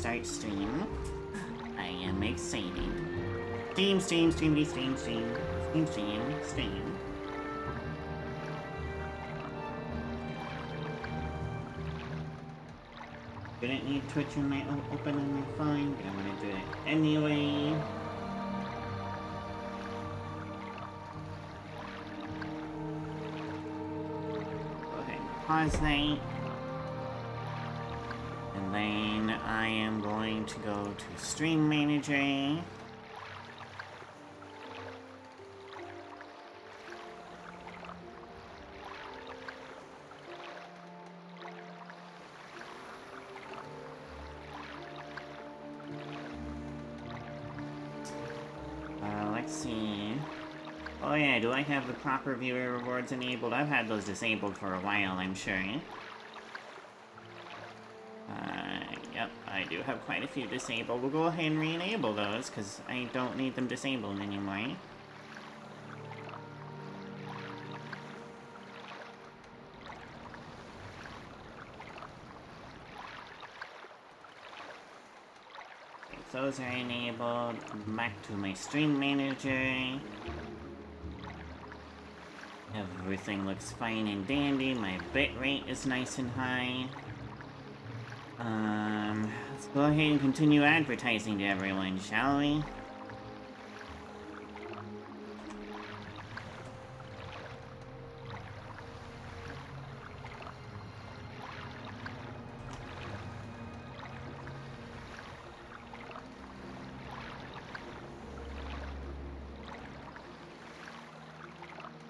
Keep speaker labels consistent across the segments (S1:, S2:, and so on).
S1: start stream. I am excited. Steam, steam, steam, steam, steam, steam, steam, steam. Didn't need Twitch on my open on my phone, but I'm gonna do it anyway. Go ahead and pause that. And then I am going to go to Stream Manager. Let's see. Oh yeah, do I have the proper viewer rewards enabled? I've had those disabled for a while, I'm sure. Yep, I do have quite a few disabled. We'll go ahead and re-enable those, because I don't need them disabled anymore. If those are enabled, back to my stream manager. Everything looks fine and dandy. My bitrate is nice and high. Let's go ahead and continue advertising to everyone, shall we?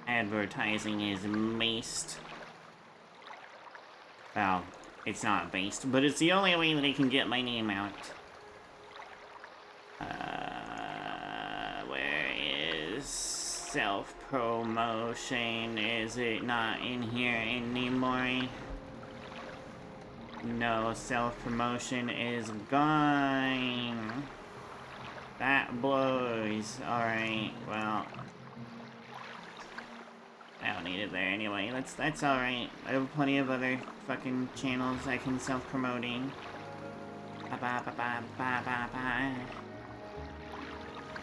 S1: Advertising is based. Well, it's not based, but it's the only way that I can get my name out. Where is self-promotion? Is it not in here anymore? No, self-promotion is gone. That blows. Alright, well. I don't need it there anyway. That's alright. I have plenty of other fucking channels I can self-promoting.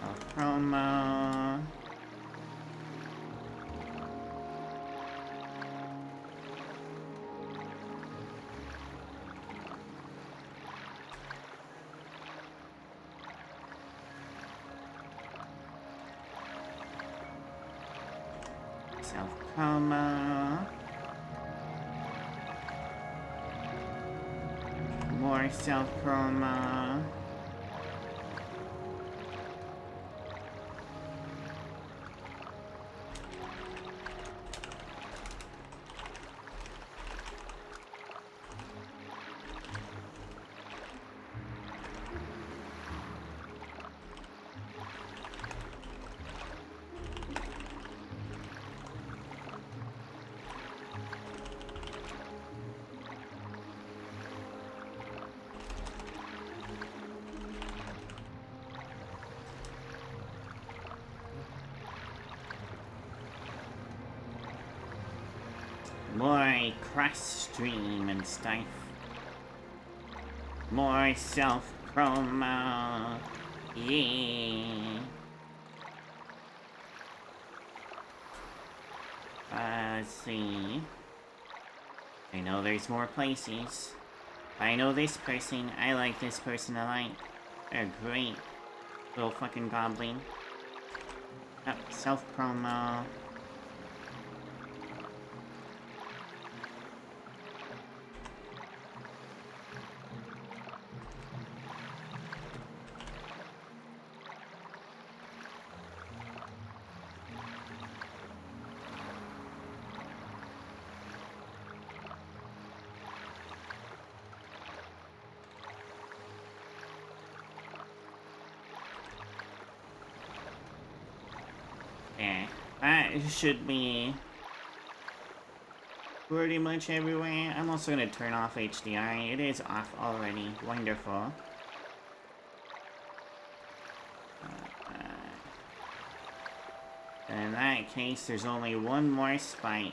S1: Self-promo. Self-promo. More self-promo. More cross-stream and stuff. More self-promo. Yeah. Let's see. I know there's more places. I know this person. I like this person a lot. They're great. Little fucking goblin. Yep, self-promo. Yeah, that should be pretty much everywhere. I'm also going to turn off HDR. It is off already. Wonderful. In that case, there's only one more spot.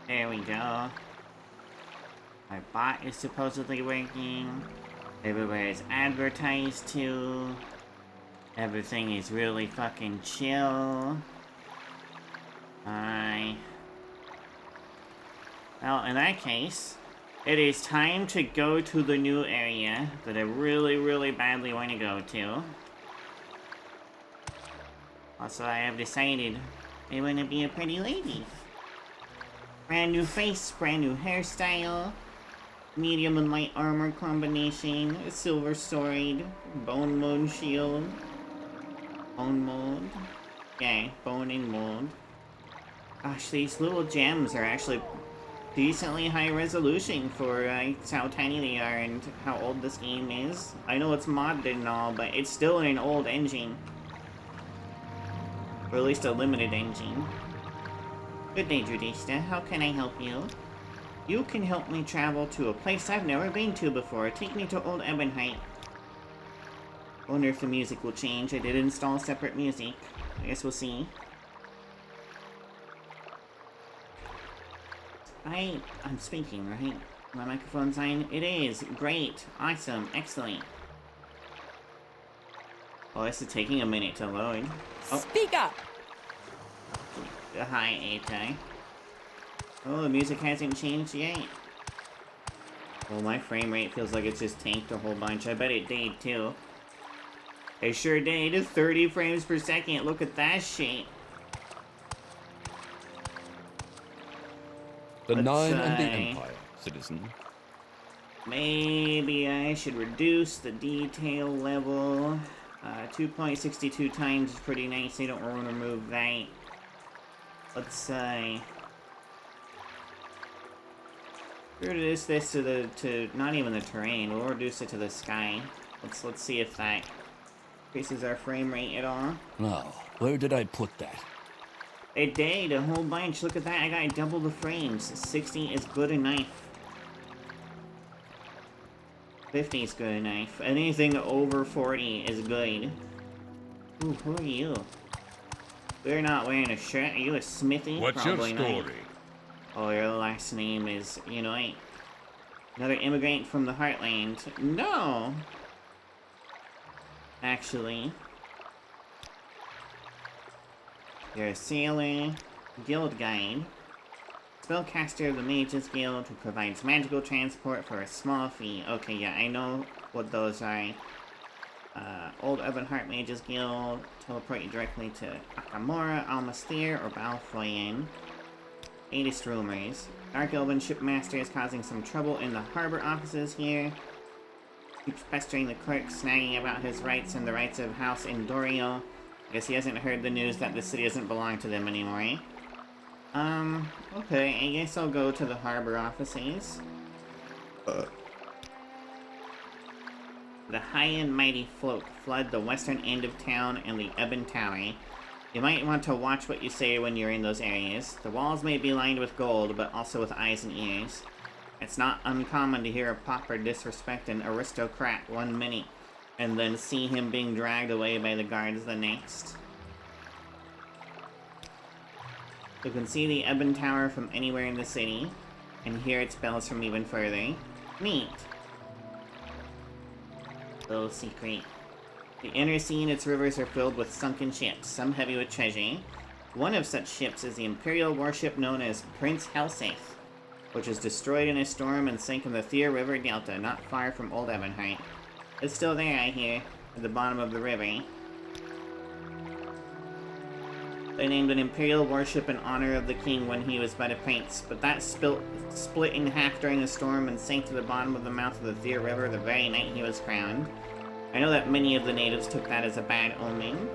S1: There we go. My bot is supposedly working. Everywhere is advertised to. Everything is really fucking chill. Well, in that case, it is time to go to the new area that I really, really badly want to go to. Also, I have decided I want to be a pretty lady. Brand new face, brand new hairstyle, medium and light armor combination, a silver sword, bone mode shield. Bone mold? Yeah, bone and mold. Gosh, these little gems are actually decently high resolution for how tiny they are and how old this game is. I know it's modded and all, but it's still in an old engine. Or at least a limited engine. Good day, Judista. How can I help you? You can help me travel to a place I've never been to before. Take me to Old Ebonheart. Wonder if the music will change. I did install separate music. I guess we'll see. I'm speaking, right? My microphone's on? It is. Great. Awesome. Excellent. Oh, this is taking a minute to load. Oh.
S2: Speak up!
S1: Hi, Atai. Oh, the music hasn't changed yet. Well, my frame rate feels like it's just tanked a whole bunch. I bet it did, too. It sure did. 30 frames per second. Look at that shit.
S3: The Nine and the Empire, citizen.
S1: Maybe I should reduce the detail level. 2.62 times is pretty nice. I don't want to remove that. Let's say... reduce this to not even the terrain. We'll reduce it to the sky. Let's see if that increases our frame rate at all.
S3: Now, where did I put that?
S1: It did, a whole bunch. Look at that, I got double the frames. 60 is good enough. 50 is good enough. Anything over 40 is good. Ooh, who are you? We're not wearing a shirt. Are you a smithy?
S4: What's
S1: Probably
S4: your story?
S1: not. Oh, your last name is, you know, another immigrant from the Heartland. No! Actually... you're a sailor, guild guide, spellcaster of the Mages Guild who provides magical transport for a small fee. Okay, yeah, I know what those are. Old Ebonheart Mages Guild, teleport you directly to Akamora, Almastir, or Balfoyen. Latest rumors. Dark Elven Shipmaster is causing some trouble in the harbor offices here. Keeps pestering the clerk, snagging about his rights and the rights of House Indorio. Guess he hasn't heard the news that the city doesn't belong to them anymore, eh? Okay, I guess I'll go to the harbor offices. The high and mighty float flood the western end of town and the Ebon Tower. You might want to watch what you say when you're in those areas. The walls may be lined with gold, but also with eyes and ears. It's not uncommon to hear a pauper disrespect an aristocrat 1 minute, and then see him being dragged away by the guards the next. You can see the Ebon Tower from anywhere in the city, and hear its bells from even further. Neat! Little secret. The inner sea and its rivers are filled with sunken ships, some heavy with treasure. One of such ships is the Imperial warship known as Prince Helseth, which was destroyed in a storm and sank in the Thea River Delta, not far from Old Ebonheart. It's still there, I hear, at the bottom of the river. They named an Imperial warship in honor of the king when he was but a prince, but that split in half during a storm and sank to the bottom of the mouth of the Thea River the very night he was crowned. I know that many of the natives took that as a bad omen.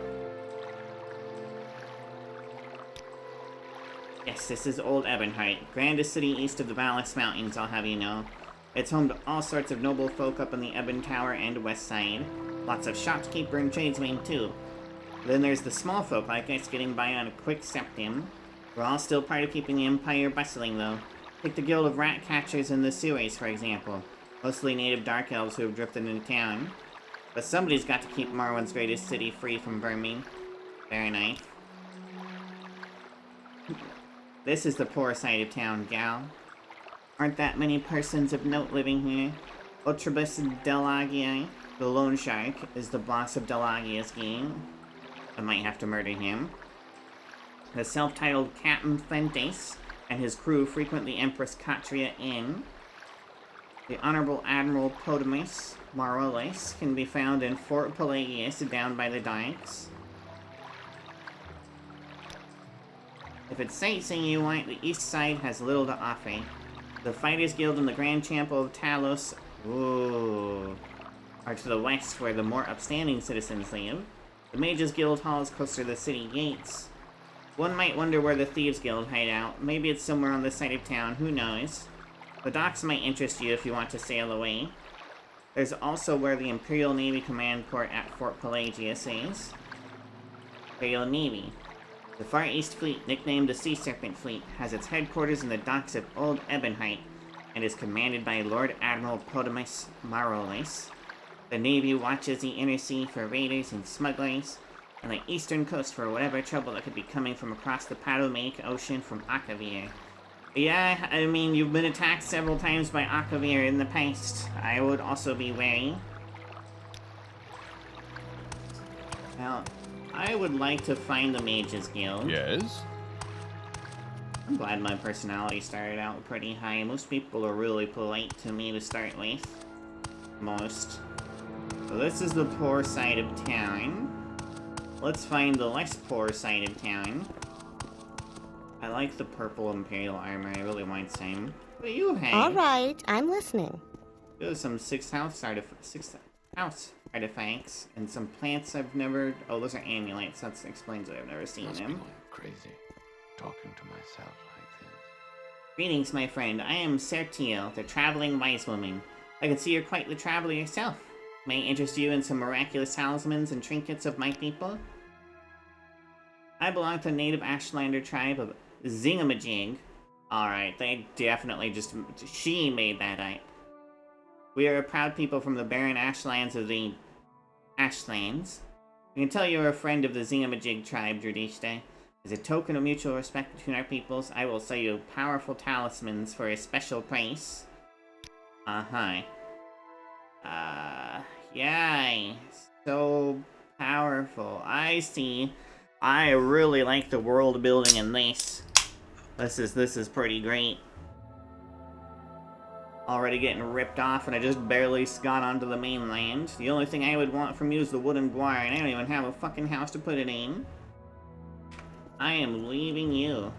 S1: Yes, this is Old Ebonheart, grandest city east of the Valis Mountains, I'll have you know. It's home to all sorts of noble folk up in the Ebon Tower and west side. Lots of shopkeeper and tradesmen, too. Then there's the small folk like us getting by on a quick septim. We're all still part of keeping the Empire bustling, though. Take the Guild of Rat Catchers in the sewers, for example. Mostly native dark elves who have drifted into town. But somebody's got to keep Morrowind's greatest city free from vermin. Fair enough. This is the poor side of town, gal. Aren't that many persons of note living here. Ultrabus Delagii, the loan shark, is the boss of Delagia's gang. I might have to murder him. The self-titled Captain Fentes and his crew frequent the Empress Katria Inn. The Honorable Admiral Potamus Morales can be found in Fort Pelagius down by the dikes. If it's sightseeing you want, the east side has little to offer. The Fighters Guild and the Grand Chapel of Talos, are to the west where the more upstanding citizens live. The Mages Guild Hall is closer to the city gates. One might wonder where the Thieves Guild hide out. Maybe it's somewhere on this side of town, who knows? The docks might interest you if you want to sail away. There's also where the Imperial Navy Command Port at Fort Pelagius is. Imperial Navy. The Far East Fleet, nicknamed the Sea Serpent Fleet, has its headquarters in the docks of Old Ebonheit and is commanded by Lord Admiral Potamus Morales. The Navy watches the inner sea for raiders and smugglers, and the eastern coast for whatever trouble that could be coming from across the Potomac Ocean from Akavir. Yeah, I mean, you've been attacked several times by Akavir in the past. I would also be wary. Now, I would like to find the Mages Guild.
S3: Yes?
S1: I'm glad my personality started out pretty high. Most people are really polite to me to start with. Most. So this is the poor side of town. Let's find the less poor side of town. I like the purple Imperial armor. I really want some. What do you have?
S2: All right, I'm listening.
S1: There's some sixth house artifacts and some plants I've never. Oh, those are amulets. That explains why I've never seen
S3: Must be
S1: them.
S3: going crazy, talking to myself like this.
S1: Greetings, my friend. I am Sertiel, the traveling wise woman. I can see you're quite the traveler yourself. May I interest you in some miraculous talismans and trinkets of my people? I belong to the native Ashlander tribe of Zingamajig. Alright, they definitely just... She made that up. We are a proud people from the barren ashlands of the... Ashlands. I can tell you're a friend of the Zingamajig tribe, Dradishta. As a token of mutual respect between our peoples, I will sell you powerful talismans for a special price. Yay. So powerful. I see. I really like the world building in this. This is pretty great. Already getting ripped off and I just barely got onto the mainland. The only thing I would want from you is the wooden guar, and I don't even have a fucking house to put it in. I am leaving you.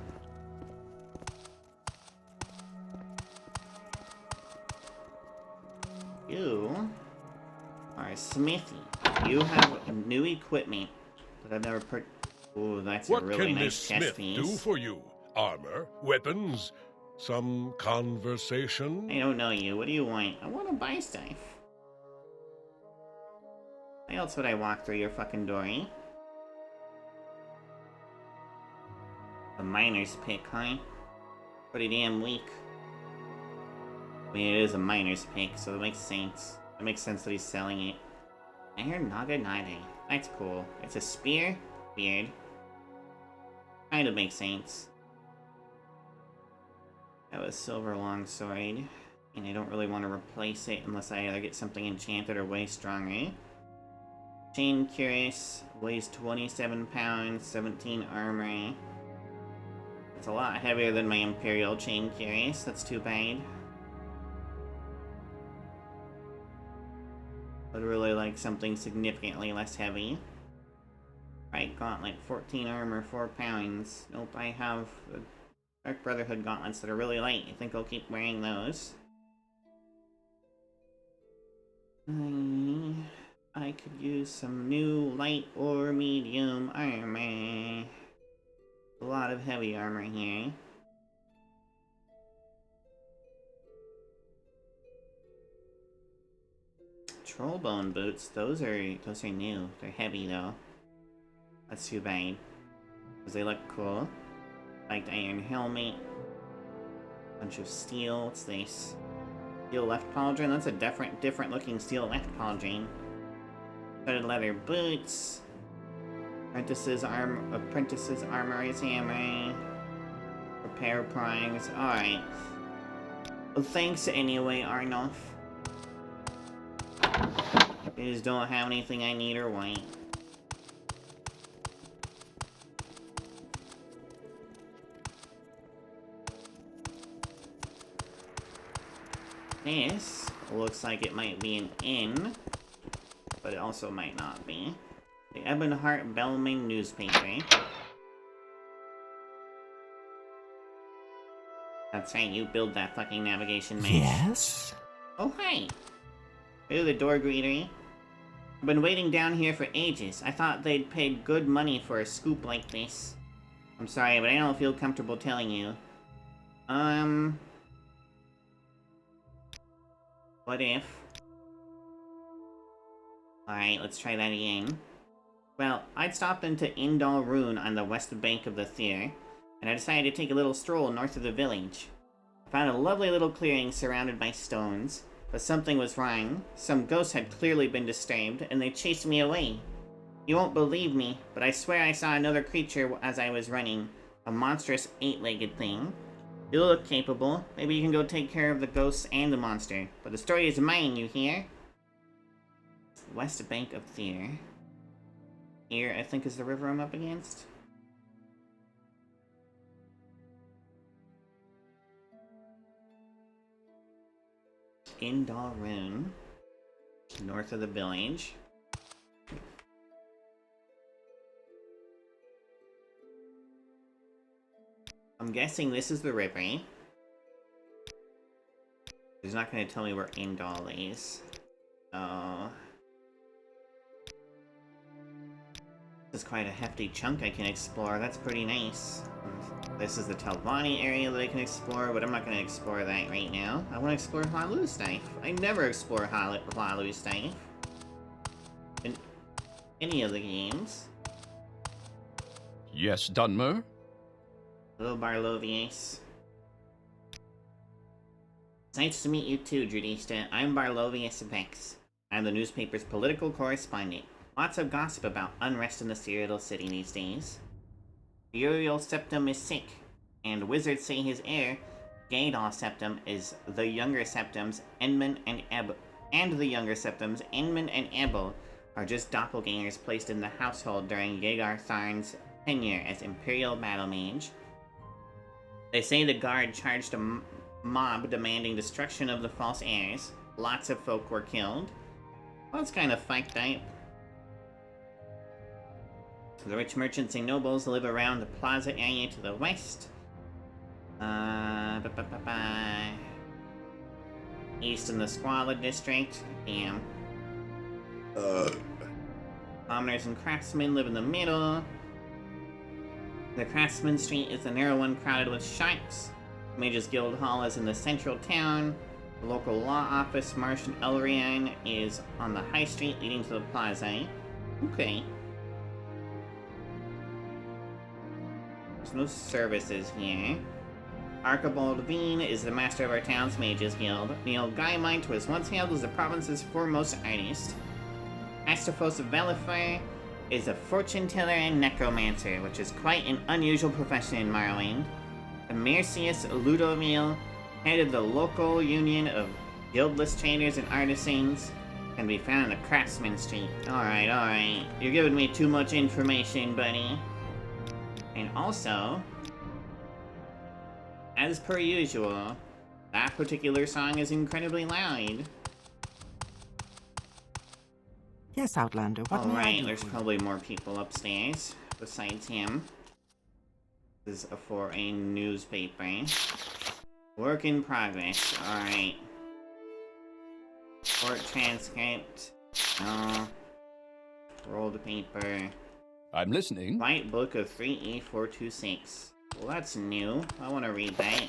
S1: You are a smithy. You have new equipment that I've never put. Ooh, that's a really nice chest
S4: What can this smith do
S1: piece.
S4: for you? Armor? Weapons? Some conversation?
S1: I don't know you. What do you want? I want to buy stuff. Why else would I walk through your fucking door, eh? A miner's pick, huh? Pretty damn weak. I mean, it is a miner's pick, so it makes sense. It makes sense that he's selling it. Iron Naga Nade. That's cool. It's a spear? Weird. Kind of makes sense. I have a silver longsword, and I don't really want to replace it unless I either get something enchanted or way stronger. Chain Cuirass weighs 27 pounds, 17 armor. It's a lot heavier than my Imperial Chain Cuirass, that's too bad. I'd really like something significantly less heavy. Right, Gauntlet, 14 armor, 4 pounds. Nope, I have the Dark Brotherhood gauntlets that are really light. I think I'll keep wearing those. I could use some new light or medium armor. A lot of heavy armor here. Trollbone boots, those are new. They're heavy though. That's too bad. Because they look cool. Like iron helmet. Bunch of steel. What's this? Steel left pauldron? That's a different looking steel left pauldron. Studded leather boots. Apprentice's armorer's hammer. Repair prangs. Alright. Well, thanks anyway, Arnoff. I just don't have anything I need or want. This looks like it might be an inn, but it also might not be. The Ebonheart Bellman newspaper. That's right, you build that fucking navigation mesh.
S2: Yes?
S1: Oh, hi! Ooh, the door greeter. I've been waiting down here for ages. I thought they'd paid good money for a scoop like this. I'm sorry, but I don't feel comfortable telling you. What if? Alright, let's try that again. Well, I'd stopped into Indal Rune on the west bank of the Thyr, and I decided to take a little stroll north of the village. I found a lovely little clearing surrounded by stones, but something was wrong. Some ghosts had clearly been disturbed, and they chased me away. You won't believe me, but I swear I saw another creature as I was running. A monstrous 8-legged thing. You look capable. Maybe you can go take care of the ghosts and the monster. But the story is mine, you hear? West bank of Thyr. Here, I think, is the river I'm up against. Indal Rune. North of the village. I'm guessing this is the river. He's not going to tell me where Indal is. Oh. This is quite a hefty chunk I can explore. That's pretty nice. This is the Talvani area that I can explore, but I'm not going to explore that right now. I want to explore Hlaalu stuff. I never explore Hlaalu stuff in any of the games.
S5: Yes, Dunmer?
S1: Hello, Barlovius. It's nice to meet you too, Judista. I'm Barlovius Vex. I'm the newspaper's political correspondent. Lots of gossip about unrest in the Cyrodiil city these days. Uriel Septim is sick, and wizards say his heir, Gaedal Septim, is the younger Septims, Enman and Ebel, are just doppelgangers placed in the household during Yegar Tharn's tenure as Imperial Battle Mage. They say the guard charged a mob demanding destruction of the false heirs. Lots of folk were killed. Well, it's kind of fucked up. The rich merchants and nobles live around the plaza area to the west. East in the Squalid district. Damn. Commoners and craftsmen live in the middle. The Craftsman Street is the narrow one crowded with shops. Mages Guild Hall is in the central town. The local law office, Marsh and Elrian, is on the high street leading to the plaza. Okay. There's no services here. Archibald Veen is the master of our town's Mages Guild. Neil Guymite was once hailed as the province's foremost artist. Astophos Velifer is a fortune teller and necromancer, which is quite an unusual profession in Morrowind. Mercius Ludovil, head of the local union of guildless traders and artisans, can be found in the Craftsman Street. Alright. You're giving me too much information, buddy. And also, as per usual, that particular song is incredibly loud.
S2: Yes, Outlander, what may I
S1: Alright,
S2: do
S1: there's
S2: for you?
S1: probably more people upstairs besides him. This is for a newspaper. Work in progress. Alright. Court transcript. No. Rolled paper.
S5: I'm listening.
S1: White Book of 3E426. Well, that's new. I want to read that.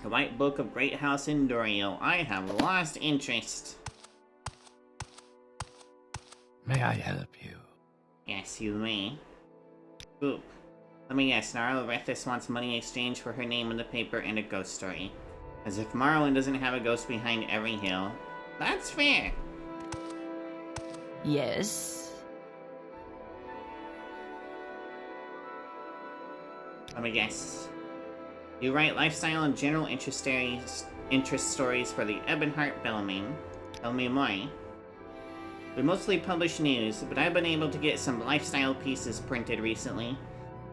S1: The White Book of Great House in Doriel. I have lost interest.
S3: May I help you?
S1: Yes, you may. Oop. Let me guess, Narl Rethis wants money in exchange for her name in the paper and a ghost story. As if Morrowind doesn't have a ghost behind every hill. That's fair!
S6: Yes.
S1: Let me guess. You write lifestyle and general interest stories for the Ebonheart Bellman. Tell me more. We mostly publish news, but I've been able to get some lifestyle pieces printed recently.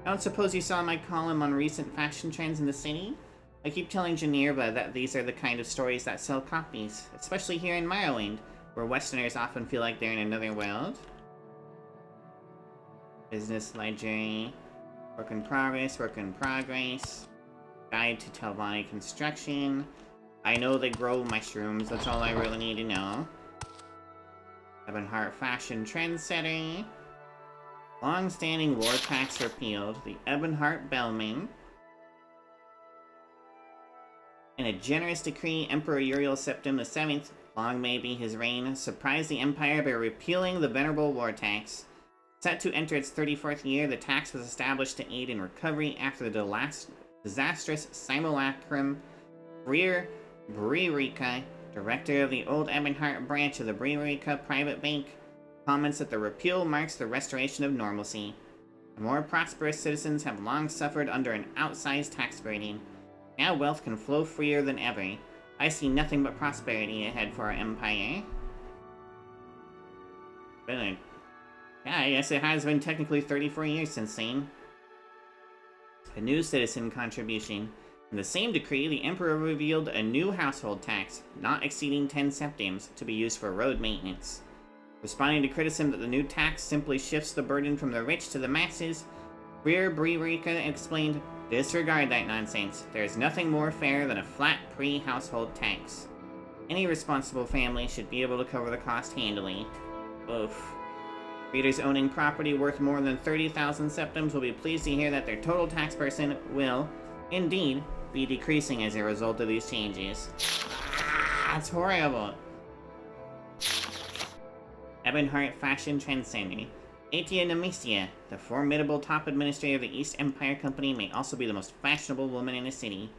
S1: I don't suppose you saw my column on recent fashion trends in the city? I keep telling Geneva that these are the kind of stories that sell copies, especially here in Morrowind, where Westerners often feel like they're in another world. Business ledger. Work in progress, work in progress. Guide to Telvani construction. I know they grow mushrooms, that's all I really need to know. Ebonheart fashion trendsetter. Long-standing war tax repealed. The Ebonheart Bellman. In a generous decree, Emperor Uriel Septim VII, long may be his reign, surprised the Empire by repealing the venerable war tax. Set to enter its 34th year, the tax was established to aid in recovery after the disastrous simulacrum. Freer Breerica, director of the Old Ebonheart branch of the Breerica Private Bank, comments that the repeal marks the restoration of normalcy. The more prosperous citizens have long suffered under an outsized tax burden. Now wealth can flow freer than ever. I see nothing but prosperity ahead for our empire. Yeah, I guess it has been technically 34 years since then. A new citizen contribution. In the same decree, the Emperor revealed a new household tax, not exceeding 10 septims, to be used for road maintenance. Responding to criticism that the new tax simply shifts the burden from the rich to the masses, Rear Breerica explained, "Disregard that nonsense. There is nothing more fair than a flat pre-household tax. Any responsible family should be able to cover the cost handily." Oof. Readers owning property worth more than 30,000 septims will be pleased to hear that their total tax burden will, indeed, be decreasing as a result of these changes. That's horrible. Ebonheart fashion trendsetter. Atia Nemesia, the formidable top administrator of the East Empire Company, may also be the most fashionable woman in the city.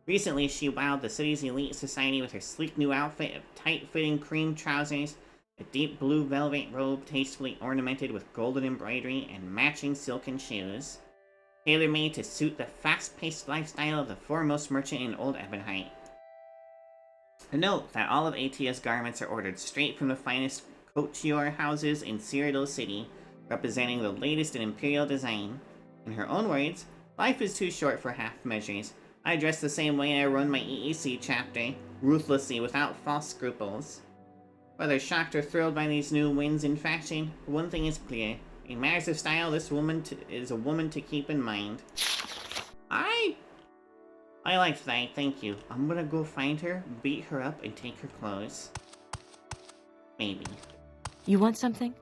S1: Recently, she wowed the city's elite society with her sleek new outfit of tight-fitting cream trousers, a deep blue velvet robe tastefully ornamented with golden embroidery, and matching silken shoes. Tailor-made to suit the fast-paced lifestyle of the foremost merchant in Old Ebonheart. Note that all of Atia's garments are ordered straight from the finest couture houses in Cyrodiil City, representing the latest in Imperial design. In her own words, life is too short for half measures. I dress the same way I run my EEC chapter, ruthlessly without false scruples. Whether shocked or thrilled by these new winds in fashion, one thing is clear. In matters of style, this woman is a woman to keep in mind. I like that, thank you. I'm gonna go find her, beat her up, and take her clothes. Maybe.
S5: You want something?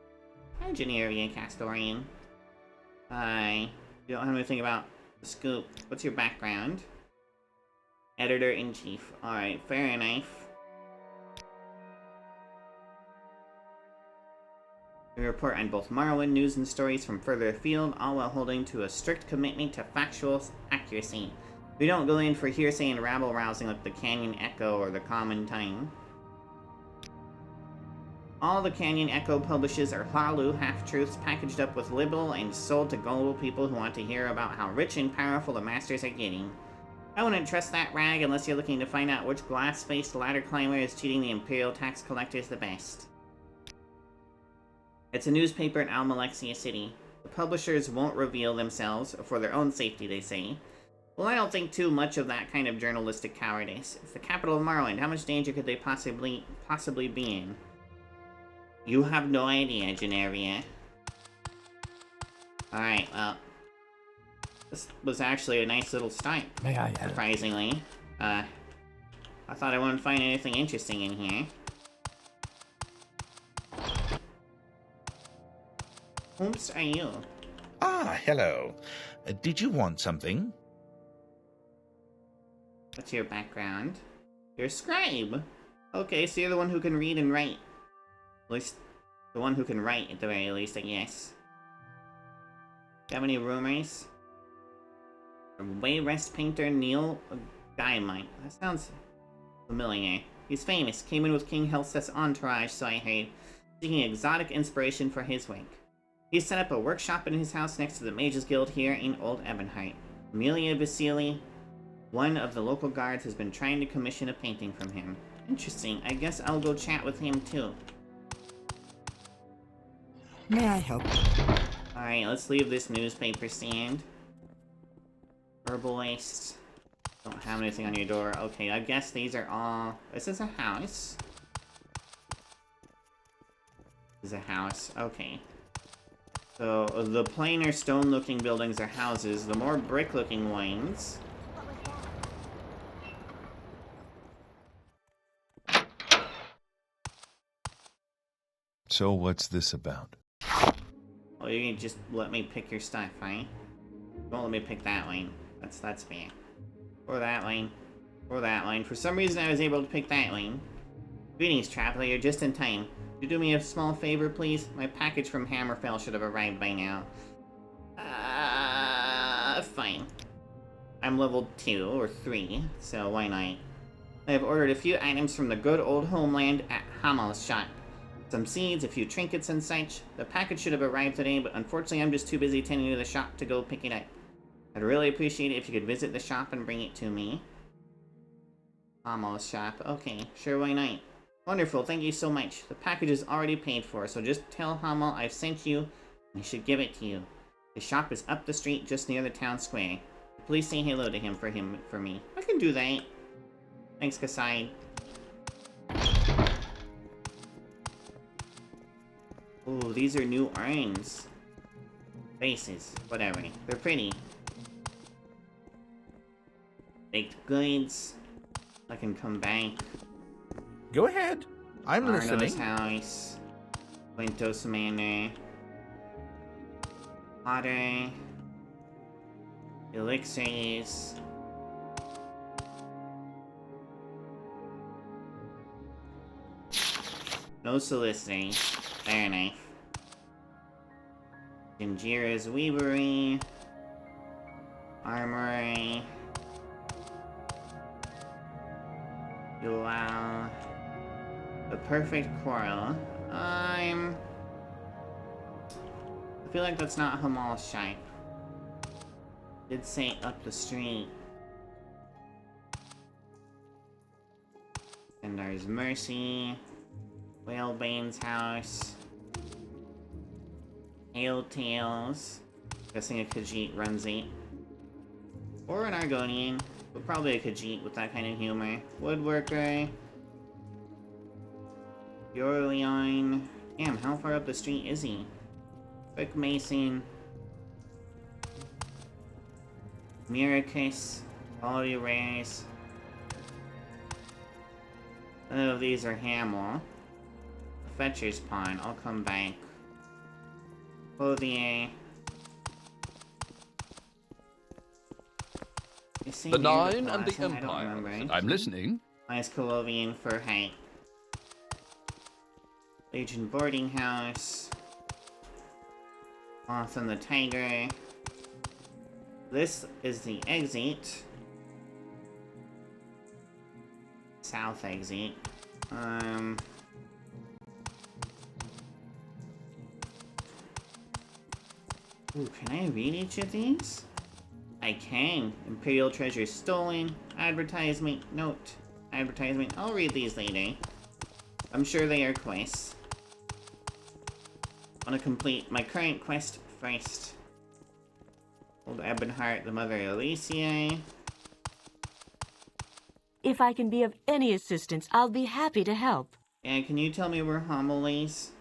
S1: Hi, Generia Castorian. Hi. You don't have anything about the scoop. What's your background? Editor-in-Chief. Alright, fair enough. We report on both Morrowind news and stories from further afield, all while holding to a strict commitment to factual accuracy. We don't go in for hearsay and rabble-rousing like the Canyon Echo or the Common Time. All the Canyon Echo publishes are Hlalu half-truths packaged up with libel and sold to gullible people who want to hear about how rich and powerful the masters are getting. I wouldn't trust that rag unless you're looking to find out which glass-faced ladder climber is cheating the Imperial tax collectors the best. It's a newspaper in Almalexia City. The publishers won't reveal themselves, for their own safety, they say. Well, I don't think too much of that kind of journalistic cowardice. It's the capital of Morrowind. How much danger could they possibly be in? You have no idea, Generia. Alright, well. This was actually a nice little start.
S2: May I help?
S1: Surprisingly. I thought I wouldn't find anything interesting in here. Whomst are you?
S6: Ah, hello. Did you want something?
S1: What's your background? You're a scribe! Okay, so you're the one who can read and write. At least, the one who can write, at the very least, I guess. Do you have any rumors? Wayrest painter Neil Diamond. That sounds familiar. He's famous, came in with King Helseth's entourage, so I heard, seeking exotic inspiration for his work. He set up a workshop in his house next to the Mages Guild here in Old Ebonheart. Amelia Basili, one of the local guards, has been trying to commission a painting from him. Interesting. I guess I'll go chat with him too.
S2: May I help?
S1: Alright, let's leave this newspaper stand. Herbalist. Don't have anything on your door. Okay, I guess these are all... This is a house. This is a house. Okay. So, the plainer stone-looking buildings are houses. The more brick-looking ones...
S7: So what's this about?
S1: Oh, you can just let me pick your stuff, right? Don't let me pick that lane. That's fair. Or that lane. Or that lane. For some reason I was able to pick that lane. Greetings, traveler. You're just in time. Could you do me a small favor, please? My package from Hammerfell should have arrived by now. Fine. I'm level 2 or 3, so why not? I have ordered a few items from the good old homeland at Hamal's shop. Some seeds, a few trinkets and such. The package should have arrived today, but unfortunately I'm just too busy tending to the shop to go pick it up. I'd really appreciate it if you could visit the shop and bring it to me. Hamal's shop. Okay, sure, why not? Wonderful, thank you so much. The package is already paid for, so just tell Hamal I've sent you, and he should give it to you. The shop is up the street just near the town square. Please say hello to him for me. I can do that. Thanks, Kasai. Ooh, these are new urns. Faces, whatever. They're pretty. Baked goods. I can come back.
S6: Go ahead. I'm
S1: Arno's
S6: listening.
S1: house. Quintos Manor. Water. Elixirs. No soliciting. Fair enough. Jinjira's Weavery. Armory. Wow. The perfect quarrel. I feel like that's not Hamal's shop. Did say up the street. And there's Mercy. Whalebane's house. Hailtails. Guessing a Khajiit runs it. Or an Argonian. But probably a Khajiit with that kind of humor. Woodworker. Yorleon. Damn, how far up the street is he? Quick Mason. Miracus. All your rares. None of these are Hamel. Fetcher's Pawn. I'll come back. Clothier.
S8: The Nine and the Empire. I'm listening.
S1: Nice Colovian for height. Legion Boarding House. Moth and the Tiger. This is the exit. South exit. Ooh, can I read each of these? I can. Imperial treasure stolen. Advertisement. Note. Advertisement. I'll read these later. I'm sure they are quests. I want to complete my current quest first. Old Ebonheart, the Mother Alicia.
S5: If I can be of any assistance, I'll be happy to help.
S1: Yeah, can you tell me where Hamel is?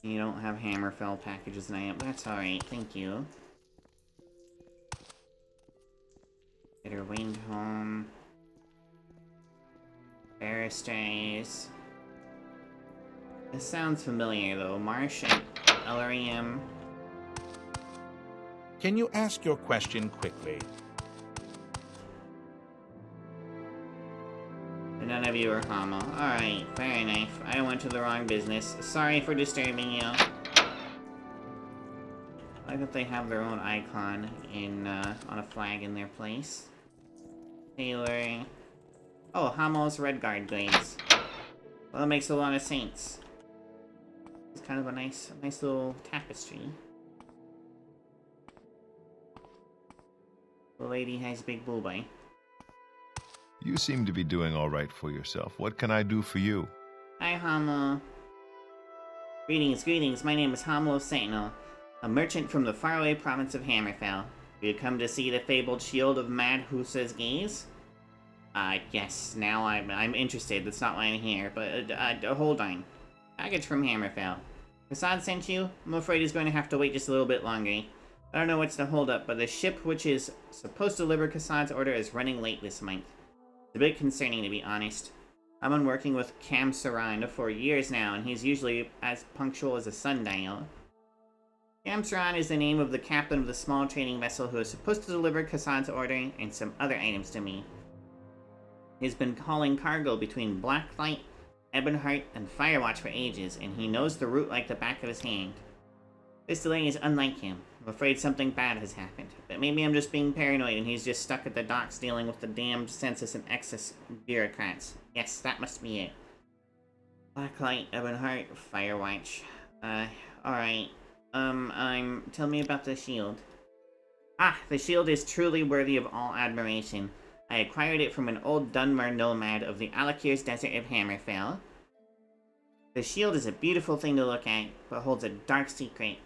S1: You don't have Hammerfell packages now. That's alright, thank you. Bitter Windhome. Barristrays. This sounds familiar though. Marsh and Elarium.
S6: Can you ask your question quickly?
S1: And none of you are Hama. Alright, fair enough. I went to the wrong business. Sorry for disturbing you. I like that they have their own icon in on a flag in their place. Taylor. Oh, Hammel's Redguard Glades. Well, that makes a lot of sense. It's kind of a nice little tapestry. The lady has big boobie.
S7: You seem to be doing all right for yourself. What can I do for you?
S1: Hi, Hamel. Greetings. My name is Hamel of Sentinel, a merchant from the faraway province of Hammerfell. You come to see the fabled shield of Mad Husa's gaze? Yes. Now I'm interested. That's not why I'm here. But hold on. Package from Hammerfell. Kassan sent you? I'm afraid he's going to have to wait just a little bit longer. I don't know what's the holdup, but the ship which is supposed to deliver Kassan's order is running late this month. It's a bit concerning, to be honest. I've been working with Cam Saran for years now, and he's usually as punctual as a sundial. Cam Saran is the name of the captain of the small trading vessel who is supposed to deliver Kassan's order and some other items to me. He's been hauling cargo between Blacklight, Ebonheart, and Firewatch for ages, and he knows the route like the back of his hand. This delay is unlike him. I'm afraid something bad has happened, but maybe I'm just being paranoid and he's just stuck at the docks dealing with the damned census and excess bureaucrats. Yes, that must be it. Blacklight, Ebonheart, Firewatch. Alright. Tell me about the shield. Ah, the shield is truly worthy of all admiration. I acquired it from an old Dunmer nomad of the Alakir's Desert of Hammerfell. The shield is a beautiful thing to look at, but holds a dark secret.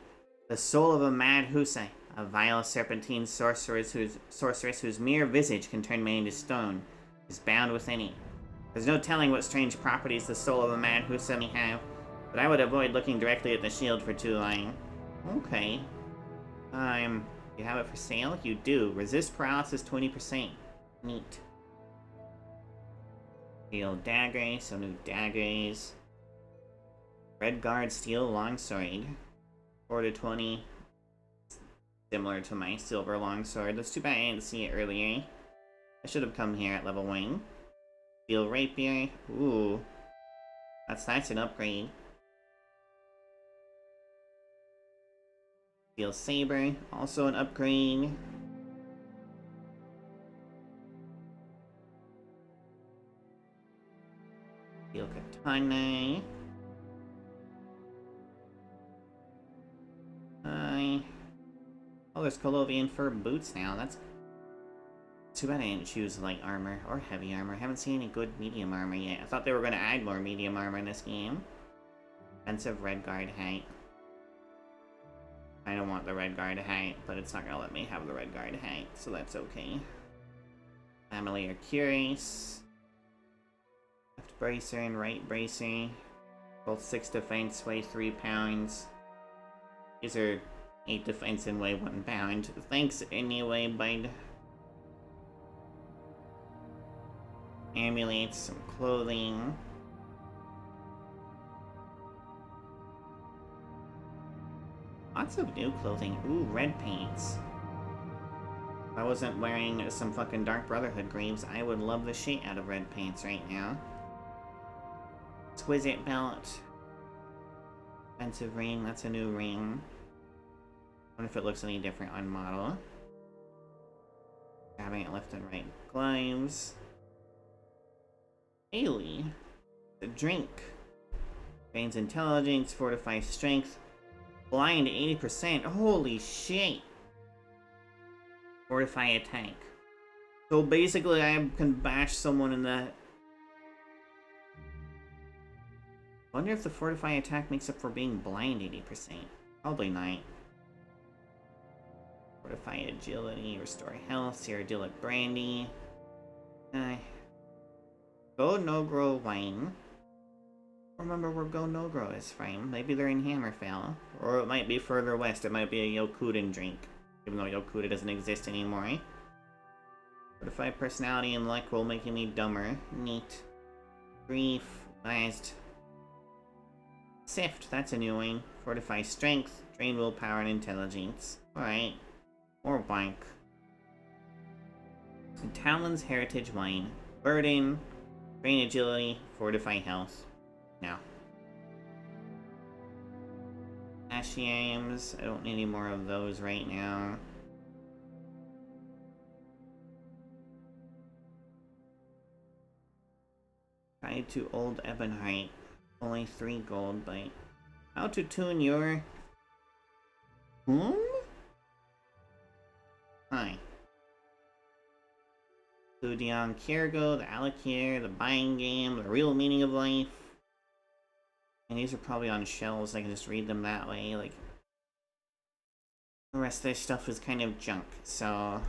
S1: The soul of a mad Husa, a vile serpentine sorceress whose mere visage can turn men into stone, is bound within it. There's no telling what strange properties the soul of a mad Husa may have, but I would avoid looking directly at the shield for too long. Okay. You have it for sale? You do. Resist paralysis 20%. Neat. Steel daggers, some new daggers. Red guard steel longsword. 4 to 20. Similar to my silver longsword. That's too bad I didn't see it earlier. I should have come here at level 1. Steel rapier. Ooh. That's an upgrade. Steel saber. Also an upgrade. Steel katana. Oh, there's Colovian fur boots now. That's too bad I didn't choose light armor or heavy armor. I haven't seen any good medium armor yet. I thought they were going to add more medium armor in this game. Expensive red guard hat. I don't want the red guard hat, but it's not going to let me have the red guard hat, so that's okay. Family are curious. Left bracer and right bracer. Both 6 defense, weigh 3 pounds. These are 8 defense and weigh 1 pound. Thanks anyway, bud. Amulets, some clothing. Lots of new clothing. Ooh, red pants. If I wasn't wearing some fucking Dark Brotherhood greaves, I would love the shit out of red pants right now. Exquisite belt. Expensive ring, that's a new ring. Wonder if it looks any different on model. Grabbing it left and right. Gloves. Haley. The drink. Gains intelligence, fortifies strength. Blind 80%. Holy shit. Fortify attack. So basically I can bash someone in the... Wonder if the fortify attack makes up for being blind 80%. Probably not. Fortify agility, restore health, Cyrodiilic brandy. Go Nogro wine. Remember where Go Nogro is from. Maybe they're in Hammerfell. Or it might be further west. It might be a Yokudan drink. Even though Yokuda doesn't exist anymore. Fortify personality and luck will make me dumber. Neat. Grief. Last. Sift, that's a new one. Fortify strength, drain willpower and intelligence. Alright. Or blank. Talon's Heritage Wine. Burden, drain agility, fortify health. Now. Ashiams, I don't need any more of those right now. Tied to Old Ebonheart. Only 3 gold, but... How to tune your... Hi. Ludion Kiergo, the Alakir, the Buying Game, the Real Meaning of Life. And these are probably on shelves, I can just read them that way, like... The rest of this stuff is kind of junk, so...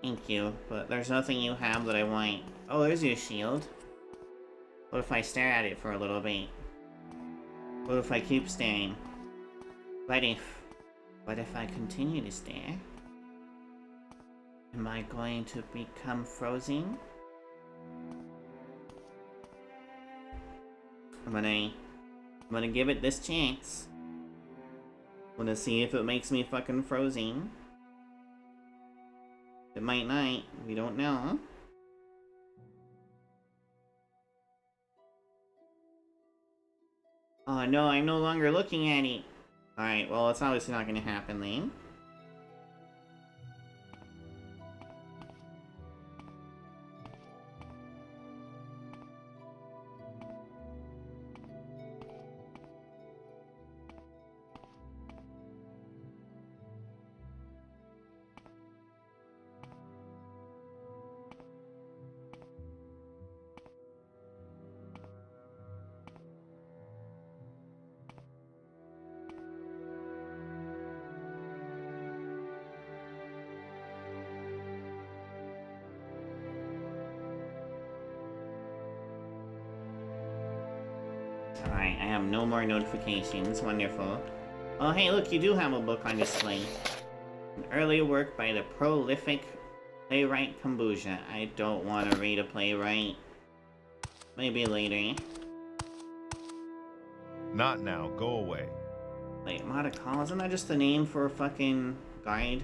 S1: Thank you, but there's nothing you have that I want. Oh, there's your shield. What if I stare at it for a little bit? What if I keep staring? What if I continue to stare? Am I going to become frozen? I'm gonna give it this chance. I'm gonna see if it makes me fucking frozen. It might not. We don't know. Oh no, I'm no longer looking at it. Alright, well, it's obviously not gonna happen then. Alright, I have no more notifications. Wonderful. Oh, hey, look, you do have a book on display. An early work by the prolific playwright Kombucha. I don't want to read a playwright. Maybe later.
S7: Not now. Go away.
S1: Wait, Madakal, isn't that just the name for a fucking guide?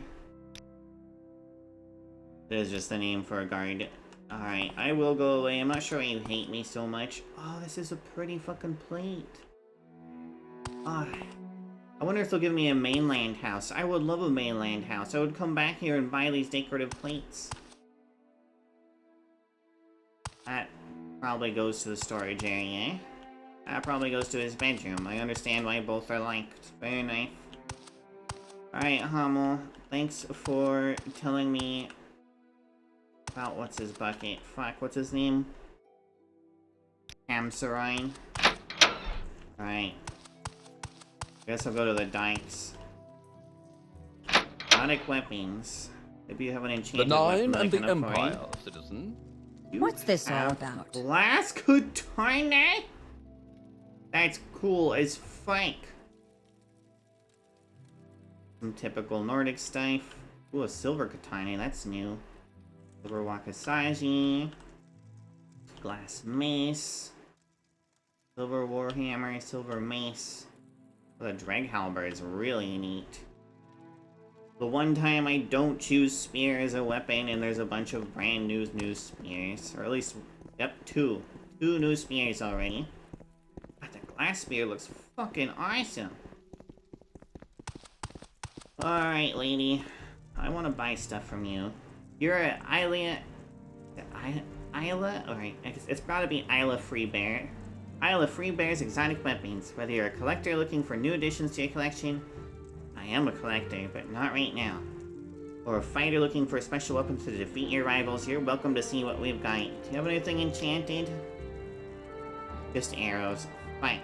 S1: It is just the name for a guide. Alright, I will go away. I'm not sure why you hate me so much. Oh, this is a pretty fucking plate. Ah, I wonder if they'll give me a mainland house. I would love a mainland house. I would come back here and buy these decorative plates. That probably goes to the storage area. That probably goes to his bedroom. I understand why both are liked. Very nice. Alright, Hummel. Thanks for telling me about what's his bucket. Fuck, what's his name? Hamserine. Alright. Guess I'll go to the dikes. Exotic weapons. Maybe you have an enchanted
S8: The Nine
S1: weapon
S8: and the
S1: I can afford.
S8: Empire, citizen.
S9: What's this all
S1: have
S9: about?
S1: Glass katana? That's cool as fuck. Some typical Nordic stuff. Ooh, a silver katana, that's new. Silver wakizashi. Glass mace. Silver warhammer, silver mace. The drag halberd is really neat. The one time I don't choose spear as a weapon and there's a bunch of brand new spears. Or at least, yep, two. Two new spears already. God, the glass spear looks fucking awesome. Alright, lady. I want to buy stuff from you. You're an Isla... Isla? Alright, it's gotta be Isla Freebear. Isla Freebear's exotic weapons. Whether you're a collector looking for new additions to your collection, I am a collector, but not right now. Or a fighter looking for special weapons to defeat your rivals, you're welcome to see what we've got. Do you have anything enchanted? Just arrows. Fuck.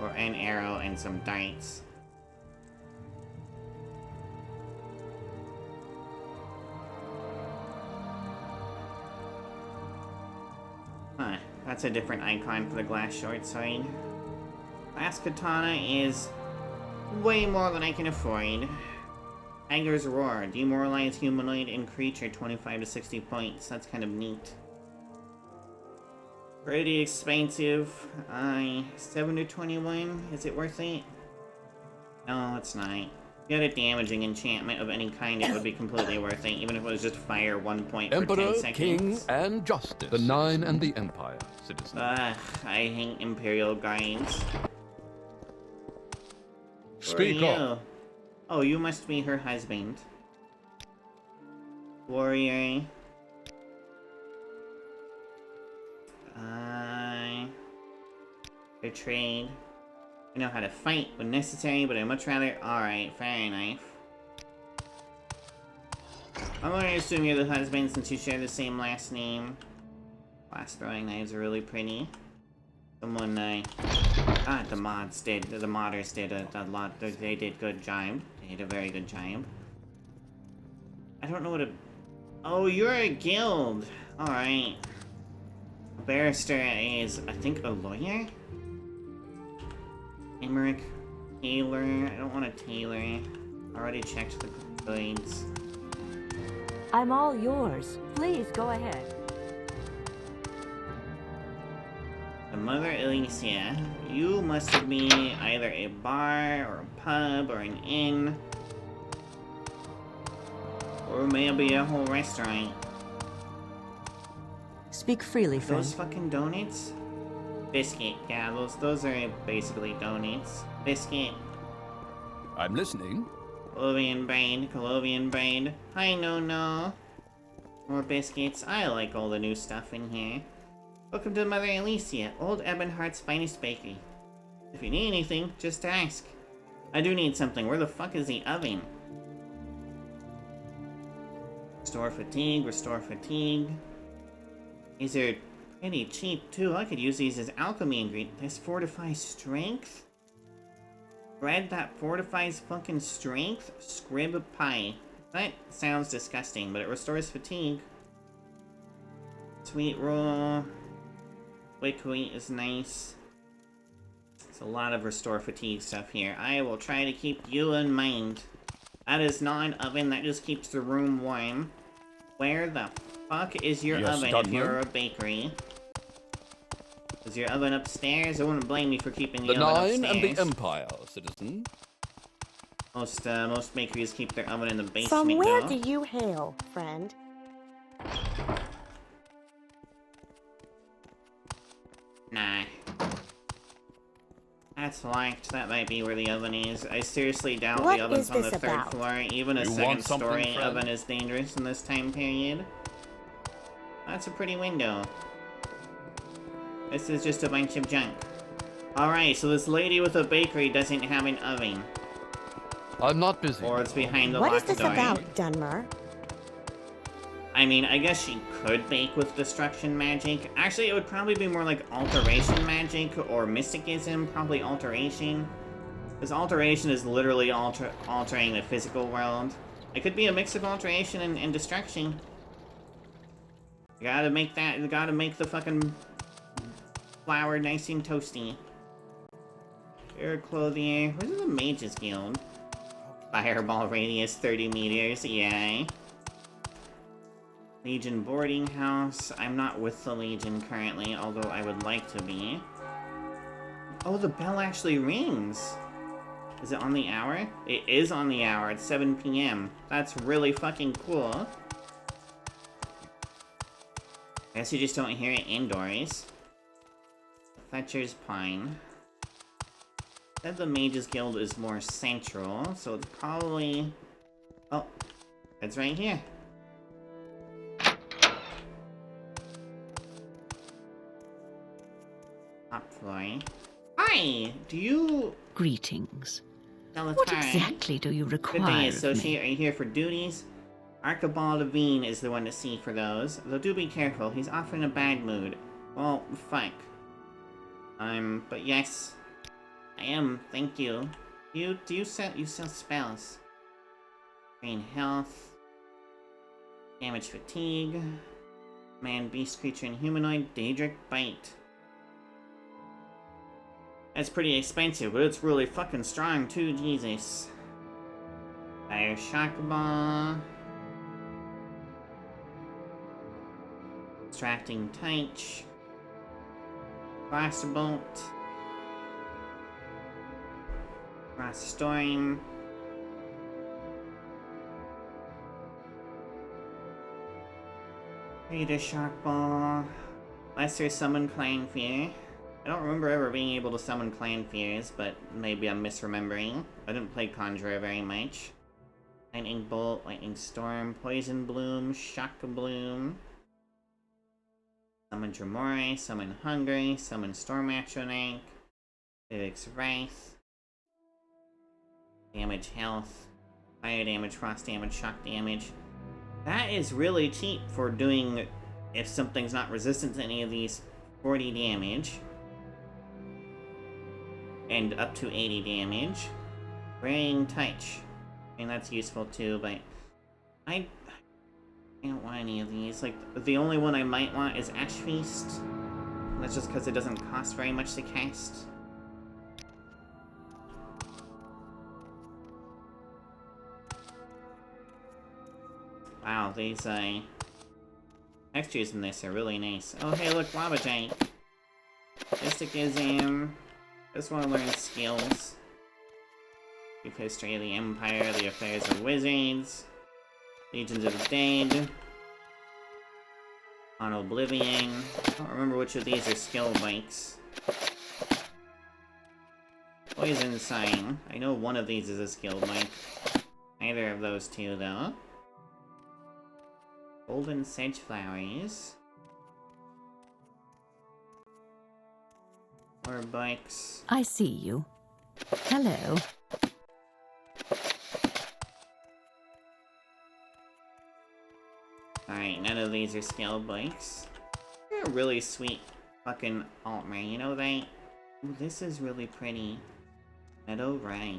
S1: Or an arrow and some darts. Huh. That's a different icon for the glass short sword. Glass katana is way more than I can afford. Tiger's Roar. Demoralize humanoid and creature 25 to 60 points. That's kind of neat. Pretty expensive. 7 to 21. Is it worth it? No, it's not. If you had a damaging enchantment of any kind, it would be completely worth it, even if it was just fire 1 point for 10
S8: Emperor,
S1: seconds.
S8: King, and Justice. The Nine and the Empire, citizen.
S1: I hate Imperial guides.
S4: Speak
S1: Who are
S4: up.
S1: you? Oh, you must be her husband. Warrior. Their trade. I know how to fight when necessary, but I'd much rather... Alright, fair enough. I'm going to assume you're the husband since you share the same last name. Last throwing knives are really pretty. Someone, the modders did a lot, they did good job. They did a very good job. I don't know what a... Oh, you're a guild! Alright. A barrister is, I think, a lawyer? Emmerich Taylor. I don't want a tailor. I already checked the grades.
S5: I'm all yours. Please go ahead.
S1: The Mother Elysia. You must be either a bar, or a pub, or an inn. Or maybe a whole restaurant.
S5: Speak freely, friend.
S1: Those fucking donuts? Biscuit. Yeah, those are basically donuts. Biscuit.
S8: I'm listening.
S1: Colovian braid. Hi, no. More biscuits. I like all the new stuff in here. Welcome to Mother Elysia, Old Ebonheart's finest bakery. If you need anything, just ask. I do need something. Where the fuck is the oven? Restore fatigue. These are pretty cheap, too. I could use these as alchemy ingredients. This fortifies strength? Bread that fortifies fucking strength? Scrib pie. That sounds disgusting, but it restores fatigue. Sweet roll. Wick wheat is nice. There's a lot of restore fatigue stuff here. I will try to keep you in mind. That is not an oven, that just keeps the room warm. Where the fuck is your oven if you're a bakery? Is your oven upstairs? I wouldn't blame you for keeping the oven upstairs.
S8: The Nine and the Empire, citizen.
S1: Most bakeries keep their oven in the basement,
S9: From where
S1: though.
S9: do you hail, friend?
S1: Nah. That's locked. That might be where the oven is. I seriously doubt
S9: What
S1: the oven's
S9: is
S1: on
S9: this
S1: the third
S9: about?
S1: floor. Even a
S8: You
S1: second
S8: want something,
S1: story
S8: friend?
S1: oven is dangerous in this time period. That's a pretty window. This is just a bunch of junk. Alright, so this lady with a bakery doesn't have an oven.
S8: I'm not busy.
S1: Or it's behind the
S9: What is
S1: locked
S9: this
S1: door.
S9: about, Dunmer?
S1: I mean, I guess she could bake with destruction magic. Actually, it would probably be more like alteration magic or mysticism, probably alteration. Because alteration is literally altering the physical world. It could be a mix of alteration and destruction. You gotta make the fucking flour nice and toasty. Your clothier. Where's the Mages Guild? Fireball radius 30 meters, yay. Legion boarding house. I'm not with the Legion currently, although I would like to be. Oh, the bell actually rings. Is it on the hour? It is on the hour. It's 7 p.m. That's really fucking cool. I guess you just don't hear it indoors. Fetcher's Pine. Said the Mages Guild is more central, so it's probably... Oh, it's right here. Top floor. Hi! Do you...
S5: Greetings.
S1: Delatari?
S5: What exactly do you
S1: Good day,
S5: require of
S1: associate.
S5: me?
S1: Are you here for duties? Archibald Avine is the one to see for those. Though do be careful, he's often in a bad mood. Well, fuck. But yes. I am, thank you. You sell spells. Gain health. Damage fatigue. Man, beast, creature, and humanoid. Daedric bite. That's pretty expensive, but it's really fucking strong too, Jesus. Fire shock ball. Extracting touch. Frostbolt. Frost storm. Raider shock ball. Lesser summon clan fear. I don't remember ever being able to summon clan fears, but maybe I'm misremembering. I didn't play Conjurer very much. Lightning bolt, lightning storm, poison bloom, shock bloom. Summon Tremore, summon Hungry, summon Storm Atronach, Physics Wraith. Damage health. Fire damage, frost damage, shock damage. That is really cheap for doing, if something's not resistant to any of these, 40 damage. And up to 80 damage. Braying Touch. And that's useful too, but I don't want any of these. Like, the only one I might want is Ash Feast. That's just because it doesn't cost very much to cast. Wow, these textures in this are really nice. Oh hey, look, Lava Giant. Mysticism. Just want to learn skills. Brief History of the Empire, the Affairs of Wizards, Legions of the Dead, on Oblivion. I don't remember which of these are skill bikes. Poison Sign. I know one of these is a skill bike. Neither of those two, though. Golden Sedge Flowers. More bikes.
S5: I see you. Hello.
S1: Alright, none of these are skill bikes. They're a really sweet fucking Altmer, you know that? Ooh, this is really pretty. Meadow Rye.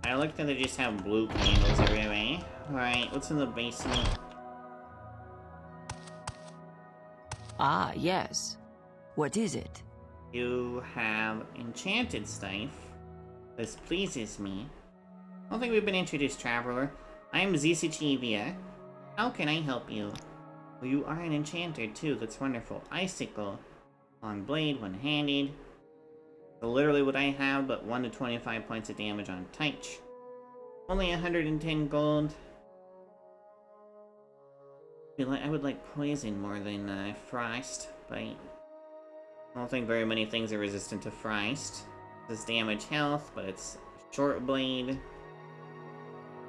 S1: I like that they just have blue candles everywhere. Alright, what's in the basement?
S5: Ah, yes. What is it?
S1: You have enchanted stuff. This pleases me. I don't think we've been introduced, Traveler. I'm Zisichivia. How can I help you? Well, you are an enchanter too, that's wonderful. Icicle. Long blade, one-handed. So literally what I have, but 1 to 25 points of damage on touch. Only 110 gold. I would like poison more than frost, but I don't think very many things are resistant to frost. This is damage health, but it's short blade.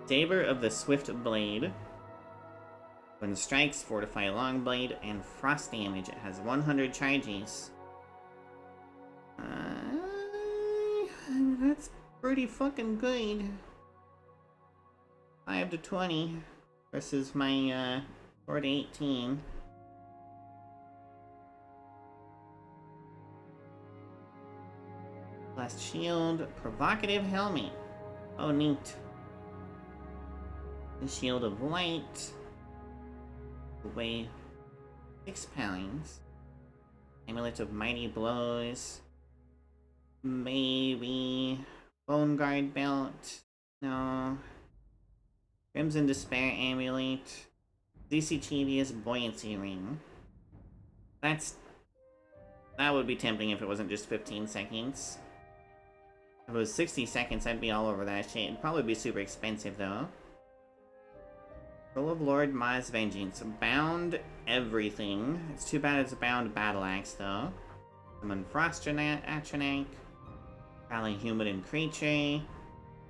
S1: Saber of the Swift Blade. When strikes, fortify long blade, and frost damage. It has 100 charges. That's pretty fucking good. 5 to 20 versus my 4 to 18. Blast shield, provocative helmet. Oh, neat. The Shield of Light. Weigh 6 pounds. Amulet of Mighty Blows. Maybe. Bone Guard Belt. No. Crimson Despair Amulet. Zisichivia's Buoyancy Ring. That would be tempting if it wasn't just 15 seconds. If it was 60 seconds, I'd be all over that shit. It'd probably be super expensive, though. Soul of Lord Ma's Vengeance. Bound everything. It's too bad it's a bound battle axe, though. Summon Atronach. Rally Human and Creature.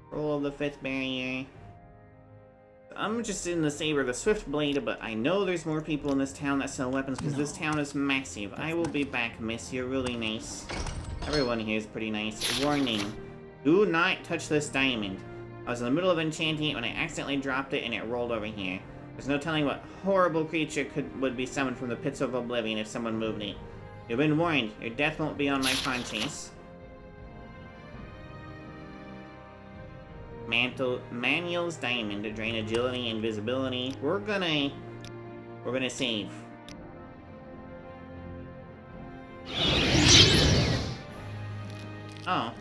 S1: Roll of the Fifth Barrier. I'm interested in the Saber, the Swift Blade, but I know there's more people in this town that sell weapons because this town is massive. I will be back, miss. You're really nice. Everyone here is pretty nice. Warning. Do not touch this diamond. I was in the middle of enchanting it when I accidentally dropped it and it rolled over here. There's no telling what horrible creature would be summoned from the pits of oblivion if someone moved it. You've been warned. Your death won't be on my conscience. Manuel's Diamond to drain agility and visibility. We're gonna save. Oh.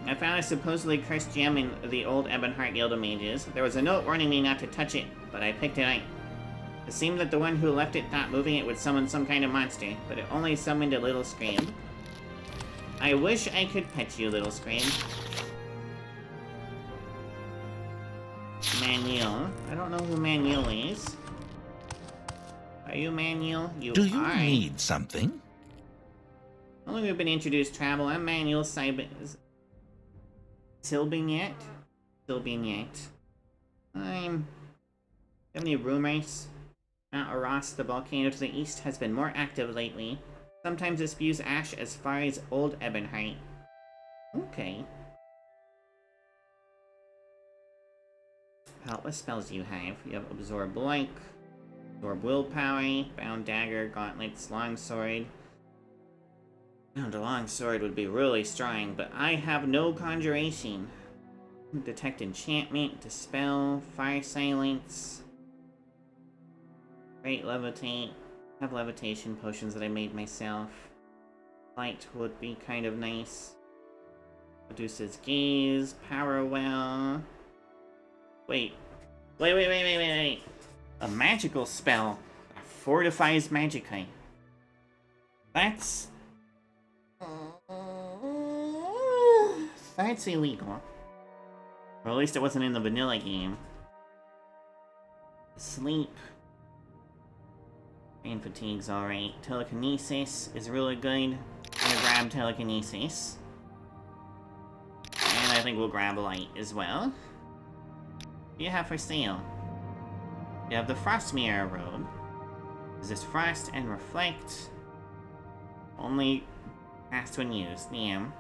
S1: I found a supposedly cursed gem in the old Ebonheart Guild of Mages. There was a note warning me not to touch it, but I picked it up. It seemed that the one who left it thought moving it would summon some kind of monster, but it only summoned a little scream. I wish I could pet you, little scream. Manuel. I don't know who Manuel is. Are you Manuel? You
S6: Do you
S1: are.
S6: need something?
S1: Only we've been introduced, Travel. I'm Manuel Silbignet. Have any rumors? Mount Aras, the volcano to the east, has been more active lately. Sometimes it spews ash as far as Old Ebonheart. Okay. What spells do you have? You have Absorb Blank, Absorb Willpower, Bound Dagger, Gauntlets, Longsword. Now, the Longsword would be really strong, but I have no Conjuration. Detect Enchantment, Dispel, Fire Silence. Great Levitate. I have Levitation potions that I made myself. Light would be kind of nice. Reduces Gaze, Power Well. Wait. A magical spell that fortifies Magicite. That's illegal. Or at least it wasn't in the vanilla game. Sleep. Pain fatigue's alright. Telekinesis is really good. I'm gonna grab telekinesis. And I think we'll grab a light as well. What do you have for sale? You have the Frost Mirror robe. Is this frost and reflect? Only cast when used. Damn.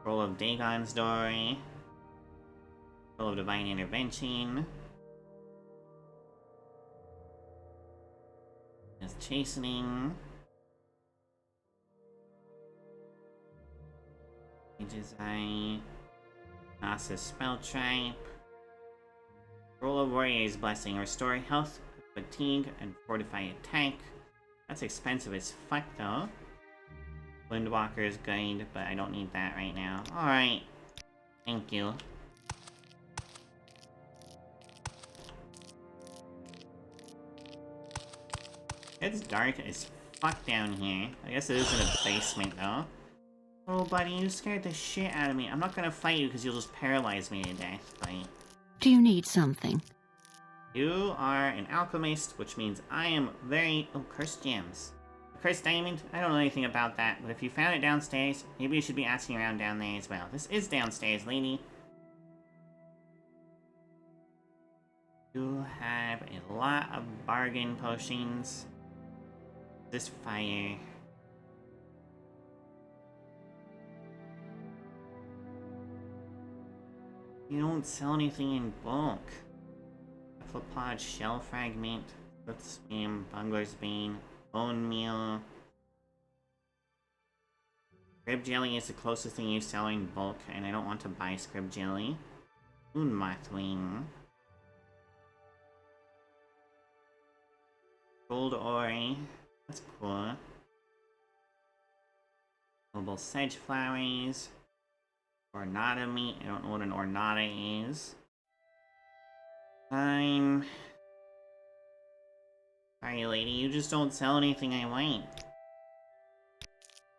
S1: Roll of Dagon's Door. Roll of Divine Intervention. There's Chastening. Mage's Eye. Nasa's Spell Trap. Roll of Warrior's Blessing. Restore health, fatigue, and fortify attack. That's expensive as fuck though. Windwalker's Guide, but I don't need that right now. Alright. Thank you. It's dark as fuck down here. I guess it is in a basement though. Oh buddy, you scared the shit out of me. I'm not gonna fight you because you'll just paralyze me to death, but...
S5: Do you need something?
S1: You are an alchemist, which means I am very... Oh, cursed gems. Cursed diamond? I don't know anything about that, but if you found it downstairs, maybe you should be asking around down there as well. This is downstairs, lady. You have a lot of bargain potions. This fire... You don't sell anything in bulk. Cephalopod Shell Fragment, Foot Swim, Bungler's Bane, Bone Meal. Scrib Jelly is the closest thing you sell in bulk, and I don't want to buy Scrib Jelly. Moon Mothwing. Gold Ore. That's cool. Global Sedge Flowers. Ornata meat. I don't know what an ornata is. Sorry, lady. You just don't sell anything I want.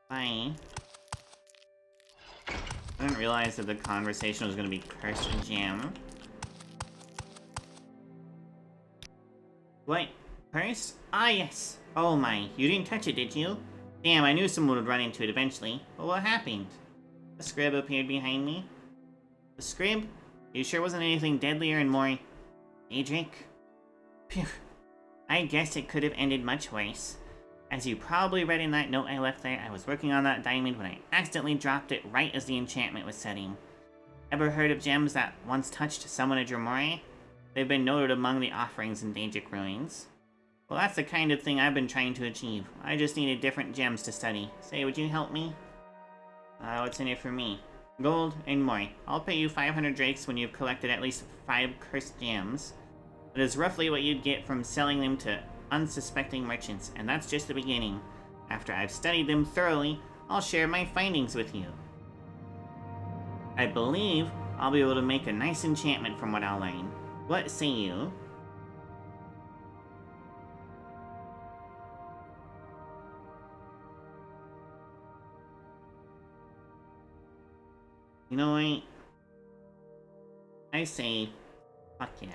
S1: Bye. I didn't realize that the conversation was going to be cursed gem. What? Cursed? Ah, yes. Oh my. You didn't touch it, did you? Damn, I knew someone would run into it eventually. But what happened? A scrib appeared behind me. A scrib? You sure wasn't anything deadlier and more... Adric? Phew. I guess it could have ended much worse. As you probably read in that note I left there, I was working on that diamond when I accidentally dropped it right as the enchantment was setting. Ever heard of gems that once touched someone at Dromore? They've been noted among the offerings in Daedric ruins. Well, that's the kind of thing I've been trying to achieve. I just needed different gems to study. Say, would you help me? What's in it for me? Gold and more. I'll pay you 500 drakes when you've collected at least 5 cursed gems. That is roughly what you'd get from selling them to unsuspecting merchants, and that's just the beginning. After I've studied them thoroughly, I'll share my findings with you. I believe I'll be able to make a nice enchantment from what I'll learn. What say you? You know what? I say, fuck yeah.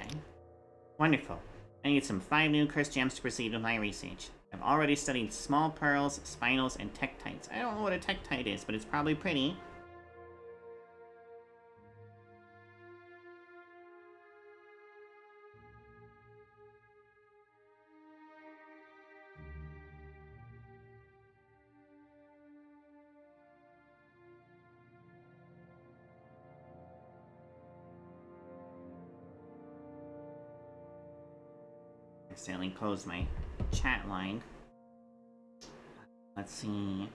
S1: Wonderful. I need some 5 new cursed gems to proceed with my research. I've already studied small pearls, spinels, and tektites. I don't know what a tektite is, but it's probably pretty. Accidentally closed my chat line. Let's see.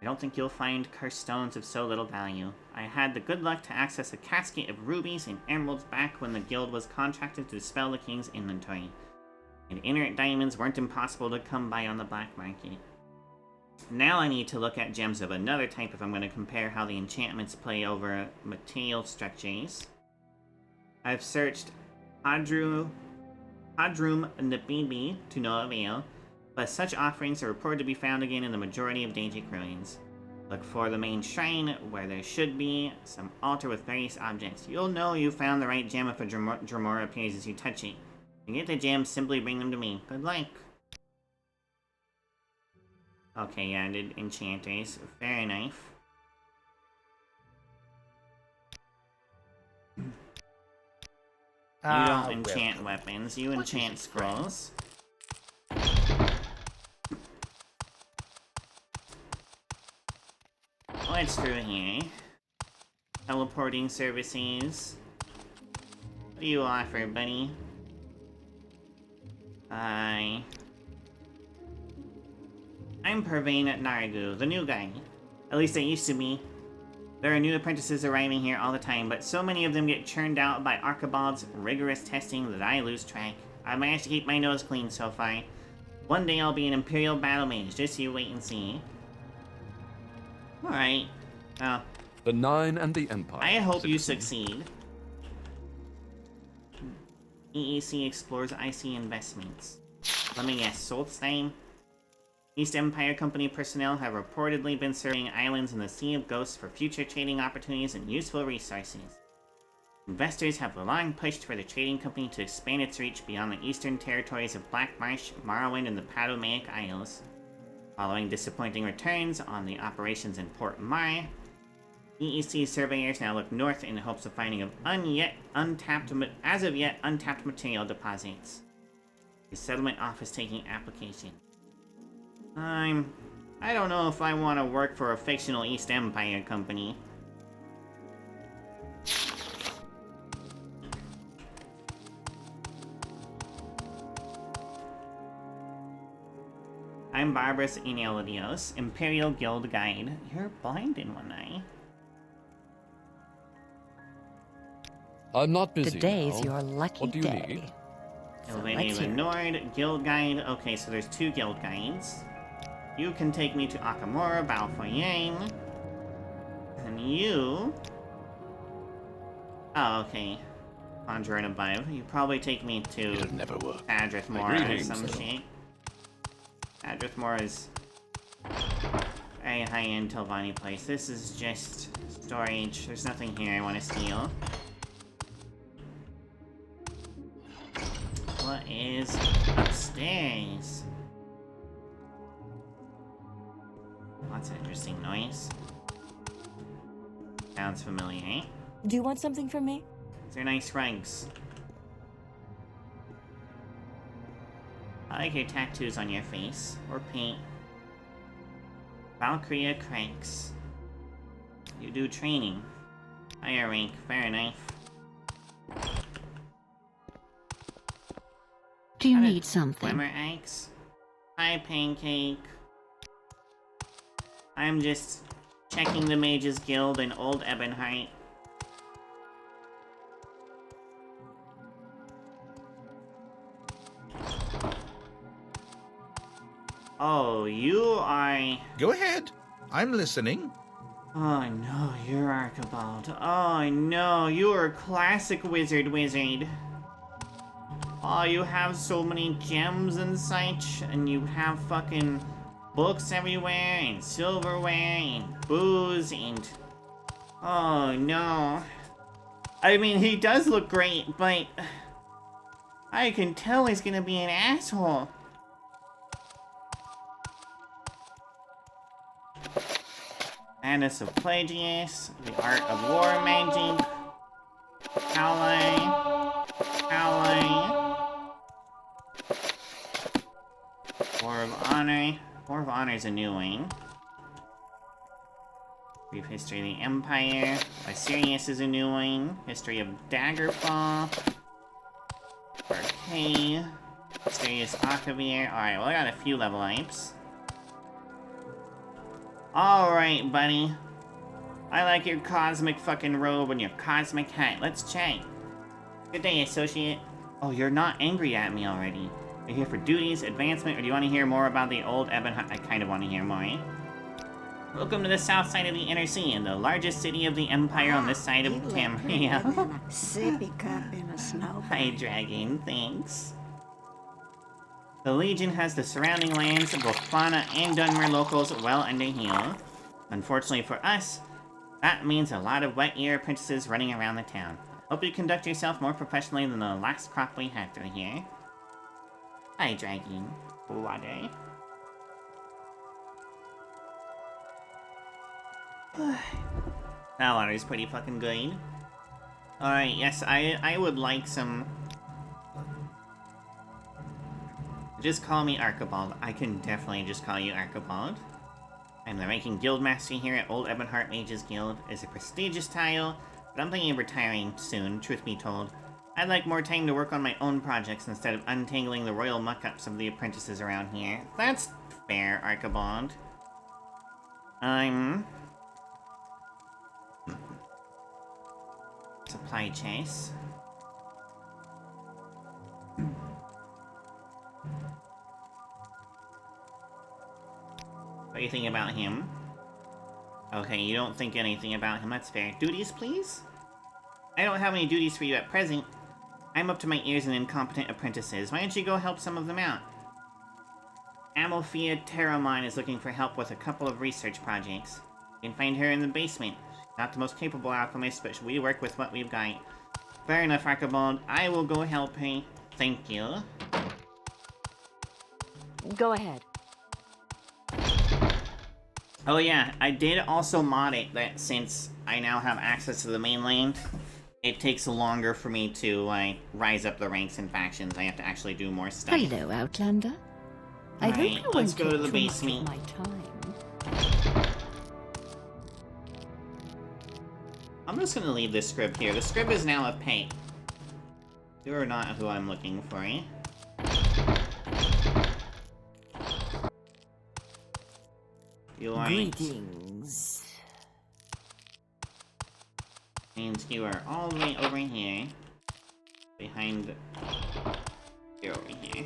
S1: I don't think you'll find cursed stones of so little value. I had the good luck to access a casket of rubies and emeralds back when the guild was contracted to dispel the king's inventory. And inert diamonds weren't impossible to come by on the black market. Now I need to look at gems of another type if I'm going to compare how the enchantments play over material structures. I've searched Hadrum Nabibi to no avail, but such offerings are reported to be found again in the majority of Daedric ruins. Look for the main shrine, where there should be some altar with various objects. You'll know you found the right gem if a Dremora appears as you touch it. To get the gems, simply bring them to me. Good luck! Okay, yeah, I did enchanters. Fair enough. You don't enchant weapons, you enchant scrolls. What's through here? Teleporting services. What do you offer, buddy? Hi. I'm Pervane Naragu, the new guy. At least I used to be. There are new apprentices arriving here all the time, but so many of them get churned out by Archibald's rigorous testing that I lose track. I managed to keep my nose clean so far. One day I'll be an Imperial Battle Mage, just you wait and see. Alright. Well,
S8: The Nine and the Empire.
S1: I hope you succeed. EEC explores IC investments. Let me guess, Solstheim? East Empire Company personnel have reportedly been surveying islands in the Sea of Ghosts for future trading opportunities and useful resources. Investors have long pushed for the trading company to expand its reach beyond the eastern territories of Black Marsh, Morrowind, and the Padomaic Isles. Following disappointing returns on the operations in Port Mar, EEC surveyors now look north in the hopes of finding untapped material deposits. The settlement office taking application. I don't know if I want to work for a fictional East Empire company. I'm Barbarous Inelidios, Imperial Guild Guide. You're blind in one eye.
S8: I'm not busy
S5: Today's
S8: now.
S5: your lucky
S8: What do you
S5: day.
S8: need?
S5: So
S1: Elvania
S5: let's hear it.
S1: Nord, Guild Guide. Okay, so there's 2 Guild Guides. You can take me to Akamura, Balfoyang. And you... Oh, okay. Conjure and above. You probably take me to
S3: It'll never work.
S1: Adrithmore or
S8: Greetings.
S1: some shit. Adrithmore is very high-end Telvanni place. This is just storage. There's nothing here I want to steal. What is upstairs? Lots of interesting noise. Sounds familiar, eh?
S5: Do you want something from me?
S1: These are nice rugs. I like your tattoos on your face. Or paint. Valkyria Cranks. You do training. Higher rank, fair enough.
S5: Do you
S1: Got a
S5: need something?
S1: Glimmer Axe. Hi, Pancake. I'm just checking the Mages Guild in Old Ebonheart. Oh, you are...
S6: Go ahead. I'm listening.
S1: Oh no, you're Archibald. Oh no, you're a classic wizard. Oh, you have so many gems and such, and you have fucking books everywhere, and silverware, and booze, and... Oh no. I mean, he does look great, but... I can tell he's gonna be an asshole. Madness of Plagius, the Art of War Magic, Howley, War of Honor. War of Honor is a new one. Brief History of the Empire. Assyrius is a new one. History of Daggerfall. Arcane. Mysterious Archivir. Alright, well I got a few level ups. Alright, buddy. I like your cosmic fucking robe and your cosmic hat. Let's chat. Good day, associate. Oh, you're not angry at me already. Are you here for duties, advancement, or do you want to hear more about the old Ebon Hut? I kind of want to hear more, eh? Welcome to the south side of the Inner Sea, and the largest city of the Empire on this side of Tamriel.
S2: Sippy cup in a snow.
S1: Hi, Dragon. Thanks. The Legion has the surrounding lands, both fauna and Dunmer locals, well under heel. Unfortunately for us, that means a lot of wet-ear apprentices running around the town. Hope you conduct yourself more professionally than the last crop we had through here. Hi, Dragon. Water. That water's pretty fucking good. Alright, yes, I would like some... Just call me Archibald. I can definitely just call you Archibald. I'm the ranking guildmaster here at Old Ebonheart Mages Guild. It's a prestigious title, but I'm thinking of retiring soon, truth be told. I'd like more time to work on my own projects instead of untangling the royal muck-ups of the apprentices around here. That's fair, Archibald. Supply chase. What do you think about him? Okay, you don't think anything about him, that's fair. Duties, please? I don't have any duties for you at present. I'm up to my ears in incompetent apprentices. Why don't you go help some of them out? Amalthea Terramine is looking for help with a couple of research projects. You can find her in the basement. She's not the most capable alchemist, but we work with what we've got. Fair enough, Archibald. I will go help her. Thank you.
S5: Go ahead.
S1: Oh yeah, I did also mod it that since I now have access to the mainland, it takes longer for me to, like, rise up the ranks and factions. I have to actually do more stuff.
S5: Hello, Outlander. I hope you
S1: let's
S5: won't
S1: go to
S5: take
S1: the
S5: too much
S1: basement.
S5: of my time.
S1: I'm just gonna leave this scrib here. The scrib is now a pay. You are not who I'm looking for, eh? You are...
S5: Greetings.
S1: Means you are all the way over here. Behind... You're over here.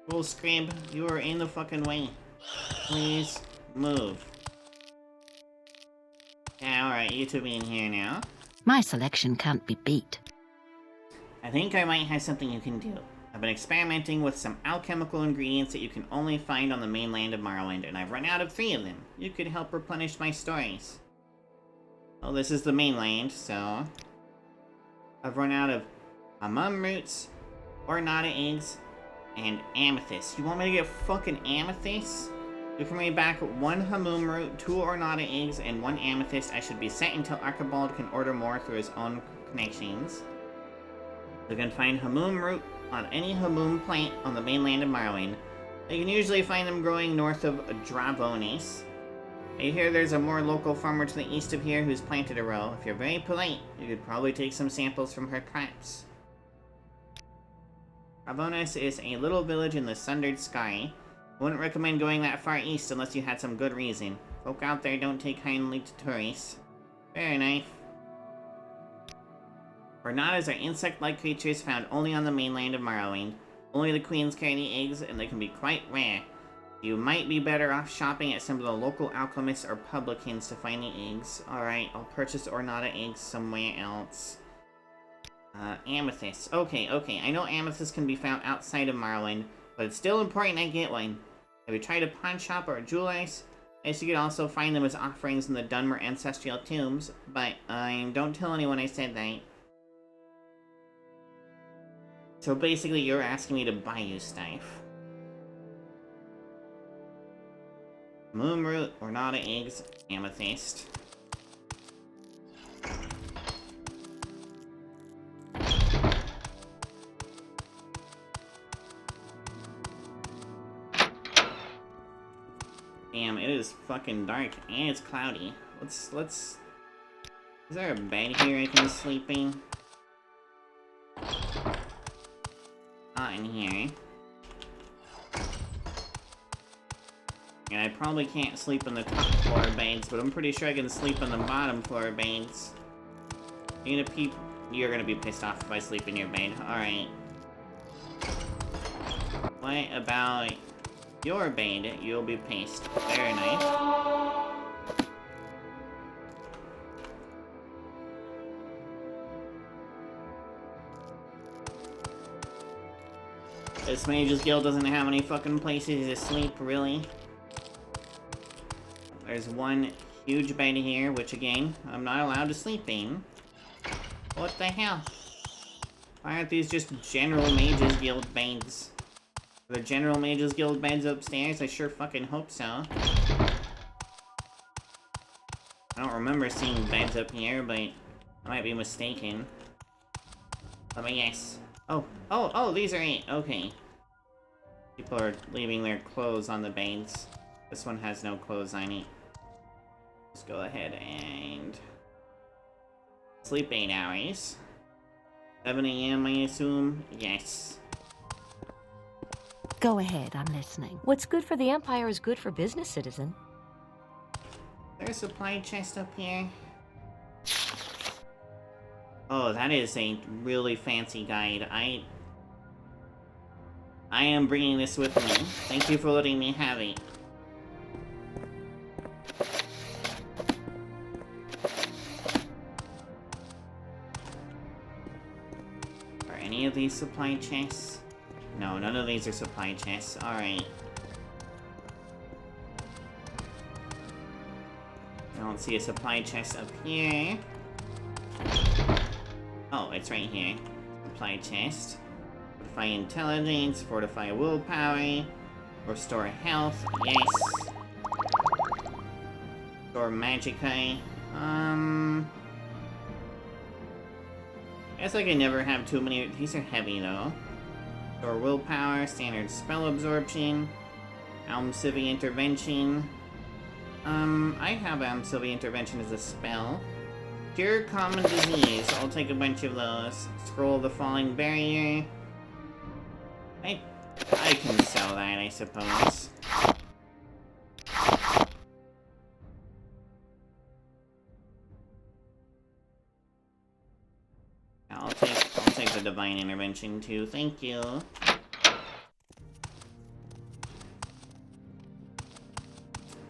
S1: Cool, Scrib, you are in the fucking way. Please, move. Yeah, alright, you two be in here now.
S5: My selection can't be beat.
S1: I think I might have something you can do. I've been experimenting with some alchemical ingredients that you can only find on the mainland of Morrowind, and I've run out of 3 of them. You could help replenish my stores. Well, this is the mainland, so... I've run out of hamum roots, ornata eggs, and amethyst. You want me to get fucking amethyst? You can bring me back 1 hamum root, 2 ornata eggs, and 1 amethyst. I should be set until Archibald can order more through his own connections. You can find hamum root on any hamum plant on the mainland of Morrowind. You can usually find them growing north of Dravonis. I hear there's a more local farmer to the east of here who's planted a row. If you're very polite, you could probably take some samples from her crops. Dravonis is a little village in the Sundered Sky. I wouldn't recommend going that far east unless you had some good reason. Folk out there don't take kindly to tourists. Fair enough. Ornatas are insect-like creatures found only on the mainland of Morrowind. Only the queens carry the eggs, and they can be quite rare. You might be better off shopping at some of the local alchemists or publicans to find the eggs. Alright, I'll purchase Ornata eggs somewhere else. Amethyst. Okay, I know amethyst can be found outside of Morrowind, but it's still important I get one. Have you tried a pawn shop or a jeweler's? I guess you could also find them as offerings in the Dunmer ancestral tombs, but don't tell anyone I said that. So basically, you're asking me to buy you stuff. Moonroot, Ornata eggs, amethyst. Damn, it is fucking dark and it's cloudy. Let's... Is there a bed here I can sleep in? Not in here. And I probably can't sleep in the top floor beds, but I'm pretty sure I can sleep in the bottom floor beds. You're gonna be pissed off if I sleep in your bed. Alright. What about your bed? You'll be pissed. Very nice. This Mage's Guild doesn't have any fucking places to sleep, really. There's one huge bed here, which again, I'm not allowed to sleep in. What the hell? Why aren't these just General Mage's Guild beds? Are the General Mage's Guild beds upstairs? I sure fucking hope so. I don't remember seeing beds up here, but I might be mistaken. Let me guess. Oh, these are it. Okay. People are leaving their clothes on the beds. This one has no clothes on it. Let's go ahead and sleep 8 hours. 7 a.m. I assume? Yes.
S9: Go ahead, I'm listening.
S5: What's good for the Empire is good for business, citizen.
S1: There's a supply chest up here. Oh, that is a really fancy guide. I am bringing this with me. Thank you for letting me have it. Are any of these supply chests? No, none of these are supply chests. Alright. I don't see a supply chest up here. Oh, it's right here. Supply chest. Fortify intelligence, fortify willpower, restore health, yes. Restore magicite. I guess I can never have too many. These are heavy though. Restore willpower, standard spell absorption, Almcivi intervention. I have Almcivi intervention as a spell. Cure common disease. I'll take a bunch of those. Scroll of the falling barrier. I can sell that, I suppose. I'll take the divine intervention too. Thank you. I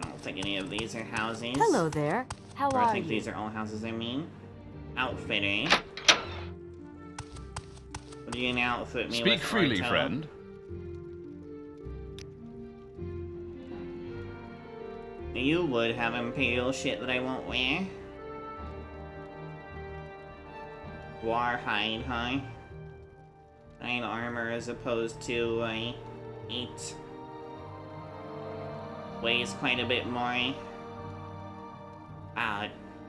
S1: don't think any of these are houses.
S5: Hello there. How
S1: Or
S5: are
S1: I think
S5: you?
S1: these are all houses, I mean. Outfitting. What are you gonna outfit me with?
S8: Speak freely,
S1: Orto?
S8: friend.
S1: You would have imperial shit that I won't wear. Warhide, huh? 9 armor as opposed to 8. Weighs quite a bit more.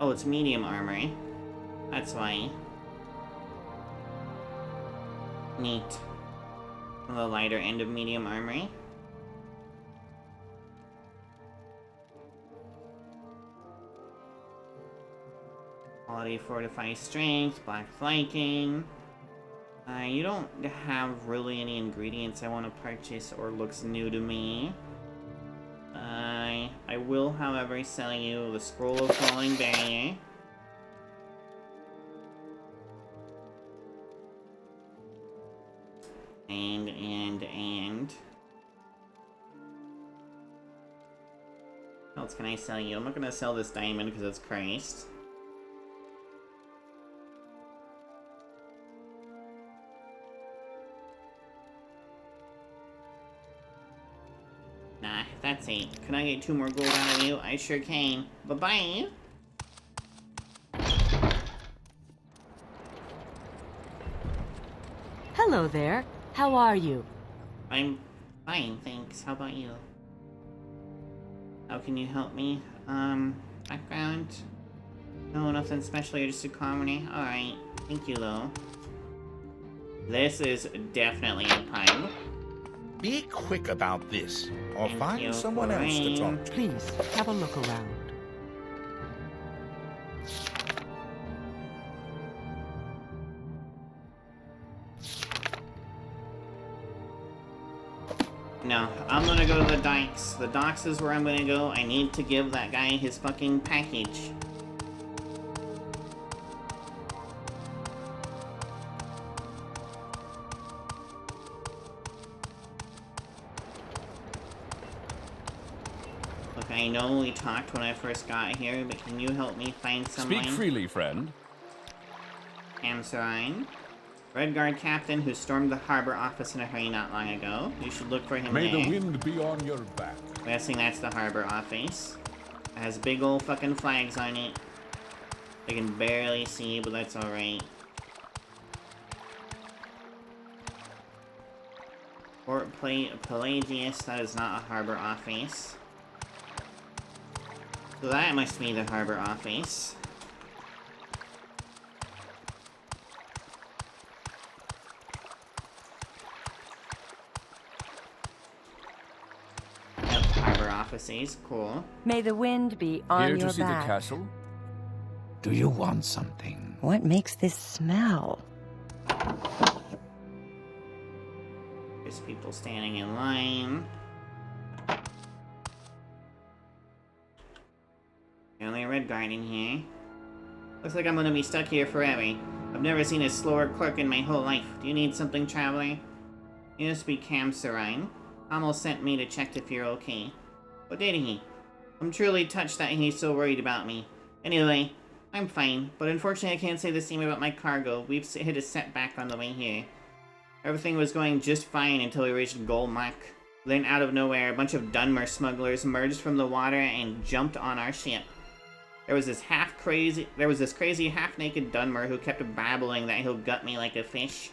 S1: Oh, it's medium armor. That's why. Neat. On the lighter end of medium armor. Quality fortify strength, black flanking. You don't have really any ingredients I want to purchase or looks new to me. I will, however, sell you the Scroll of Falling Barrier. And... What else can I sell you? I'm not gonna sell this diamond because it's cursed. Nah, that's it. Can I get 2 more gold out of you? I sure can. Bye-bye!
S5: Hello there. How are you?
S1: I'm fine, thanks. How about you? How can you help me? Background? No, nothing special. You're just a commoner. Alright. Thank you, though. This is definitely a pile.
S6: Be quick about this, or
S1: Thank you,
S6: find someone else to talk to.
S5: Please, have a look around.
S1: No, I'm gonna go to the docks. The docks is where I'm gonna go. I need to give that guy his fucking package. Look, I know we talked when I first got here, but can you help me find someone?
S8: Speak freely, friend.
S1: Amsarine. Red Guard captain who stormed the harbor office in a hurry not long ago. You should look for him
S4: May
S1: there.
S4: the wind be on your back.
S1: I'm guessing that's the harbor office. It has big old fucking flags on it. I can barely see, but that's alright. Port Pelagius, that is not a harbor office. So that must be the harbor office. Yep, harbor offices, cool.
S5: May the wind be on
S8: Here
S5: your
S8: to see
S5: back.
S8: the castle?
S6: Do you want something?
S2: What makes this smell?
S1: There's people standing in line. Only a red guard in here. Looks like I'm gonna be stuck here forever. I've never seen a slower clerk in my whole life. Do you need something, traveler? You must be Cam Serine. Almost sent me to check if you're okay. What did he? I'm truly touched that he's so worried about me. Anyway, I'm fine, but unfortunately I can't say the same about my cargo. We've hit a setback on the way here. Everything was going just fine until we reached Golmak. Then out of nowhere, a bunch of Dunmer smugglers emerged from the water and jumped on our ship. There was this crazy half-naked Dunmer who kept babbling that he'll gut me like a fish.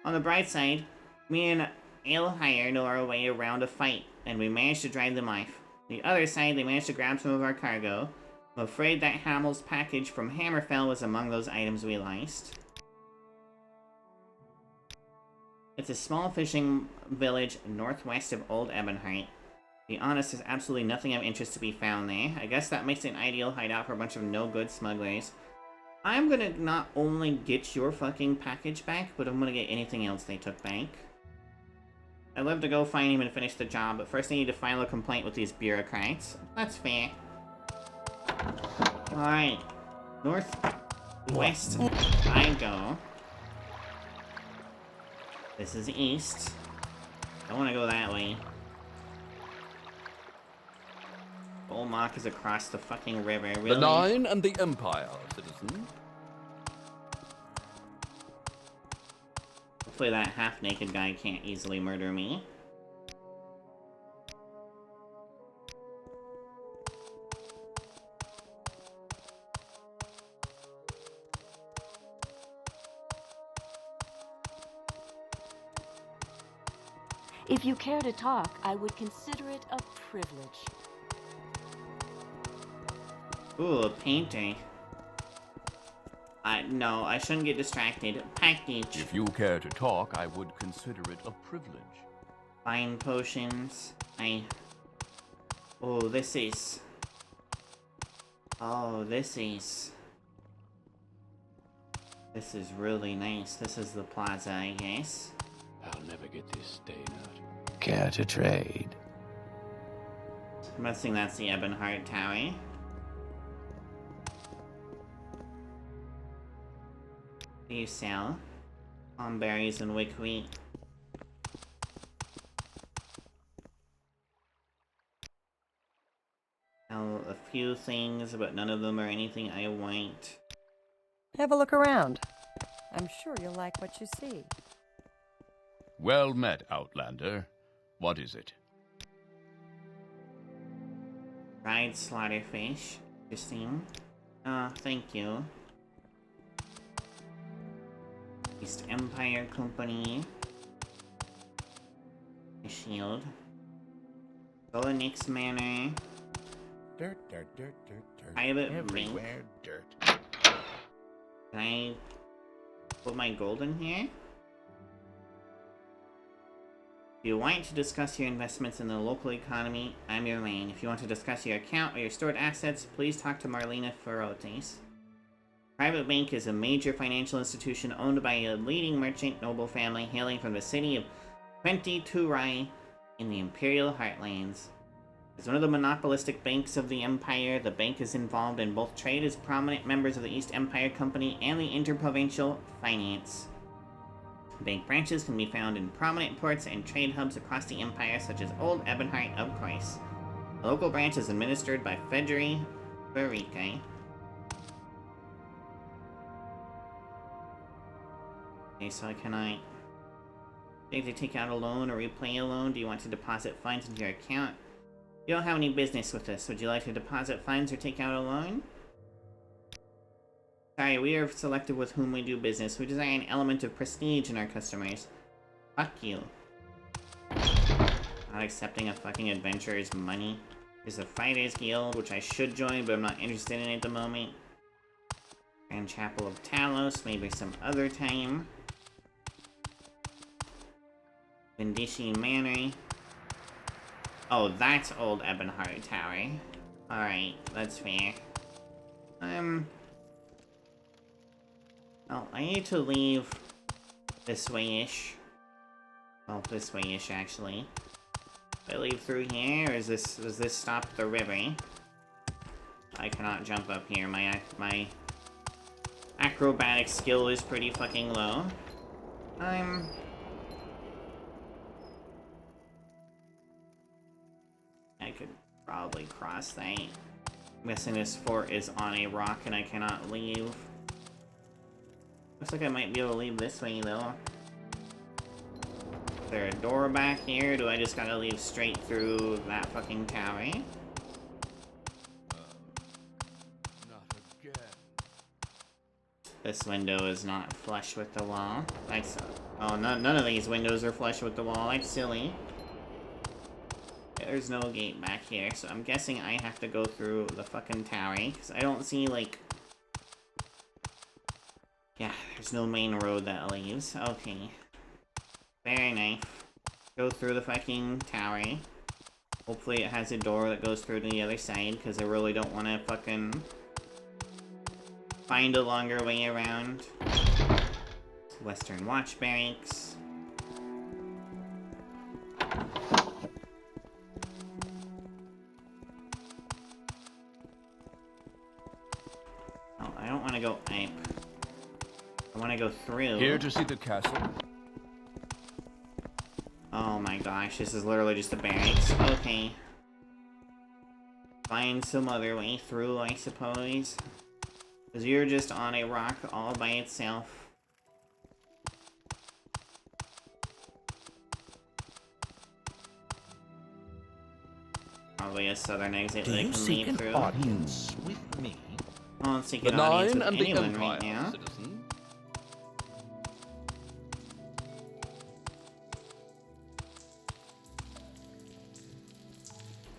S1: On the bright side, me and Aelhire know our way around a fight, and we managed to drive them off. The other side, they managed to grab some of our cargo. I'm afraid that Hamel's package from Hammerfell was among those items we lost. It's a small fishing village northwest of Old Ebonheart. To be honest, there's absolutely nothing of interest to be found there. I guess that makes it an ideal hideout for a bunch of no-good smugglers. I'm gonna not only get your fucking package back, but I'm gonna get anything else they took back. I'd love to go find him and finish the job, but first I need to file a complaint with these bureaucrats. That's fair. Alright. Northwest I go. This is east. I want to go that way. Golmak is across the fucking river, really?
S8: The Nine and the Empire, citizen.
S1: Hopefully that half-naked guy can't easily murder me.
S5: If you care to talk, I would consider it a privilege.
S1: Ooh, a painting. No, I shouldn't get distracted. Package.
S8: If you care to talk, I would consider it a privilege.
S1: Fine potions. Oh, this is... Oh, this is really nice. This is the plaza, I guess.
S3: I'll never get this stain out.
S6: Care to trade?
S1: I'm guessing that's the Ebonheart Tower. What do you sell? Palm berries and wick wheat. Sell a few things, but none of them are anything I want.
S10: Have a look around. I'm sure you'll like what you see.
S8: Well met, Outlander. What is it?
S1: Fried slaughterfish. Interesting. Thank you. East Empire Company. A shield. Solanix Manor.
S6: Dirt.
S1: Private
S6: Everywhere, dirt.
S1: Can I put my gold in here? If you want to discuss your investments in the local economy, I'm your man. If you want to discuss your account or your stored assets, please talk to Marlena Ferrotes. Private Bank is a major financial institution owned by a leading merchant noble family hailing from the city of Quentiturai. in the Imperial Heartlands. As one of the monopolistic banks of the Empire, the bank is involved in both trade as prominent members of the East Empire Company and the interprovincial finance. Bank branches can be found in prominent ports and trade hubs across the Empire, such as Old Ebonheart, of course. The local branch is administered by Fedri Barike. Okay, so can I take out a loan or repay a loan? Do you want to deposit funds into your account? You don't have any business with us. Would you like to deposit funds or take out a loan? Sorry, we are selective with whom we do business. We desire an element of prestige in our customers. Fuck you. Not accepting a fucking adventurer's money. There's a Fighters Guild, which I should join, but I'm not interested in it at the moment. Grand Chapel of Talos, maybe some other time. Vindici Manor. Oh, that's Old Ebonheart Tower. Alright, that's fair. Oh, I need to leave this way-ish. Well, this way-ish, actually. Do I leave through here, or does this stop at the river? I cannot jump up here. My acrobatic skill is pretty fucking low. I could probably cross that. I'm guessing this fort is on a rock and I cannot leave. Looks like I might be able to leave this way, though. Is there a door back here? Do I just gotta leave straight through that fucking tower?
S8: Not again.
S1: This window is not flush with the wall. That's... Oh, none of these windows are flush with the wall. That's silly. There's no gate back here, so I'm guessing I have to go through the fucking tower, because I don't see, like... Yeah, there's no main road that leaves. Okay. Fair enough. Go through the fucking tower. Hopefully it has a door that goes through to the other side, because I really don't want to fucking... find a longer way around. Western Watch Barracks. Oh, I don't want to go up. I want to go through.
S8: Here to see the castle.
S1: Oh my gosh, this is literally just the barracks. Okay. Find some other way through, I suppose. Because you're just on a rock all by itself. Probably a southern exit that I can leave through.
S6: Audience with me?
S1: Well, let's seek
S8: The
S1: an audience
S8: Nine
S1: with
S8: and the
S1: anyone
S8: Empire,
S1: right now.
S8: citizen.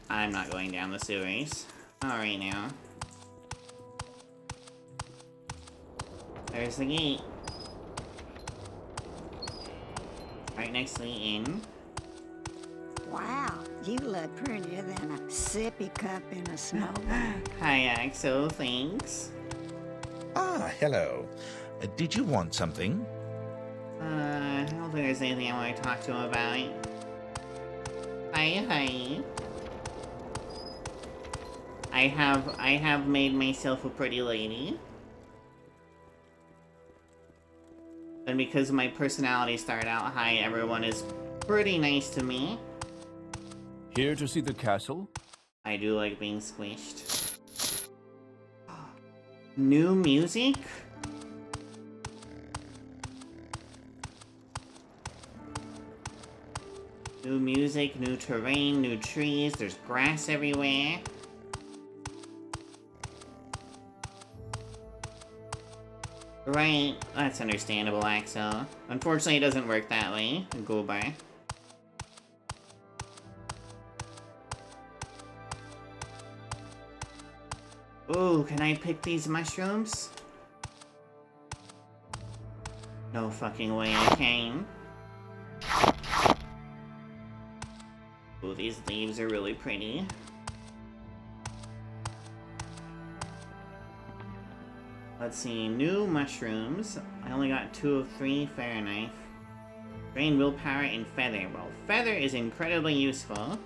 S1: I'm not going down the sewers. Alright now. There's the gate. Right next to the inn.
S11: Wow, you look prettier than a sippy cup in a snowbank.
S1: Hi, Axel, thanks.
S6: Ah, hello. Did you want something?
S1: I don't think there's anything I want to talk to him about. Hi. I have made myself a pretty lady. And because my personality started out high, everyone is pretty nice to me.
S8: Here to see the castle.
S1: I do like being squished. New music? New music, new terrain, new trees, there's grass everywhere. Right, that's understandable, Axel. Unfortunately, it doesn't work that way. Go by. Ooh, can I pick these mushrooms? No fucking way I can. Ooh, these leaves are really pretty. Let's see, new mushrooms. I only got 2 of 3, fair enough. Drain willpower and feather. Well, feather is incredibly useful.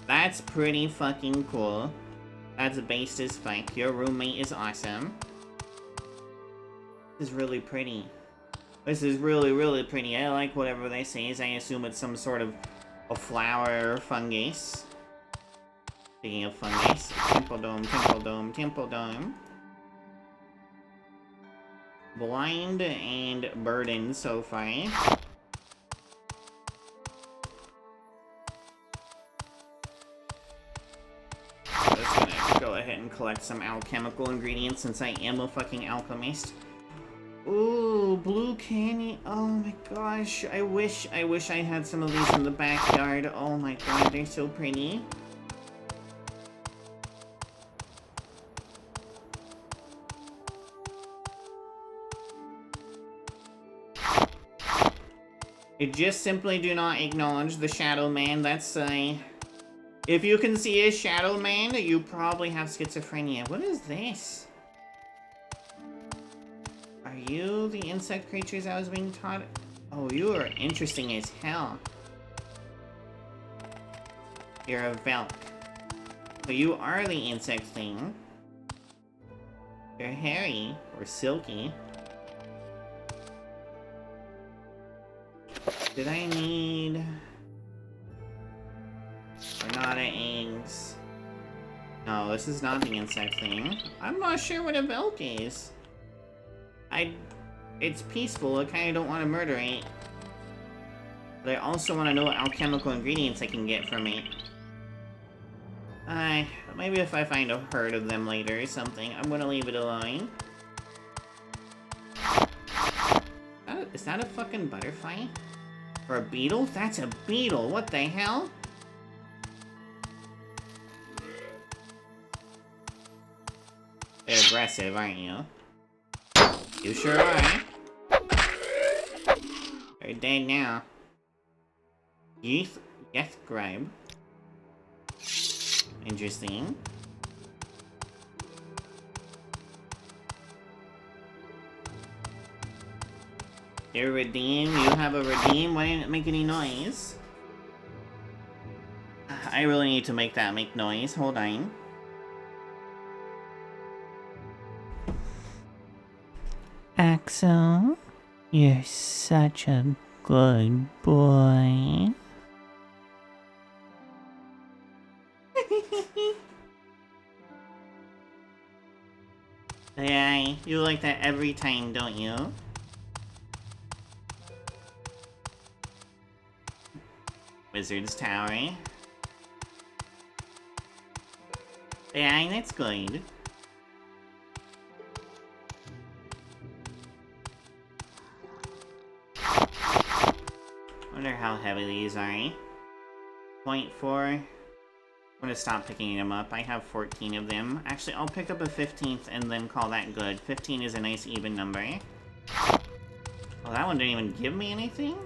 S1: That's pretty fucking cool. That's based as fuck. Your roommate is awesome. This is really pretty. This is really, really pretty. I like whatever they say. I assume it's some sort of a flower or fungus. Speaking of fungus, Temple Dome, Temple Dome, Temple Dome. Blind and burdened so far. Just gonna go ahead and collect some alchemical ingredients since I am a fucking alchemist. Ooh, blue candy. Oh my gosh. I wish I had some of these in the backyard. Oh my god, they're so pretty. You just simply do not acknowledge the Shadow Man. That's if you can see a Shadow Man, you probably have schizophrenia. What is this? Are you the insect creatures I was being taught? Oh, you are interesting as hell. You're a Velk. So you are the insect thing. You're hairy or silky. Did I need Granada eggs? No, this is not the insect thing. I'm not sure what a Velk is. It's peaceful. I kind of don't want to murder it. But I also want to know what alchemical ingredients I can get from it. Maybe if I find a herd of them later or something, I'm gonna leave it alone. Is that a fucking butterfly? Or a beetle? That's a beetle! What the hell? You're aggressive, aren't you? You sure are. You're dead now. Youth Gribe. Interesting. You're redeem. You have a redeem. Why didn't it make any noise? I really need to make that make noise. Hold on. Axel, you're such a good boy. Yeah, you like that every time, don't you? Wizard's Tower. Yeah, that's good. Wonder how heavy these are. 0.4. I'm gonna stop picking them up. I have 14 of them. Actually, I'll pick up a 15th and then call that good. 15 is a nice even number. Oh, that one didn't even give me anything?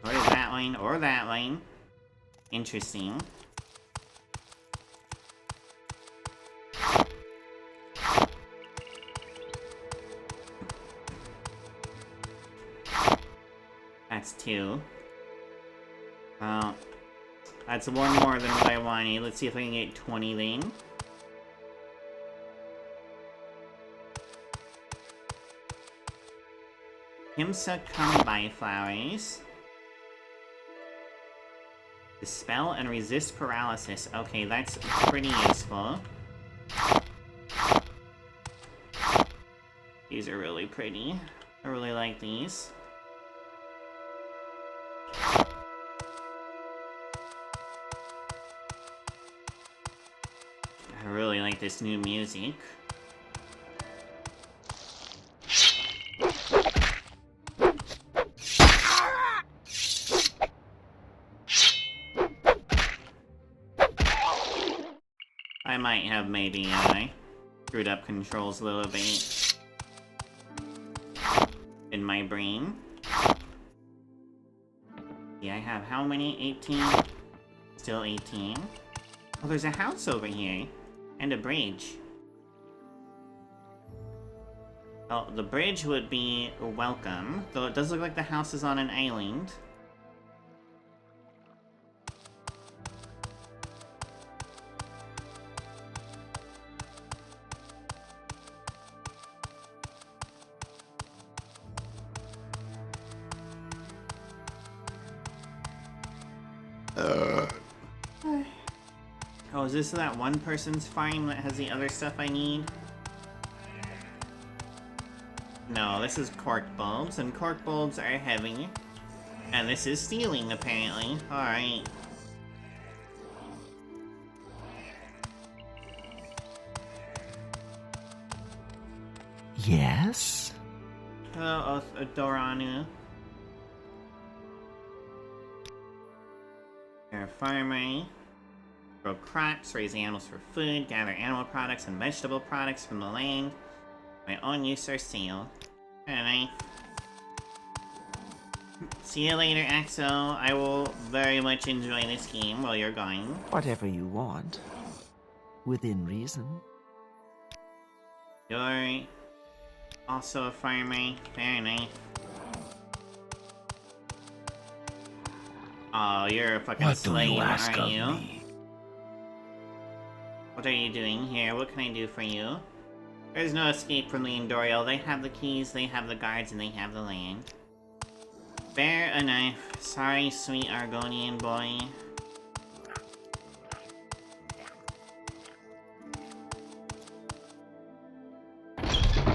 S1: Or that one, or that one. Interesting. That's 2. Well, that's one more than what I wanted. Let's see if I can get 20 then. Himsa Come-By flowers. Dispel and resist paralysis. Okay, that's pretty useful. These are really pretty. I really like these. I really like this new music. I might have maybe screwed up controls a little bit in my brain. Yeah, I have how many? 18? Still 18. Oh, there's a house over here. And a bridge. Oh, the bridge would be welcome, though it does look like the house is on an island. Oh, is this that one person's farm that has the other stuff I need? No, this is cork bulbs, and cork bulbs are heavy. And this is stealing, apparently. Alright.
S12: Yes?
S1: Hello, Doranu. You're a farmer. Grow crops, raise animals for food, gather animal products and vegetable products from the land. My own use or sale. Alright. See you later, Axo. I will very much enjoy this game while you're gone.
S12: Whatever you want. Within reason.
S1: You're also a farmer. Fair enough. Oh, you're a fucking slave, aren't you? What are you doing here? What can I do for you? There's no escape from the Endorial. They have the keys, they have the guards, and they have the land. Fair enough. Sorry, sweet Argonian boy.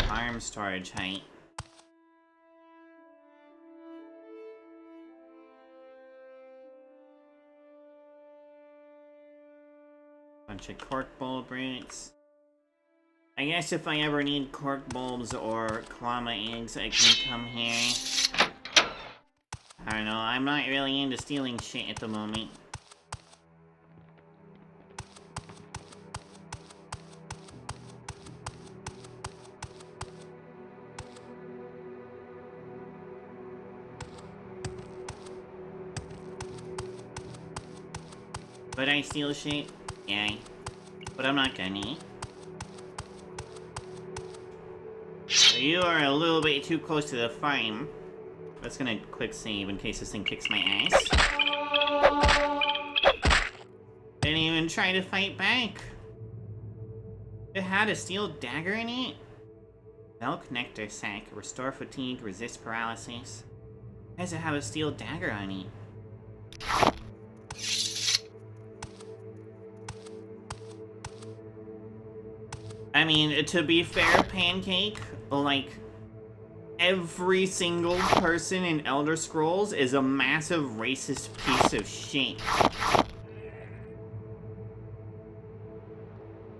S1: Arm storage height. Bunch of cork bulb roots. I guess if I ever need cork bulbs or llama eggs, I can come here. I don't know, I'm not really into stealing shit at the moment. Would I steal shit? Yeah. But I'm not gonna. You are a little bit too close to the farm. That's gonna quick save in case this thing kicks my ass. Didn't even try to fight back. It had a steel dagger in it? Milk nectar sac. Restore fatigue, resist paralysis. Why does it have a steel dagger on it? I mean, to be fair, Pancake, like, every single person in Elder Scrolls is a massive racist piece of shit.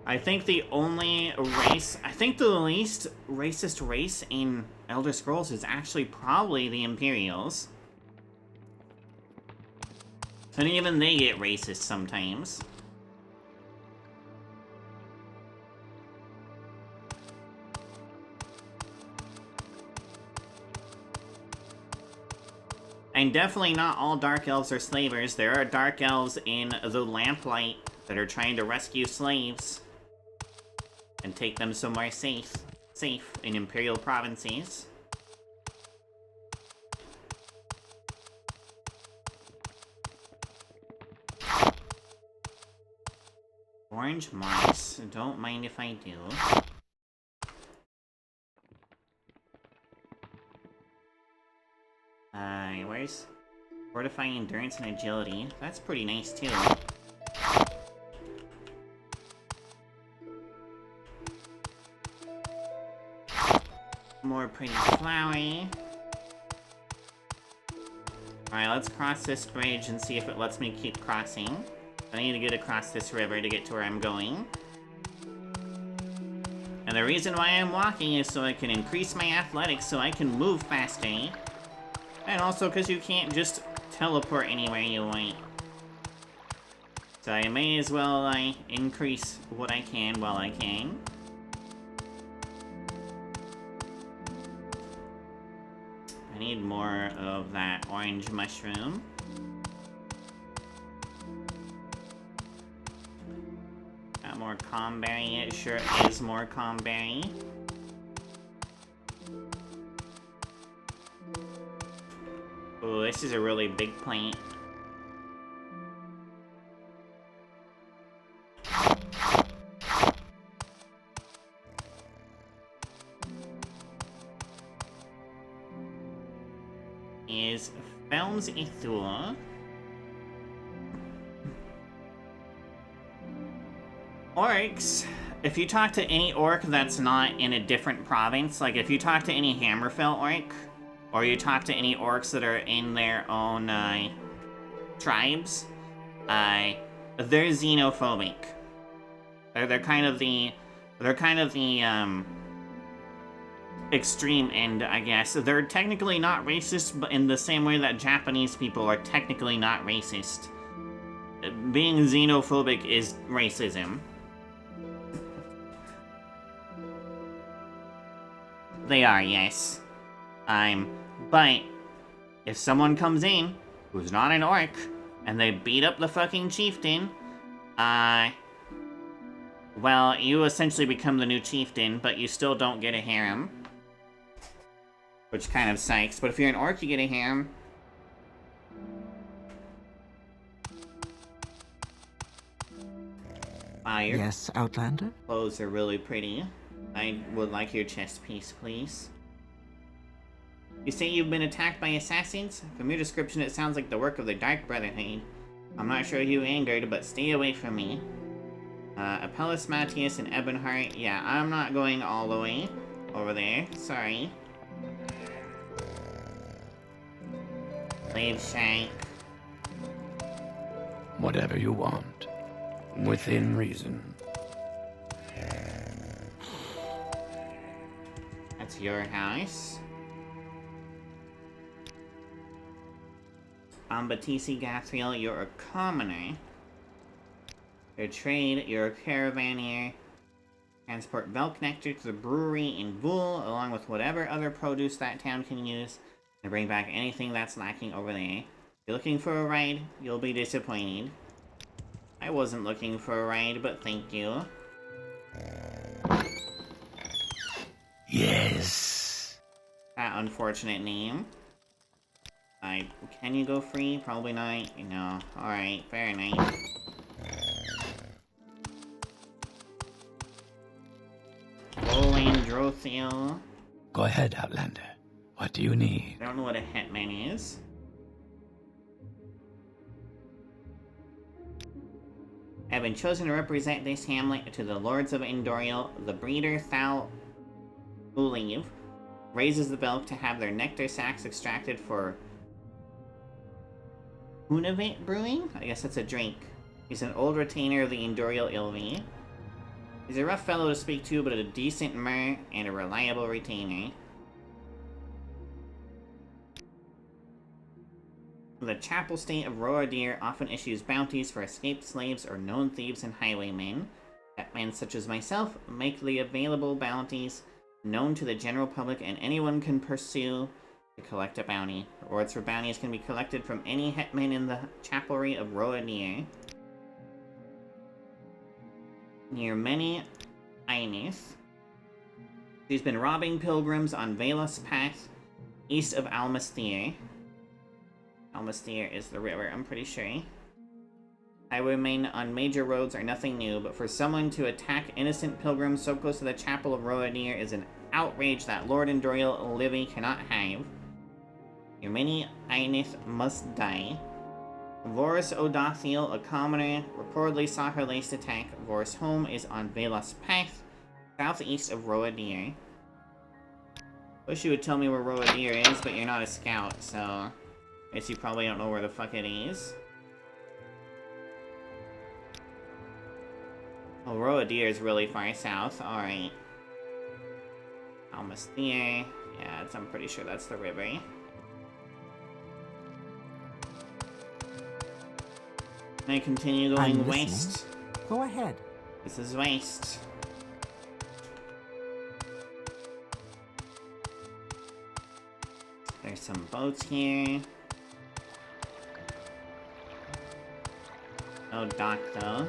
S1: I think the only race, I think the least racist race in Elder Scrolls is actually probably the Imperials. And even they get racist sometimes. And definitely not all Dark Elves are slavers. There are Dark Elves in the Lamplight that are trying to rescue slaves and take them somewhere safe in Imperial provinces. Orange moss. Don't mind if I do. Where's fortifying endurance and agility? That's pretty nice too. More pretty flowery. Alright, let's cross this bridge and see if it lets me keep crossing. I need to get across this river to get to where I'm going. And the reason why I'm walking is so I can increase my athletics so I can move faster. And also because you can't just teleport anywhere you want. So I may as well increase what I can while I can. I need more of that orange mushroom. Got more comberry. It sure is more comberry. Oh, this is a really big plant. Is Films Ithur. Orcs. If you talk to any orc that's not in a different province, like if you talk to any Hammerfell orc, or you talk to any orcs that are in their own tribes, they're xenophobic. They're kind of the extreme end, I guess. They're technically not racist, but in the same way that Japanese people are technically not racist. Being xenophobic is racism. They are, yes. But if someone comes in who's not an orc and they beat up the fucking chieftain, well, you essentially become the new chieftain, but you still don't get a harem. Which kind of sucks, but if you're an orc, you get a harem. Fire.
S12: Yes, Outlander?
S1: Clothes are really pretty. I would like your chest piece, please. You say you've been attacked by assassins? From your description, it sounds like the work of the Dark Brotherhood. I'm not sure who angered, but stay away from me. Apelles, Matthias, and Ebonheart. Yeah, I'm not going all the way over there. Sorry. Slave Shank.
S3: Whatever you want. Within reason.
S1: That's your house. Batisi Gathriel, you're a commoner. Your trade, you're a caravaneer. Transport Velk Nectar to the brewery in Vul, along with whatever other produce that town can use, and bring back anything that's lacking over there. If you're looking for a ride, you'll be disappointed. I wasn't looking for a ride, but thank you.
S6: Yes.
S1: That unfortunate name. Can you go free? Probably not. No. Alright, fair enough. Roland Drothiel.
S3: Go ahead, Outlander. What do you need?
S1: I don't know what a hetman is. I've been chosen to represent this hamlet to the Lords of Endorial. The breeder, Thal Uliv, raises the Velk to have their nectar sacs extracted for Hunavit brewing? I guess that's a drink. He's an old retainer of the Endorial Ilvi. He's a rough fellow to speak to, but a decent mer and a reliable retainer. The Chapel State of Roadir often issues bounties for escaped slaves or known thieves and highwaymen. Hetmen such as myself make the available bounties known to the general public, and anyone can pursue to collect a bounty. Rewards for bounties can be collected from any hetman in the chapelry of Roadir. Near many Ainith. She's been robbing pilgrims on Velos Path, east of Almastir. Almastir is the river, I'm pretty sure. Highwaymen on major roads are nothing new, but for someone to attack innocent pilgrims so close to the chapel of Roadir is an outrage that Lord Endorial Livy cannot have. Your many Ainith must die. Vorus Odathiel, a commoner, reportedly saw her last attack. Vorus' home is on Velos Path, southeast of Roadir. Wish you would tell me where Roadir is, but you're not a scout, so I guess you probably don't know where the fuck it is. Oh, Roadir is really far south. Alright. Almastir. Yeah, I'm pretty sure that's the river. Can I continue going west?
S12: Go ahead.
S1: This is west. There's some boats here. No dock though.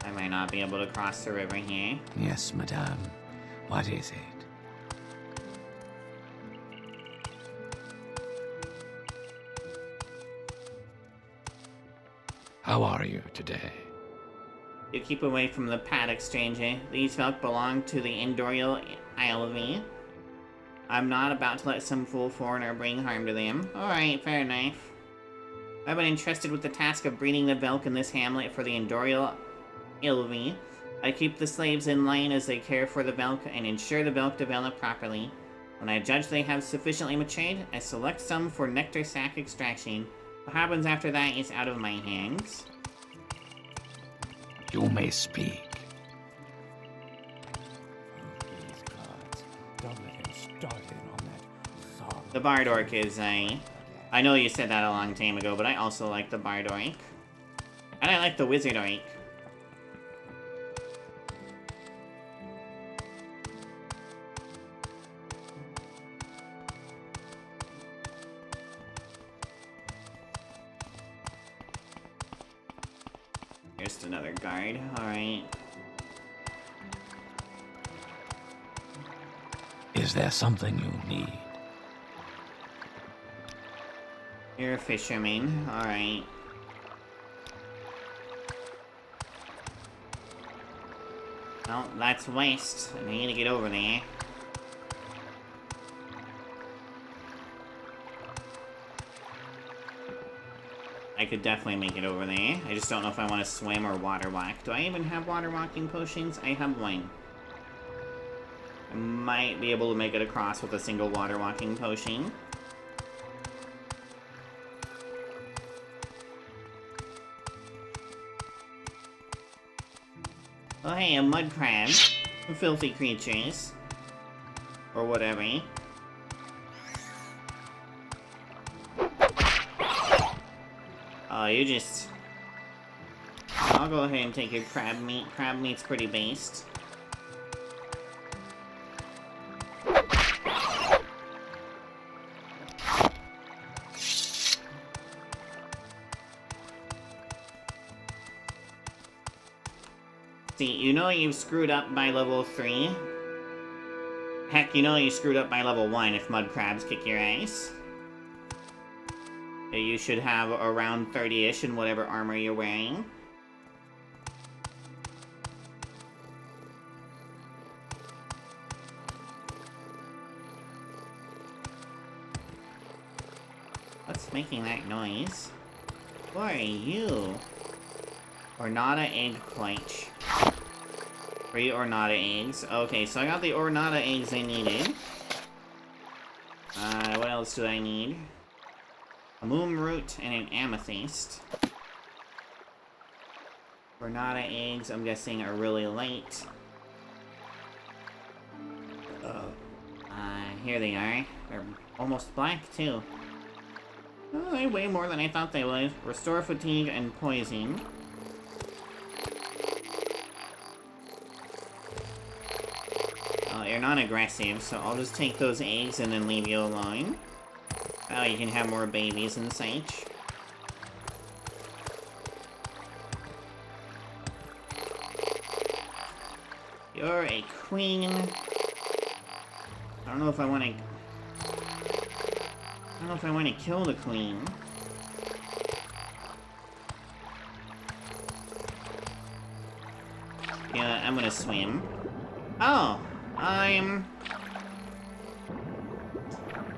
S1: I might not be able to cross the river here.
S3: Yes, madame. What is it? How are you today?
S1: You keep away from the paddock, stranger. These Velk belong to the Endorial Isle. I'm not about to let some fool foreigner bring harm to them. Alright, fair enough. I've been entrusted with the task of breeding the Velk in this hamlet for the Endorial Ilvi. I keep the slaves in line as they care for the Velk and ensure the Velk develop properly. When I judge they have sufficiently matured, I select some for nectar sac extraction. What happens after that is out of my hands.
S3: You may speak.
S12: Please, gods, don't let him start in on that song.
S1: The Bard Orc is I know you said that a long time ago, but I also like the Bard Orc. And I like the Wizard Orc. Just another guard, alright.
S3: Is there something you need?
S1: You're a fisherman, alright. Well, that's west, and I need to get over there. I could definitely make it over there. I just don't know if I want to swim or water walk. Do I even have water walking potions? I have one. I might be able to make it across with a single water walking potion. Oh hey, a mud crab. Filthy creatures. Or whatever. Oh, you just... I'll go ahead and take your crab meat. Crab meat's pretty based. See, you know you've screwed up by level 3. Heck, you know you screwed up by level 1 if mud crabs kick your ass. You should have around 30-ish in whatever armor you're wearing. What's making that noise? Who are you? Ornata egg clutch. 3 Ornata eggs. Okay, so I got the Ornata eggs I needed. What else do I need? A moon root and an amethyst. Ornata eggs, I'm guessing, are really light. Here they are. They're almost black, too. Oh, they weigh more than I thought they would. Restore fatigue and poison. Oh, you're not aggressive, so I'll just take those eggs and then leave you alone. Oh, you can have more babies and such. You're a queen. I don't know if I want to... I don't know if I want to kill the queen. Yeah, I'm gonna swim. Oh,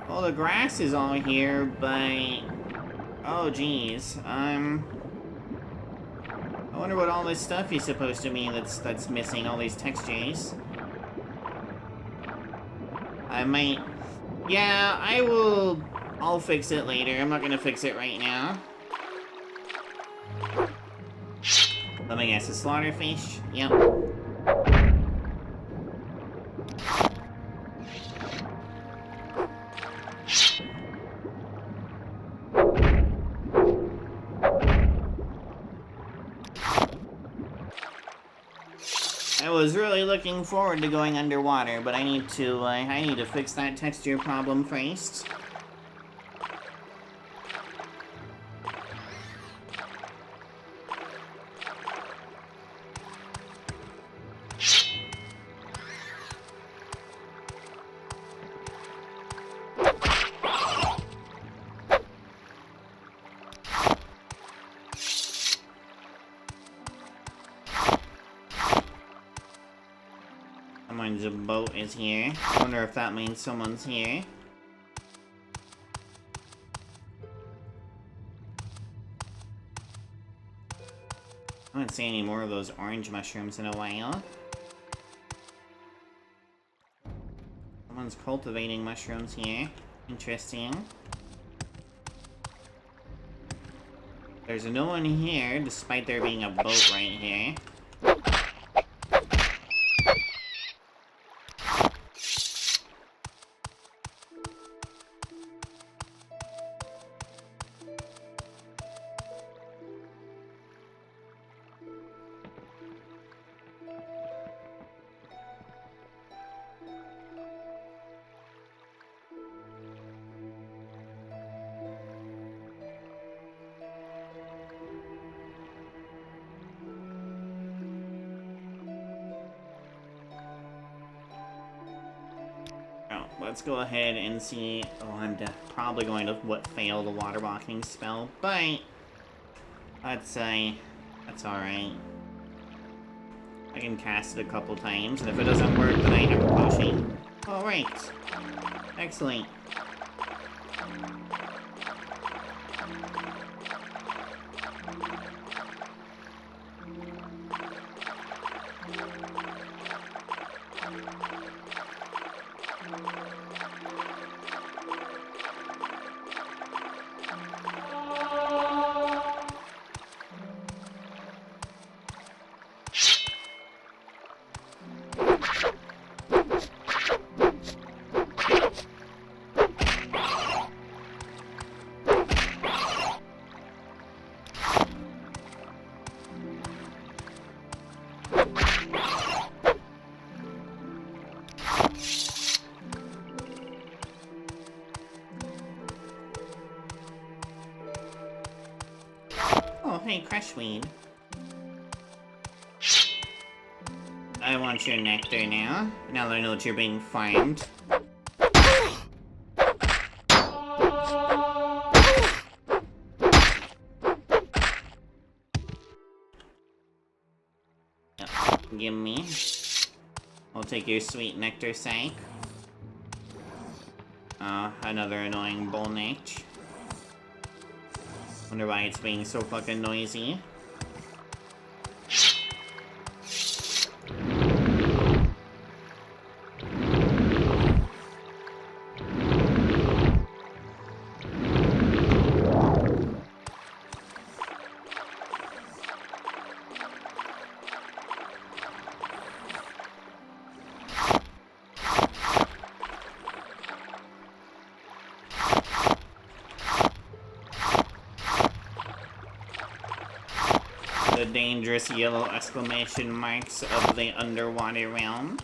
S1: well, the grass is all here, but... Oh, geez. I wonder what all this stuff is supposed to mean that's missing, all these textures. I might... Yeah, I'll fix it later. I'm not gonna fix it right now. Let me guess, a slaughterfish? Yep. I was really looking forward to going underwater, but I need to fix that texture problem first. means a boat is here. I wonder if that means someone's here. I haven't seen any more of those orange mushrooms in a while. Someone's cultivating mushrooms here. Interesting. There's no one here, despite there being a boat right here. Let's go ahead and see. Oh, I'm probably going to fail the water walking spell, but let's say that's alright. I can cast it a couple times, and if it doesn't work, then I have a potion. Alright. Excellent. Hey, Crushweed. I want your nectar now. Now that I know that you're being farmed. Yep, give me. I'll take your sweet nectar sack. Another annoying bull niche. Wonder why it's being so fucking noisy. The dangerous yellow exclamation marks of the underwater realm.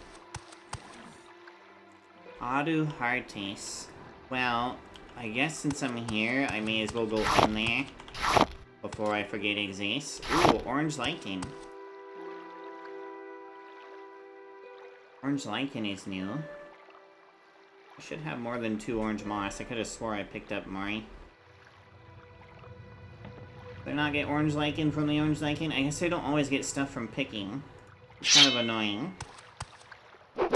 S1: Adu Hartis. Well, I guess since I'm here, I may as well go in there before I forget it exists. Ooh, orange lichen. Orange lichen is new. I should have more than 2 orange moss. I could have swore I picked up more. Did I not get orange lichen from the orange lichen? I guess I don't always get stuff from picking. It's kind of annoying. I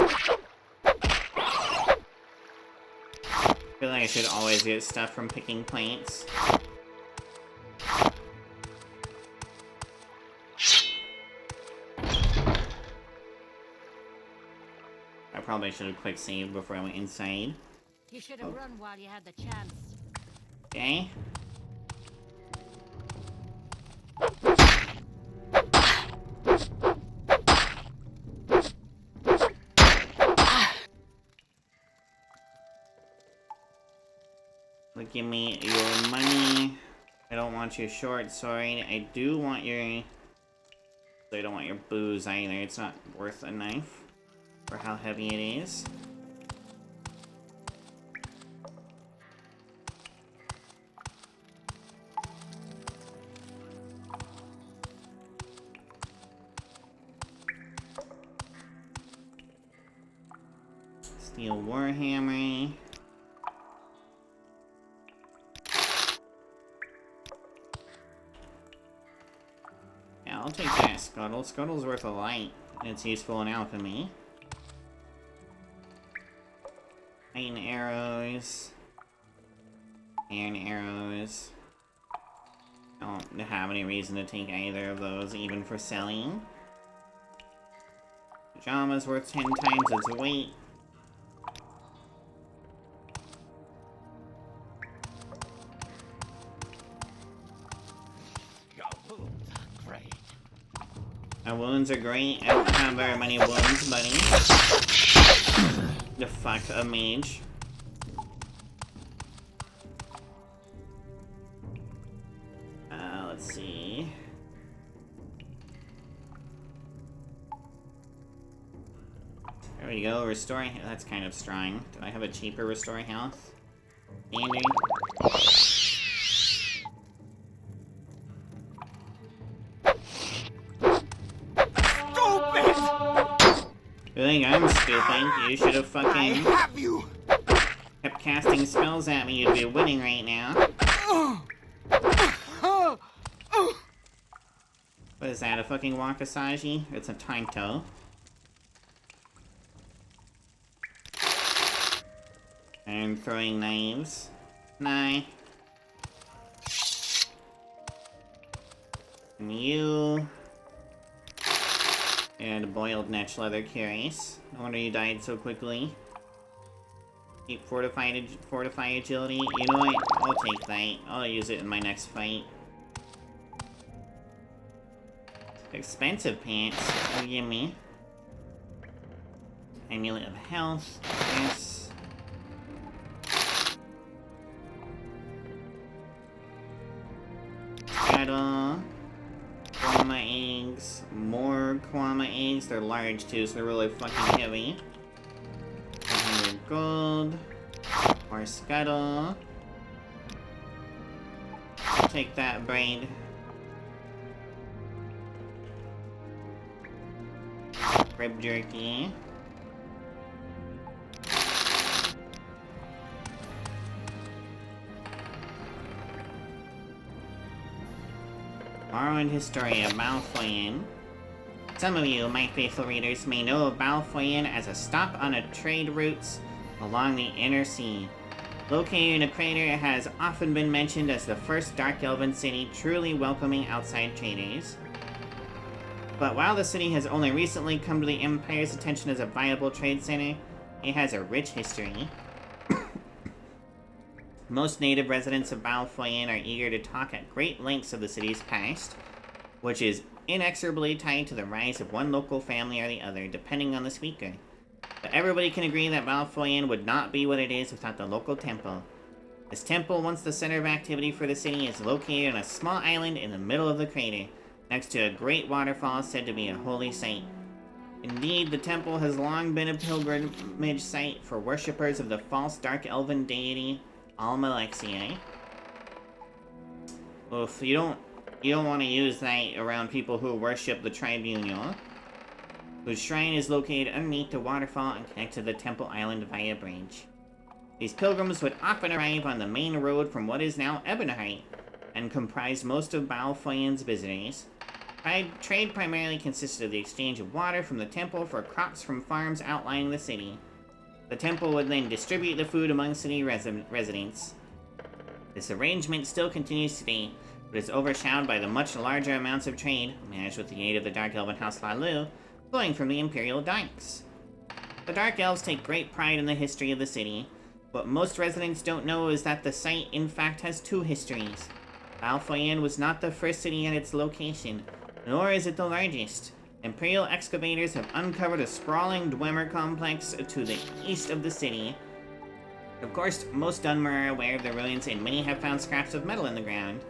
S1: feel like I should always get stuff from picking plants. I probably should have quick saved before I went inside.
S5: You should have run while you had the chance.
S1: Okay. Give me your money. I don't want your short sword. I do want your... I don't want your booze either. It's not worth a knife for how heavy it is. Steel warhammer. I'll take that Scuttle. Scuttle's worth a light. It's useful in alchemy. Iron arrows. Iron arrows. I don't have any reason to take either of those, even for selling. Pajama's worth 10 times its weight. My wounds are great. I don't have very many wounds, buddy. The fuck, a mage. Let's see. There we go, restore. That's kind of strong. Do I have a cheaper restore health? Standard. You think I'm stupid? You should have fucking kept casting spells at me. You'd be winning right now. What is that, a fucking Wakasaji? It's a Taito. And throwing knives. Nah. And you... And boiled netch leather carries. No wonder you died so quickly. Keep fortify agility. You know what? I'll take that. I'll use it in my next fight. Expensive pants. Oh, give me. Amulet of health. Yes. Kettle. Kwama eggs. More Kwama eggs. They're large too, so they're really fucking heavy. 100 gold. More scuttle. Take that braid. Rib jerky. Morrowind history of Balfoyen. Some of you, my faithful readers, may know of Balfoyen as a stop on a trade routes along the Inner Sea. Located in a crater, it has often been mentioned as the first Dark Elven city truly welcoming outside traders. But while the city has only recently come to the Empire's attention as a viable trade center, it has a rich history. Most native residents of Balfoyen are eager to talk at great lengths of the city's past, which is inexorably tied to the rise of one local family or the other, depending on the speaker. But everybody can agree that Balfoyen would not be what it is without the local temple. This temple, once the center of activity for the city, is located on a small island in the middle of the crater, next to a great waterfall said to be a holy site. Indeed, the temple has long been a pilgrimage site for worshippers of the false Dark Elven deity Almalexia. Oof, you don't want to use that around people who worship the Tribunal, whose shrine is located underneath the waterfall and connected to the temple island via bridge. These pilgrims would often arrive on the main road from what is now Ebonheart, and comprised most of Balfoyen's visitors. Trade primarily consisted of the exchange of water from the temple for crops from farms outlying the city. The temple would then distribute the food among city residents. This arrangement still continues today, but is overshadowed by the much larger amounts of trade, managed with the aid of the Dark Elven House Lalu, flowing from the Imperial Dikes. The Dark Elves take great pride in the history of the city. What most residents don't know is that the site, in fact, has two histories. Balfoyen was not the first city at its location, nor is it the largest. Imperial excavators have uncovered a sprawling Dwemer complex to the east of the city. Of course, most Dunmer are aware of the ruins, and many have found scraps of metal in the ground,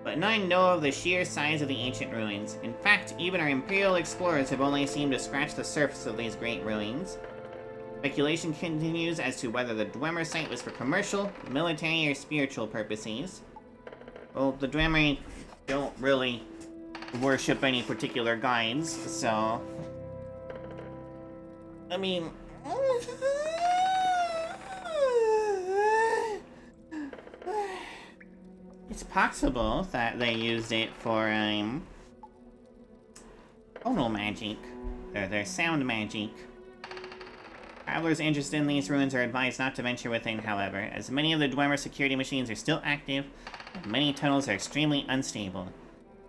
S1: but none know of the sheer size of the ancient ruins. In fact, even our Imperial explorers have only seemed to scratch the surface of these great ruins. Speculation continues as to whether the Dwemer site was for commercial, military, or spiritual purposes. Well, the Dwemer don't really worship any particular gods, so... I mean... It's possible that they used it for, tonal magic. Their sound magic. Travelers interested in these ruins are advised not to venture within, however, as many of the Dwemer security machines are still active, and many tunnels are extremely unstable.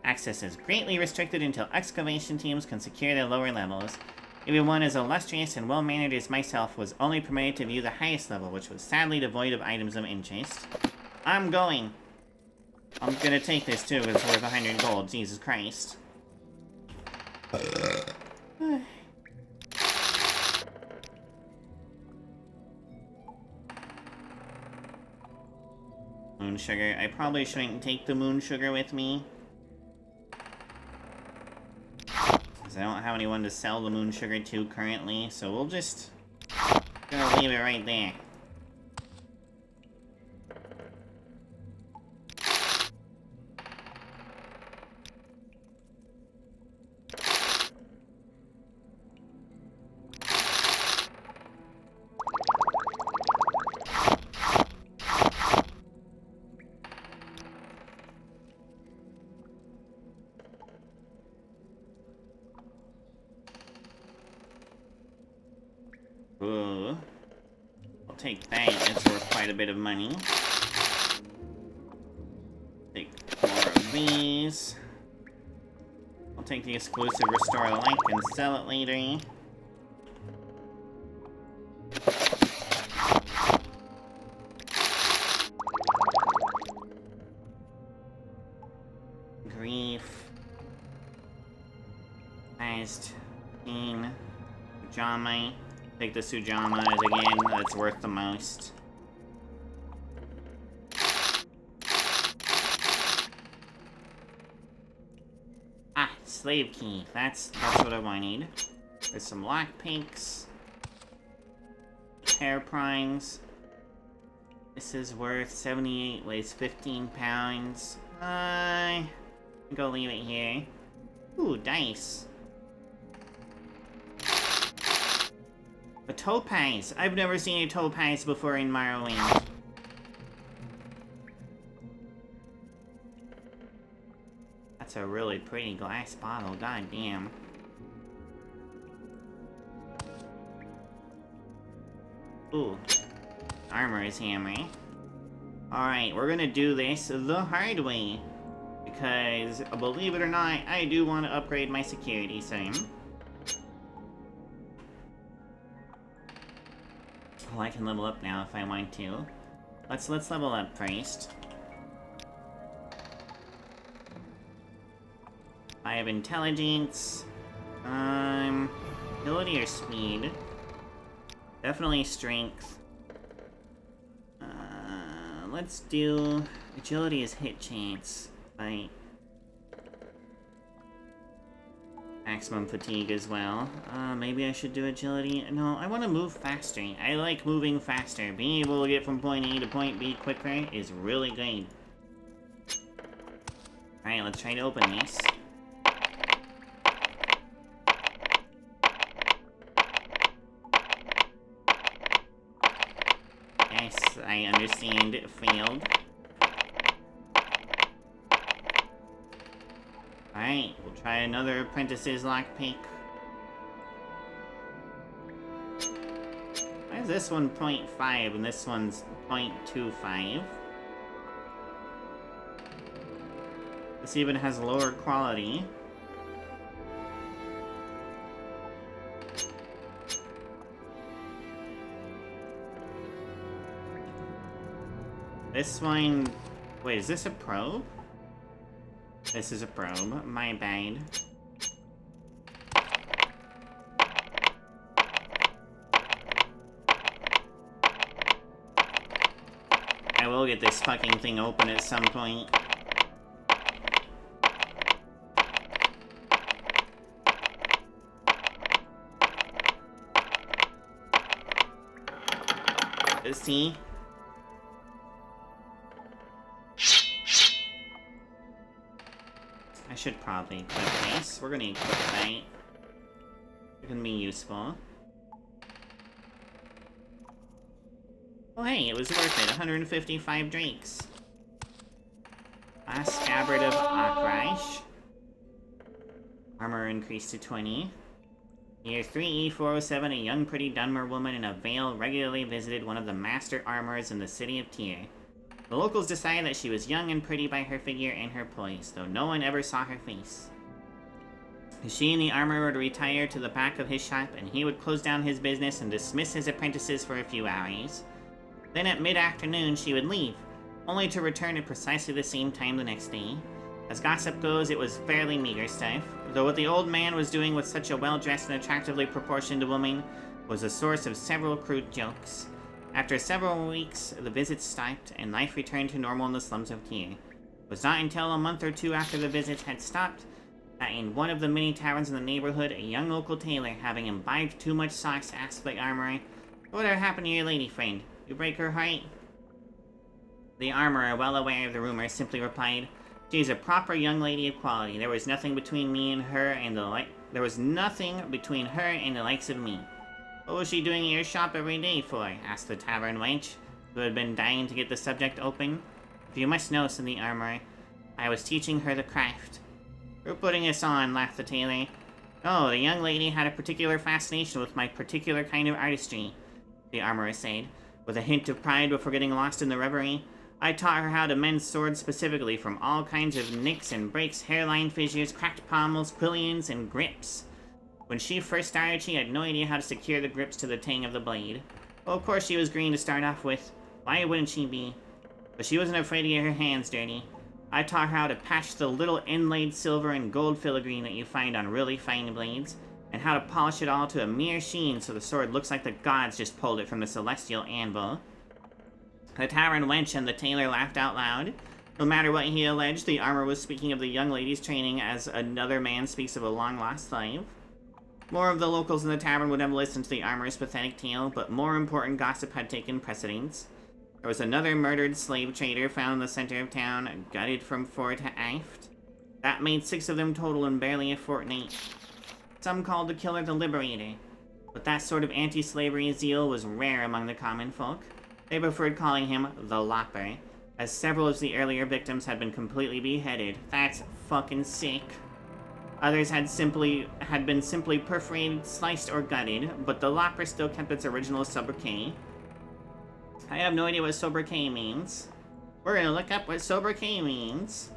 S1: Access is greatly restricted until excavation teams can secure the lower levels. Even one as illustrious and well-mannered as myself was only permitted to view the highest level, which was sadly devoid of items of interest. I'm going! I'm gonna take this too, it's worth 100 gold, Jesus Christ. Moon sugar. I probably shouldn't take the moon sugar with me. Because I don't have anyone to sell the moon sugar to currently, so we'll just... gonna leave it right there. Ooh. I'll take that, it's worth quite a bit of money. Take more of these. I'll take the exclusive Restore Light and sell it later. Grief. Highest. Sujamite. Take the Sujama again, that's worth the most. Ah, slave key. That's what I need. There's some lockpicks. Hair prongs. This is worth 78, weighs 15 pounds. I'm gonna leave it here. Ooh, dice. A topaz! I've never seen a topaz before in Morrowind. That's a really pretty glass bottle, god damn. Ooh. Armor's hammer. Alright, we're gonna do this the hard way. Because, believe it or not, I do want to upgrade my security sim. Well, I can level up now if I want to. Let's level up first. I have intelligence. Ability or speed? Definitely strength. Let's do... Agility is hit chance. Right. Maximum fatigue as well. Maybe I should do agility. No, I want to move faster. I like moving faster. Being able to get from point A to point B quicker is really good. Alright, let's try to open this. Yes, I understand it failed. Alright, we'll try another apprentice's lockpick. Why is this one 0.5 and this one's 0.25? This even has lower quality. This one... Wait, is this a probe? This is a probe. My bad. I will get this fucking thing open at some point. See? I should probably equip this. We're gonna equip that. It can be useful. Oh hey, it was worth it. 155 drakes. Last scabbard of Akrash. Armor increased to 20. Year 3E407, a young pretty Dunmer woman in a veil regularly visited one of the master armorers in the city of Tyr. The locals decided that she was young and pretty by her figure and her poise, though no one ever saw her face. She and the armorer would retire to the back of his shop, and he would close down his business and dismiss his apprentices for a few hours. Then at mid-afternoon, she would leave, only to return at precisely the same time the next day. As gossip goes, it was fairly meager stuff, though what the old man was doing with such a well-dressed and attractively proportioned woman was a source of several crude jokes. After several weeks, the visits stopped, and life returned to normal in the slums of Tyr. It was not until a month or two after the visits had stopped that in one of the many taverns in the neighborhood, a young local tailor, having imbibed too much sauce, asked the armorer, "Whatever happened to your lady friend? You break her heart?" The armorer, well aware of the rumor, simply replied, "She is a proper young lady of quality. There was nothing between me and her, and the likes of me." "What was she doing at your shop every day for?" asked the tavern wench, who had been dying to get the subject open. "If you must know," said the armorer, "I was teaching her the craft." "You're putting us on," laughed the tailor. "Oh, the young lady had a particular fascination with my particular kind of artistry," the armorer said, with a hint of pride before getting lost in the reverie. "I taught her how to mend swords specifically, from all kinds of nicks and breaks, hairline fissures, cracked pommels, quillions, and grips. When she first started, she had no idea how to secure the grips to the tang of the blade. Well, of course she was green to start off with. Why wouldn't she be? But she wasn't afraid to get her hands dirty. I taught her how to patch the little inlaid silver and gold filigree that you find on really fine blades, and how to polish it all to a mere sheen so the sword looks like the gods just pulled it from the celestial anvil." The tavern wench and the tailor laughed out loud. No matter what he alleged, the armorer was speaking of the young lady's training as another man speaks of a long-lost slave. More of the locals in the tavern would have listened to the armorer's pathetic tale, but more important gossip had taken precedence. There was another murdered slave trader found in the center of town, gutted from fore to aft. That made 6 of them total in barely a fortnight. Some called the killer the Liberator, but that sort of anti-slavery zeal was rare among the common folk. They preferred calling him the Lopper, as several of the earlier victims had been completely beheaded. That's fucking sick. Others had been simply perforated, sliced, or gutted, but the Lopper still kept its original sobriquet. I have no idea what sobriquet means. We're gonna look up what sobriquet means.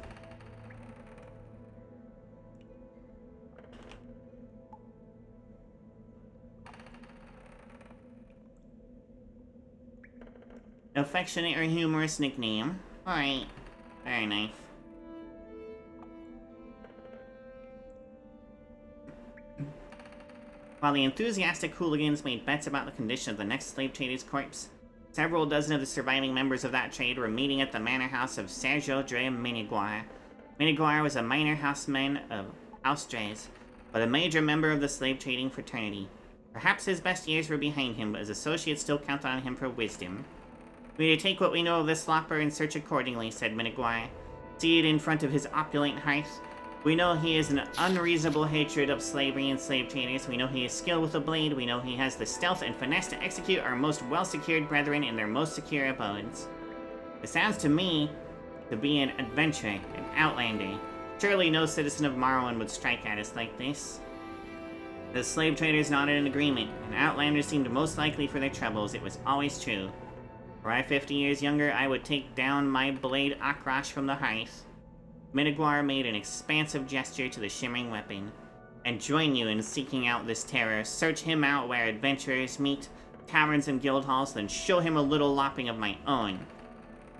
S1: Affectionate or humorous nickname. Alright. Very nice. While the enthusiastic hooligans made bets about the condition of the next slave trader's corpse, several dozen of the surviving members of that trade were meeting at the manor house of Sergio Dre Miniguar. Miniguar was a minor houseman of Austres, but a major member of the slave trading fraternity. Perhaps his best years were behind him, but his associates still counted on him for wisdom. "We need to take what we know of this Lopper and search accordingly," said Miniguar. Seated in front of his opulent hearth, "We know he is an unreasonable hatred of slavery and slave traders. We know he is skilled with a blade. We know he has the stealth and finesse to execute our most well-secured brethren in their most secure abodes. It sounds to me to be an adventurer, an outlander. Surely no citizen of Morrowind would strike at us like this." The slave traders nodded in agreement. An outlander seemed most likely for their troubles. It was always true. Were I 50 years younger, I would take down my blade Akrosh from the hearth. Miniguar made an expansive gesture to the shimmering weapon. "And join you in seeking out this terror. Search him out where adventurers meet, taverns and guild halls, then show him a little lopping of my own."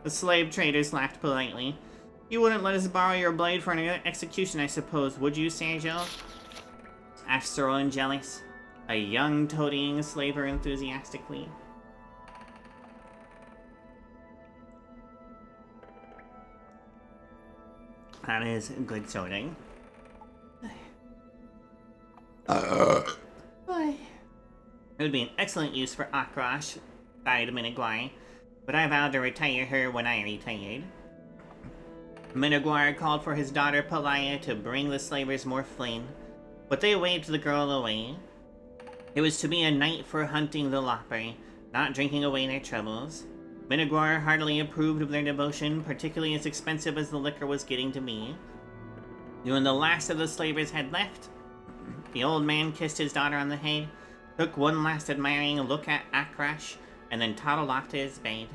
S1: The slave traders laughed politely. "You wouldn't let us borrow your blade for an execution, I suppose, would you, Sergio?" asked Sorrel Jealous, a young toadying slaver enthusiastically. That is good sorting. It would be an excellent use for Akrosh, sighed Miniguar, but I vowed to retire her when I retired. Miniguar called for his daughter Pelaya to bring the slavers more flame, but they waved the girl away. It was to be a night for hunting the Lopper, not drinking away their troubles. Miniguar heartily approved of their devotion, particularly as expensive as the liquor was getting to be. When the last of the slavers had left, The old man kissed his daughter on the head, took one last admiring look at Akrash, and then toddled off to his bed.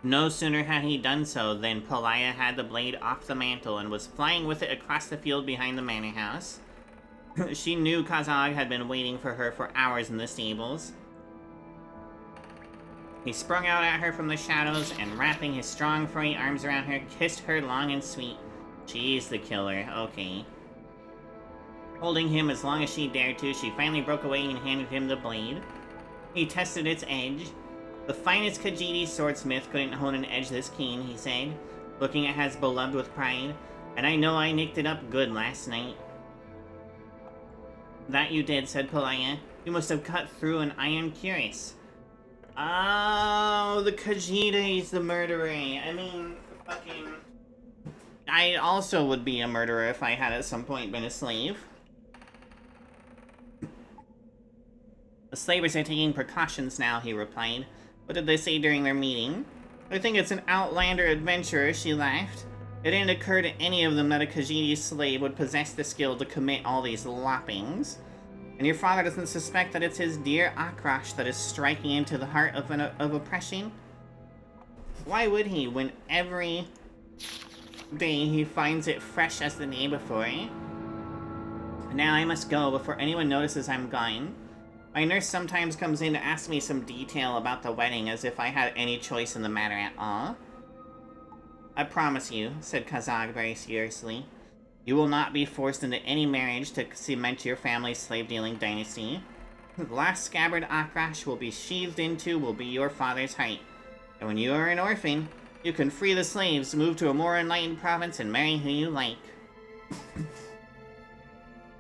S1: No sooner had he done so than Pelaya had the blade off the mantle and was flying with it across the field behind the manor house. She knew Kazag had been waiting for her for hours in the stables. He sprung out at her from the shadows and, wrapping his strong furry arms around her, kissed her long and sweet. She's the killer, okay. Holding him as long as she dared to, she finally broke away and handed him the blade. He tested its edge. The finest Khajiit swordsmith couldn't hone an edge this keen, he said, looking at his beloved with pride. And I know I nicked it up good last night. That you did, said Pelaya. You must have cut through an iron cuirass. Oh, the Khajiit is the murderer. I mean, fucking... I also would be a murderer if I had at some point been a slave. The slavers are taking precautions now, he replied. What did they say during their meeting? I think it's an outlander adventurer, she laughed. It didn't occur to any of them that a Khajiit slave would possess the skill to commit all these loppings. And your father doesn't suspect that it's his dear Akrash that is striking into the heart of oppression? Why would he, when every day he finds it fresh as the day before? Now I must go before anyone notices I'm gone. My nurse sometimes comes in to ask me some detail about the wedding, as if I had any choice in the matter at all. I promise you, said Kazag very seriously, you will not be forced into any marriage to cement your family's slave-dealing dynasty. The last scabbard Akrash will be sheathed into will be your father's height. And when you are an orphan, you can free the slaves, move to a more enlightened province, and marry who you like.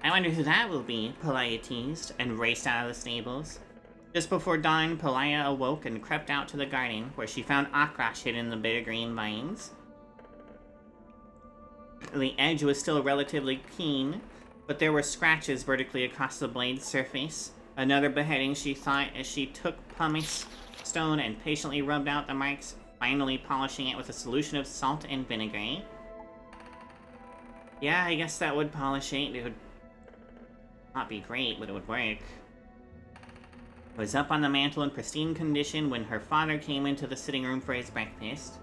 S1: I wonder who that will be, Pelaya teased, and raced out of the stables. Just before dawn, Pelaya awoke and crept out to the garden, where she found Akrash hidden in the bitter green vines. The edge was still relatively keen, but there were scratches vertically across the blade's surface. Another beheading, she thought, as she took pumice stone and patiently rubbed out the marks, finally polishing it with a solution of salt and vinegar. Yeah, I guess that would polish it. It would not be great, but it would work. It was up on the mantle in pristine condition when her father came into the sitting room for his breakfast.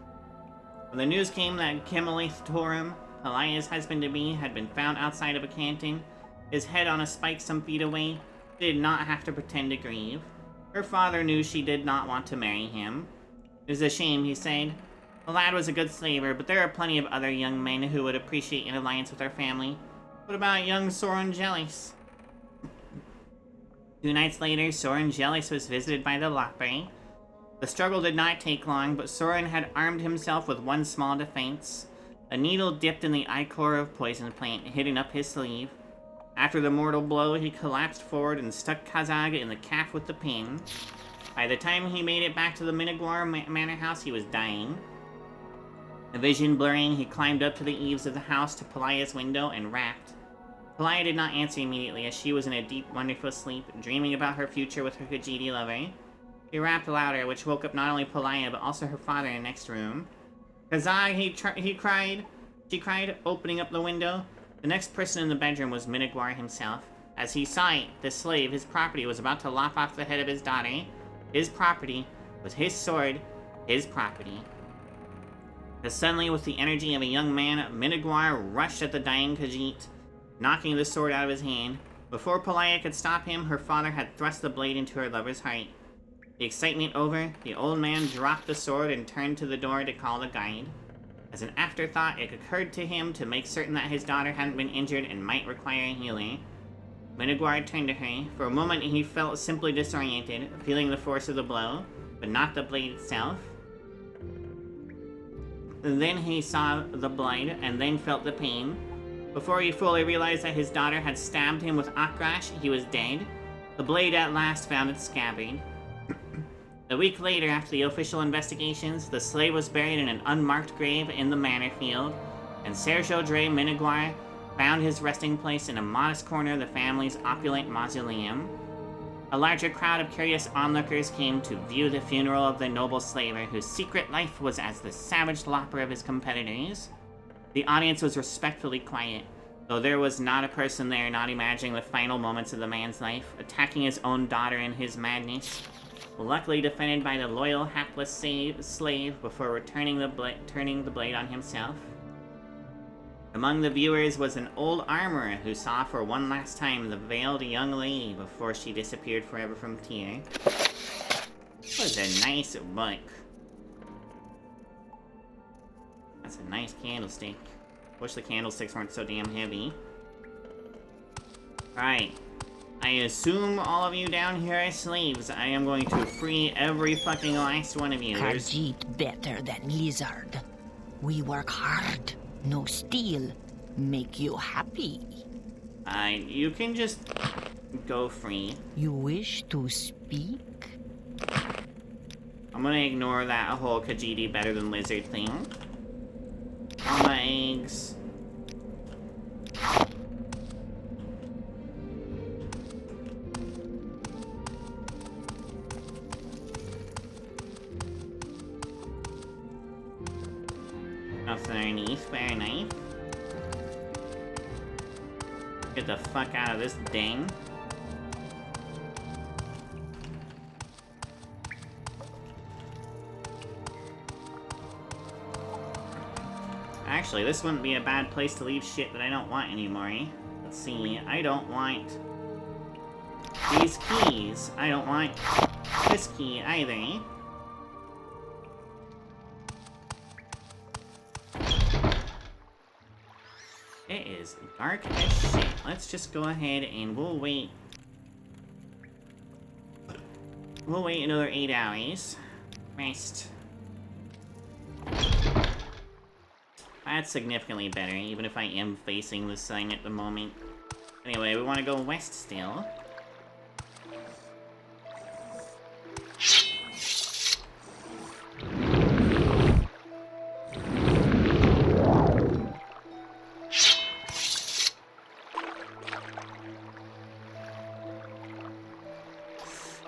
S1: When the news came that Kimelith Torum, Pelaya's husband-to-be, had been found outside of a canton, his head on a spike some feet away, she did not have to pretend to grieve. Her father knew she did not want to marry him. It was a shame, he said. The lad was a good slaver, but there are plenty of other young men who would appreciate an alliance with our family. What about young Soren Jealous? 2 nights later, Soren Jealous was visited by the Lapre. The struggle did not take long, but Soren had armed himself with one small defense. A needle dipped in the ichor of poison plant hidden up his sleeve. After the mortal blow, he collapsed forward and stuck Kazag in the calf with the pin. By the time he made it back to the Minigwar manor house, he was dying. A vision blurring, he climbed up to the eaves of the house to Pelaya's window and rapped. Pelaya did not answer immediately, as she was in a deep, wonderful sleep, dreaming about her future with her Khajiit lover. He rapped louder, which woke up not only Pelaya, but also her father in the next room. Kazag, she cried, opening up the window. The next person in the bedroom was Minigwar himself. As he saw it, the slave, his property, was about to lop off the head of his daughter. His property was his sword, his property. As suddenly, with the energy of a young man, Minigwar rushed at the dying Khajiit, knocking the sword out of his hand. Before Pelaya could stop him, her father had thrust the blade into her lover's heart. The excitement over, the old man dropped the sword and turned to the door to call the guide. As an afterthought, it occurred to him to make certain that his daughter hadn't been injured and might require a healer. Minigwar turned to her. For a moment, he felt simply disoriented, feeling the force of the blow, but not the blade itself. Then he saw the blood, and then felt the pain. Before he fully realized that his daughter had stabbed him with Akrash, he was dead. The blade at last found its scabbard. A week later, after the official investigations, the slave was buried in an unmarked grave in the manor field, and Sergio Dre Minigwar found his resting place in a modest corner of the family's opulent mausoleum. A larger crowd of curious onlookers came to view the funeral of the noble slaver, whose secret life was as the savage lopper of his competitors. The audience was respectfully quiet. Though there was not a person there not imagining the final moments of the man's life, attacking his own daughter in his madness. Luckily defended by the loyal, hapless slave before turning the blade on himself. Among the viewers was an old armorer who saw for one last time the veiled young lady before she disappeared forever from Tyr. That was a nice book. That's a nice candlestick. Wish the candlesticks weren't so damn heavy. Right. I assume all of you down here are slaves. I am going to free every fucking last one of you.
S2: Khajiit better than lizard. We work hard. No steal. Make you happy.
S1: You can just go free.
S2: You wish to speak?
S1: I'm gonna ignore that whole Khajiit better than lizard thing. All my eggs. Nothing underneath, very nice. Get the fuck out of this ding. Actually, this wouldn't be a bad place to leave shit that I don't want anymore, eh? Let's see, I don't want these keys. I don't want this key either, eh? It is dark as shit. Let's just go ahead and we'll wait. We'll wait another 8 hours. Rest. That's significantly better, even if I am facing the sun at the moment. Anyway, we want to go west still.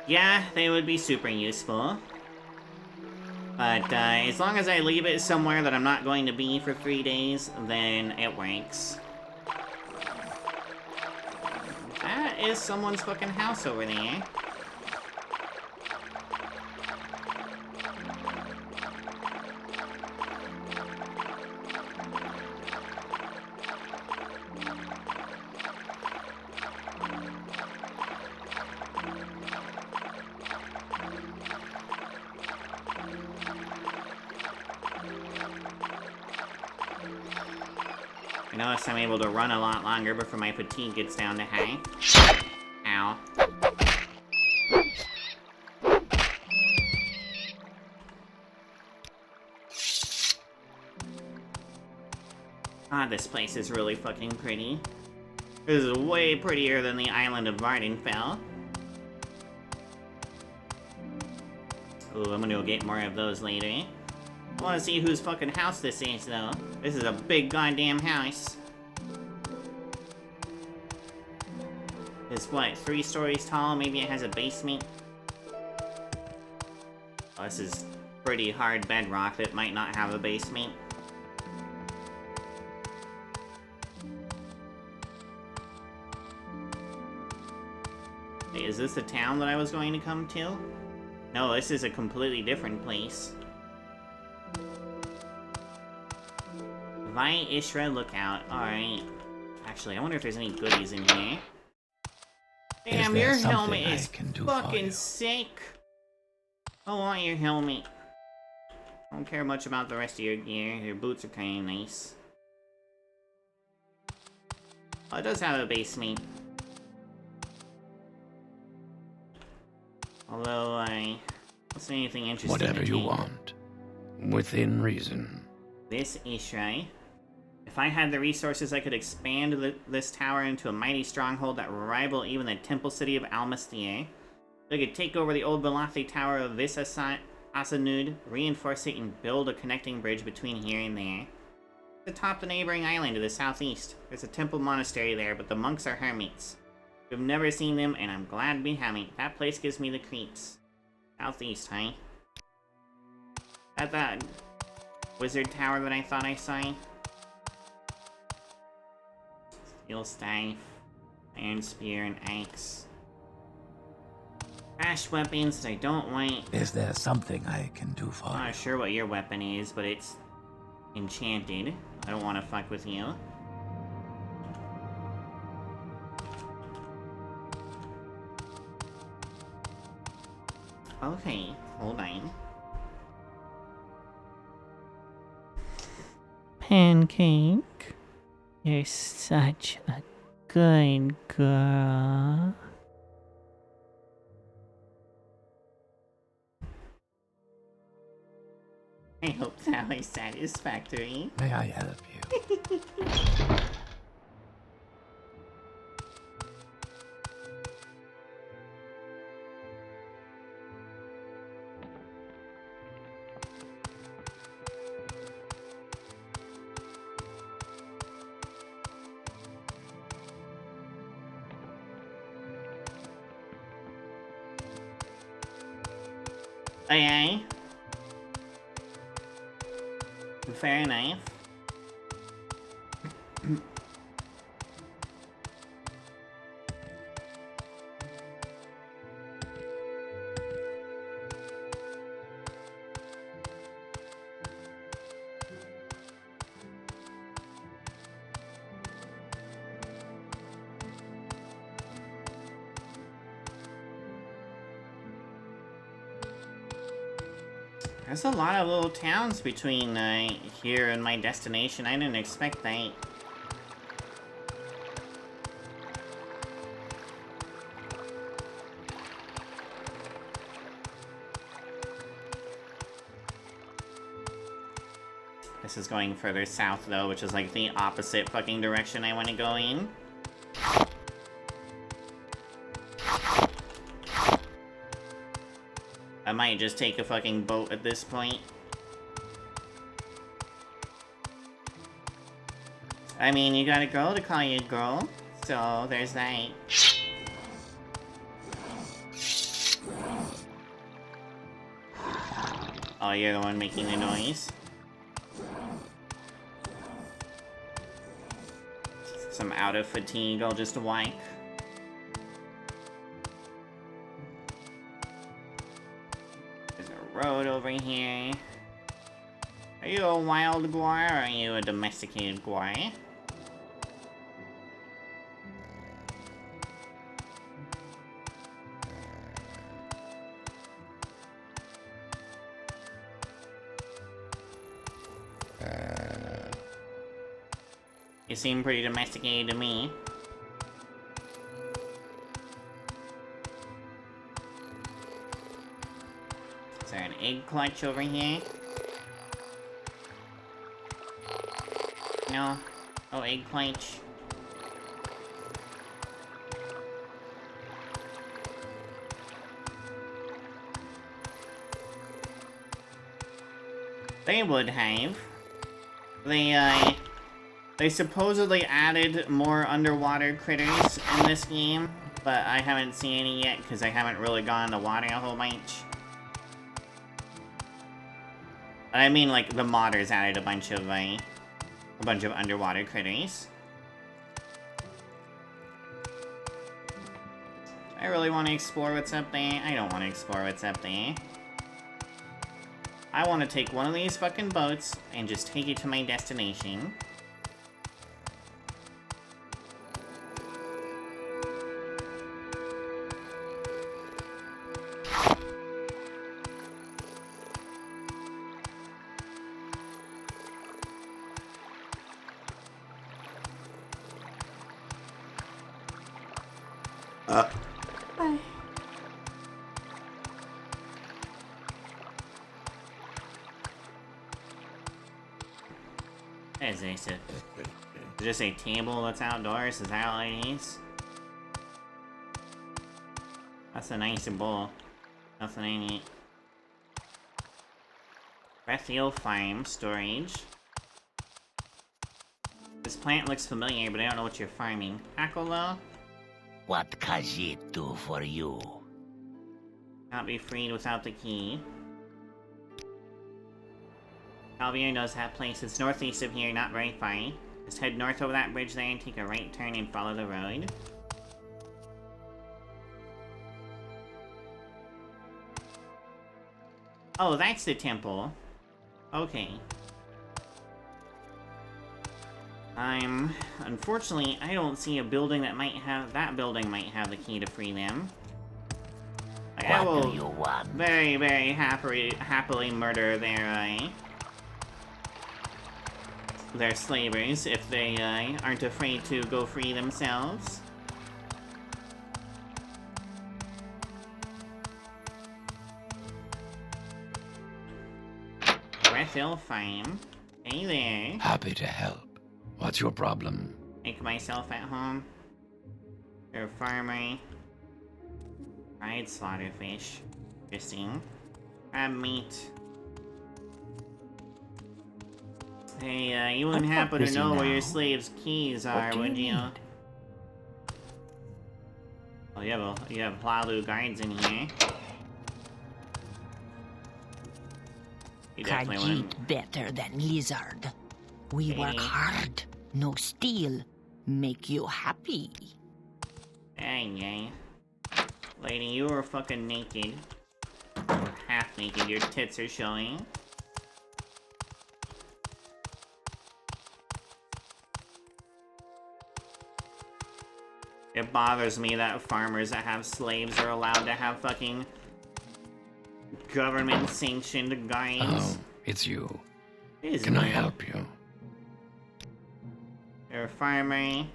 S1: Yeah, they would be super useful. But as long as I leave it somewhere that I'm not going to be for 3 days, then it works. That is someone's fucking house over there. I notice I'm able to run a lot longer before my fatigue gets down to high. Ow. God, this place is really fucking pretty. This is way prettier than the island of Vardenfell. Ooh, I'm gonna go get more of those later. I wanna see whose fucking house this is, though. This is a big goddamn house. It's what, 3 stories tall? Maybe it has a basement? Oh, this is pretty hard bedrock that might not have a basement. Wait, is this the town that I was going to come to? No, this is a completely different place. Vi Ishra Lookout. Alright. Actually, I wonder if there's any goodies in here. Damn, your helmet is fucking sick. I want your helmet. I don't care much about the rest of your gear. Your boots are kinda nice. Oh, it does have a basement. Although, I don't see anything interesting.
S3: Whatever you want. Within reason.
S1: This Ishra. If I had the resources, I could expand this tower into a mighty stronghold that would rival even the temple city of Almastir. I could take over the old Balathi tower of this Asanud, reinforce it, and build a connecting bridge between here and there. Atop the neighboring island to the southeast. There's a temple monastery there, but the monks are hermits. We've never seen them, and I'm glad we haven't. That place gives me the creeps. Southeast, huh? At that wizard tower that I thought I saw. Steel staff, iron spear, and axe. Trash weapons that I don't want.
S12: Is there something I can do for
S1: I'm
S12: you?
S1: not sure what your weapon is, but it's enchanted. I don't want to fuck with you. Okay, hold on. Pancake, you're such a good girl. I hope that was satisfactory.
S12: May I help you?
S1: Okay. Fair enough. There's a lot of little towns between here and my destination. I didn't expect that. This is going further south though, which is like the opposite fucking direction I want to go in. I might just take a fucking boat at this point. I mean, you got a girl to call you a girl, so there's that. Oh, you're the one making the noise. So I'm out of fatigue, I'll just wipe. Road over here. Are you a wild guar or are you a domesticated guar? You seem pretty domesticated to me. Is there an egg clutch over here? No? Oh, egg clutch. They would have. They supposedly added more underwater critters in this game, but I haven't seen any yet because I haven't really gone in the water a whole bunch. I mean, like, the modders added a bunch of underwater critters. I really want to explore what's up there. I don't want to explore what's up there. I want to take one of these fucking boats and just take it to my destination. Bye. What is this? Is this a table that's outdoors? Is that all it is? That's a nice bowl. Nothing in it. Bethiel farm storage. This plant looks familiar, but I don't know what you're farming. Akolo?
S2: What can it do for you?
S1: Not be freed without the key. Albion knows that place. It's northeast of here, not very far. Just head north over that bridge there and take a right turn and follow the road. Oh, that's the temple. Okay. Unfortunately, I don't see a building that might have, that building might have the key to free them. Like, I will very, very happily murder their slavers if they, aren't afraid to go free themselves. Breathhill Farm. Hey there.
S8: Happy to help. What's your problem?
S1: Make myself at home. You're a farmer. Fried slaughterfish. Interesting. Crab meat. Hey, you wouldn't happen to know where your slaves' keys are, would you? Oh, you have Plalu guards in here. You definitely wouldn't.
S2: Better than lizard. We work hard. No steal. Make you happy.
S1: Dang, lady, you are fucking naked. Or half naked, your tits are showing. It bothers me that farmers that have slaves are allowed to have fucking government-sanctioned guides.
S8: Oh, it's you.
S1: It is
S8: Can
S1: me.
S8: I help you?
S1: You're a farmer.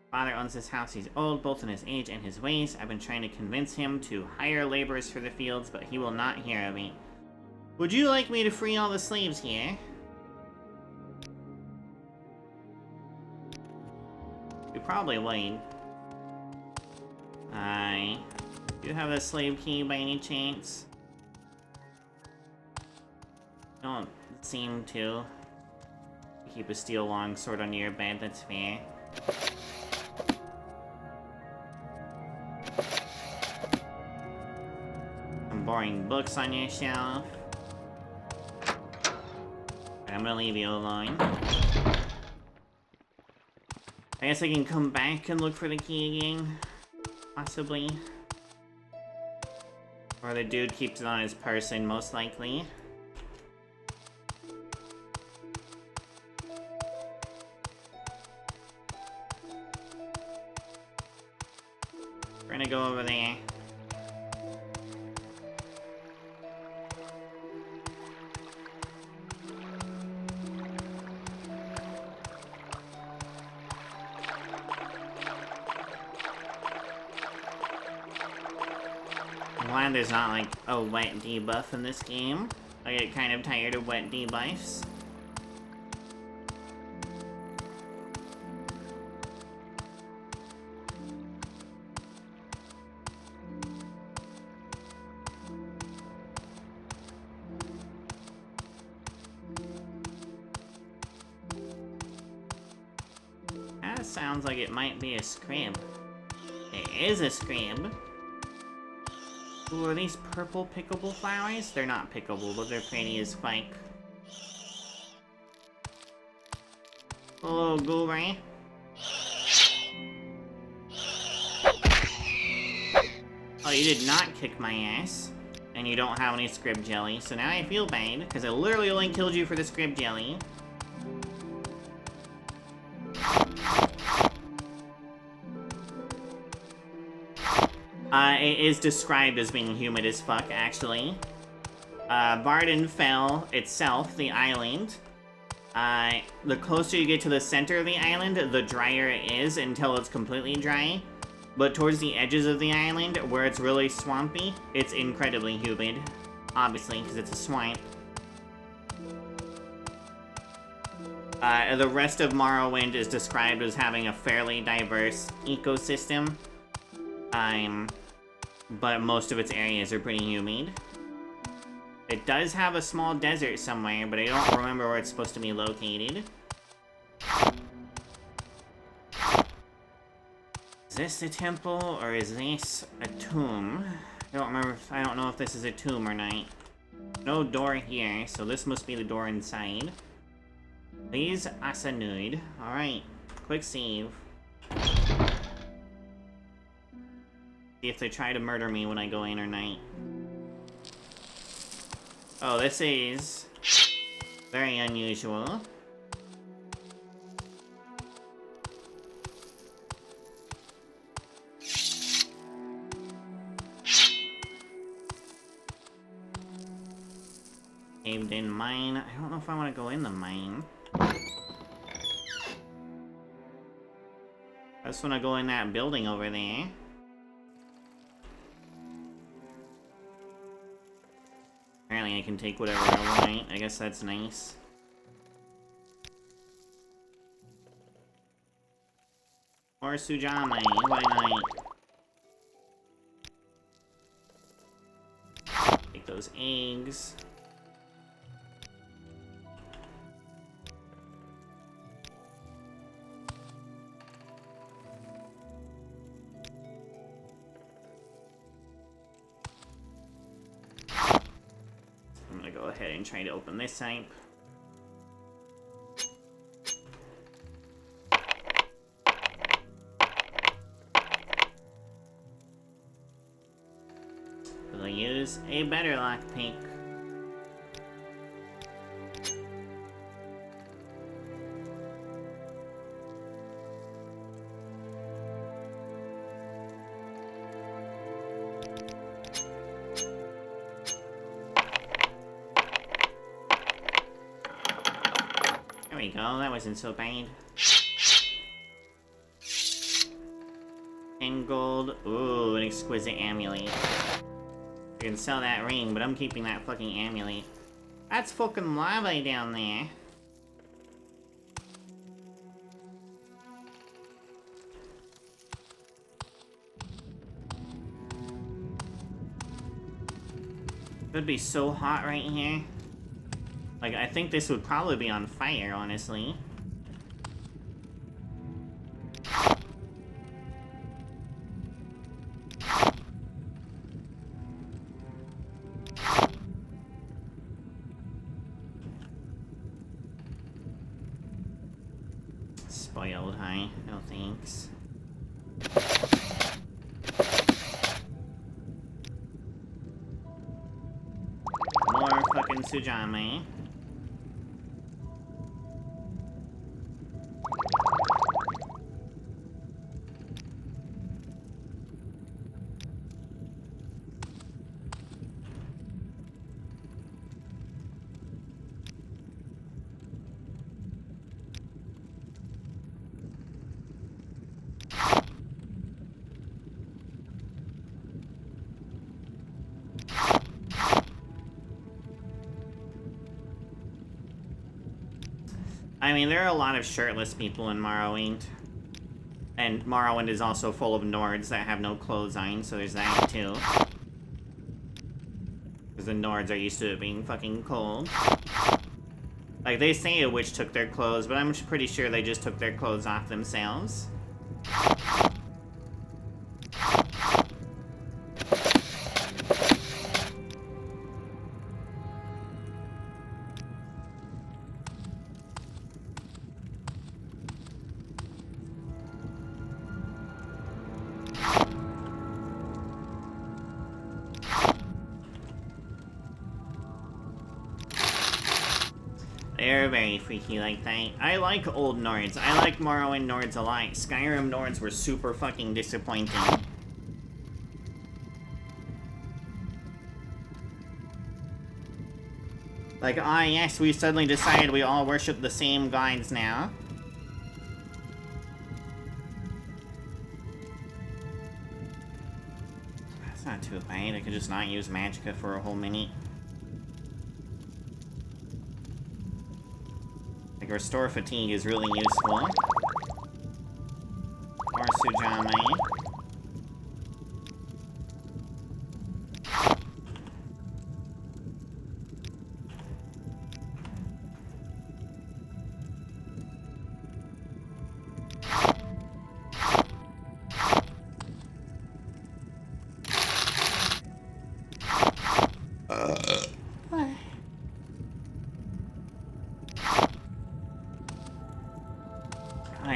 S1: Father owns this house. He's old, both in his age and his ways. I've been trying to convince him to hire laborers for the fields, but he will not hear of me. Would you like me to free all the slaves here? You probably would. Do you have a slave key by any chance? Don't seem to. Keep a steel longsword under your bed, that's fair. Some boring books on your shelf. I'm gonna leave you alone. I guess I can come back and look for the key again. Possibly. Or the dude keeps it on his person, most likely. We're gonna go over there. I'm glad there's not like a wet debuff in this game. I get kind of tired of wet debuffs. That sounds like it might be a scrib. It is a scrib. Ooh, are these purple pickable flowers? They're not pickable, but they're pretty as fuck. Hello, Goober. Oh, you did not kick my ass. And you don't have any scrib jelly, so now I feel bad, because I literally only killed you for the scrib jelly. It is described as being humid as fuck, actually. Vardenfell itself, the island, the closer you get to the center of the island, the drier it is until it's completely dry. But towards the edges of the island, where it's really swampy, it's incredibly humid. Obviously, because it's a swamp. The rest of Morrowind is described as having a fairly diverse ecosystem. But most of its areas are pretty humid. It does have a small desert somewhere, but I don't remember where it's supposed to be located. Is this a temple, or is this a tomb? I don't know if this is a tomb or not. No door here, so this must be the door inside. Please, Asanud. Alright. Quick save. See if they try to murder me when I go in or not. Oh, this is very unusual. Caved in mine. I don't know if I want to go in the mine. I just want to go in that building over there. Apparently I can take whatever I want. I guess that's nice. Or Sujame, why not? Take those eggs. I'm gonna go ahead and try to open this type. We'll use a better lockpick. There we go, that wasn't so bad. 10 gold. Ooh, an exquisite amulet. I can sell that ring, but I'm keeping that fucking amulet. That's fucking lava down there. It would be so hot right here. Like, I think this would probably be on fire, honestly. Spoiled, huh? No thanks. More fucking Sujame. I mean, there are a lot of shirtless people in Morrowind. And Morrowind is also full of Nords that have no clothes on, so there's that too. Because the Nords are used to it being fucking cold. Like, they say a witch took their clothes, but I'm pretty sure they just took their clothes off themselves. They're very freaky like that. I like old Nords. I like Morrowind Nords a lot. Skyrim Nords were super fucking disappointing. Like, ah yes, we suddenly decided we all worship the same gods now. That's not too bad. I could just not use Magicka for a whole minute. Like, Restore Fatigue is really useful. Or Sujame.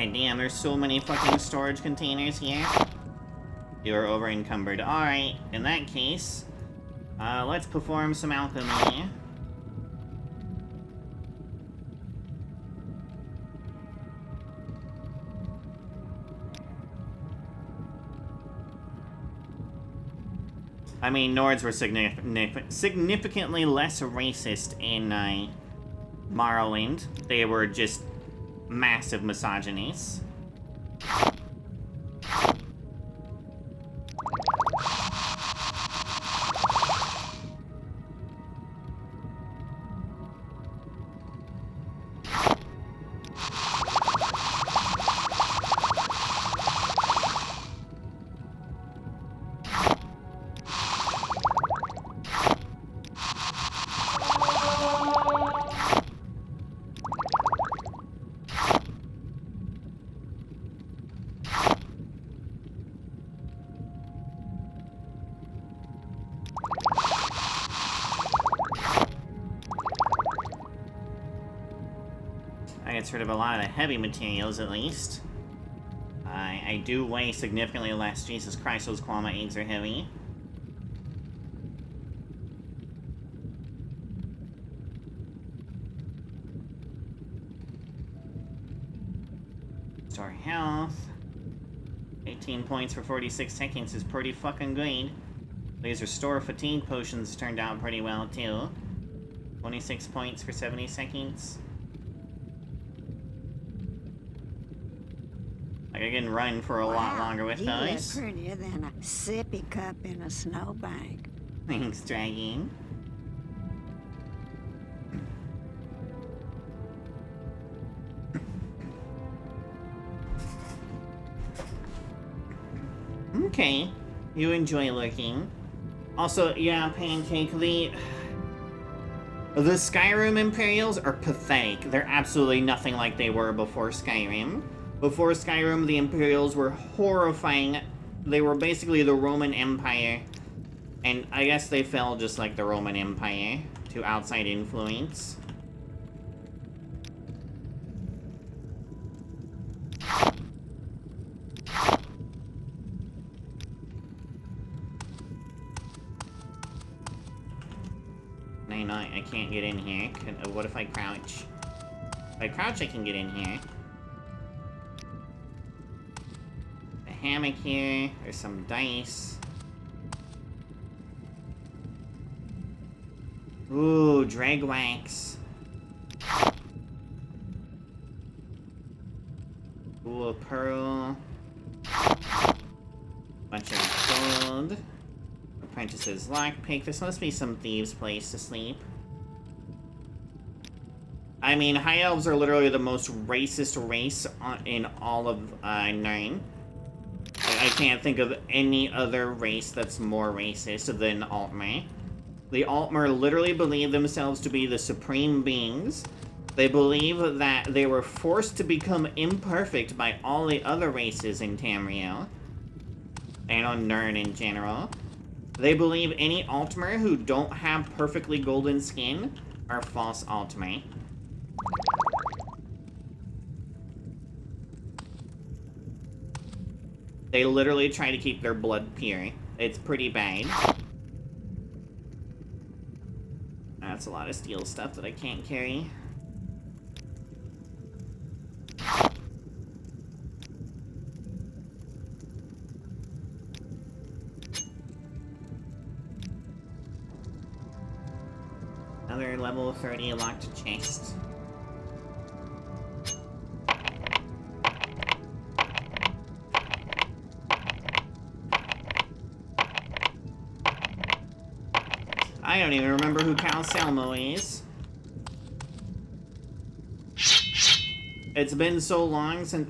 S1: God damn, there's so many fucking storage containers here. You're over encumbered. Alright, in that case, let's perform some alchemy. I mean, Nords were significantly less racist in Morrowind. They were just massive misogynies. I gets rid of a lot of the heavy materials, at least. I do weigh significantly less. Jesus Christ, those Kwama eggs are heavy. Store health. 18 points for 46 seconds is pretty fucking good. These restore fatigue potions turned out pretty well, too. 26 points for 70 seconds. Like, I can run for a lot longer with those.
S11: You look prettier than a sippy cup in a snowbank.
S1: Thanks, Dragon. Okay, you enjoy looking. Also, yeah, Pancake, the Skyrim Imperials are pathetic. They're absolutely nothing like they were before Skyrim. Before Skyrim, the Imperials were horrifying. They were basically the Roman Empire. And I guess they fell just like the Roman Empire to outside influence. I can't get in here. What if I crouch? If I crouch, I can get in here. A hammock here. There's some dice. Ooh, drag wax. Ooh, a pearl. Bunch of gold. Apprentice's lockpick. This must be some thieves' place to sleep. I mean, High Elves are literally the most racist race in all of Nine. I can't think of any other race that's more racist than Altmer. The Altmer literally believe themselves to be the supreme beings. They believe that they were forced to become imperfect by all the other races in Tamriel. And on Nirn in general. They believe any Altmer who don't have perfectly golden skin are false Altmer. They literally try to keep their blood pure. It's pretty bad. That's a lot of steel stuff that I can't carry. Another level 30 locked chest. I don't even remember who Cal Selmo is. It's been so long since...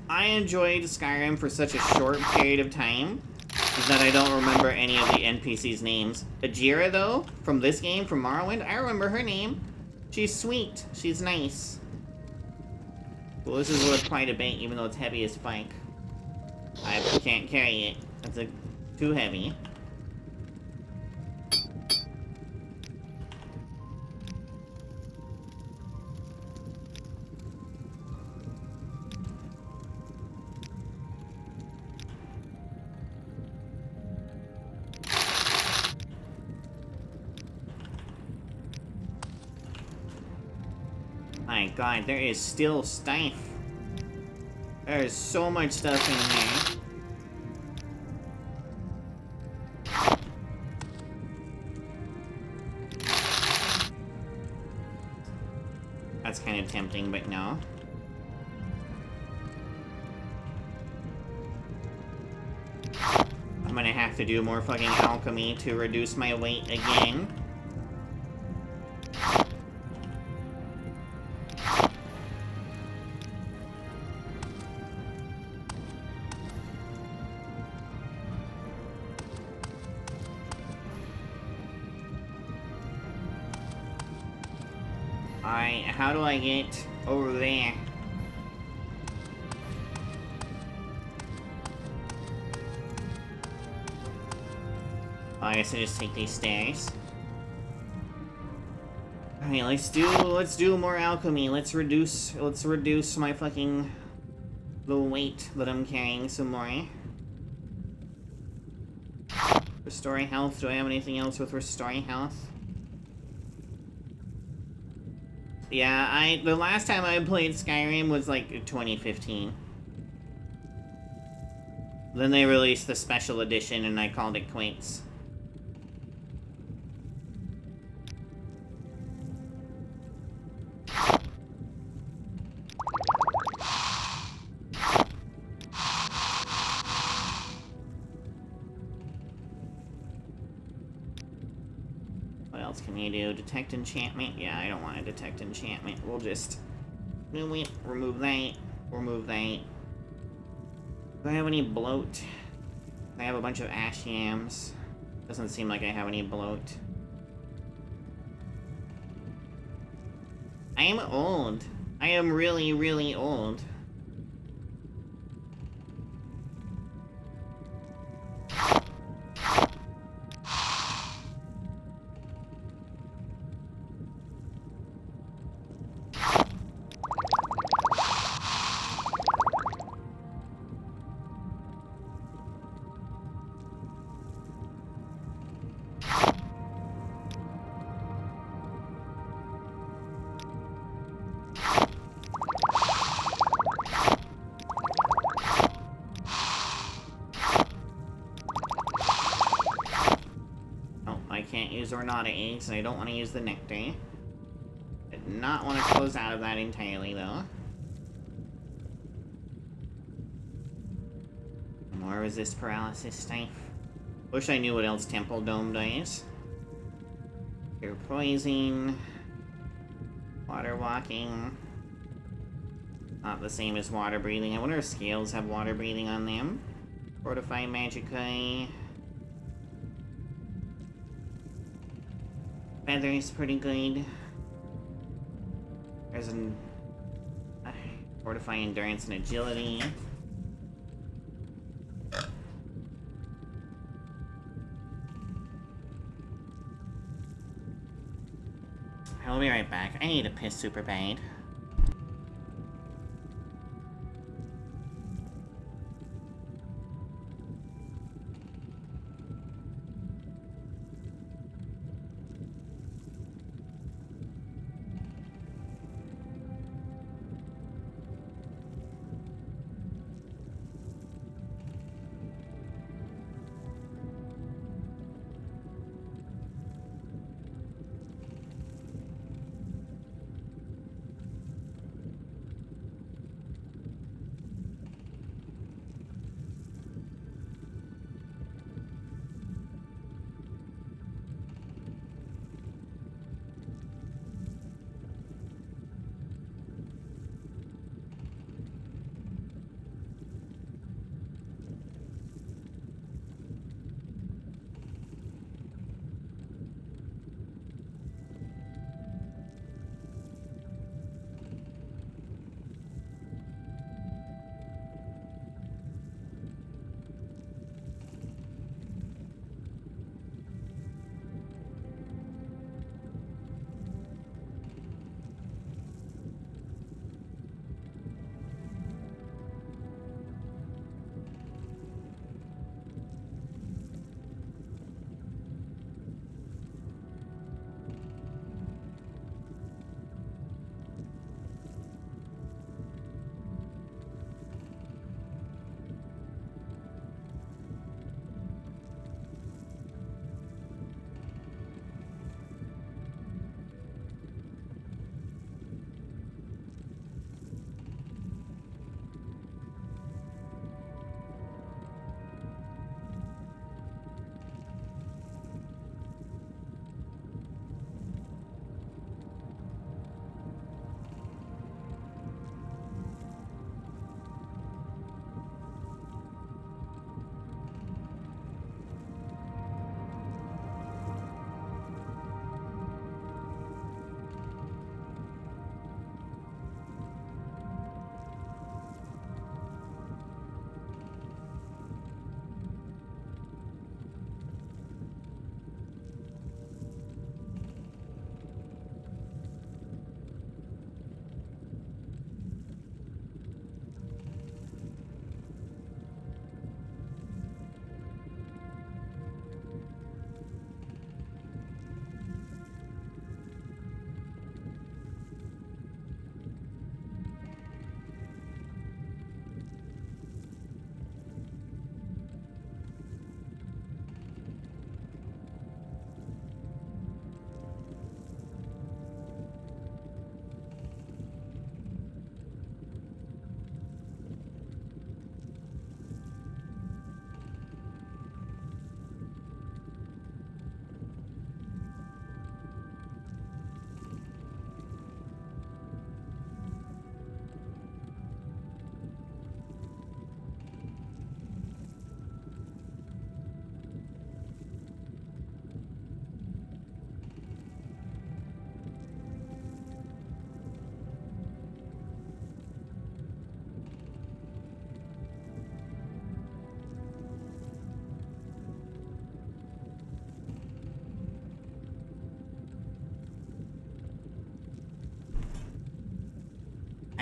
S1: I enjoyed Skyrim for such a short period of time that I don't remember any of the NPCs' names. Ajira, though, from this game, from Morrowind, I remember her name. She's sweet. She's nice. Well, this is worth quite a bit, even though it's heavy as fuck. I can't carry it. It's too heavy. god, there is still stuff. There is so much stuff in here. That's kind of tempting, but no. I'm gonna have to do more fucking alchemy to reduce my weight again. How do I get over there? Oh, I guess I just take these stairs. Alright, let's do more alchemy. Let's reduce my fucking the weight that I'm carrying some more. Restoring health. Do I have anything else with restoring health? Yeah, the last time I played Skyrim was like 2015. Then they released the special edition and I called it quits. What else can you do? Detect enchantment? Yeah, I don't want to detect enchantment. We'll just remove that. Remove that. Do I have any bloat? I have a bunch of ash yams. Doesn't seem like I have any bloat. I am old. I am really, really old. Ornata eggs, and I don't want to use the nectar. I did not want to close out of that entirely, though. More resist paralysis stuff. Wish I knew what else Temple Dome does. Pure poison. Water walking. Not the same as water breathing. I wonder if scales have water breathing on them. Fortify magically. Feather's pretty good. There's an fortify endurance and agility. I'll be right back. I need to piss super bad.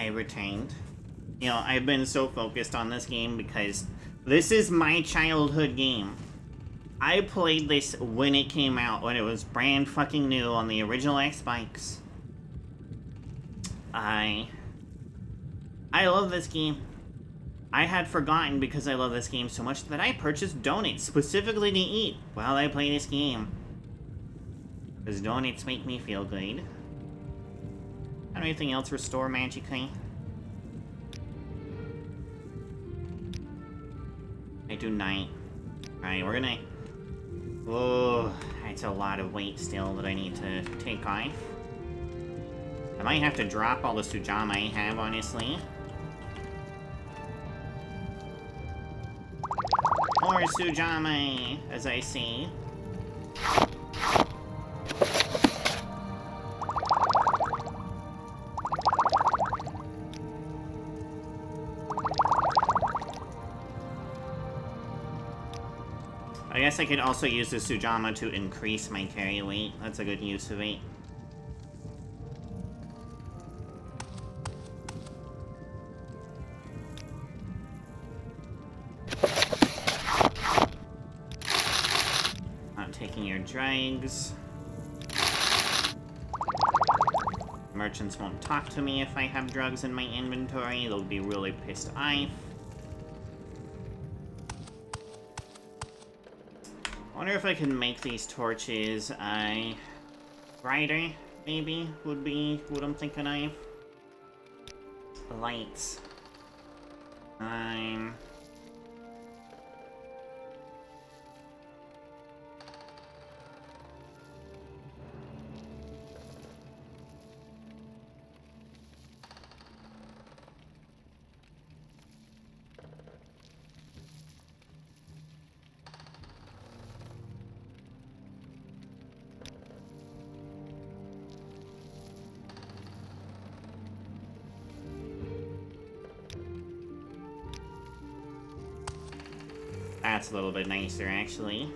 S1: I returned. You know, I've been so focused on this game because this is my childhood game. I played this when it came out, when it was brand fucking new on the original Xbox. I love this game. I had forgotten because I love this game so much that I purchased donuts specifically to eat while I play this game. Because donuts make me feel good. Anything else restore magically? I do 9. Alright, we're gonna... Oh, that's a lot of weight still that I need to take off. I might have to drop all the Sujama I have, honestly. More Sujama, as I see. I guess I could also use the Sujama to increase my carry weight. That's a good use of it. Not taking your drags. Merchants won't talk to me if I have drugs in my inventory. They'll be really pissed off. I wonder if I can make these torches brighter, maybe, would be what I'm thinking of. Lights. That's a little bit nicer, actually.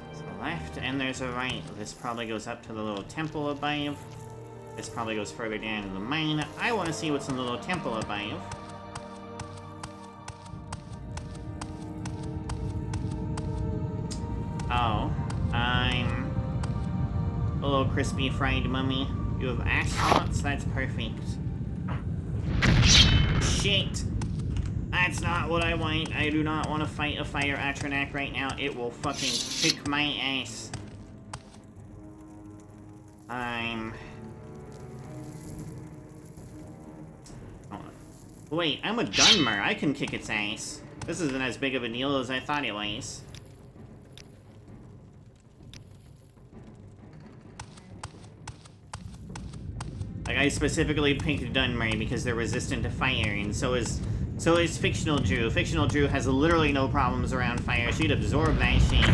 S1: There's a left and there's a right. This probably goes up to the little temple above. This probably goes further down to the mine. I want to see what's in the little temple above. Oh, I'm a little crispy fried mummy. You have axe shots? That's perfect. Shit! That's not what I want. I do not want to fight a fire Atronak right now. It will fucking kick my ass. Wait, I'm a Dunmer. I can kick its ass. This isn't as big of a deal as I thought it was. Like, I specifically picked Dunmer because they're resistant to fire, and so is Fictional Drew. Fictional Drew has literally no problems around fire. She'd absorb that shit.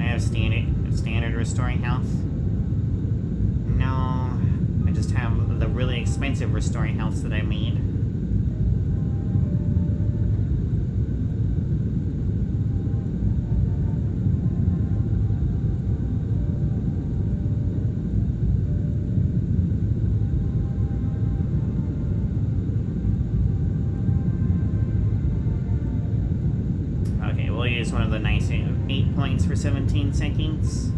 S1: I have standard restoring health. No. I just have the really expensive restoring healths that I made. Okay, we'll use one of the nice 8 points for 17 seconds.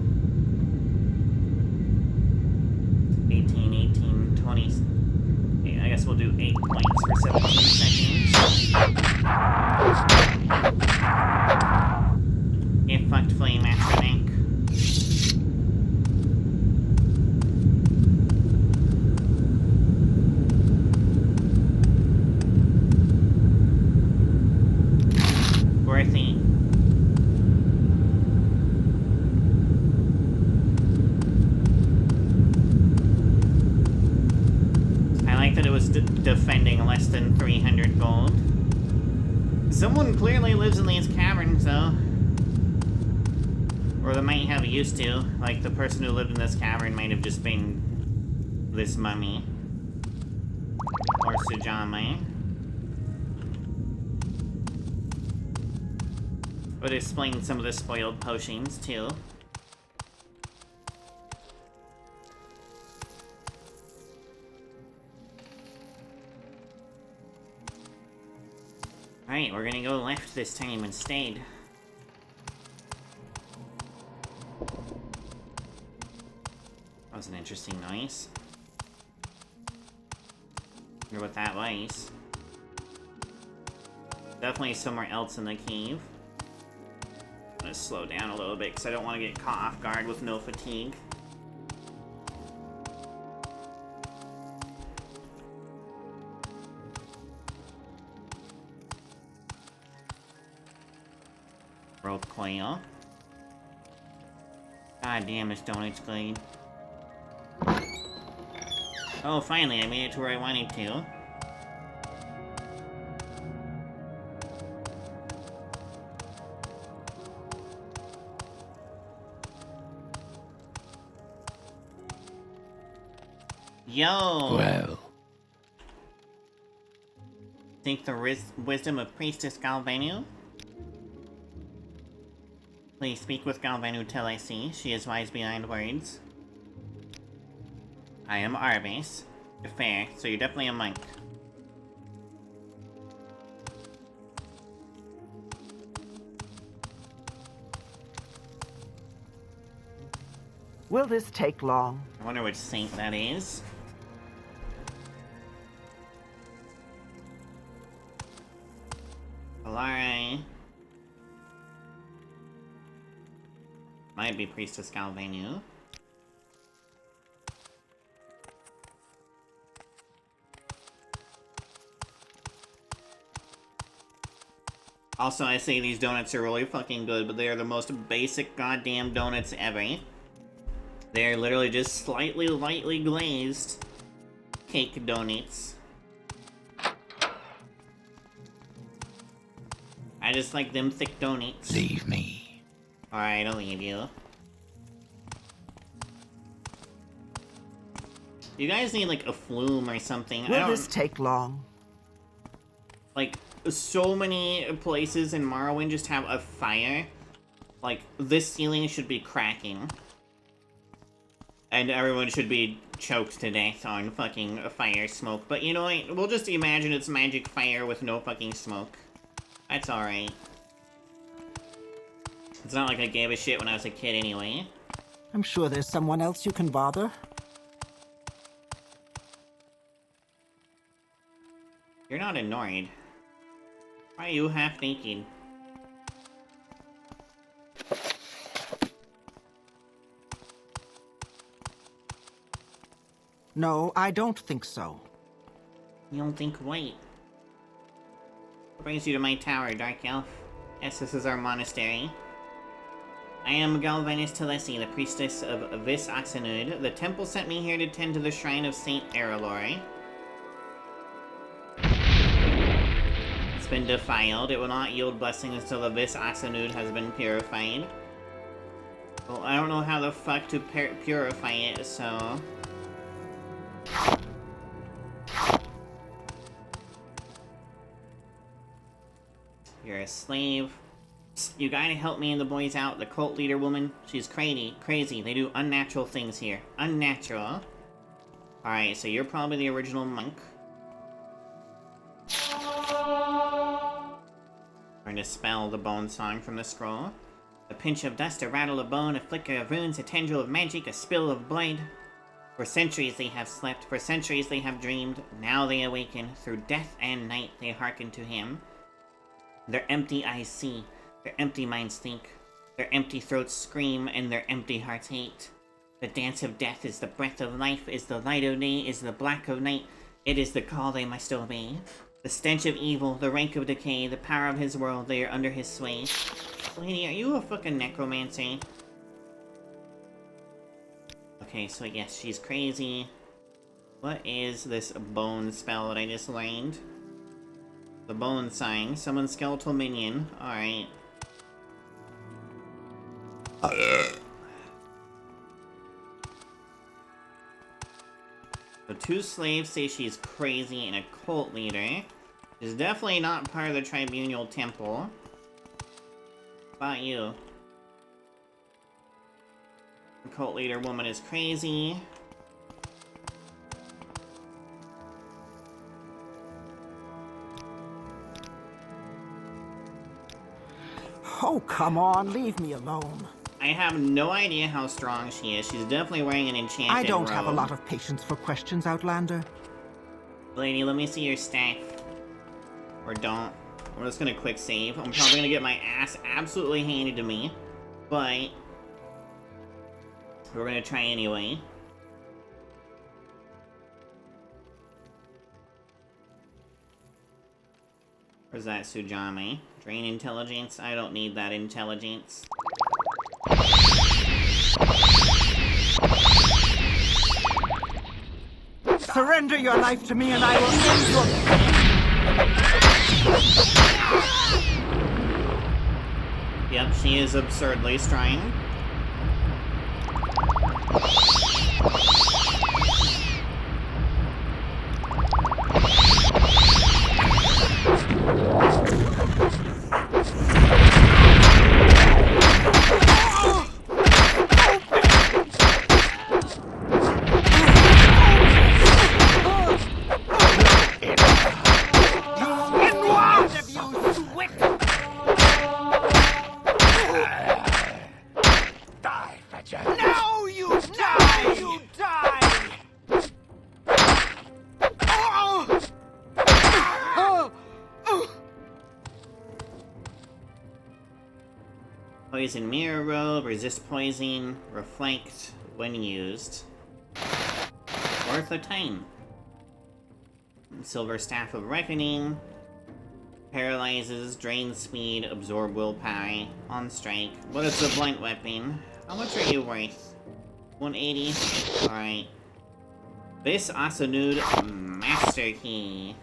S1: 18, 18, 20. Okay, I guess we'll do 8 points for 17 seconds. Get fucked, flame Atronak. Worthy. That it was defending less than 300 gold. Someone clearly lives in these caverns, though. Or they might have used to. Like, the person who lived in this cavern might have just been this mummy. Or Sujame. Would explain some of the spoiled potions, too. Alright, we're gonna go left this time instead. That was an interesting noise. Wonder what that was. Definitely somewhere else in the cave. I'm gonna slow down a little bit because I don't want to get caught off guard with no fatigue. Rope coil. God damn, this donut's good. Oh, finally, I made it to where I wanted to. Yo!
S3: Well.
S1: Think the wisdom of Priestess Galvanu? Please speak with Galvanu till I see. She is wise behind words. I am Arvis. Fair, so you're definitely a monk.
S13: Will this take long?
S1: I wonder which saint that is. Alright. Might be Priestess Galvanu. Also, I say these donuts are really fucking good, but they are the most basic goddamn donuts ever. They're literally just slightly lightly glazed cake donuts. I just like them thick donuts.
S6: Leave me.
S1: Alright, I'll leave you. You guys need like a flume or something.
S13: Will this take long?
S1: Like, so many places in Morrowind just have a fire. Like, this ceiling should be cracking. And everyone should be choked to death on fucking fire smoke. But you know what? We'll just imagine it's magic fire with no fucking smoke. That's alright. It's not like I gave a shit when I was a kid anyway.
S13: I'm sure there's someone else you can bother.
S1: You're not annoyed. Why are you half naked?
S13: No, I don't think so.
S1: You don't think what? What brings you to my tower, Dark Elf? Yes, this is our monastery. I am Galvanus Telesi, the priestess of Vis Oxenud. The temple sent me here to tend to the shrine of Saint Erelor. It's been defiled. It will not yield blessings until the Vis Oxenud has been purified. Well, I don't know how the fuck to purify it, so... You're a slave. Psst, you gotta help me and the boys out. The cult leader woman, she's crazy. They do unnatural things here. Unnatural. Alright, so you're probably the original monk. Trying to spell the bone song from the scroll. A pinch of dust, a rattle of bone, a flicker of runes, a tendril of magic, a spill of blood. For centuries they have slept, for centuries they have dreamed. Now they awaken. Through death and night they hearken to him. Their empty eyes see, their empty minds think, their empty throats scream, and their empty hearts hate. The dance of death is the breath of life, is the light of day, is the black of night. It is the call they must obey. The stench of evil, the rank of decay, the power of his world, they are under his sway. Lady, are you a fucking necromancer? Okay, so yes, she's crazy. What is this bone spell that I just learned? The bone sign. Summon skeletal minion. Alright. The two slaves say she's crazy and a cult leader. She's definitely not part of the tribunal temple. How about you? The cult leader woman is crazy.
S13: Oh, come on, leave me alone.
S1: I have no idea how strong she is. She's definitely wearing an enchanted
S13: I don't have a
S1: robe.
S13: lot of patience for questions, Outlander.
S1: Lady, let me see your staff. Or don't. I'm just gonna quick save. I'm probably gonna get my ass absolutely handed to me. But we're gonna try anyway. Where's that Sujami? Drain intelligence? I don't need that intelligence.
S13: Surrender your life to me and I will end your...
S1: Yep, she is absurdly strong.
S13: Now you die! You die!
S1: Poison mirror robe, resist poison, reflect when used. Worth a time. Silver staff of reckoning. Paralyzes, drains speed, absorb willpower, on strike. What is a blunt weapon? How much are you worth? 180? Alright. This Asanud Master Key.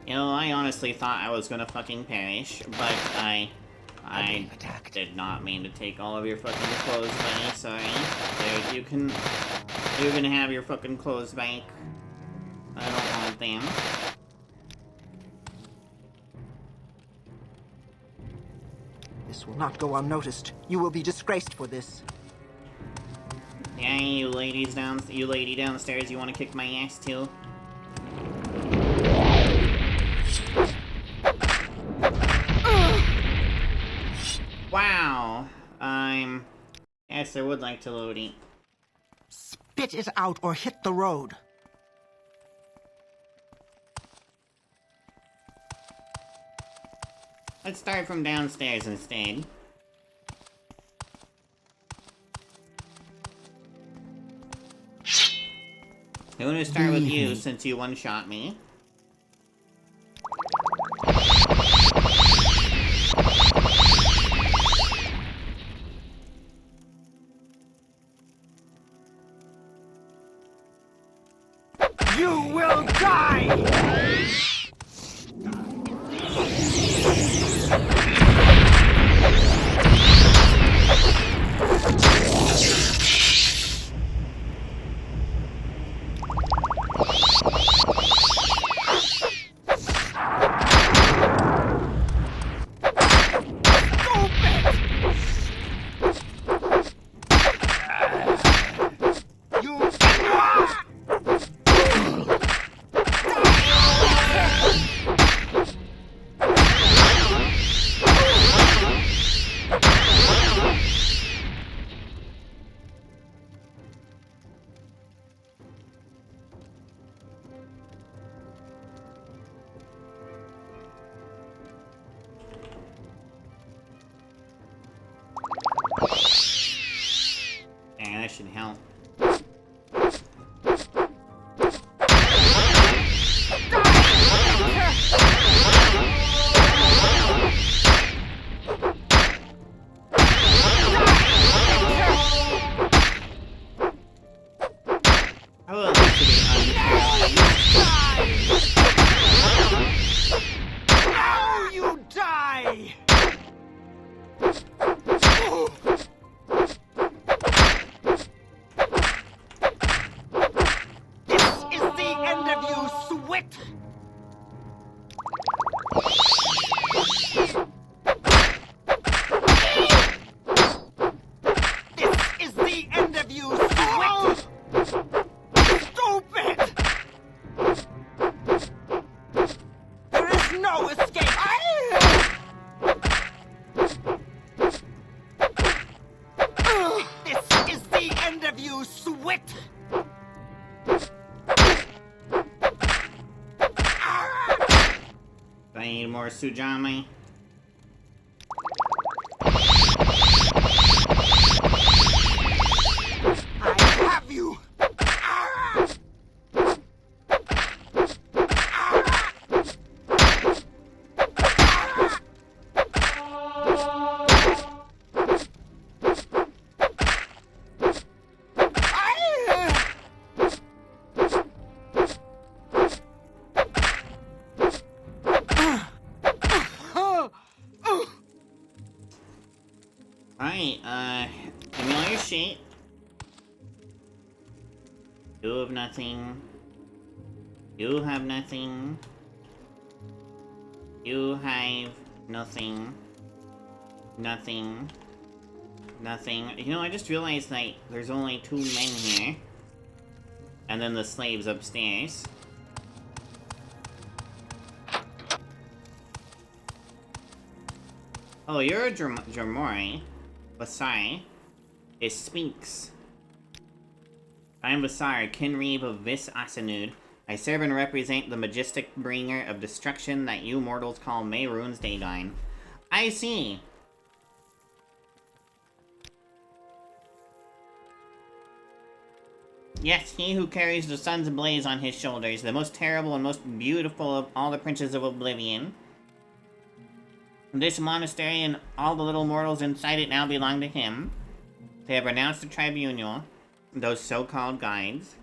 S1: You know, I honestly thought I was gonna fucking perish, but I did not mean to take all of your fucking clothes back. Sorry. There, you can have your fucking clothes back. I don't want them.
S13: This will not go unnoticed. You will be disgraced for this.
S1: Yeah, you lady downstairs, you want to kick my ass too? Wow. Yes, I would like to load it.
S13: Spit it out or hit the road.
S1: Let's start from downstairs instead. I'm gonna start with you since you one-shot me.
S13: You will die! Yeah, that should help. I would like to be unparalyzed. Now you it!
S1: Do I need more Sujami?
S13: I have you!
S1: Alright, familiar shape. You have nothing. You have nothing. You have nothing. Nothing. Nothing. You know, I just realized, like, there's only 2 men here. And then the slaves upstairs. Oh, you're a Jamori. Vasai. It speaks. I am Vasar, Kinreeve of Vis Asanud. I serve and represent the majestic bringer of destruction that you mortals call Mehrunes Dagon. I see. Yes, he who carries the sun's blaze on his shoulders, the most terrible and most beautiful of all the princes of Oblivion. This monastery and all the little mortals inside it now belong to him. They have renounced the tribunal, those so-called guides.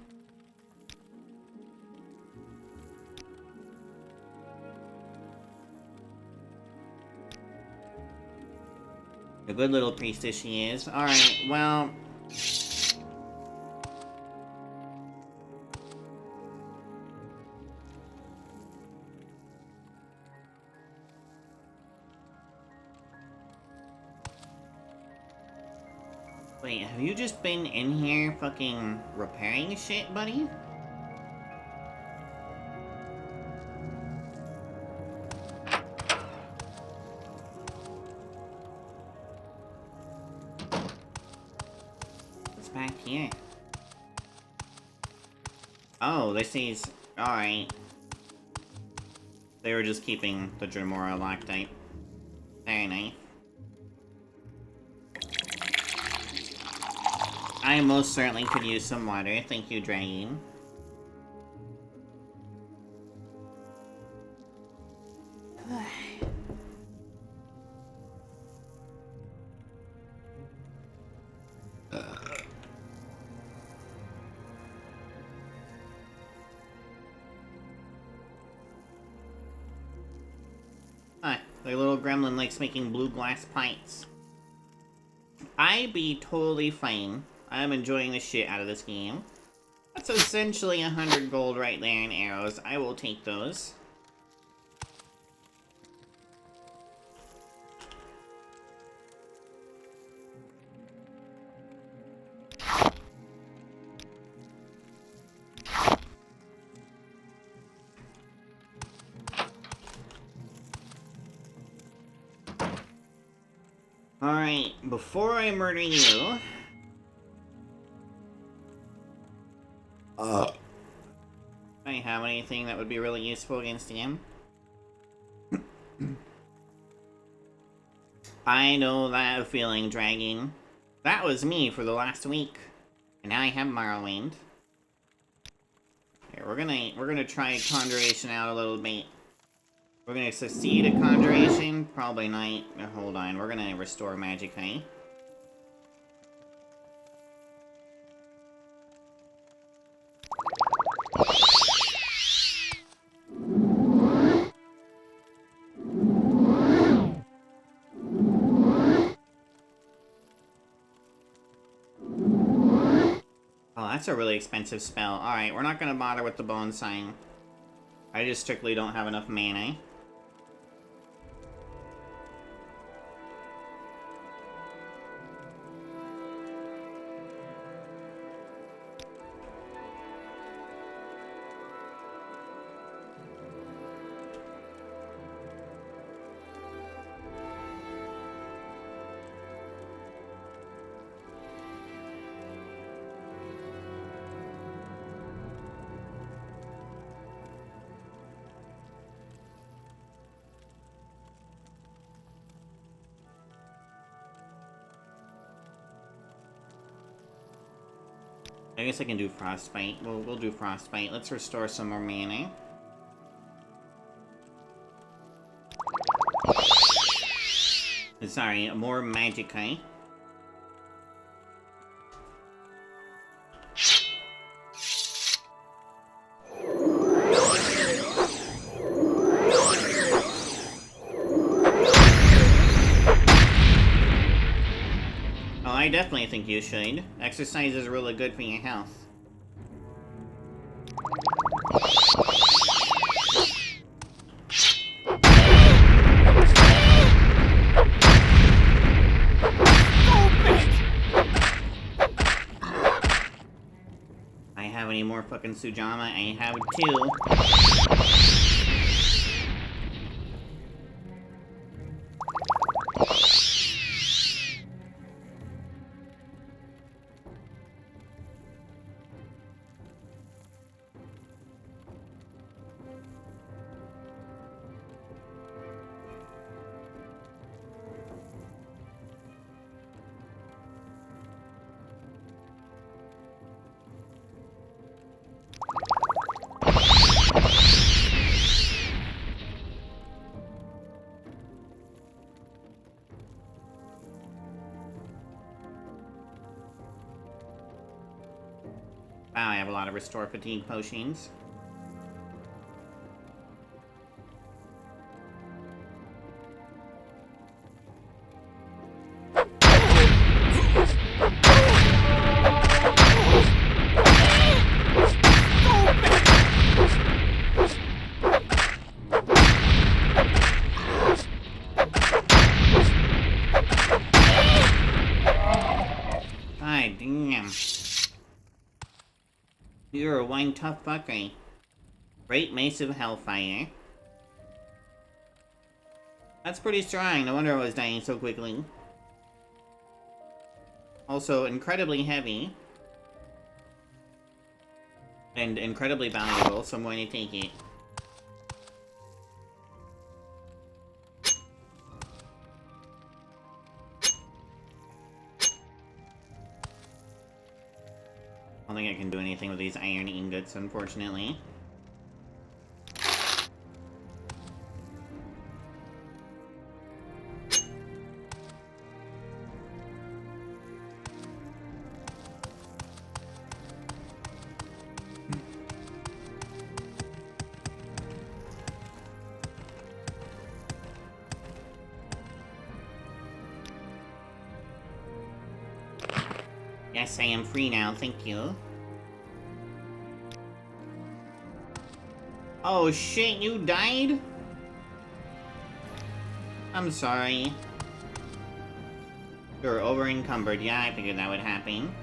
S1: A good little priestess she is. Alright, well... Wait, have you just been in here fucking repairing shit, buddy? What's back here? Oh, this is... Alright. They were just keeping the Dremora Loctite. Very nice. I most certainly could use some water. Thank you, Dragon. The little gremlin likes making blue glass pints. I'd be totally fine. I'm enjoying the shit out of this game. That's essentially 100 gold right there in arrows. I will take those. Alright, before I murder you... Do I have anything that would be really useful against him? I know that feeling, Dragon. That was me for the last week. And now I have Morrowind. Here, we're gonna try Conjuration out a little bit. We're gonna succeed at Conjuration? Probably not. Hold on, we're gonna restore magic, honey. Oh, that's a really expensive spell. Alright, we're not gonna bother with the bone sign. I just strictly don't have enough mana. I guess I can do Frostbite. We'll do Frostbite. Let's restore some more mana. Sorry, more Magicite. Oh, I definitely think you should. Exercise is really good for your health. I have any more fucking Sujama? I have 2. Wow, I have a lot of Restore Fatigue potions. God damn. You're one tough fucker. Great Mace of Hellfire. That's pretty strong. No wonder I was dying so quickly. Also, incredibly heavy. And incredibly valuable, so I'm going to take it. I don't think I can do anything with these iron ingots, unfortunately. Yes, I am free now, thank you. Oh shit, you died? I'm sorry. You're over encumbered. Yeah, I figured that would happen.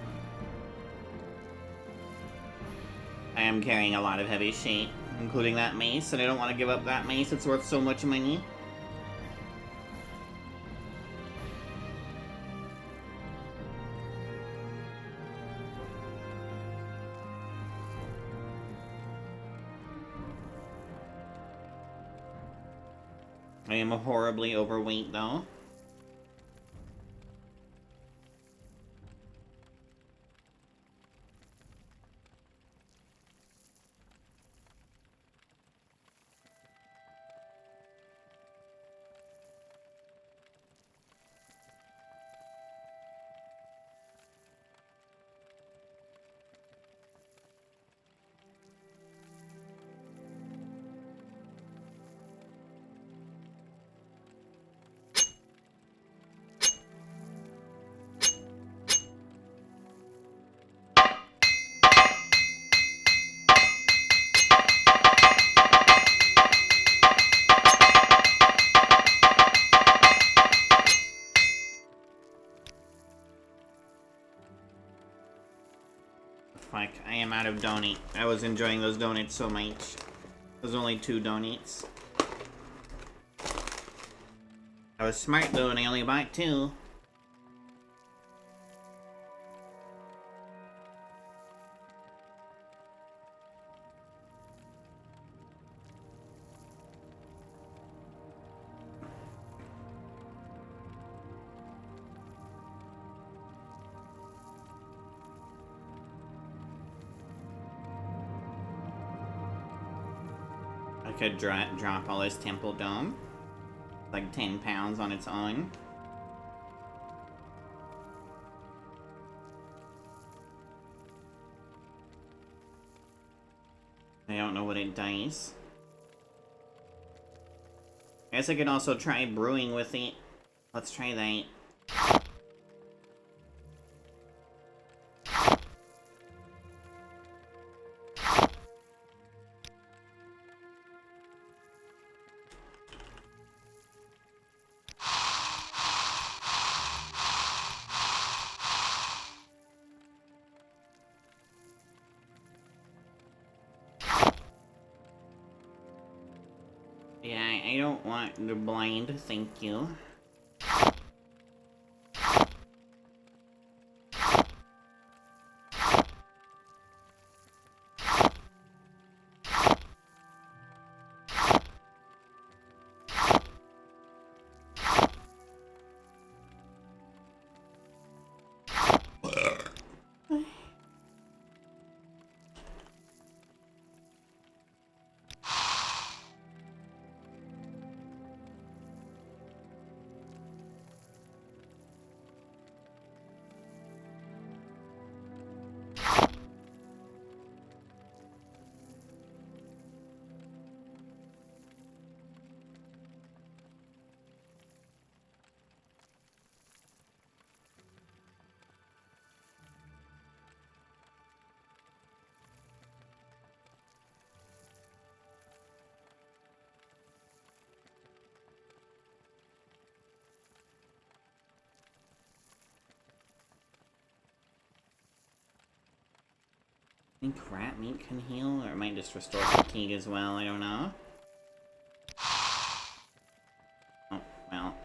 S1: I am carrying a lot of heavy shit, including that mace, and I don't want to give up that mace. It's worth so much money. I am horribly overweight, though. Fuck, I am out of donate. I was enjoying those donates so much. There's only 2 donates. I was smart though, and I only bought 2. could drop all this temple dome. Like 10 pounds on its own. I don't know what it does. I guess I could also try brewing with it. Let's try that. Yeah, I don't want the blind, thank you. I think rat meat can heal, or it might just restore fatigue as well, I don't know. Oh, well.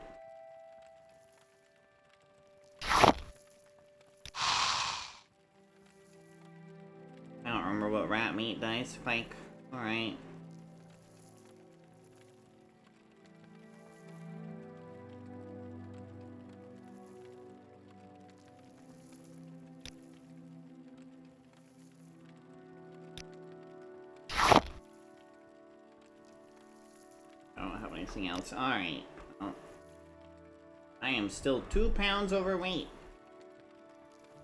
S1: I don't remember what rat meat does, Spike. Alright. Anything else? Alright. Well, I am still 2 pounds overweight.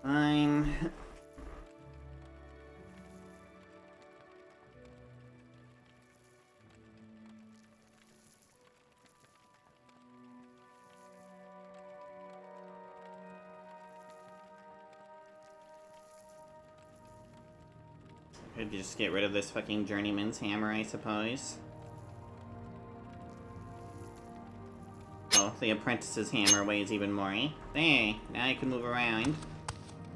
S1: I'm... Could just get rid of this fucking journeyman's hammer, I suppose. The apprentice's hammer weighs even more, eh? There, now I can move around.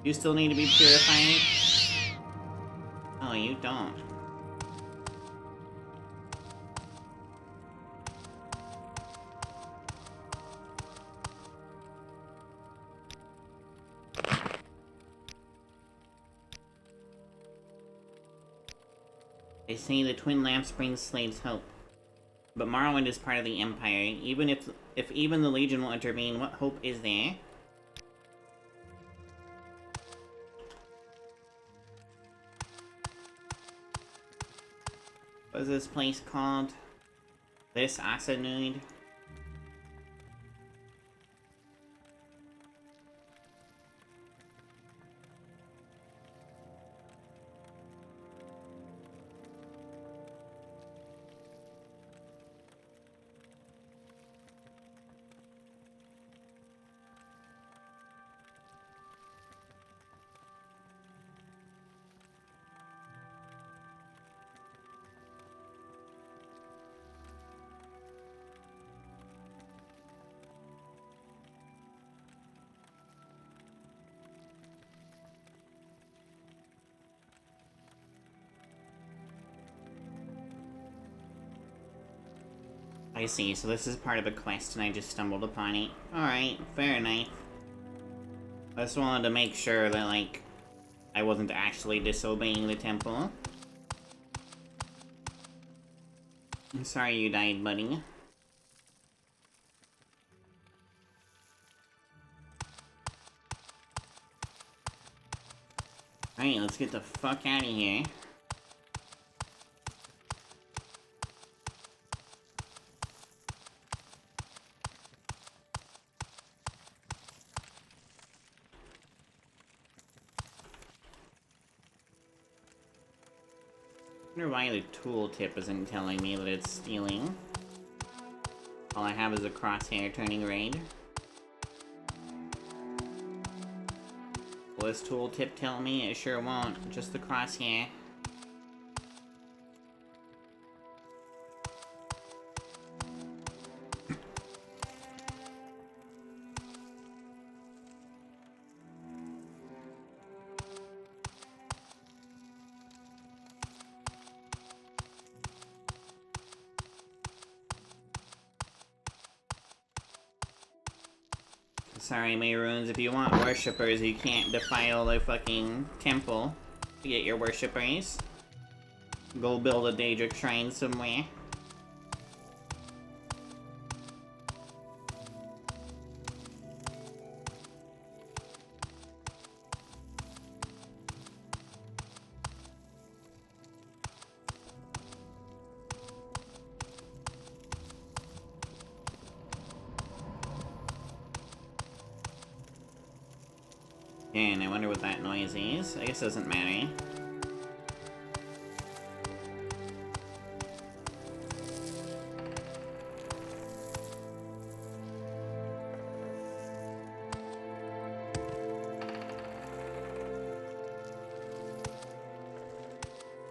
S1: You still need to be purified? Oh, you don't. They say the twin lamps bring slaves hope. But Morrowind is part of the Empire. Even if even the Legion will intervene, what hope is there? What is this place called? This Asanude? I see, so this is part of a quest and I just stumbled upon it. Alright, fair enough. I just wanted to make sure that, like, I wasn't actually disobeying the temple. I'm sorry you died, buddy. Alright, let's get the fuck out of here. wonder why the tooltip isn't telling me that it's stealing. All I have is a crosshair turning red. Will this tooltip tell me? It sure won't. Just the crosshair. Sorry, Mayrunes, if you want worshippers, you can't defile the fucking temple to get your worshippers. Go build a Daedric shrine somewhere. And I wonder what that noise is. I guess it doesn't matter.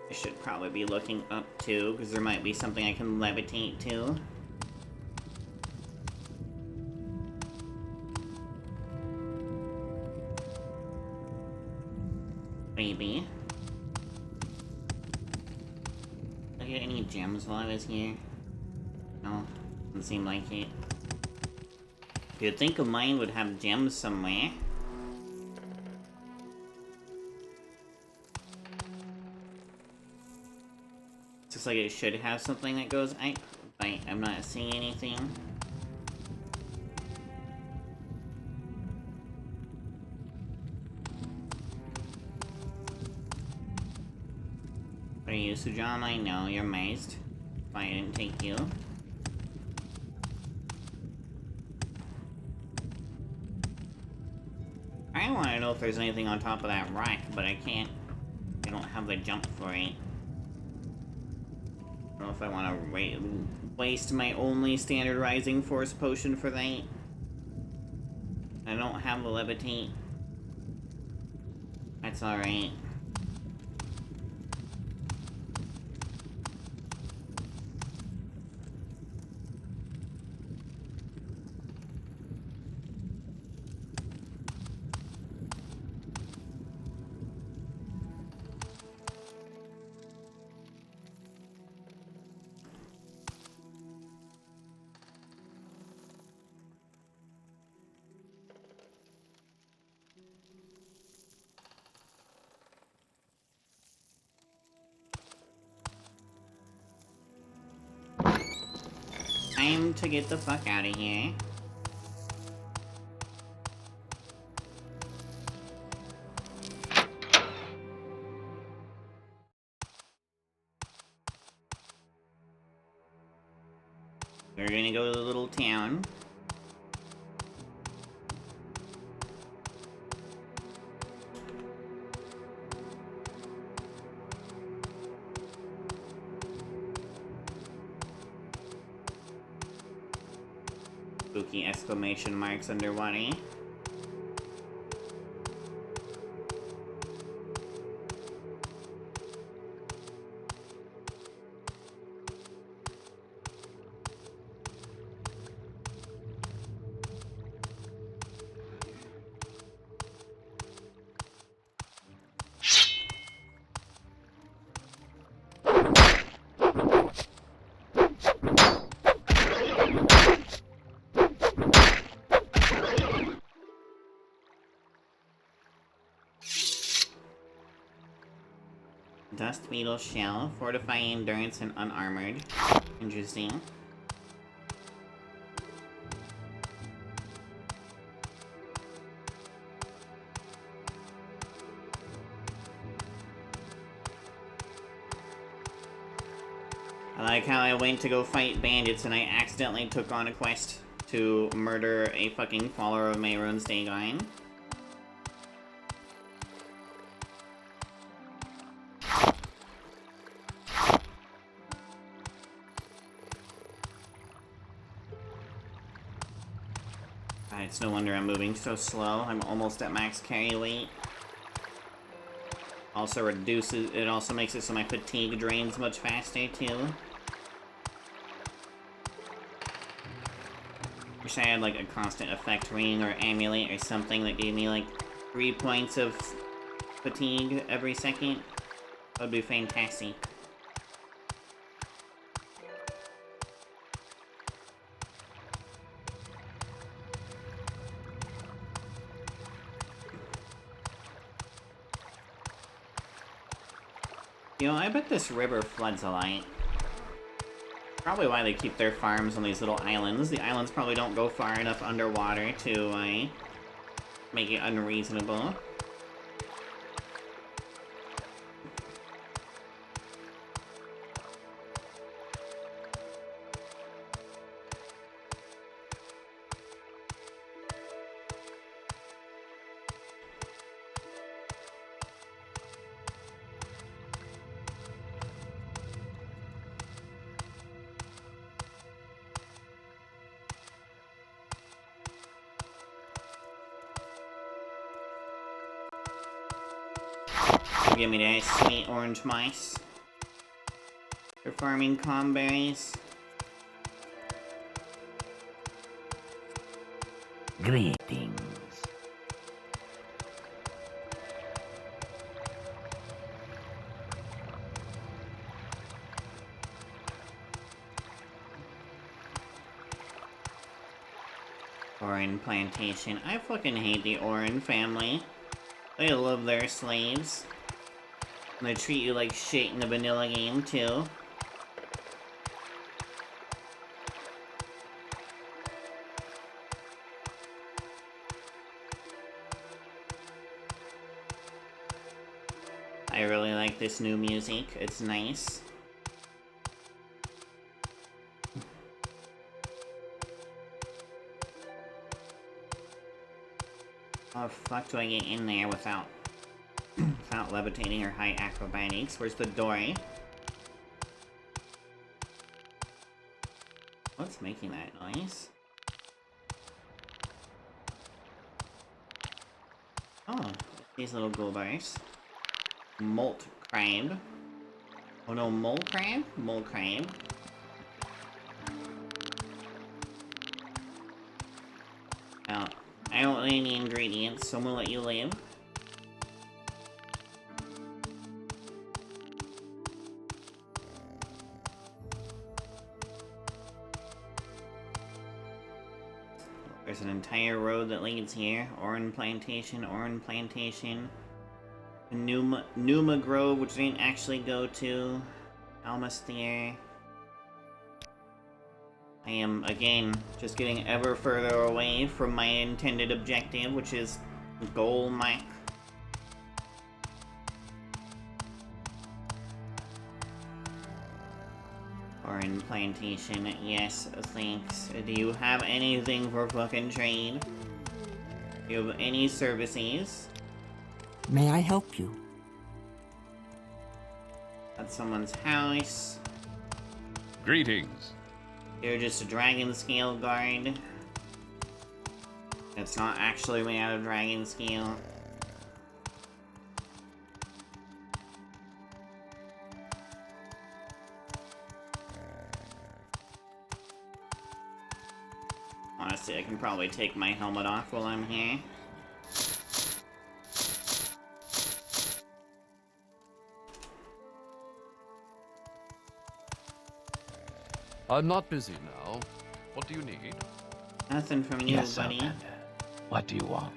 S1: I should probably be looking up too, because there might be something I can levitate to. Maybe. Did I get any gems while I was here? No, doesn't seem like it. You'd think a mine would have gems somewhere. Looks like it should have something that goes. I'm not seeing anything. What are you, Sujama? No, you're mazed. Why I didn't take you. I want to know if there's anything on top of that rock, but I can't. I don't have the jump for it. I don't know if I want to waste my only standard rising force potion for that. I don't have the levitate. That's alright. Time to get the fuck out of here. We're gonna go to the little town. Spooky exclamation marks underwater. Dust beetle shell, fortify endurance and unarmored. Interesting. I like how I went to go fight bandits and I accidentally took on a quest to murder a fucking follower of Mayrune's Dagon. It's no wonder I'm moving so slow. I'm almost at max carry weight. Also reduces, it also makes it so my fatigue drains much faster too. Wish I had like a constant effect ring or amulet or something that gave me like 3 points of fatigue every second. That would be fantastic. You know, I bet this river floods a lot. Probably why they keep their farms on these little islands. The islands probably don't go far enough underwater to make it unreasonable. Give me that sweet orange mice. For farming comberries.
S2: Greetings.
S1: Orin plantation. I fucking hate the Orin family. They love their slaves. And they treat you like shit in the vanilla game, too. I really like this new music. It's nice. How the fuck do I get in there without levitating or high acrobatics? Where's the door? What's making that noise? Oh, these little gold bars. Molt crab. Oh no, mole crab? Mole crab. Now, I don't need any ingredients, so I'm gonna let you live. There's an entire road that leads here. Orin Plantation, Numa Grove, which we didn't actually go to. Almastir. I am, again, just getting ever further away from my intended objective, which is Goal Mac. Orin Plantation, yes, thanks. Do you have anything for fucking trade? Do you have any services?
S13: May I help you?
S1: That's someone's house.
S8: Greetings.
S1: You're just a dragon scale guard. It's not actually made out of dragon scale. Honestly, I can probably take my helmet off while I'm here.
S8: I'm not busy now. What do you need?
S1: Nothing from you,
S3: Yes,
S1: buddy.
S3: Outlander. What do you want?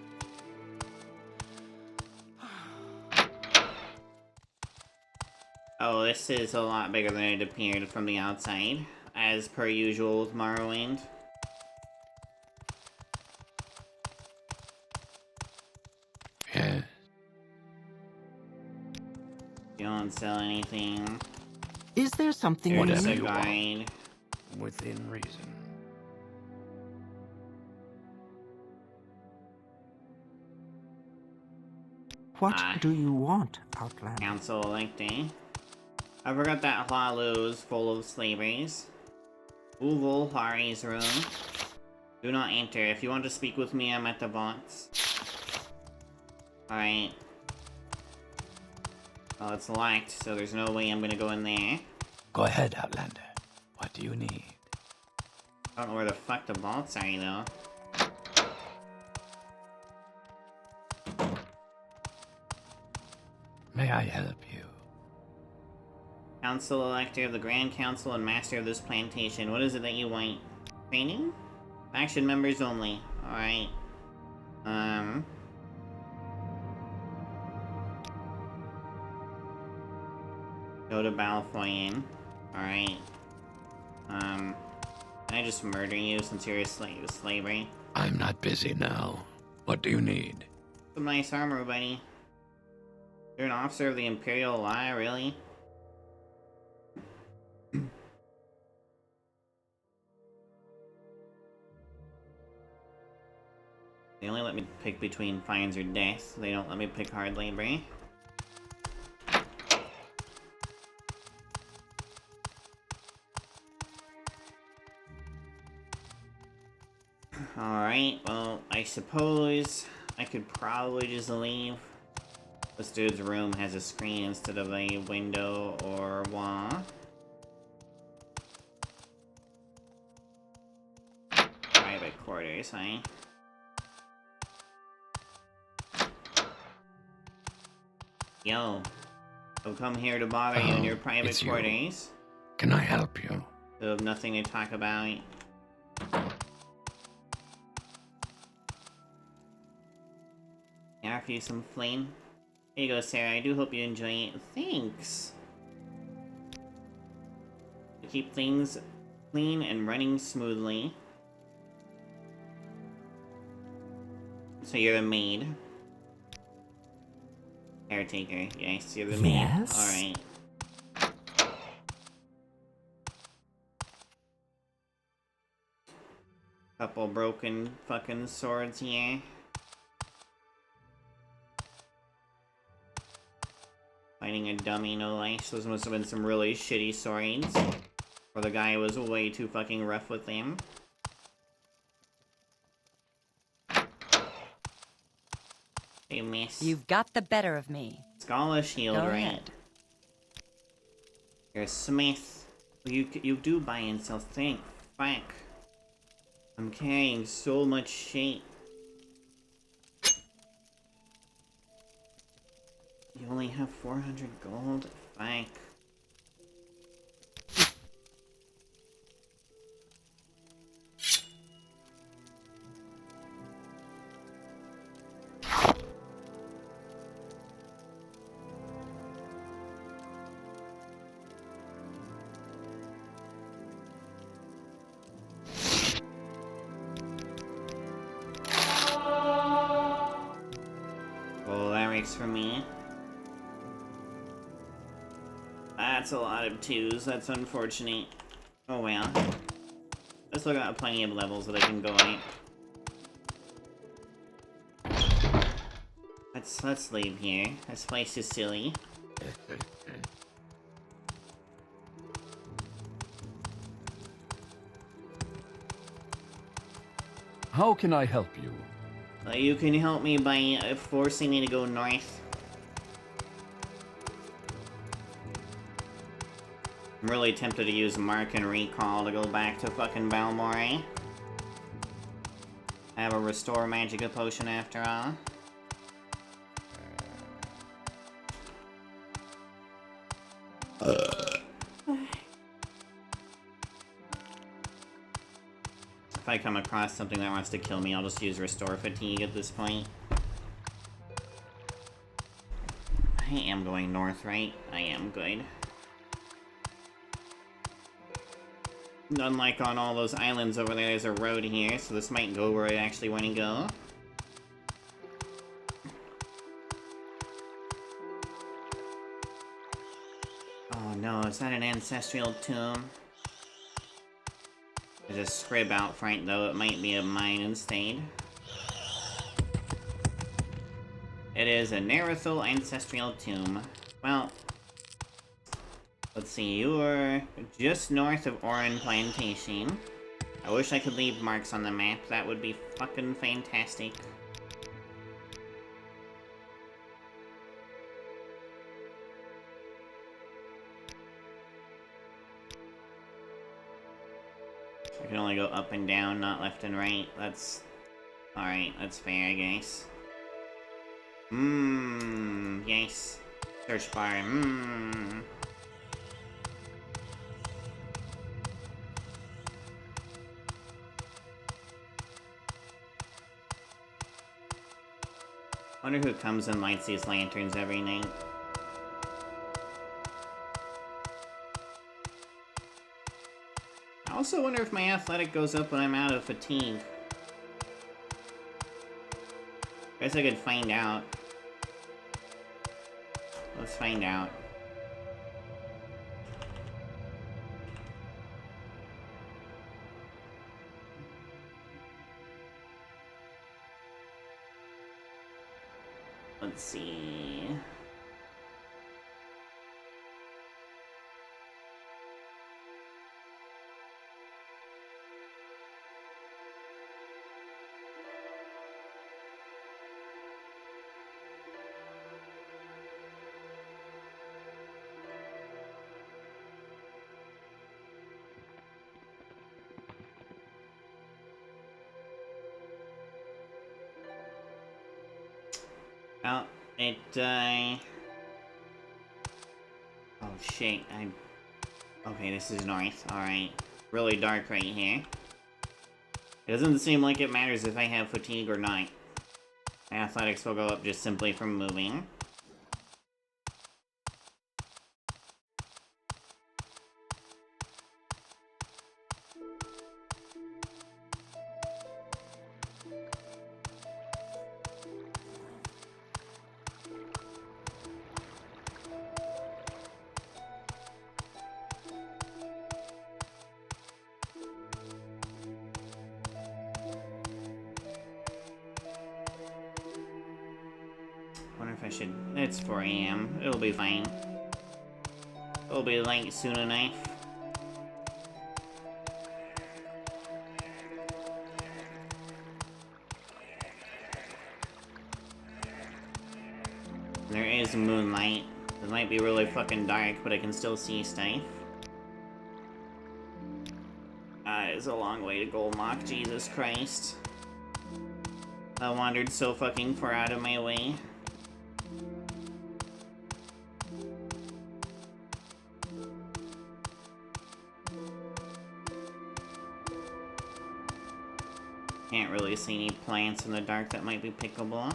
S1: Oh, this is a lot bigger than it appeared from the outside, as per usual with Morrowind.
S3: Yes.
S1: You don't sell anything.
S13: Is there something you
S1: Here's a
S13: need?
S1: guide.
S3: Within reason.
S13: What do you want, Outlander?
S1: Council electing. I forgot that Hlalu is full of slavers. Uval Hari's room. Do not enter. If you want to speak with me, I'm at the vaults. Alright. Well, it's locked, so there's no way I'm gonna go in there.
S12: Go ahead, Outlander. What do you need?
S1: I don't know where the fuck the vaults are, though.
S12: May I help you?
S1: Council Elector of the Grand Council and Master of this plantation. What is it that you want? Training? Faction members only. Alright. Go to Balfoyen. Alright. Can I just murder you since you're a slave of slavery?
S12: I'm not busy now. What do you need?
S1: Some nice armor, buddy. You're an officer of the Imperial Law, really? They only let me pick between fines or death. They don't let me pick hard labor. Alright, well, I suppose I could probably just leave. This dude's room has a screen instead of a window or wall. Private quarters, huh? Yo, I've come here to bother you in your private quarters.
S12: Can I help you?
S1: You have nothing to talk about. Offer you some flame. Here you go, Sarah. I do hope you enjoy it. Thanks. To keep things clean and running smoothly. So you're the maid. Caretaker. Yes, you're the maid.
S10: Yes.
S1: Alright. Couple broken fucking swords here. Fighting a dummy, no less. Those must have been some really shitty swords. Or the guy was way too fucking rough with them. Hey, miss.
S10: You've got the better of me.
S1: Scholar shield,
S10: Go
S1: right?
S10: ahead.
S1: You're a smith. You do buy and sell things. Fuck. I'm carrying so much shit. You only have 400 gold? Fuck. Oh, that works for me. That's a lot of twos. That's unfortunate. Oh well. I still got plenty of levels that I can go at. Let's leave here. This place is silly.
S8: How can I help you?
S1: You can help me by forcing me to go north. I'm really tempted to use Mark and Recall to go back to fucking Balmore. I have a Restore Magica potion after all. If I come across something that wants to kill me, I'll just use Restore Fatigue at this point. I am going north, right? I am good. Unlike on all those islands over there, there's a road here, so this might go where I actually want to go. Oh no, is that an ancestral tomb? There's a scrib out front, though. It might be a mine instead. It is a Nerethal ancestral tomb. Well, let's see. You are just north of Oran Plantation. I wish I could leave marks on the map. That would be fucking fantastic. I can only go up and down, not left and right. That's... Alright, that's fair, I guess. Yes. Search bar, Wonder who comes and lights these lanterns every night. I also wonder if my athletic goes up when I'm out of fatigue. Guess I could find out. Let's find out. Let's see. Well, oh shit, okay, this is north, alright. Really dark right here. It doesn't seem like it matters if I have fatigue or not. My athletics will go up just simply from moving. Wonder if I should... It's 4 AM. It'll be fine. It'll be light soon enough. There is moonlight. It might be really fucking dark, but I can still see stuff. It's a long way to Goldmock, Jesus Christ. I wandered so fucking far out of my way. Can't really see any plants in the dark that might be pickable.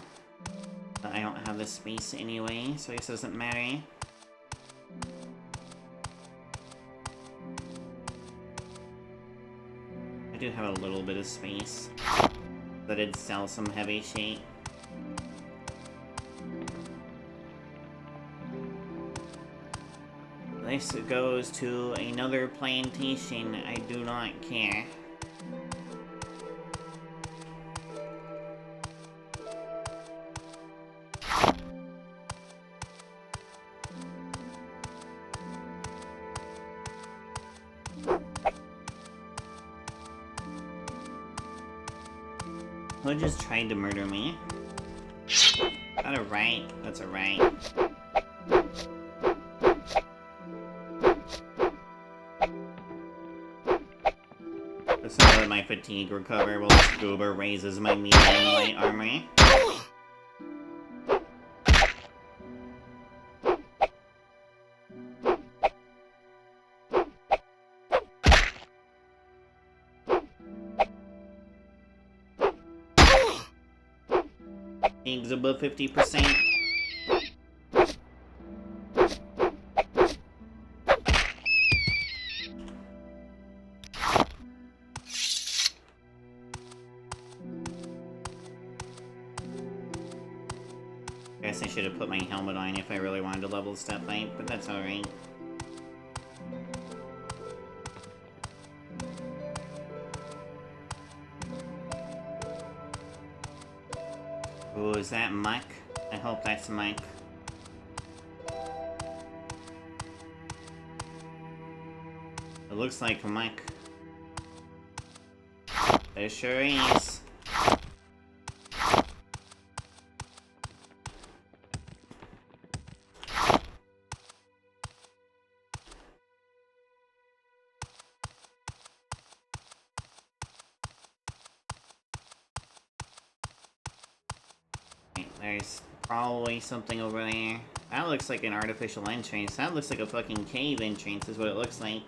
S1: But I don't have the space anyway, so I guess it doesn't matter. I do have a little bit of space. But I did sell some heavy shit. This goes to another plantation. I do not care. Who just tried to murder me? Is that a right? That's a right. Let's not let my fatigue recover while this goober raises my medium light armor. Fatigue's above 50%. Guess I should have put my helmet on if I really wanted to level step up, but that's alright. Ooh, is that muck? I hope that's muck. It looks like muck. It sure is. There's probably something over there. That looks like an artificial entrance. That looks like a fucking cave entrance is what it looks like.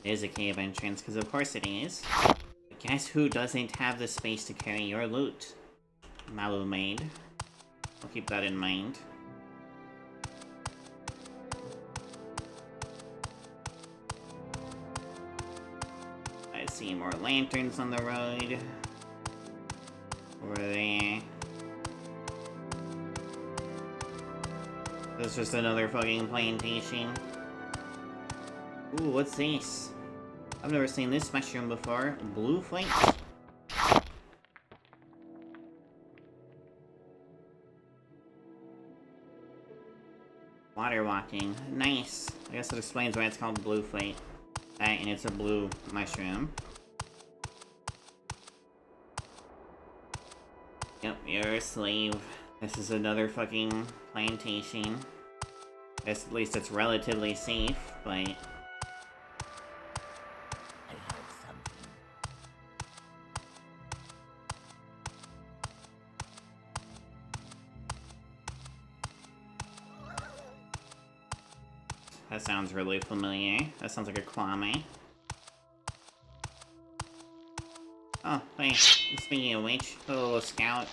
S1: It is a cave entrance, because of course it is. But guess who doesn't have the space to carry your loot? Malu maid. I'll keep that in mind. I see more lanterns on the road. Over there. This is just another fucking plantation. Ooh, what's this? I've never seen this mushroom before. Blue flint? Water walking. Nice. I guess it explains why it's called blue flint. That, and it's a blue mushroom. Yep, you're a slave. This is another fucking plantation. At least it's relatively safe, but... That sounds really familiar. That sounds like a Kwame. Oh, hey, speaking of which, a little scout.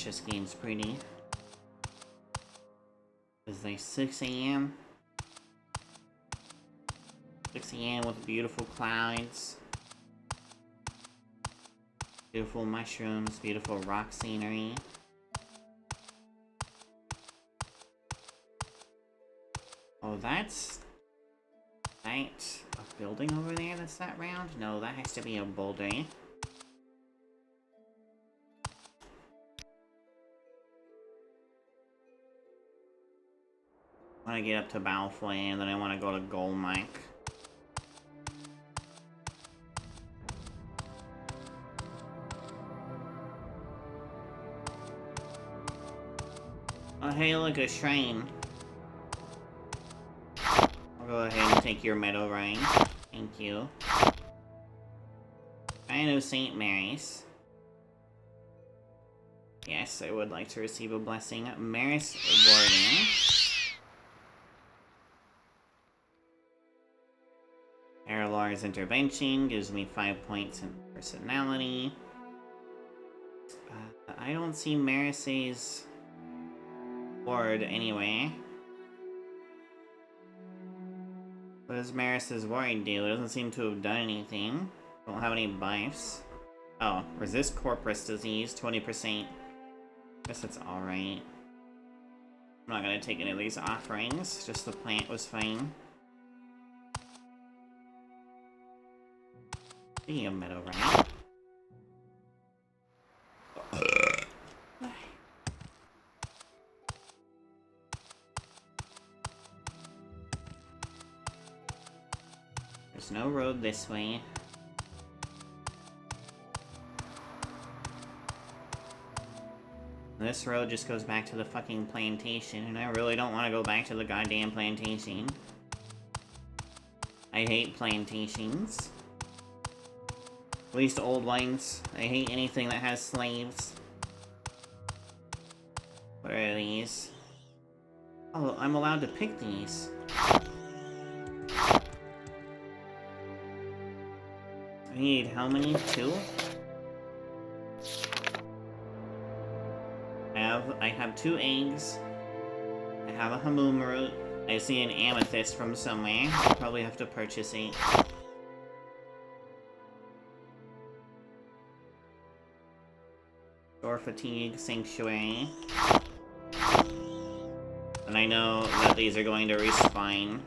S1: This game's pretty. It's like 6 a.m. 6 a.m. with beautiful clouds. Beautiful mushrooms, beautiful rock scenery. Oh, that's... Right. A building over there that's that round? No, that has to be a boulder. I want to get up to Balfoy, and then I want to go to Golmike. Oh, hey, look, a shrine. I'll go ahead and take your meadow ring. Thank you. Shrine of St. Mary's. Yes, I would like to receive a blessing. Maris Warden. Erlar's intervention gives me 5 points in personality. I don't see Maris's ward anyway. What does Maris's ward do? It doesn't seem to have done anything. Don't have any buffs. Oh, resist corpus disease, 20%. Guess that's alright. I'm not gonna take any of these offerings, just the plant was fine. Speaking of meadow, right? There's no road this way. This road just goes back to the fucking plantation, and I really don't want to go back to the goddamn plantation. I hate plantations. At least old ones. I hate anything that has slaves. What are these? Oh, I'm allowed to pick these. I need how many? 2? I have 2 eggs. I have a hamum root. I see an amethyst from somewhere. I'll probably have to purchase it. Door Fatigue Sanctuary. And I know that these are going to respawn.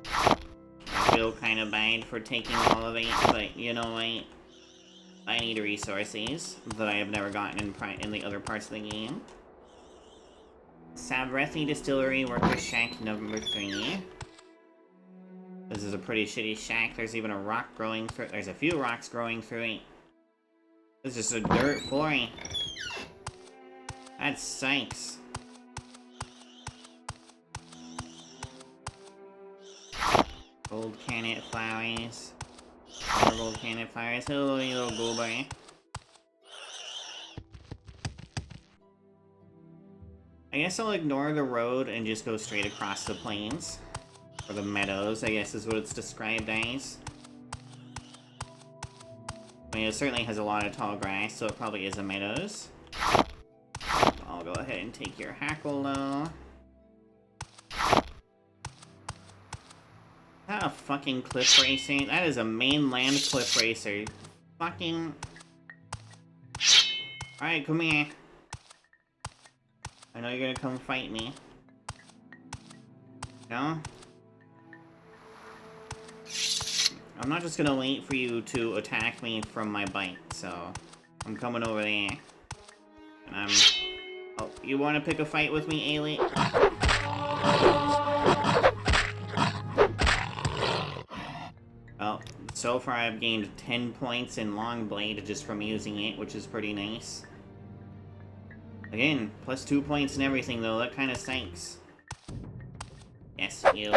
S1: I feel kind of bad for taking all of it, but you know what? I need resources that I have never gotten in the other parts of the game. Sabrethi Distillery, Workers Shack number 3. This is a pretty shitty shack. There's even a rock growing through. There's a few rocks growing through it. This is just a dirt floor. That sucks. Gold Cannet Flowers. More gold Cannet Flowers. Hello, you little goober. I guess I'll ignore the road and just go straight across the plains. Or the meadows, I guess is what it's described as. I mean, it certainly has a lot of tall grass, so it probably is a meadows. I'll go ahead and take your hackle, though. Is that a fucking cliff racer? That is a mainland cliff racer. Fucking... Alright, come here. I know you're gonna come fight me. No? I'm not just gonna wait for you to attack me from my bike, so... I'm coming over there. And I'm... Oh, you wanna pick a fight with me, Ailey? Well, so far I've gained 10 points in Long Blade just from using it, which is pretty nice. Again, plus 2 points and everything, though. That kind of stinks. Yes, you.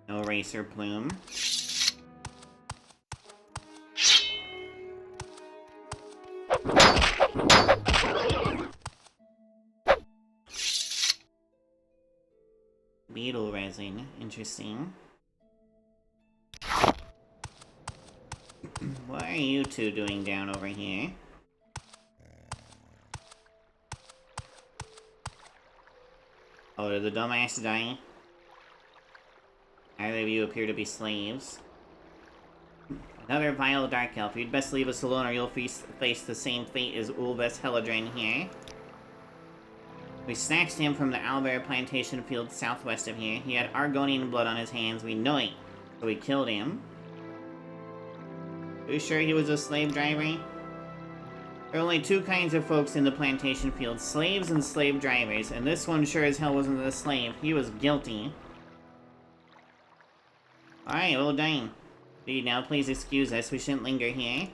S1: No Racer Plume. Beetle resin. Interesting. What are you two doing down over here? Oh, did the dumbass die? Either of you appear to be slaves. Another vile dark elf. You'd best leave us alone or you'll face the same fate as Ulves Heladrin here. We snatched him from the Owlbear plantation field southwest of here. He had Argonian blood on his hands. We know it. So we killed him. Are you sure he was a slave driver? There are only two kinds of folks in the plantation field, slaves and slave drivers, and this one sure as hell wasn't a slave. He was guilty. Alright, well done. Now please excuse us, we shouldn't linger here.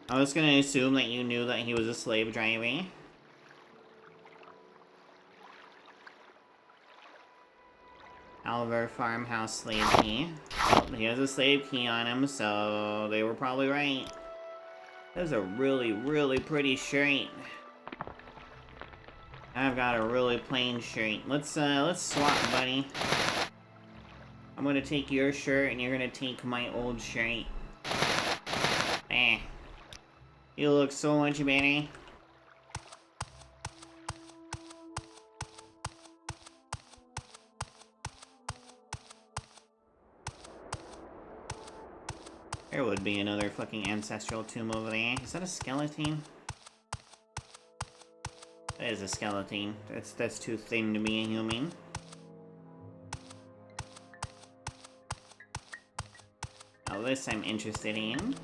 S1: I was gonna assume that you knew that he was a slave driver. Alver Farmhouse slave key. Well, he has a slave key on him, so they were probably right. That's a really, really pretty shirt. I've got a really plain shirt. Let's swap, buddy. I'm gonna take your shirt, and you're gonna take my old shirt. Eh. You look so much better. There would be another fucking ancestral tomb over there. Is that a skeleton? That is a skeleton. That's too thin to be a human. Now this I'm interested in.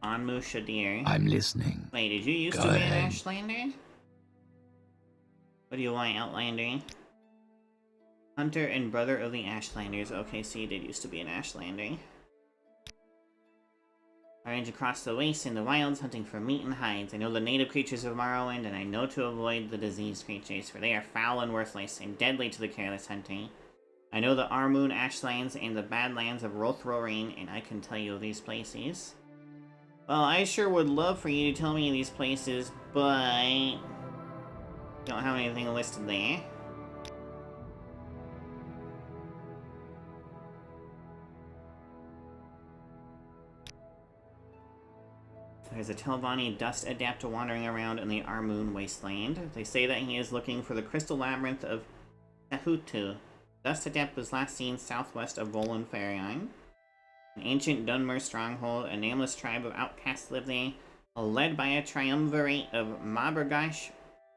S1: Anmu Shadir.
S8: I'm listening.
S1: Wait, did you used to be an Ashlander? What do you want, Outlander? Hunter and brother of the Ashlanders. Okay, so you did used to be an Ashlander. I range across the wastes in the wilds hunting for meat and hides. I know the native creatures of Morrowind, and I know to avoid the diseased creatures, for they are foul and worthless, and deadly to the careless hunter. I know the Armoon Ashlands and the Badlands of Rothrorin, and I can tell you of these places. Well, I sure would love for you to tell me of these places, but... Don't have anything listed there. There's a Telvanni dust adept wandering around in the Armoon wasteland. They say that he is looking for the crystal labyrinth of Tahutu. Dust adept was last seen southwest of Volan Farion. An ancient Dunmer stronghold, a nameless tribe of outcasts live there, led by a triumvirate of Mabergash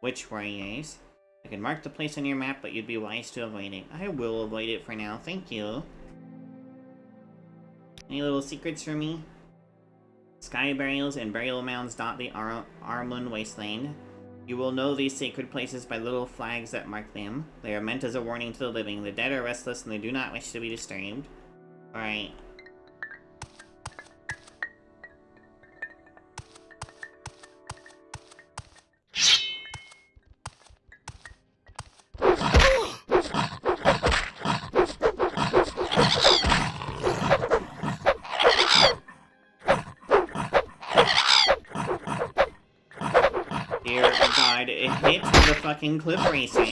S1: witch warriors. I could mark the place on your map, but you'd be wise to avoid it. I will avoid it for now, thank you. Any little secrets for me? Sky burials and burial mounds dot the Armun wasteland. You will know these sacred places by little flags that mark them. They are meant as a warning to the living. The dead are restless and they do not wish to be disturbed. Alright. Dear God, it hit the fucking cliff racer.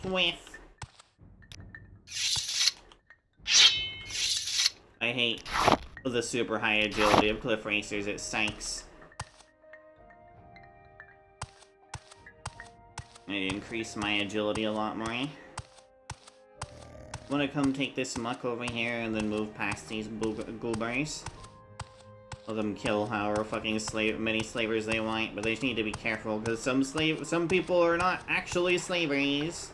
S1: Whiff. I hate the super high agility of cliff racers, it stinks. I increase my agility a lot more. I'm gonna come take this muck over here and then move past these goobers. Let them kill however fucking many slavers they want, but they just need to be careful because some people are not actually slaveries.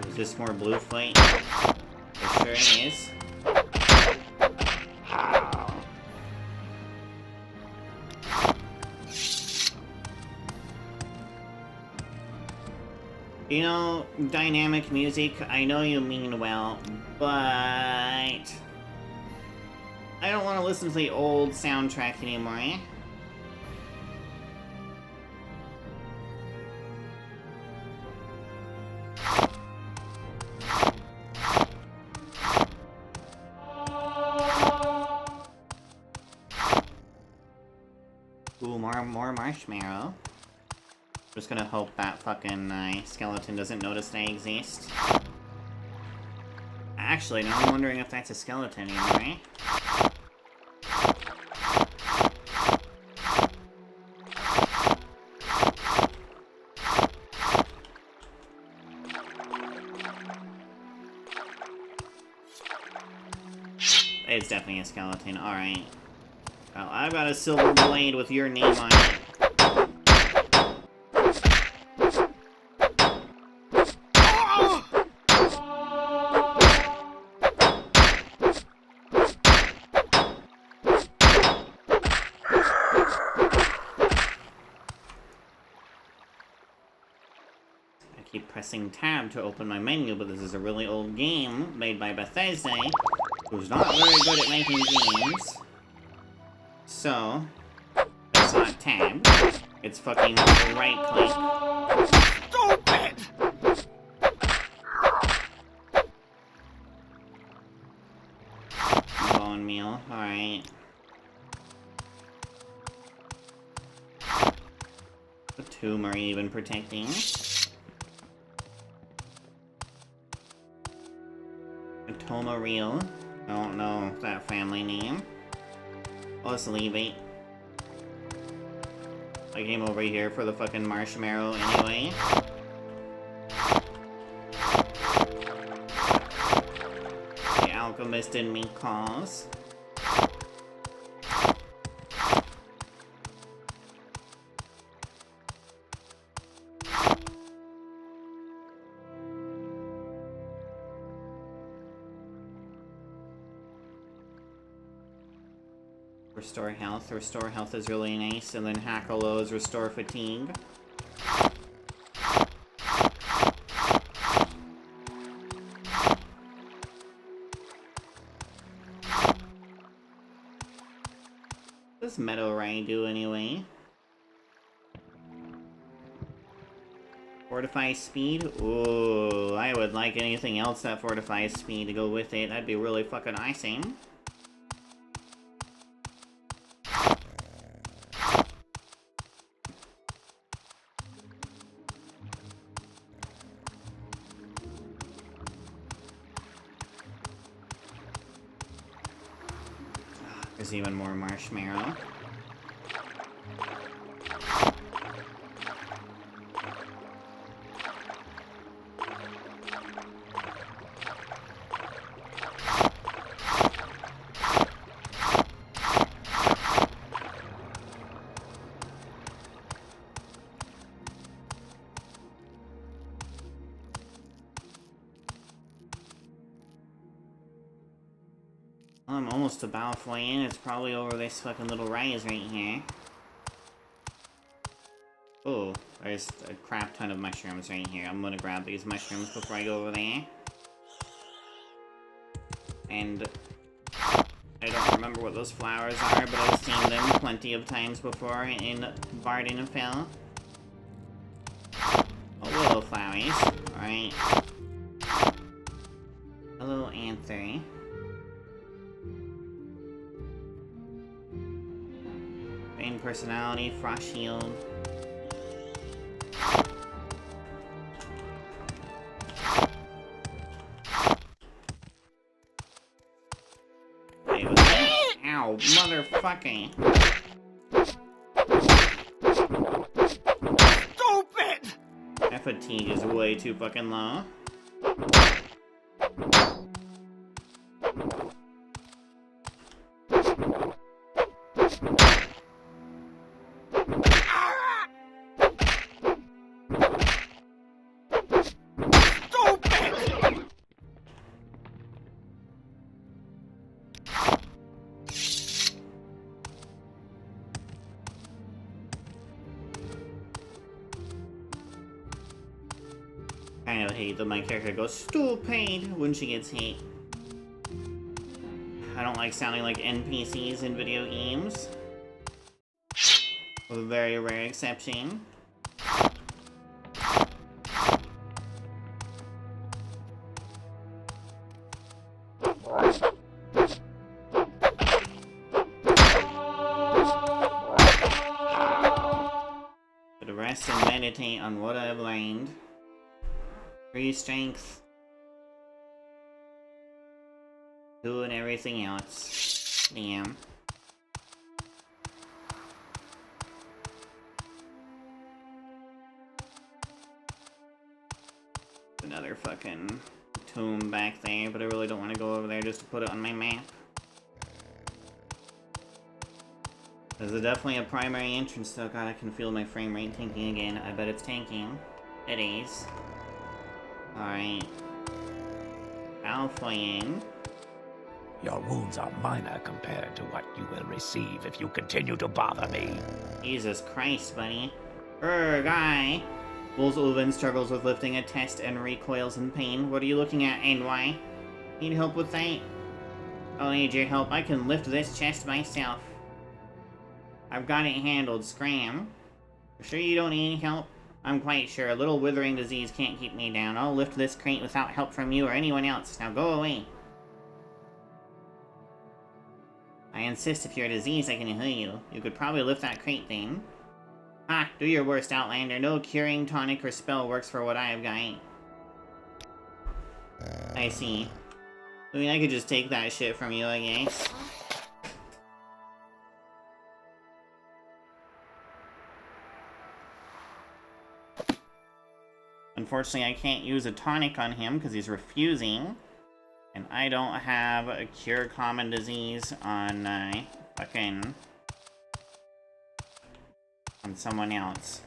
S1: Is this more blue flame? It sure is. You know, dynamic music, I know you mean well, but I don't want to listen to the old soundtrack anymore. Ooh, more marshmallow. Just gonna hope that fucking skeleton doesn't notice I exist. Actually, now I'm wondering if that's a skeleton anymore. It's definitely a skeleton, alright. Well, I've got a silver blade with your name on it. Pressing tab to open my menu, but this is a really old game made by Bethesda, who's not very good at making games. So, it's not tab, it's fucking right click. Stupid! Bone meal, alright. The tomb are even protecting. Tamriel. I don't know that family name. Let's leave it. I came over here for the fucking marshmallow anyway. The alchemist in me calls. Restore health. Restore health is really nice, and then hack a low is restore fatigue. What does Meadow Ray do anyway? Fortify speed? Ooh, I would like anything else that fortifies speed to go with it. That'd be really fucking awesome. There's even more marshmallow. I'm almost to Balfoy Inn. It's probably over this fucking little rise right here. Oh, there's a crap ton of mushrooms right here. I'm gonna grab these mushrooms before I go over there. And I don't remember what those flowers are, but I've seen them plenty of times before in Vardenfell. Oh, willow flowers. Alright. Hello, Anther. Main personality, Frost Shield. Ow, motherfucking.
S13: Stupid!
S1: That fatigue is way too fucking low. I kind of hate that my character goes stupid when she gets hit. I don't like sounding like NPCs in video games. With a very rare exception. But rest and meditate on what I've learned. 3 strength. 2 and everything else. Damn. Another fucking tomb back there, but I really don't want to go over there just to put it on my map. There's definitely a primary entrance though. God, I can feel my frame rate tanking again. I bet it's tanking. It is. Alright. Balfoy Inn.
S12: Your wounds are minor compared to what you will receive if you continue to bother me.
S1: Jesus Christ, buddy. Guy. Wolves Ulven struggles with lifting a test and recoils in pain. What are you looking at, and why? Need help with that? I'll need your help. I can lift this chest myself. I've got it handled, Scram. Sure you don't need any help? I'm quite sure. A little withering disease can't keep me down. I'll lift this crate without help from you or anyone else. Now go away. I insist. If you're diseased, I can heal you. You could probably lift that crate then. Ha! Do your worst, Outlander. No curing tonic or spell works for what I have got. I see. I mean, I could just take that shit from you, I guess. Unfortunately, I can't use a tonic on him because he's refusing. And I don't have a cure common disease on, fucking... on someone else.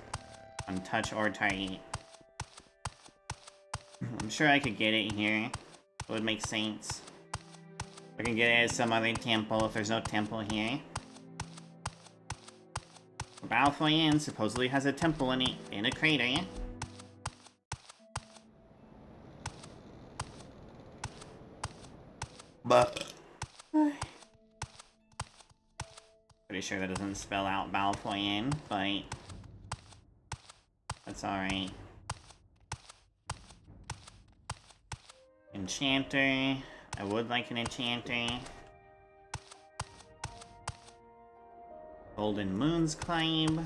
S1: On touch or target. I'm sure I could get it here. It would make sense. I can get it at some other temple if there's no temple here. Balfoyen supposedly has a temple in a crater.
S6: But
S1: pretty sure that doesn't spell out Balfoyen, but that's alright. Enchanter. I would like an enchanter. Golden Moon's Climb.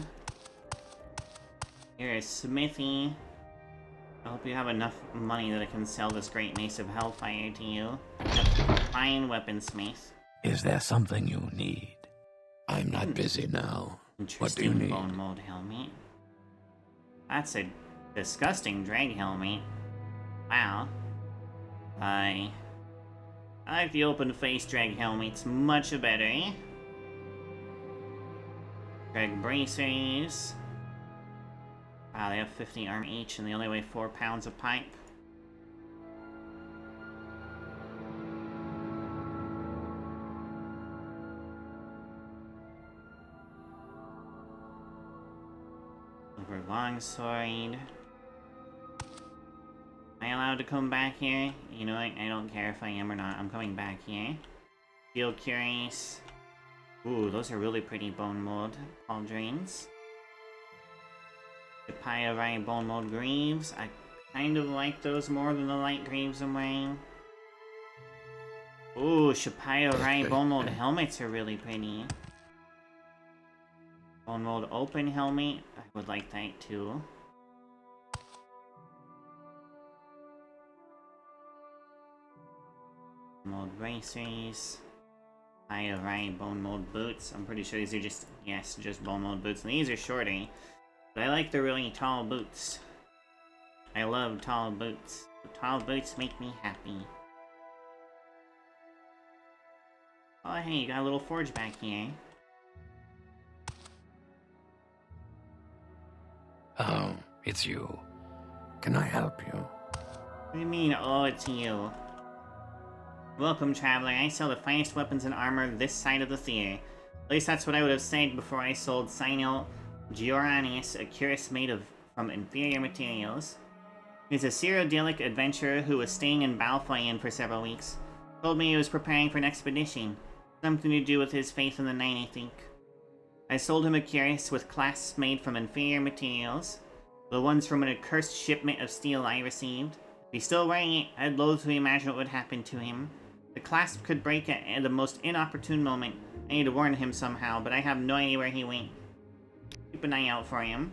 S1: Here is Smithy. I hope you have enough money that I can sell this great Mace of Hellfire to you. Fine weaponsmith.
S12: Is there something you need?
S3: I'm not busy now. What do you
S1: Interesting
S3: need?
S1: bone mold helmet. That's a disgusting drag helmet. Wow. I like the open face drag helmets much better. Drag bracers. Wow, they have 50 arm each and they only weigh 4 pounds of pipe. Silver longsword. Am I allowed to come back here? You know, I don't care if I am or not. I'm coming back here. Steel cuirass. Ooh, those are really pretty bone mold pauldrons. The Pyrite bone mold greaves. I kind of like those more than the light greaves I'm wearing. Ooh, Shapiro bone mold helmets are really pretty. Bone mold open helmet. I would like that too. Mold bracers. Pyrite bone mold boots. I'm pretty sure these are just, yes, just bone mold boots. And these are shorter. But I like the really tall boots. I love tall boots. The tall boots make me happy. Oh hey, you got a little forge back here.
S12: Oh, it's you. Can I help you?
S1: What do you mean, oh, it's you? Welcome, traveler. I sell the finest weapons and armor this side of the theater. At least that's what I would have said before I sold Sinel Gioranius, a cuirass made from inferior materials. He's a Cyrodiilic adventurer who was staying in Balfoyen for several weeks. Told me he was preparing for an expedition. Something to do with his faith in the night, I think. I sold him a cuirass with clasps made from inferior materials. The ones from an accursed shipment of steel I received. If he's still wearing it, I'd loathe to imagine what would happen to him. The clasp could break at the most inopportune moment. I need to warn him somehow, but I have no idea where he went. Keep an eye out for him.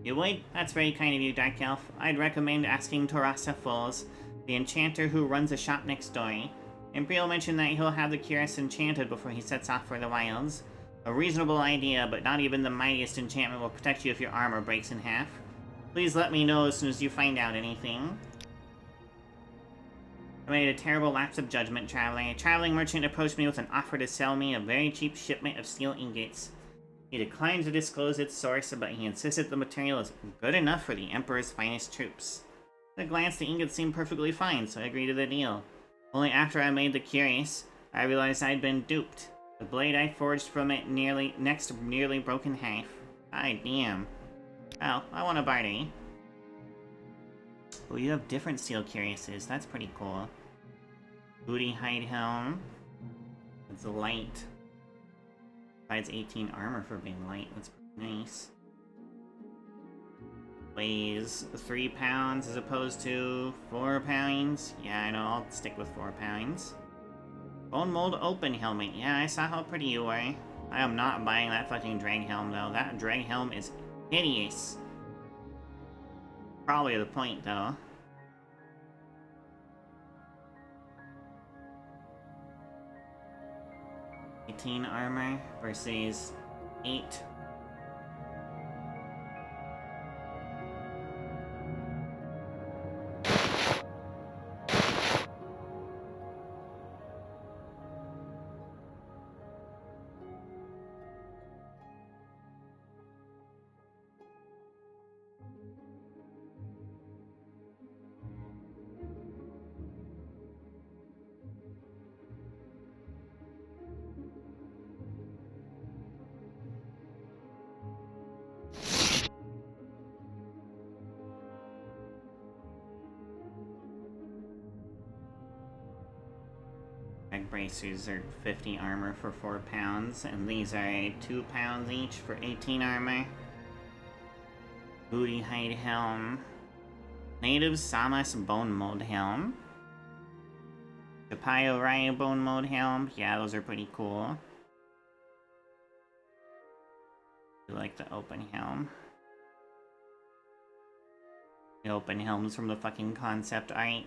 S1: You would? That's very kind of you, Dark Elf. I'd recommend asking Torasa Falls, the enchanter who runs a shop next door. Tamriel mentioned that he'll have the cuirass enchanted before he sets off for the wilds. A reasonable idea, but not even the mightiest enchantment will protect you if your armor breaks in half. Please let me know as soon as you find out anything. I made a terrible lapse of judgment, traveler. A traveling merchant approached me with an offer to sell me a very cheap shipment of steel ingots. He declined to disclose its source, but he insisted the material is good enough for the Emperor's finest troops. At a glance, the ingots seemed perfectly fine, so I agreed to the deal. Only after I made the cuirass, I realized I'd been duped. The blade I forged from it nearly broke in half. Ay, damn. Well, I want a barter. Oh, you have different steel cuirasses. That's pretty cool. Booty hide helm. It's light. Provides 18 armor for being light. That's pretty nice. Weighs 3 pounds as opposed to 4 pounds. Yeah, I know. I'll stick with 4 pounds. Bone mold open helmet. Yeah, I saw how pretty you were. I am not buying that fucking drag helm, though. That drag helm is hideous. Probably the point, though. 18 armor versus 8. Leg bracers are 50 armor for 4 pounds, and these are 2 pounds each for 18 armor. Booty hide helm. Native Samas bone mold helm. Chapayo Raya bone mold helm. Yeah, those are pretty cool. I like the open helm. The open helms from the fucking concept art.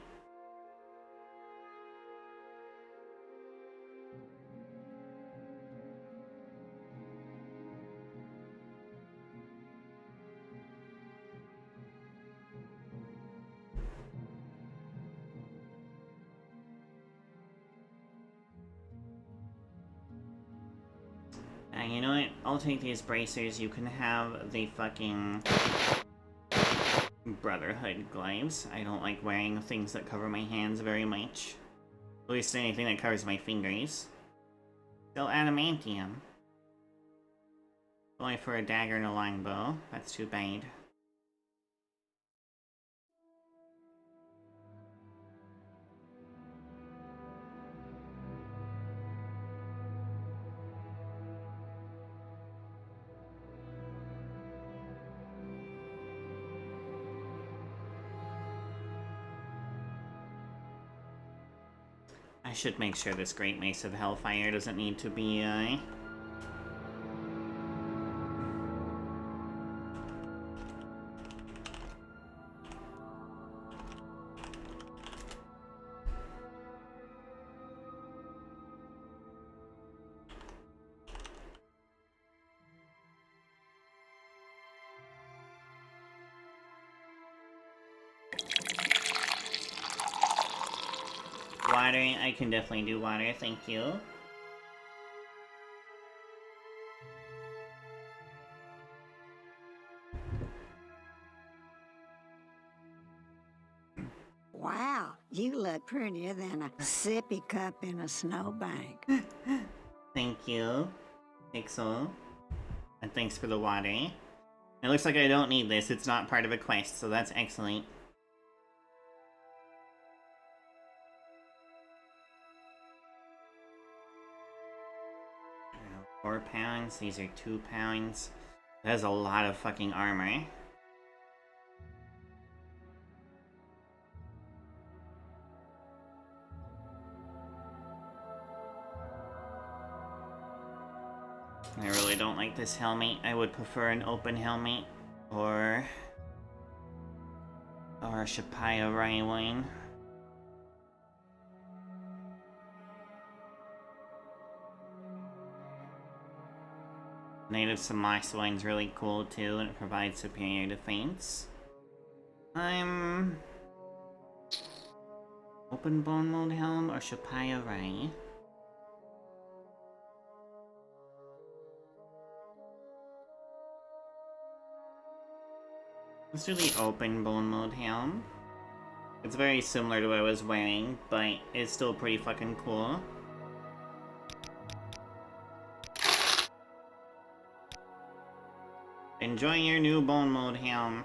S1: You know what? I'll take these bracers. You can have the fucking Brotherhood gloves. I don't like wearing things that cover my hands very much. At least anything that covers my fingers. Still adamantium. Only for a dagger and a longbow. That's too bad. I should make sure this Great Mace of Hellfire doesn't need to be, water. I can definitely do water, thank you.
S11: Wow, you look prettier than a sippy cup in a snowbank.
S1: Thank you, Pixel. And thanks for the water. It looks like I don't need this, it's not part of a quest, so that's excellent. 4 pounds, these are 2 pounds. That is a lot of fucking armor. I really don't like this helmet. I would prefer an open helmet or a Shapaya Raiwine. Native Samas wine's really cool too, and it provides superior defense. Open bone mold helm or Shapaya Rai. Let's do the open bone mold helm. It's very similar to what I was wearing, but it's still pretty fucking cool. Enjoy your new bone mold helm.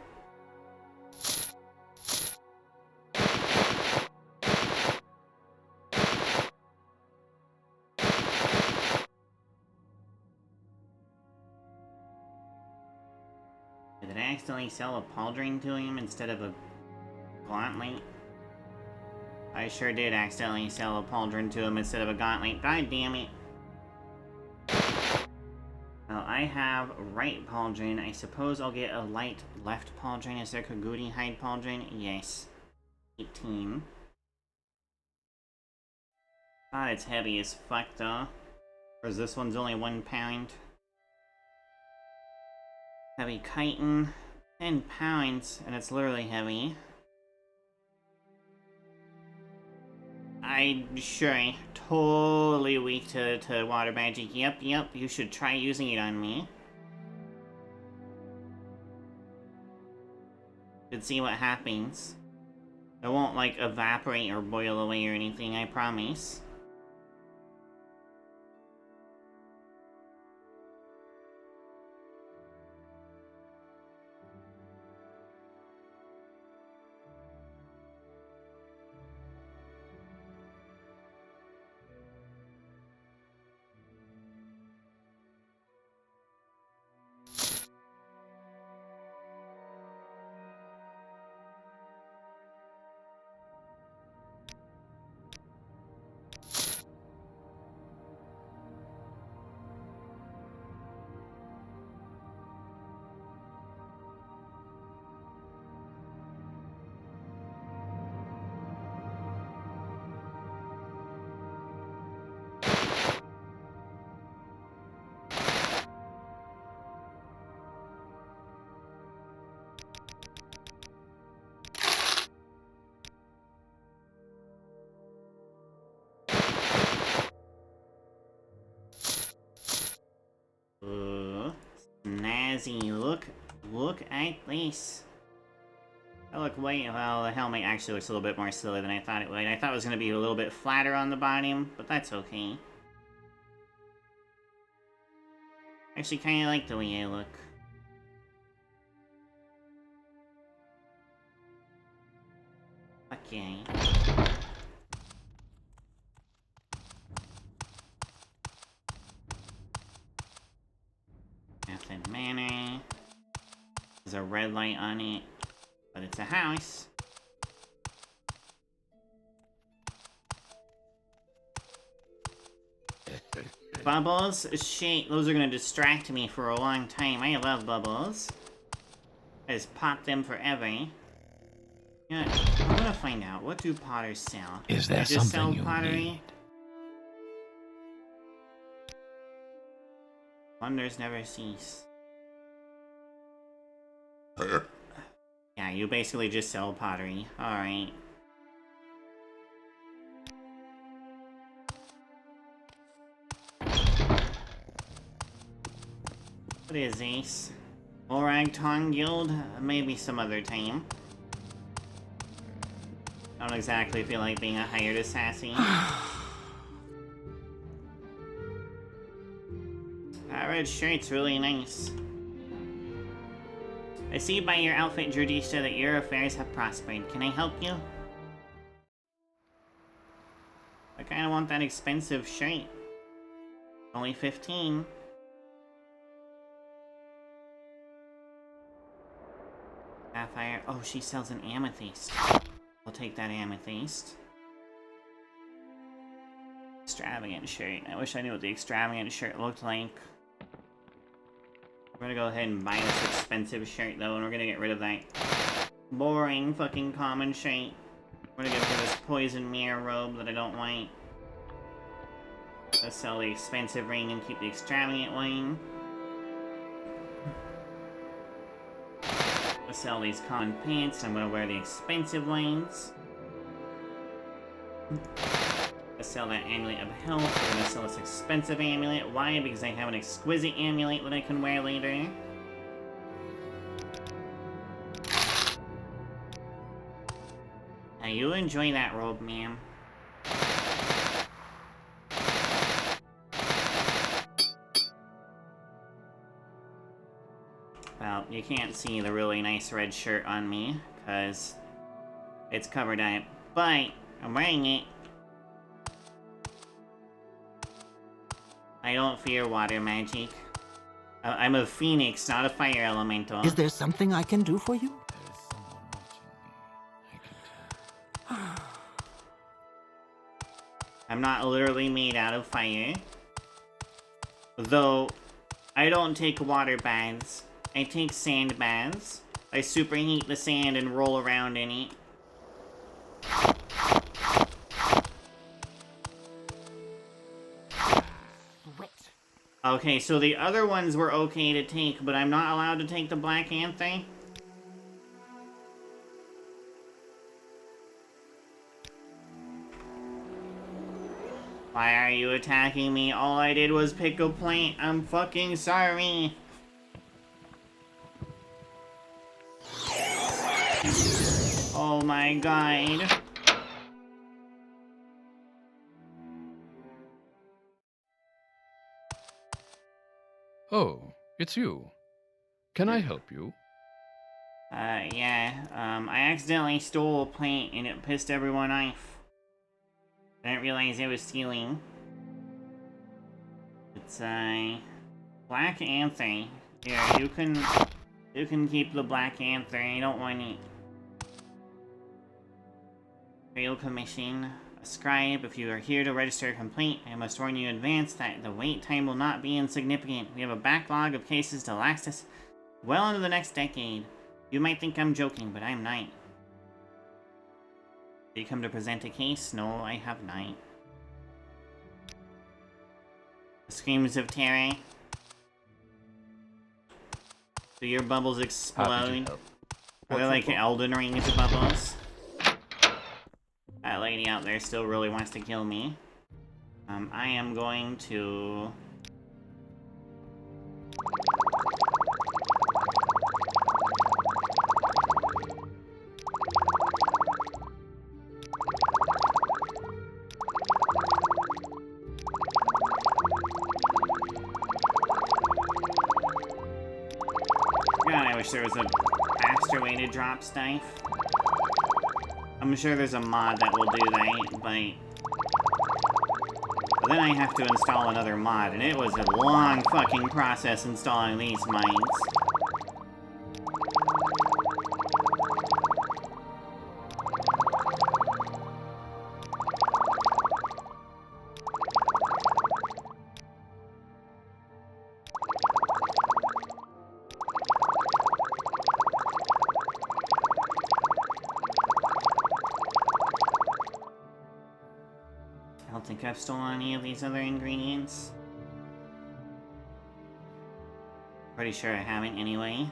S1: Did I accidentally sell a pauldron to him instead of a gauntlet? I sure did accidentally sell a pauldron to him instead of a gauntlet. God damn it. Well, I have right pauldron. I suppose I'll get a light left pauldron. Is there Kagudi hide pauldron? Yes. 18. God, it's heavy as fuck though. Whereas this one's only 1 pound. Heavy chitin. 10 pounds, and it's literally heavy. I'm sure totally weak to water magic. Yep, you should try using it on me. Should see what happens. It won't, like, evaporate or boil away or anything, I promise. sassy. Look at this. Oh, look, wait, well, the helmet actually looks a little bit more silly than I thought it would. I thought it was going to be a little bit flatter on the bottom, but that's okay. Actually, kind of like the way I look. Okay. Method Manor. There's a red light on it, but it's a house. Bubbles? Shit, those are gonna distract me for a long time. I love bubbles. I just pop them forever. Yeah, I'm gonna find out. What do potters sell?
S12: Is there
S1: they just
S12: something
S1: sell
S12: you
S1: pottery?
S12: need?
S1: Wonders never cease. Yeah, you basically just sell pottery. Alright. What is this? Moragtong Guild? Maybe some other time. Don't exactly feel like being a hired assassin. That red shirt's really nice. I see by your outfit, Judista, that your affairs have prospered. Can I help you? I kinda want that expensive shirt. Only 15. Sapphire. Oh, she sells an amethyst. I'll take that amethyst. Extravagant shirt. I wish I knew what the extravagant shirt looked like. We're gonna go ahead and buy this expensive shirt though, and we're gonna get rid of that boring fucking common shirt. We're gonna get rid of this poison mirror robe that I don't want. Let's sell the expensive ring and keep the extravagant one. Let's sell these common pants. I'm gonna wear the expensive ones. Let's sell that amulet of health. We're gonna sell this expensive amulet. Why? Because I have an exquisite amulet that I can wear later. Now you enjoy that robe, ma'am. Well, you can't see the really nice red shirt on me, because it's covered up, but I'm wearing it. I don't fear water magic. I'm a phoenix, not a fire elemental.
S13: Is there something I can do for you?
S3: There is someone watching me. I can tell.
S1: I'm not literally made out of fire. Though, I don't take water baths. I take sand baths. I superheat the sand and roll around in it. Okay, so the other ones were okay to take, but I'm not allowed to take the Black Anther? Why are you attacking me? All I did was pick a plant. I'm fucking sorry. Oh my god.
S8: Oh, it's you. Can I help you?
S1: Yeah. I accidentally stole a plant and it pissed everyone off. I didn't realize I was stealing. It's, Black Anther. Here, you can keep the Black Anther. I don't want it. Trail Commission. A scribe, if you are here to register a complaint, I must warn you in advance that the wait time will not be insignificant. We have a backlog of cases to last us well into the next decade. You might think I'm joking, but I'm not. Did you come to present a case? No, I have not. The screams of terror. Do your bubbles explode? Are they like Elden Ring's bubbles? That lady out there still really wants to kill me. I am going to wish there was a faster way to drop stuff. I'm sure there's a mod that will do that, but then I have to install another mod, and it was a long fucking process installing these mines. I don't think I've stolen any of these other ingredients. Pretty sure I haven't anyway.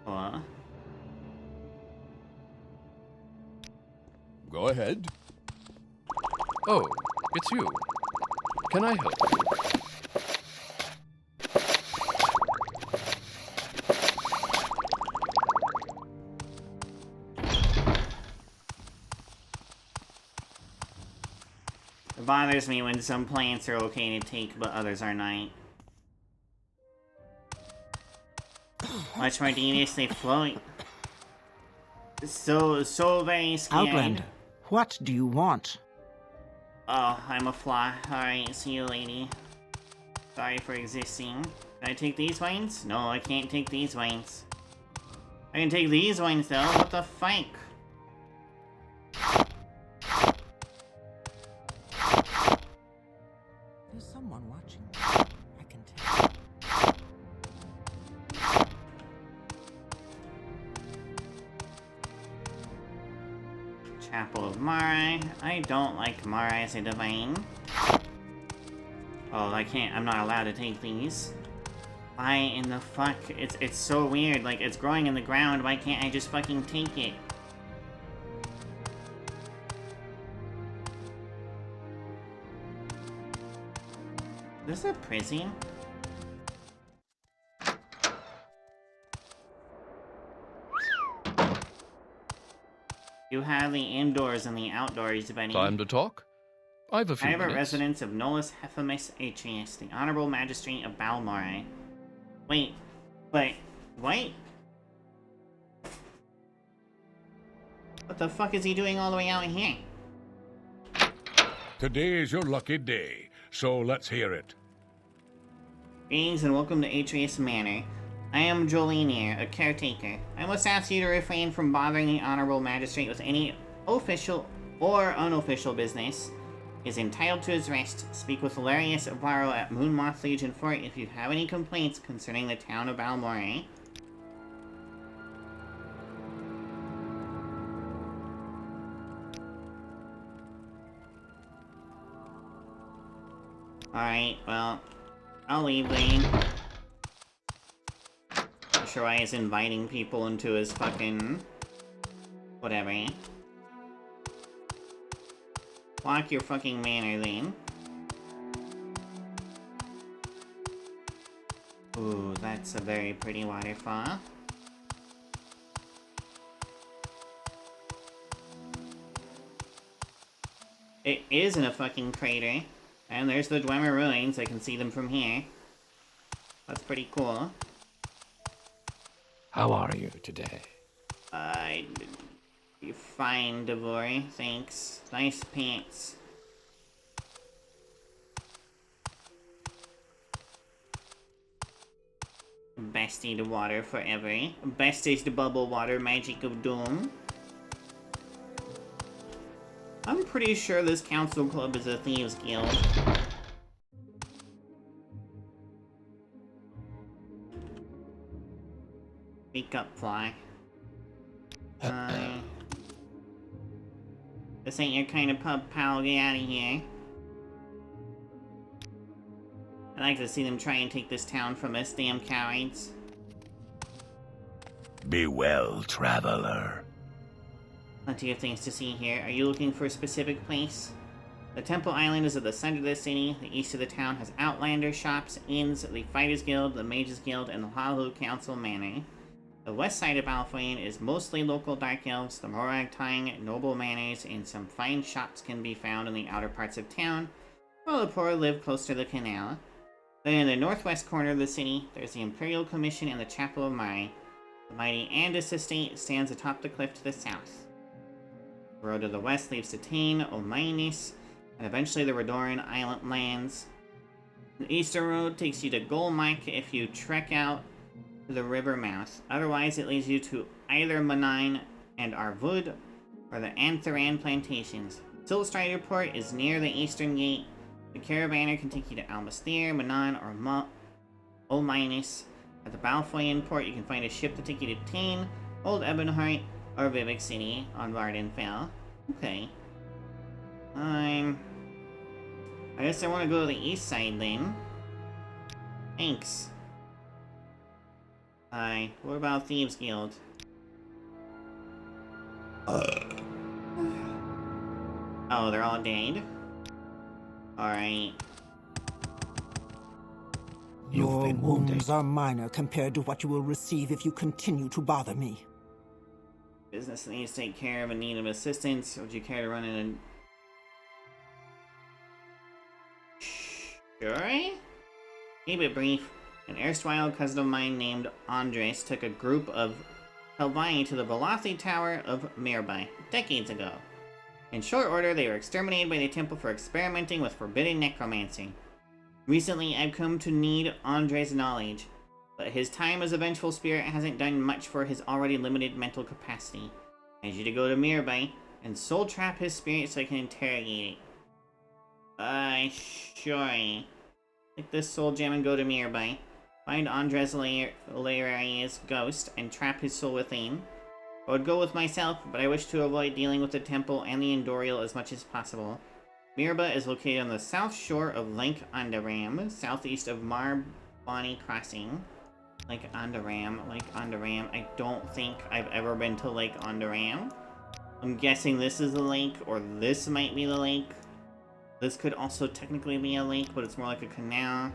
S1: Hello?
S8: Go ahead. Oh, it's you. Can I help you?
S1: It bothers me when some plants are okay to take, but others are not. Much more devious, they float. So very scared.
S13: Outlander, what do you want?
S1: Oh, I'm a flaw. Alright, see you, lady. Sorry for existing. Can I take these wines? No, I can't take these wines. I can take these wines, though. What the fuck?
S13: There's someone watching. I can tell.
S1: Chapel of Mara. I don't like Mara as a divine. Oh, I can't. I'm not allowed to take these. Why in the fuck? It's so weird. Like, it's growing in the ground. Why can't I just fucking take it? Is this a prison? You have the indoors and the outdoors, Benny.
S8: Time to talk? I've a few
S1: Private
S8: minutes.
S1: residence of Nolus Hephamus Atreus, the Honorable Magistrate of Balmoral. Wait, what? What the fuck is he doing all the way out here?
S4: Today is your lucky day, so let's hear it.
S1: Greetings and welcome to Atreus Manor. I am Jolene, a caretaker. I must ask you to refrain from bothering the Honorable Magistrate with any official or unofficial business. He is entitled to his rest. Speak with Hilarious Avaro at Moonmoth Legion Fort if you have any complaints concerning the town of Balmoral. Alright, well, I'll leave then. Not sure why he's inviting people into his fucking... whatever. Lock your fucking manor then. Ooh, that's a very pretty waterfall. It is in a fucking crater. And there's the Dwemer ruins, I can see them from here. That's pretty cool.
S12: How are you today?
S1: You're fine, Devore, thanks. Nice pants. Bestie to water forever. Besties to bubble water, magic of doom. I'm pretty sure this council club is a thieves guild. Wake up, fly. This ain't your kind of pub, pal. Get out of here. I'd like to see them try and take this town from us, damn cowards.
S3: Be well, traveler.
S1: Plenty of things to see here. Are you looking for a specific place? The Temple Island is at the center of the city. The east of the town has Outlander shops, inns, the Fighters Guild, the Mages Guild, and the Halu Council Manor. The west side of Balfoin is mostly local Dark Elves, the Morag noble manors, and some fine shops can be found in the outer parts of town, while the poor live close to the canal. Then in the northwest corner of the city, there's the Imperial Commission and the Chapel of Mai. The mighty Andis estate stands atop the cliff to the south. The road to the west leads to Tain, Omainis, and eventually the Redoran Island lands. The eastern road takes you to Golmike if you trek out to the river mouth. Otherwise, it leads you to either Manine and Arvud or the Antharan plantations. Silstrider Port is near the eastern gate. The Caravaner can take you to Almastir, Manan, or Olminis. At the Balfoyan port, you can find a ship to take you to Tain, Old Ebonheart, or Vivek City on Vardenfell. Okay. I guess I want to go to the east side then. Thanks. What about Thieves Guild? Oh, they're all dead? Alright.
S13: Your wounds are minor compared to what you will receive if you continue to bother me.
S1: Business needs to take care of a need of assistance. Would you care to run in a... Sure? Keep it brief. An erstwhile cousin of mine named Andres took a group of Helvani to the Velothi Tower of Mirbai decades ago. In short order, they were exterminated by the temple for experimenting with forbidden necromancy. Recently, I've come to need Andres' knowledge, but his time as a vengeful spirit hasn't done much for his already limited mental capacity. I need you to go to Mirbai and soul trap his spirit so I can interrogate it. Sure. Take this soul gem and go to Mirbai. Find Andres Laria's ghost and trap his soul within. I would go with myself, but I wish to avoid dealing with the temple and the Endorial as much as possible. Mirba is located on the south shore of Lake Andaram, southeast of Marbani Crossing. Lake Andaram. I don't think I've ever been to Lake Andaram. I'm guessing this is the lake, or this might be the lake. This could also technically be a lake, but it's more like a canal.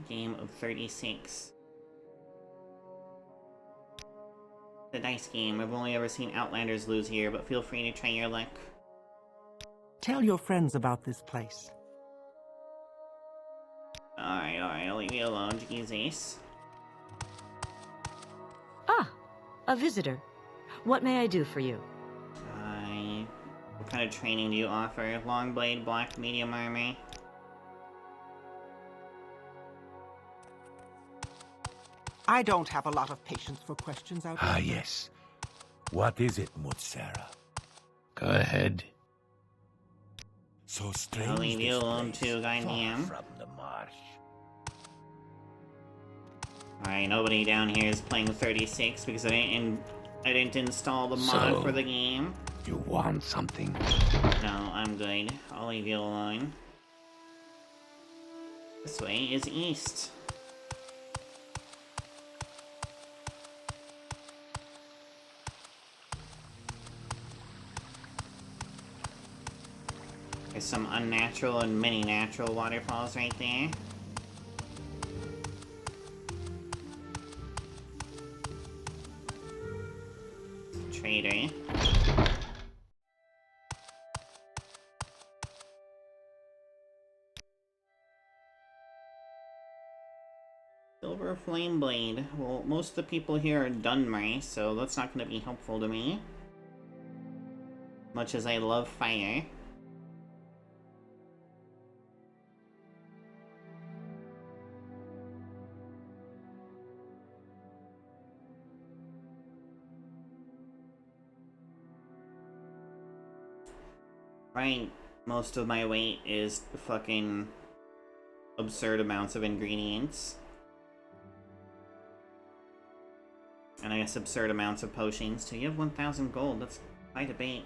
S1: Game of 36. The dice game. I've only ever seen Outlanders lose here, but feel free to try your luck.
S13: Tell your friends about this place.
S1: Alright, I'll leave you alone, Jesus.
S5: Ah, a visitor. What may I do for you?
S1: What kind of training do you offer? Long blade, black, medium armor?
S13: I don't have a lot of patience for questions out
S3: Ah,
S13: there.
S3: yes. What is it, Mutsara? Go ahead. So strange.
S1: I'll leave you alone too, goddamn.
S3: From the marsh.
S1: Alright, nobody down here is playing 36 because I didn't install the mod for the game.
S12: You want something?
S1: No, I'm good. I'll leave you alone. This way is east. There's some unnatural and many natural waterfalls right there. Trader. Silver Flame Blade. Well, most of the people here are Dunmer, so that's not going to be helpful to me. Much as I love fire. Right, most of my weight is fucking absurd amounts of ingredients. And I guess absurd amounts of potions too. You have 1,000 gold, that's quite a bit.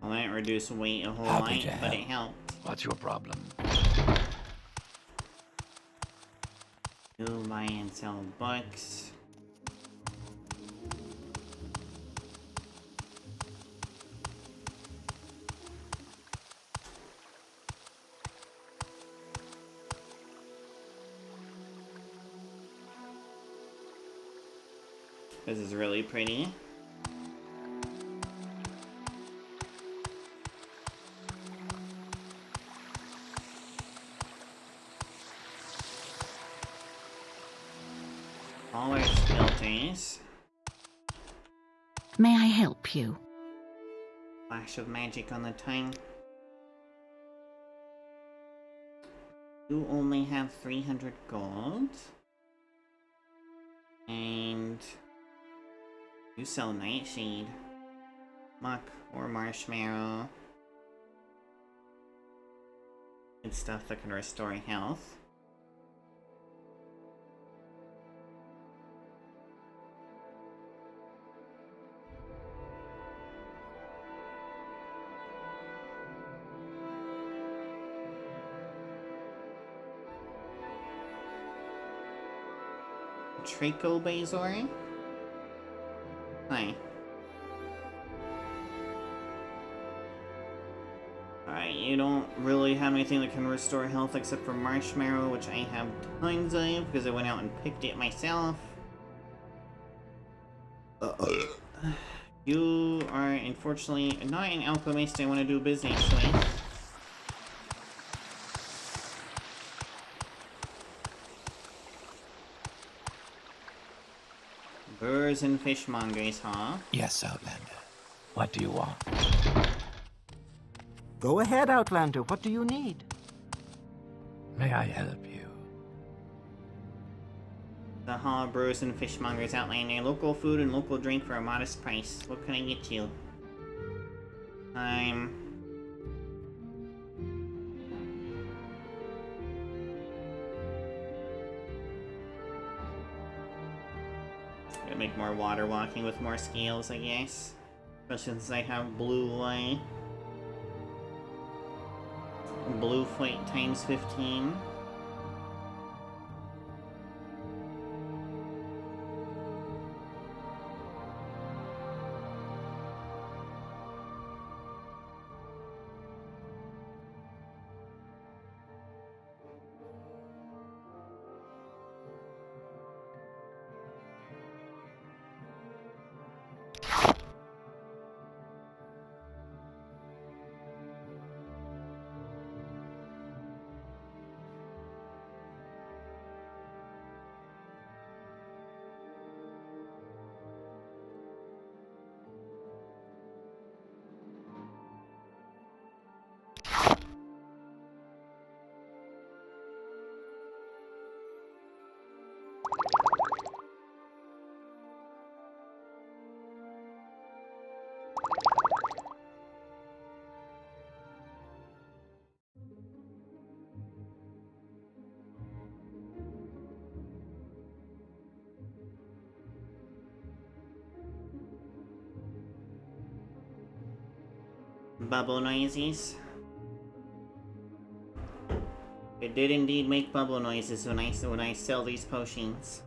S1: Well, that reduced weight a whole
S12: Happy
S1: lot,
S12: to
S1: but
S12: help.
S1: it helped.
S12: What's your problem?
S1: You buy and sell books. This is really pretty. All our filters.
S2: May I help you?
S1: Flash of magic on the tongue. You only have 300 gold. And you sell nightshade, muck, or marshmallow. It's stuff that can restore health. Trico Bazori? Hi. Alright, you don't really have anything that can restore health except for marshmallow, which I have tons of because I went out and picked it myself. You are unfortunately not an alchemist I want to do business with. Birds and fishmongers, huh?
S12: Yes, Outlander. What do you want?
S13: Go ahead, Outlander. What do you need?
S12: May I help you?
S1: The Hall of Brewers and Fishmongers outlining local food and local drink for a modest price. What can I get you? I'm... gonna make more water walking with more scales, I guess. Especially since I have blue foot times 15. Bubble noises. It did indeed make bubble noises when I sell these potions.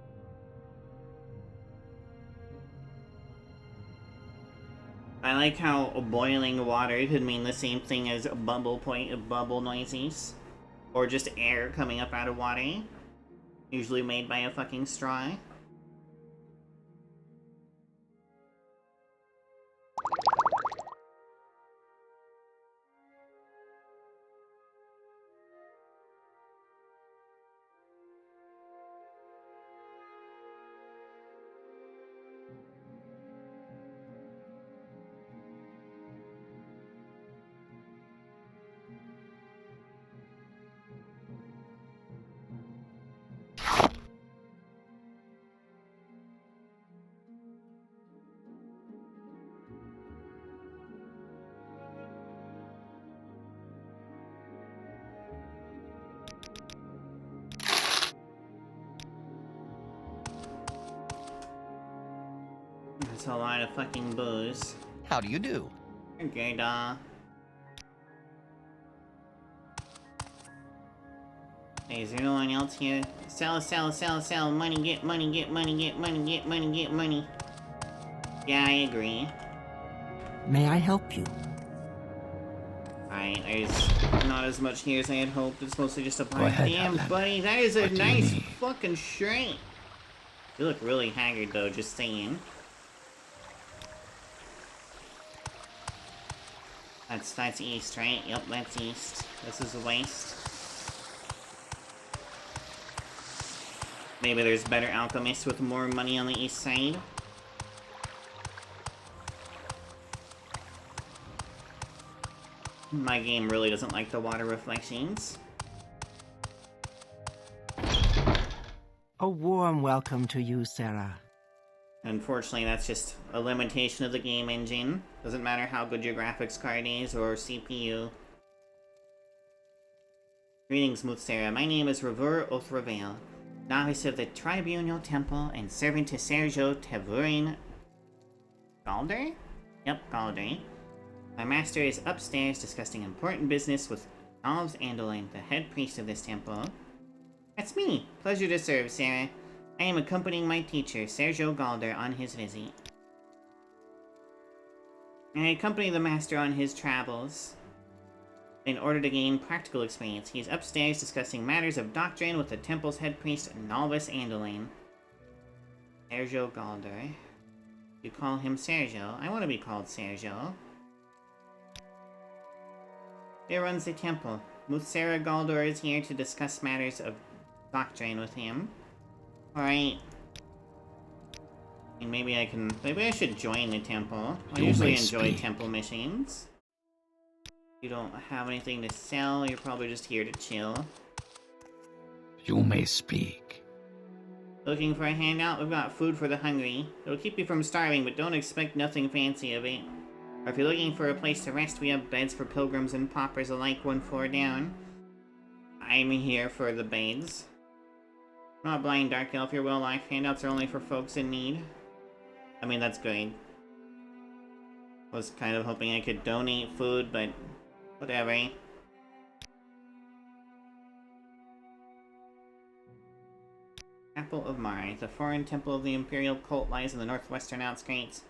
S1: I like how boiling water could mean the same thing as bubble noises, or just air coming up out of water, usually made by a fucking straw. That's a lot of fucking booze.
S14: How do you do?
S1: Good, Hey, is there no one else here? Sell, sell, sell, sell. Money, get money, get money, get money, get money, get money. Yeah, I agree.
S13: May I help you?
S1: Alright, there's not as much here as I had hoped. It's mostly just a
S3: Go ahead,
S1: damn,
S3: Outlander.
S1: buddy, that is a
S3: What do you
S1: nice
S3: need?
S1: fucking shrine. You look really haggard, though, just saying. That's east, right? Yep, that's east. This is west. Maybe there's better alchemists with more money on the east side. My game really doesn't like the water reflections.
S13: A warm welcome to you, Sarah.
S1: Unfortunately, that's just a limitation of the game engine. Doesn't matter how good your graphics card is or CPU. Greetings, Mutsera. My name is Revur Othravel, novice of the Tribunal Temple and servant to Sergio Tevurin Galder? Yep, Galder. My master is upstairs discussing important business with Alves Andolin, the head priest of this temple. That's me. Pleasure to serve, Sarah. I am accompanying my teacher, Sergio Galder, on his visit. I accompany the master on his travels in order to gain practical experience. He is upstairs discussing matters of doctrine with the temple's head priest, Alves Andolin. Sergio Galder. You call him Sergio. I want to be called Sergio. Here runs the temple. Mutsera Galdor is here to discuss matters of doctrine with him. Alright. And maybe I should join the temple. I usually enjoy temple missions. You don't have anything to sell, you're probably just here to chill.
S12: You may speak.
S1: Looking for a handout? We've got food for the hungry. It'll keep you from starving, but don't expect nothing fancy of it. Or if you're looking for a place to rest, we have beds for pilgrims and paupers alike 1 floor down. I'm here for the beds. I'm not blind, Dark Elf, you're well off. Handouts are only for folks in need. I mean, that's good. Was kind of hoping I could donate food, but whatever. Chapel of Mars. The foreign temple of the Imperial cult lies in the northwestern outskirts.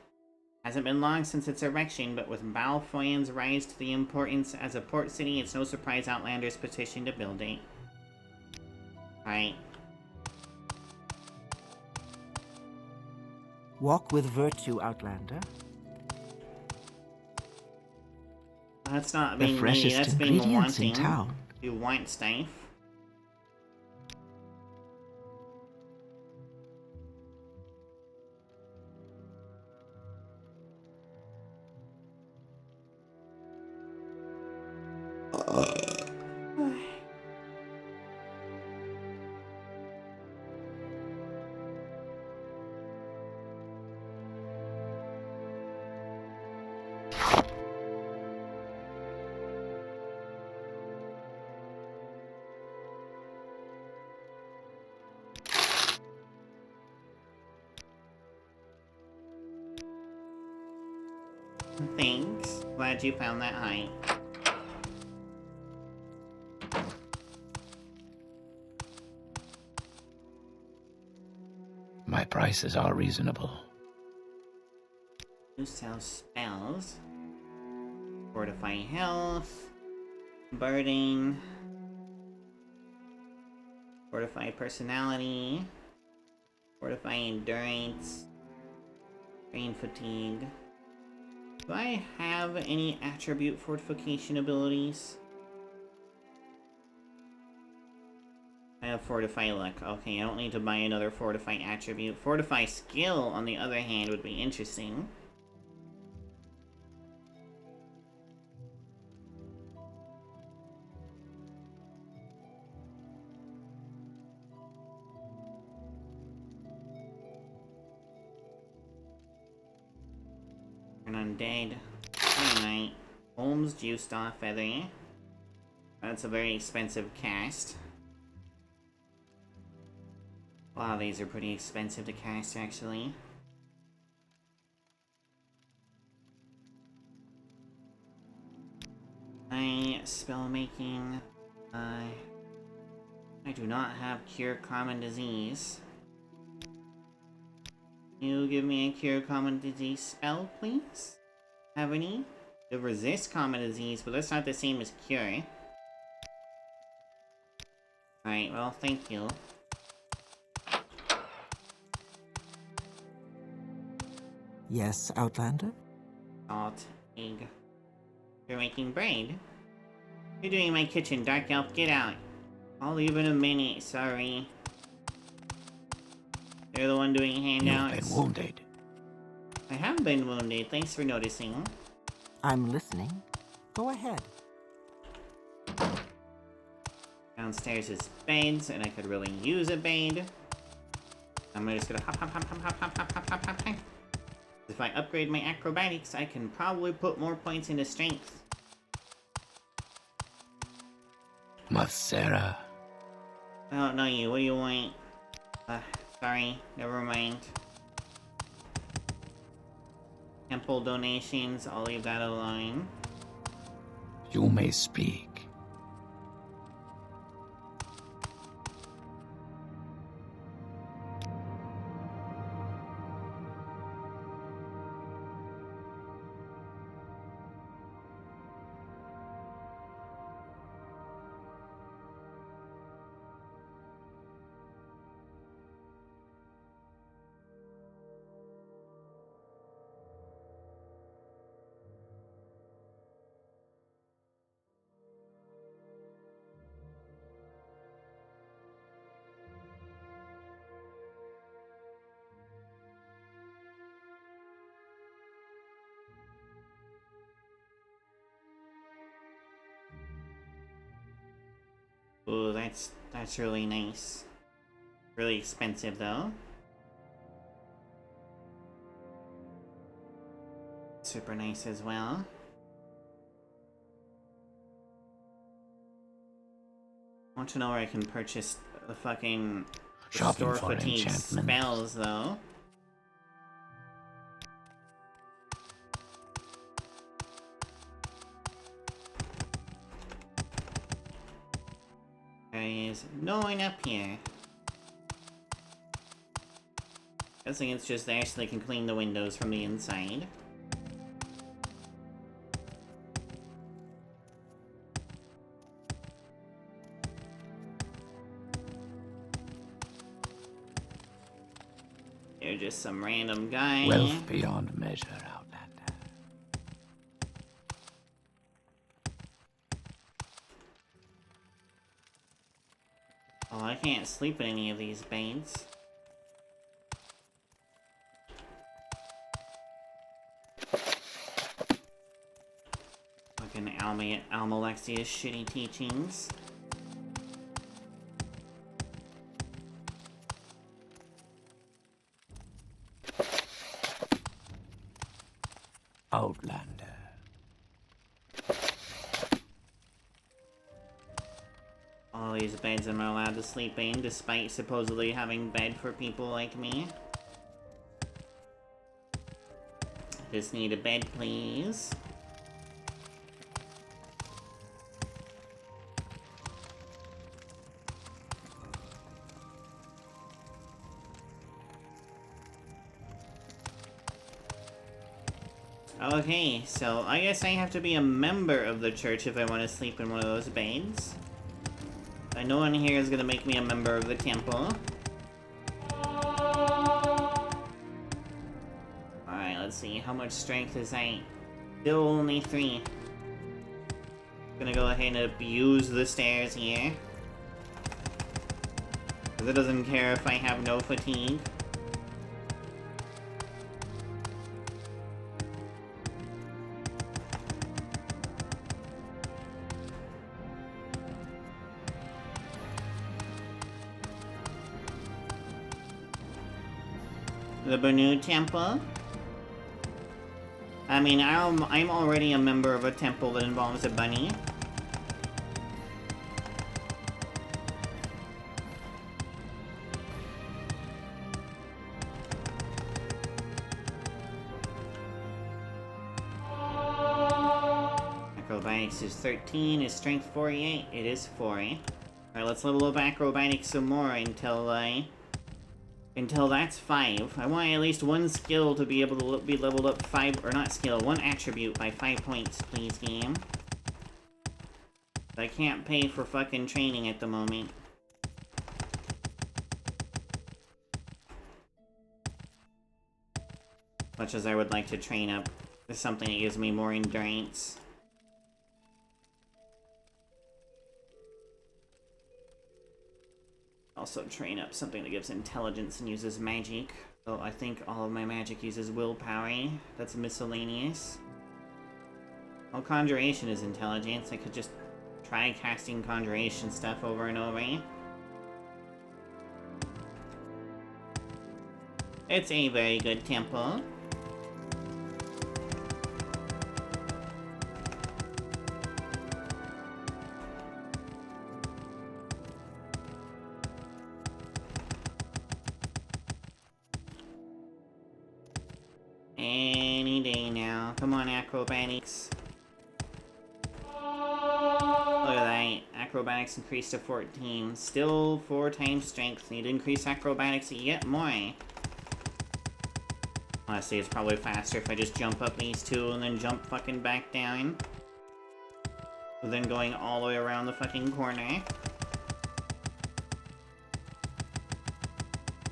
S1: Hasn't been long since its erection, but with Balfoyan's rise to the importance as a port city, it's no surprise Outlanders petitioned to build it. Right.
S13: Walk with virtue, Outlander.
S1: That's not
S13: The
S1: being
S13: freshest
S1: needy, that's being
S13: ingredients in
S1: wanting.
S13: town.
S1: You want stuff. Thanks. Glad you found that height.
S12: My prices are reasonable.
S1: You sell spells. Fortify health. Birding. Fortify personality. Fortify endurance. Train fatigue. Do I have any attribute fortification abilities? I have Fortify Luck. Okay, I don't need to buy another Fortify attribute. Fortify Skill, on the other hand, would be interesting. An undead. Alright. Holmes Juiced Off Feather. That's a very expensive cast. A lot of these are pretty expensive to cast, actually. Spell making. I do not have cure common disease. Can you give me a cure common disease spell, please? Have any? It resists common disease, but that's not the same as cure. Alright, well, thank you.
S13: Yes, Outlander?
S1: Salt, egg. You're making bread? You're doing in my kitchen, Dark Elf, get out. I'll leave in a minute, sorry. You're the one doing handouts?
S12: You've been wounded.
S1: I have been wounded, thanks for noticing.
S13: I'm listening. Go ahead.
S1: Downstairs is beds, and I could really use a bed. I'm just gonna hop. If I upgrade my acrobatics, I can probably put more points into strength.
S12: Mothsera.
S1: I don't know you, what do you want? Sorry, never mind. Temple donations, I'll leave that alone.
S12: You may speak.
S1: Ooh, that's really nice. Really expensive though. Super nice as well. I want to know where I can purchase the fucking
S12: Shopping
S1: restore
S12: for
S1: fatigue
S12: enchantment.
S1: spells though. There is no one up here. Guessing it's just there so they can clean the windows from the inside. They're just some random guy.
S12: Wealth beyond measure, Outlander.
S1: Oh, I can't sleep in any of these beds. Fucking Almalexia's shitty teachings.
S12: Outlander.
S1: All these beds I'm allowed to sleep in, despite supposedly having bed for people like me. Just need a bed, please. Okay, so I guess I have to be a member of the church if I want to sleep in one of those beds. No one here is gonna make me a member of the temple. Alright, let's see. How much strength is that? Still only 3. Gonna go ahead and abuse the stairs here. Because it doesn't care if I have no fatigue. The Banu Temple. I mean, I'm already a member of a temple that involves a bunny. Acrobatics is 13, is strength 48, it is 40. Alright, let's level up acrobatics some more until that's 5. I want at least one skill to be able to be leveled up 5, or not skill, one attribute by 5 points, please, game. I can't pay for fucking training at the moment. Much as I would like to train up with something that gives me more endurance. Also train up something that gives intelligence and uses magic. So I think all of my magic uses willpower. That's miscellaneous. Well, conjuration is intelligence. I could just try casting conjuration stuff over and over. It's a very good temple. Any day now. Come on, acrobatics. Look at that. Acrobatics increased to 14. Still 4 times strength. Need to increase acrobatics yet more. Honestly, it's probably faster if I just jump up these 2 and then jump fucking back down. Then going all the way around the fucking corner.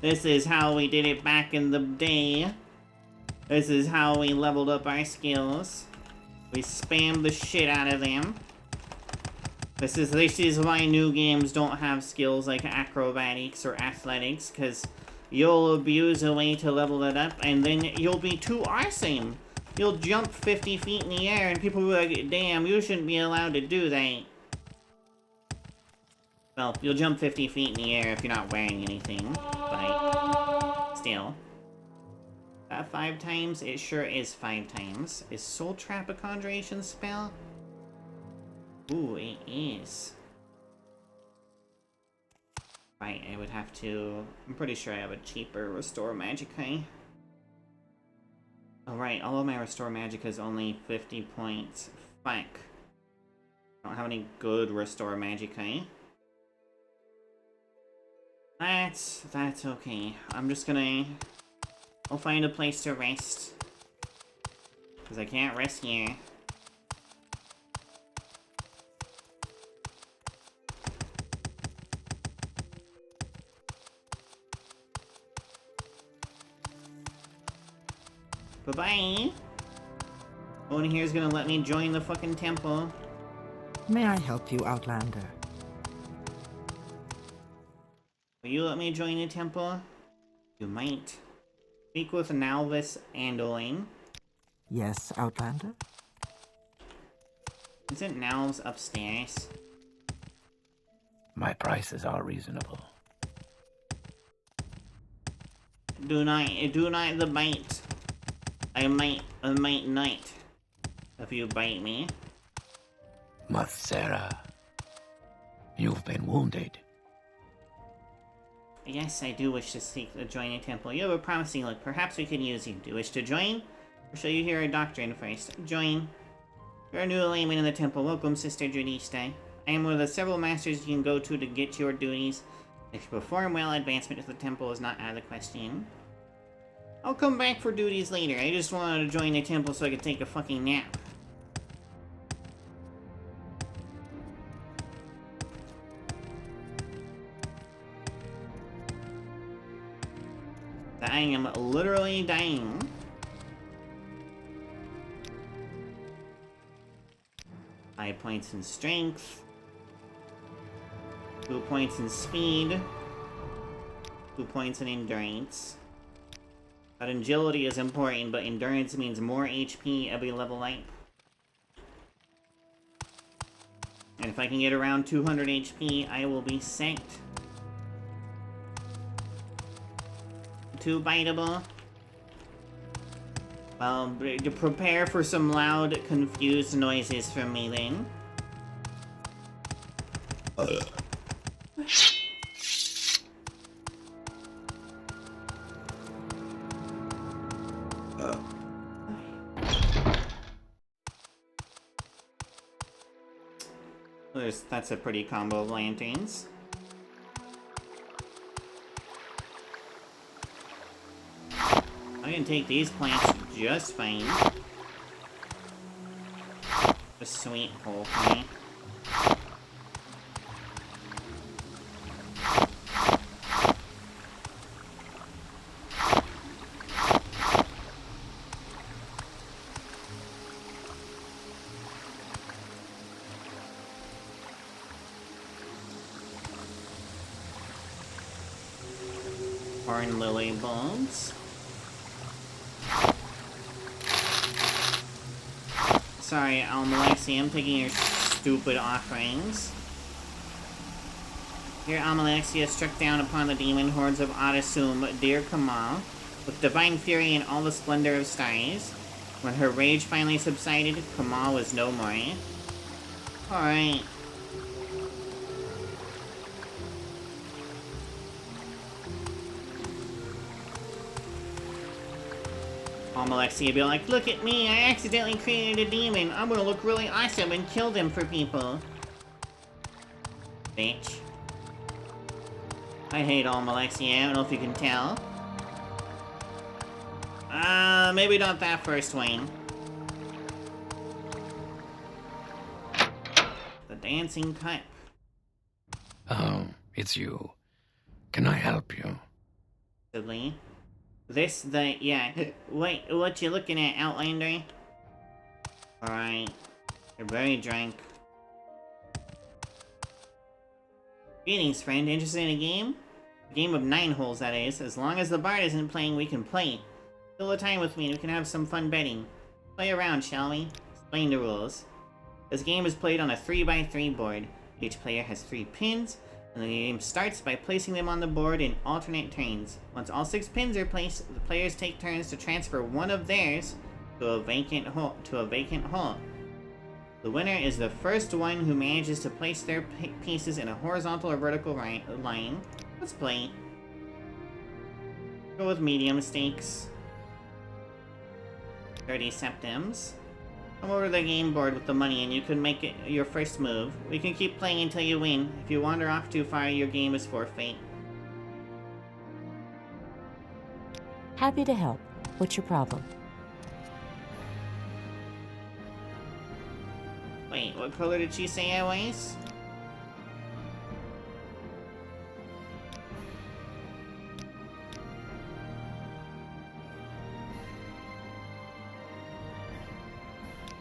S1: This is how we did it back in the day. This is how we leveled up our skills. We spammed the shit out of them. This is why new games don't have skills like acrobatics or athletics, because you'll abuse a way to level it up, and then you'll be too awesome. You'll jump 50 feet in the air, and people will be like, damn, you shouldn't be allowed to do that. Well, you'll jump 50 feet in the air if you're not wearing anything, but still. That 5 times? It sure is 5 times. Is Soul Trap a conjuration spell? Ooh, it is. Right, I would have to... I'm pretty sure I have a cheaper Restore Magicka. Oh right, all of my Restore Magicka is only 50 points. Fuck. I don't have any good Restore Magicka. That's okay. I'm just gonna... I'll find a place to rest. Because I can't rest here. Bye-bye! No one here is gonna let me join the fucking temple.
S13: May I help you, Outlander?
S1: Will you let me join the temple? You might. Speak with Nalvis Andoline.
S13: Yes, Outlander?
S1: Isn't Nalv's upstairs?
S12: My prices are reasonable.
S1: Do not the bite. I might not. If you bite me.
S12: Mothsera, you've been wounded.
S1: Yes, I do wish to join a temple. You have a promising look. Perhaps we can use you. Do you wish to join? Or shall you hear a doctrine first? Join. You're a new layman in the temple. Welcome, Sister Judista. I am one of the several masters you can go to get your duties. If you perform well, advancement to the temple is not out of the question. I'll come back for duties later. I just wanted to join the temple so I could take a fucking nap. I am literally dying. Five points in strength. 2 points in speed. 2 points in endurance. But agility is important, but endurance means more HP every level up. And if I can get around 200 HP, I will be set. Too biteable. Well, prepare for some loud, confused noises from me then. That's a pretty combo of lanterns. I can take these plants just fine. A sweet hole for me. Corn lily bulbs. Sorry, Almalexi, I'm taking your stupid offerings. Here, Almalexia struck down upon the demon hordes of Addisum, dear Kamal, with divine fury and all the splendor of stars. When her rage finally subsided, Kamal was no more. Alright. Almalexia be like, look at me, I accidentally created a demon. I'm gonna look really awesome and kill them for people. Bitch. I hate Almalexia, I don't know if you can tell. Maybe not that first Wayne. The dancing cup.
S12: Oh, it's you. Can I help you?
S1: Possibly. Yeah. Wait, what you looking at, Outlander? Alright. You're very drunk. Greetings, friend. Interested in a game? A game of 9 holes, that is. As long as the bard isn't playing, we can play. Fill the time with me and we can have some fun betting. Play around, shall we? Explain the rules. This game is played on a 3x3 board. Each player has 3 pins, and the game starts by placing them on the board in alternate turns. Once all 6 pins are placed, the players take turns to transfer one of theirs to a vacant hole. The winner is the first one who manages to place their pieces in a horizontal or vertical line. Let's play. Go with medium stakes. 30 septims. Come over to the game board with the money and you can make it your first move. We can keep playing until you win. If you wander off too far, your game is forfeit.
S5: Happy to help. What's your problem?
S1: Wait, what color did she say I was?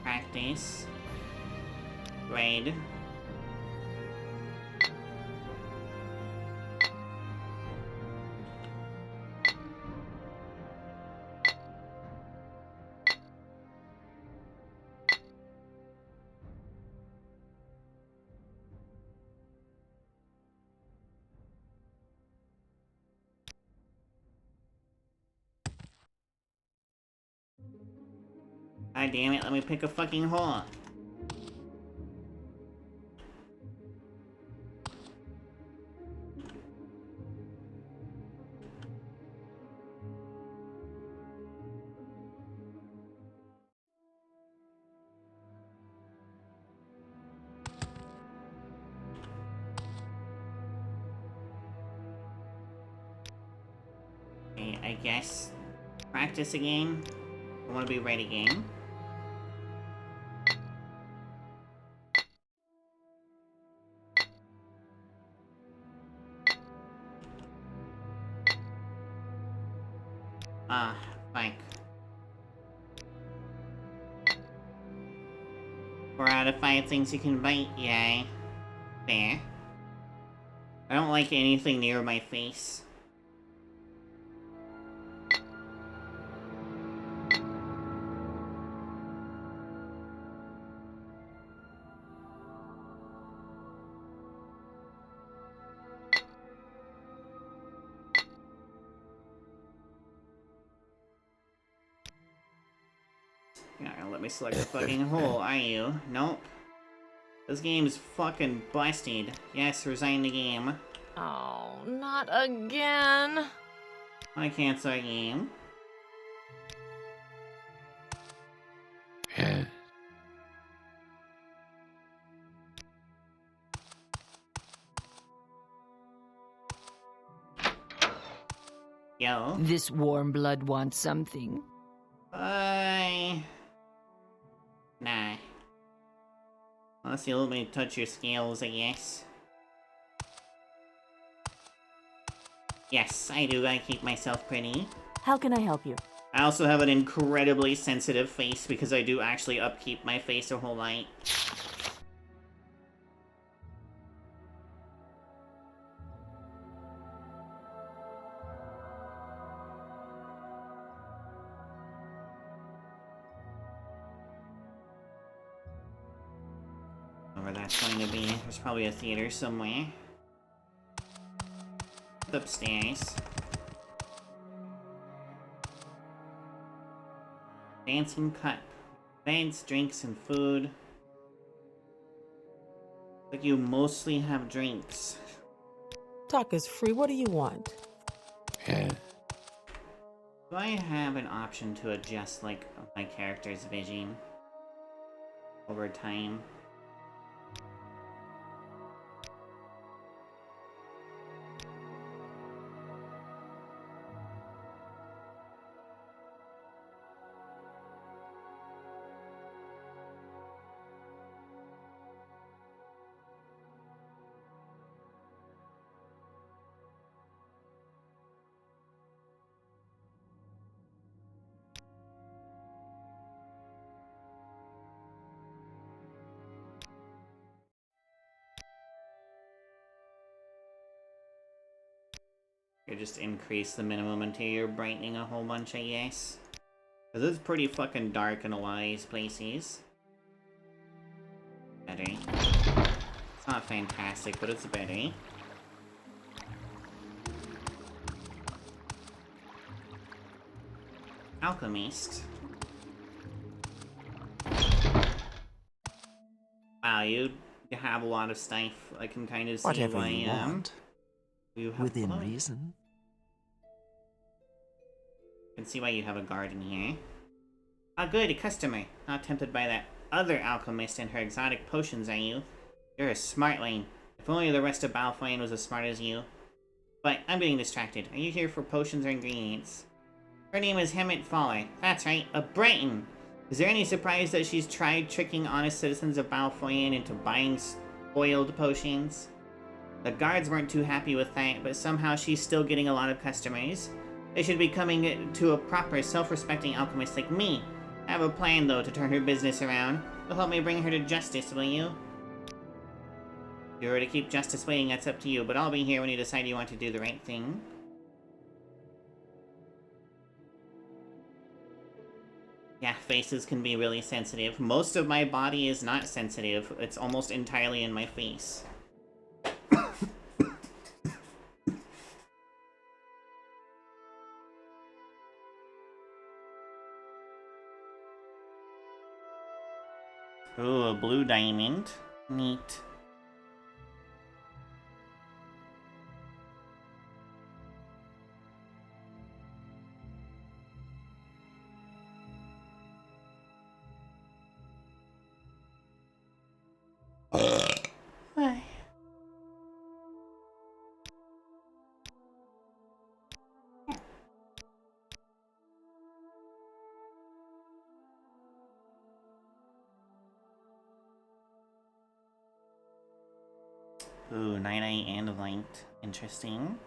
S1: Practice. Grade. God damn it, let me pick a fucking hole. Okay, I guess practice again. I want to be ready again. Ah, fuck. 4 out of 5 things you can bite, yay. There. I don't like anything near my face. You're not gonna let me select a fucking hole, are you? Nope. This game is fucking busted. Yes, resign the game.
S14: Oh, not again.
S1: I cancel the game.
S12: Yeah.
S1: Yo.
S2: This warm blood wants something.
S1: Nah. Unless you let me touch your scales, I guess. Yes, I do. I keep myself pretty.
S5: How can I help you?
S1: I also have an incredibly sensitive face because I do actually upkeep my face a whole lot. Where that's going to be. There's probably a theater somewhere. Upstairs. Dancing cup. Beds, drinks, and food. Like you mostly have drinks.
S10: Talk is free. What do you want?
S12: Yeah.
S1: Do I have an option to adjust, like, my character's vision over time? You just increase the minimum until you're brightening a whole bunch, I guess. Because it's pretty fucking dark in a lot of these places. Better. It's not fantastic, but it's better. Alchemist. Wow, you have a lot of stuff. I can kind of see
S15: Whatever
S1: why
S15: you want.
S1: you have
S15: Within
S1: clothes.
S15: reason.
S1: I can see why you have a garden here. Ah, good, a customer. Not tempted by that other alchemist and her exotic potions, are you? You're a smart lane. If only the rest of Balfoyan was as smart as you. But I'm getting distracted. Are you here for potions or ingredients? Her name is Hemmet Faller. That's right, a Breton. Is there any surprise that she's tried tricking honest citizens of Balfoyan into buying spoiled potions? The guards weren't too happy with that, but somehow she's still getting a lot of customers. They should be coming to a proper, self-respecting alchemist like me. I have a plan, though, to turn her business around. You'll help me bring her to justice, will you? If you were to keep justice waiting, that's up to you, but I'll be here when you decide you want to do the right thing. Yeah, faces can be really sensitive. Most of my body is not sensitive. It's almost entirely in my face. Ooh, a blue diamond. Neat. Ay. Ooh, night eye and light. Interesting.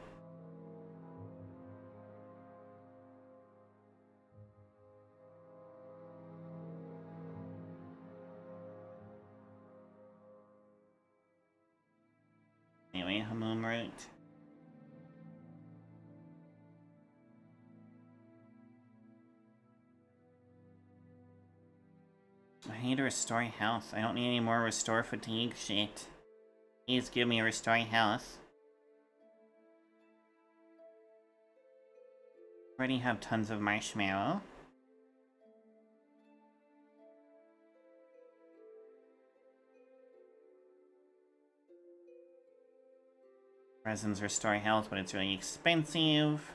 S1: Anyway, Hamum route. I need to restore health. I don't need any more restore fatigue shit. Please give me a restore health. Already have tons of marshmallow. Resins restore health, but it's really expensive.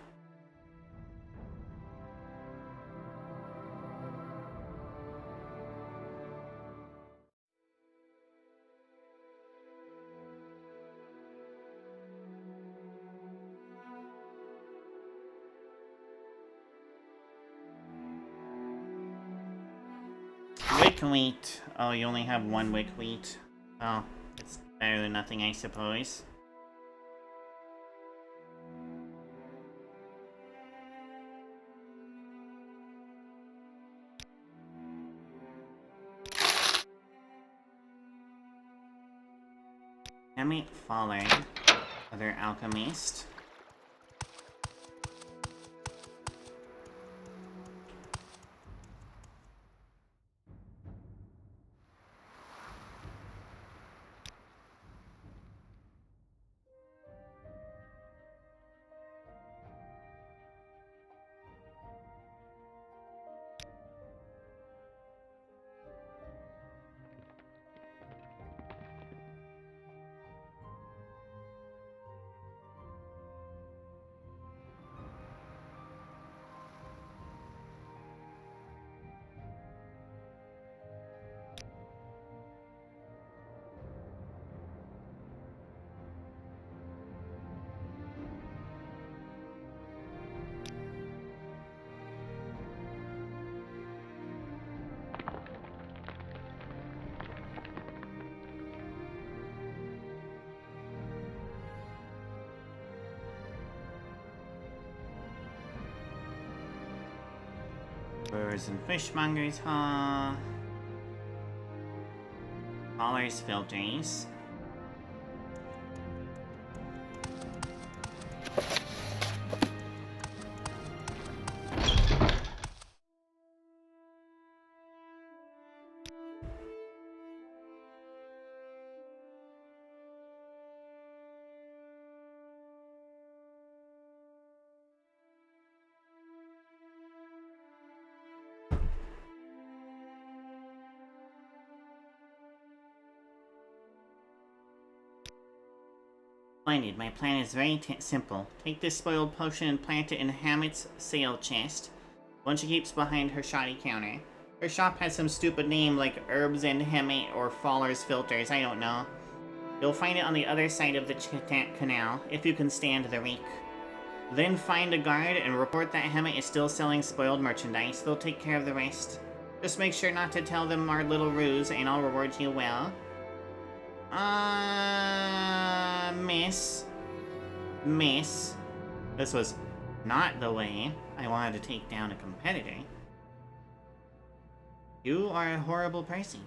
S1: Wick wheat. Oh, you only have one wick wheat. Oh, it's better than nothing, I suppose. Emmett Fallard, other alchemist. Brewers and fishmongers, huh? Colors, filters. Splendid. My plan is very simple. Take this spoiled potion and plant it in Hammett's sail chest. One she keeps behind her shoddy counter. Her shop has some stupid name like Herbs and Hammett or Faller's Filters, I don't know. You'll find it on the other side of the canal, if you can stand the reek. Then find a guard and report that Hammett is still selling spoiled merchandise. They'll take care of the rest. Just make sure not to tell them our little ruse, and I'll reward you well. Miss. This was not the way I wanted to take down a competitor. You are a horrible person.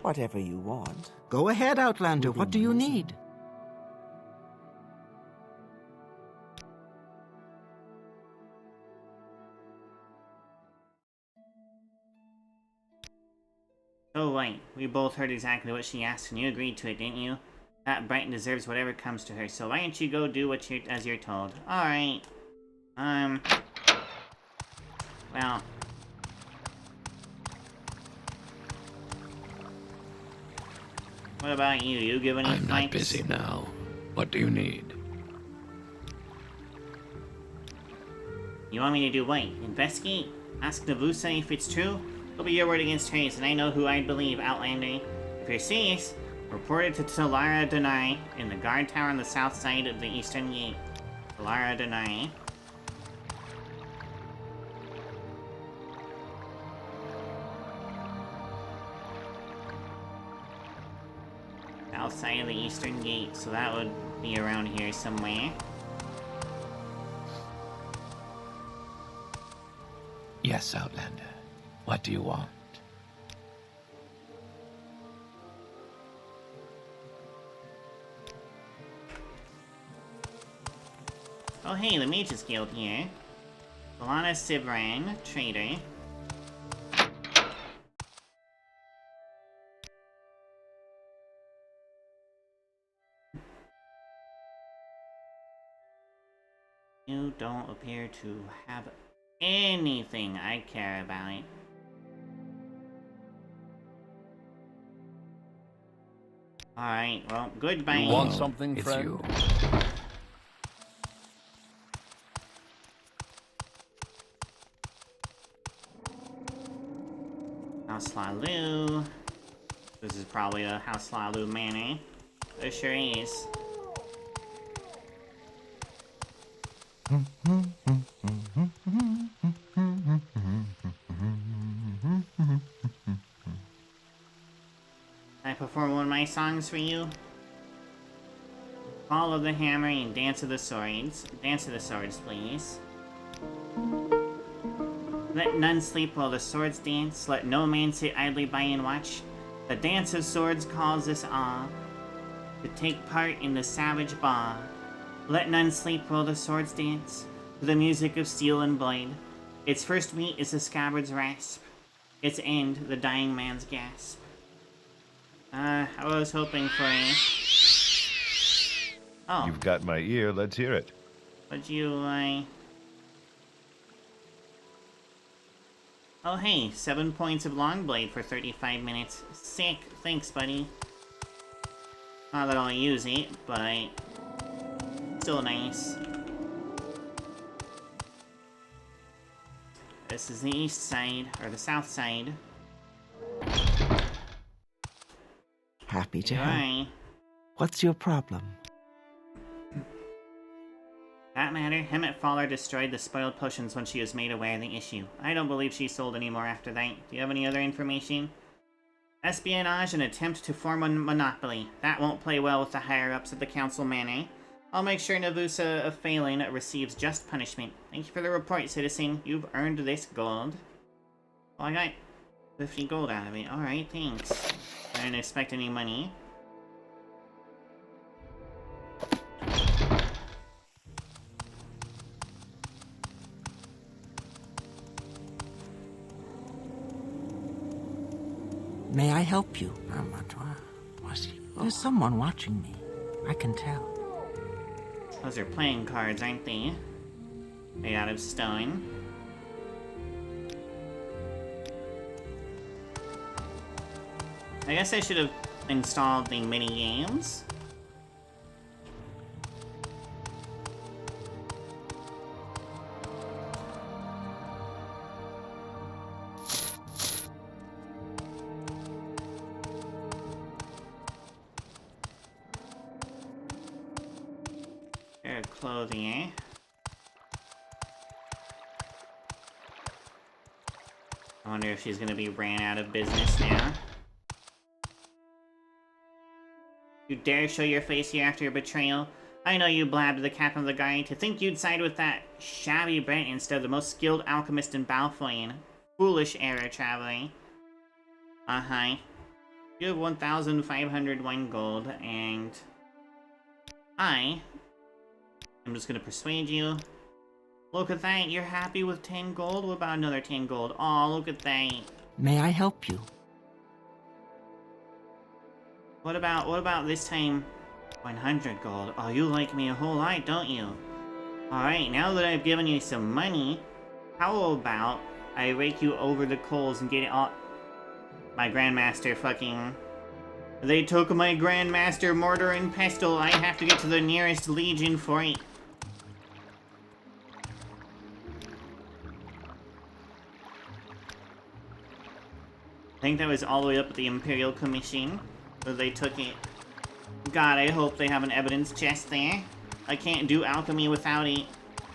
S13: Whatever you want. Go ahead, Outlander. What do you need?
S1: Oh, right. We both heard exactly what she asked, and you agreed to it, didn't you? That Brighton deserves whatever comes to her, so why don't you go do as you're told? Alright. Well. What about you? You give any
S12: I'm
S1: fights?
S12: not busy now. What do you need?
S1: You want me to do what? Investigate? Ask Navusa if it's true? It'll be your word against hers, and I know who I'd believe, Outlander. If you're serious, report it to Talara Denai in the guard tower on the south side of the eastern gate. Talara Denai. South side of the eastern gate, so that would be around here somewhere.
S12: Yes, Outlander. What do you want?
S1: Oh hey, the Mages Guild here. Solana Sivran, trader. You don't appear to have anything I care about. Alright, well, goodbye.
S4: You want something,
S12: it's
S4: friend?
S12: You.
S1: House Lalu. This is probably a House Lalu manor. It sure is. my songs for you. Follow the hammer and dance to the swords. Dance to the swords, please. Let none sleep while the swords dance. Let no man sit idly by and watch. The dance of swords calls us all to take part in the savage ball. Let none sleep while the swords dance to the music of steel and blade. Its first beat is the scabbard's rasp. Its end, the dying man's gasp. I was hoping for a... Oh.
S7: You've got my ear. Let's hear it.
S1: Would you, Oh, hey, 7 points of Longblade for 35 minutes. Sick. Thanks, buddy. Not that I'll use it, but... still nice. This is the east side, or the south side.
S13: Happy to help.
S1: Hi.
S13: What's your problem?
S1: That matter, Hemet Faller destroyed the spoiled potions when she was made aware of the issue. I don't believe she sold any more after that. Do you have any other information? Espionage and attempt to form a monopoly. That won't play well with the higher-ups at the council manor. I'll make sure Navusa of Phelan receives just punishment. Thank you for the report, citizen. You've earned this gold. Well, I got 50 gold out of it. Alright, thanks. I didn't expect any money.
S13: May I help you? There's someone watching me. I can tell.
S1: Those are playing cards, aren't they? Made out of stone. I guess I should have installed the mini games. Pair of clothing. I wonder if she's gonna be ran out of business now. You dare show your face here after your betrayal? I know you blabbed to the captain of the guard. To think you'd side with that shabby Brent instead of the most skilled alchemist in Balfoin. Foolish error, traveler. Uh-huh. You have 1,501 gold, and... I'm just gonna persuade you. Look at that, you're happy with 10 gold? What about another 10 gold? Aw, look at that.
S13: May I help you?
S1: What about this time 100 gold? Oh, you like me a whole lot, don't you? Alright, now that I've given you some money, how about I rake you over the coals and get it all... My Grandmaster fucking... They took my Grandmaster Mortar and Pestle. I have to get to the nearest Legion for it. I think that was all the way up at the Imperial Commission. So they took it. God, I hope they have an evidence chest there. I can't do alchemy without it.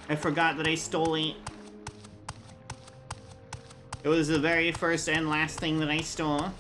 S1: I forgot that I stole it. It was the very first and last thing that I stole.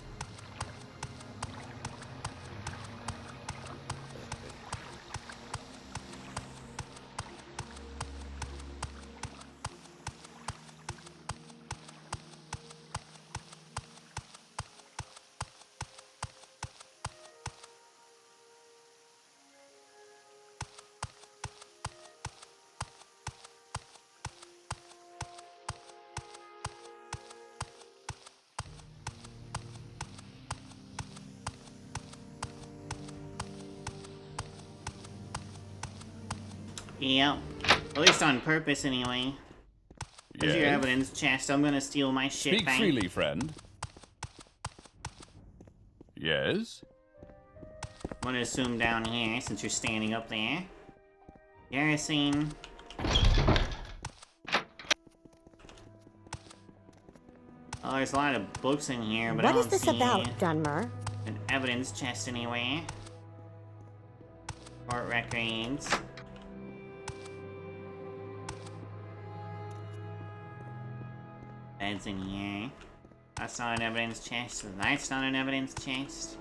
S1: Yep. At least on purpose, anyway. There's your evidence chest. I'm gonna steal my shit
S15: Speak
S1: back.
S15: freely, friend. Yes?
S1: I'm gonna assume down here, since you're standing up there. Garrison. Oh, there's a lot of books in here, but I
S9: What
S1: don't
S9: is this
S1: see
S9: about, Dunmer?
S1: an evidence chest anywhere. Court records. Beds in here. That's not an evidence chest, so that's not an evidence chest.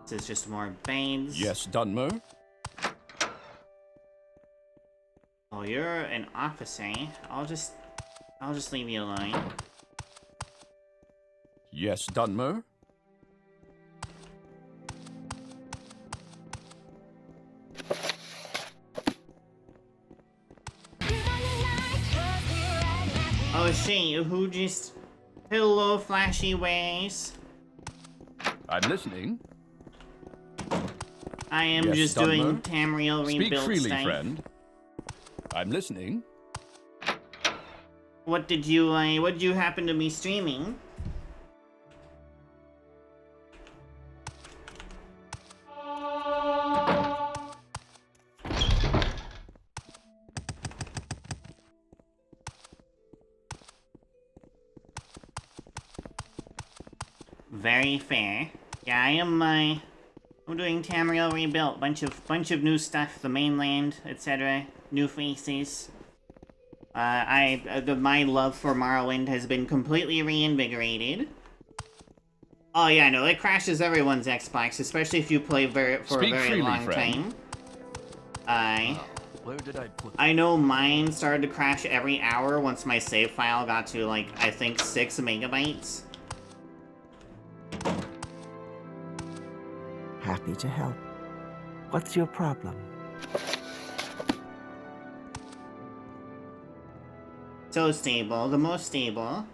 S1: This is just more beds.
S8: Yes, Dunmer?
S1: Oh, you're an officer. I'll just leave you alone.
S8: Yes, Dunmer?
S1: Oh shit, who just... Hello, flashy ways.
S8: I'm listening.
S1: I am
S8: Yes,
S1: just
S8: Dunmer?
S1: doing Tamriel Rebuilt
S8: Speak freely,
S1: stuff.
S8: friend. I'm listening.
S1: What did you happen to be streaming? Very fair. Yeah, I'm doing Tamriel Rebuilt. Bunch of new stuff, the mainland, etc. New faces. My love for Morrowind has been completely reinvigorated. Oh yeah, no, it crashes everyone's Xbox, especially if you play for a very long time.
S12: Where did I put
S1: I know mine started to crash every hour once my save file got to, like, I think 6 megabytes.
S13: Happy to help. What's your problem?
S1: So stable, the most stable.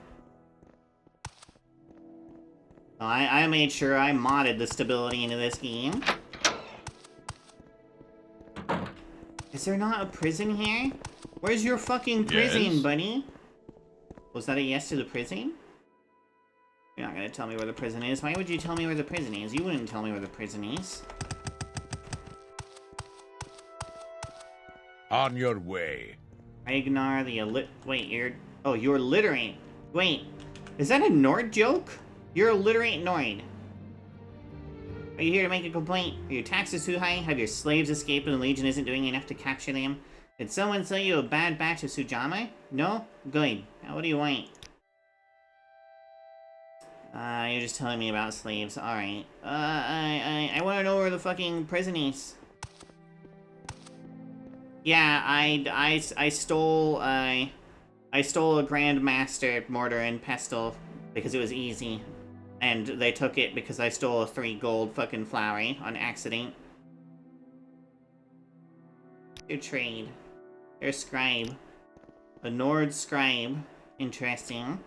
S1: I made sure I modded the stability into this game. Is there not a prison here? Where's your fucking prison, buddy? Was that a yes to the prison? You're not gonna tell me where the prison is. Why would you tell me where the prison is? You wouldn't tell me where the prison is.
S4: On your way.
S1: I ignore the wait, you're littering. Wait, is that a Nord joke? You're a literate Nord. Are you here to make a complaint? Are your taxes too high? Have your slaves escaped and the Legion isn't doing enough to capture them? Did someone sell you a bad batch of Sujama? No? Good. Now what do you want? You're just telling me about slaves. Alright. I want to know where the fucking prison is. Yeah, I stole a Grandmaster Mortar and Pestle because it was easy. And they took it because I stole a 3 gold fucking flowery on accident. Your trade. Your scribe. A Nord scribe. Interesting.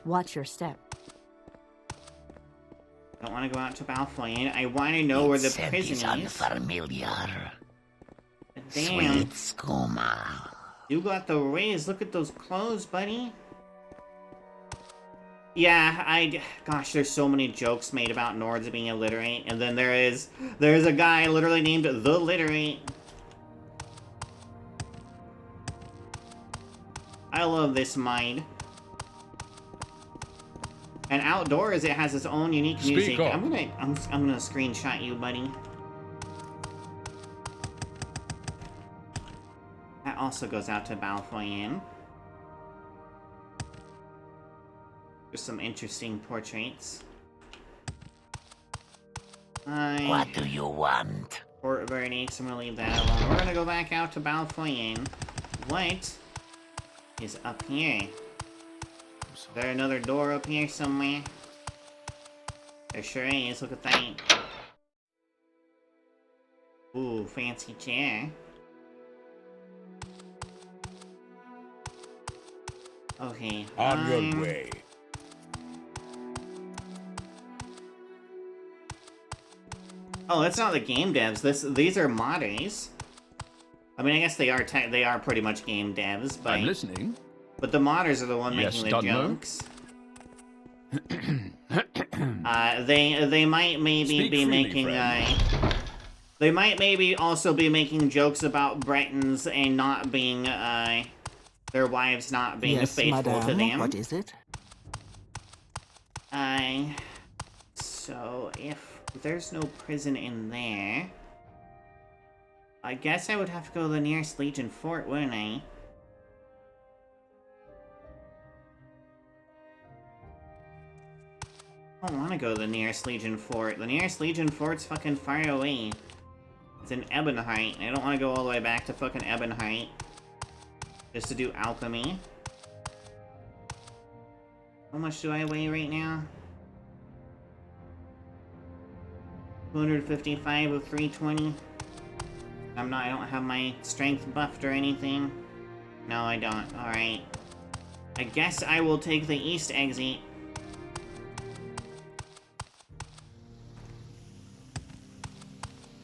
S5: Watch your step.
S1: I don't want to go out to Balfoy. I want to know where the prison is.
S2: Unfamiliar.
S1: Damn.
S2: Sweet skooma.
S1: You got the raise. Look at those clothes, buddy. Yeah, gosh, there's so many jokes made about Nords being illiterate, and then there's a guy literally named The Literate. I love this mine. And outdoors, it has its own unique music. I'm gonna screenshot you, buddy. That also goes out to Balfoyan. There's some interesting portraits.
S2: What do you want?
S1: Port Verde, so I'm gonna leave that alone. We're gonna go back out to Balfoyan. What is up here? Is there another door up here somewhere? There sure is, look at that. Ooh, fancy chair. Okay.
S4: On your way.
S1: Oh, that's not the game devs. These are modders. I mean, I guess they are pretty much game devs, but
S8: I'm listening.
S1: But the modders are the one making the jokes. They might maybe be making they might maybe also be making jokes about Bretons and not being their wives not being faithful to them.
S13: What is it?
S1: So if there's no prison in there, I guess I would have to go to the nearest Legion fort, wouldn't I? I don't want to go to the nearest Legion Fort. The nearest Legion Fort's fucking far away. It's in Ebonheart, and I don't want to go all the way back to fucking Ebonheart just to do alchemy. How much do I weigh right now? 255 of 320. I don't have my strength buffed or anything. No, I don't. Alright. I guess I will take the east exit.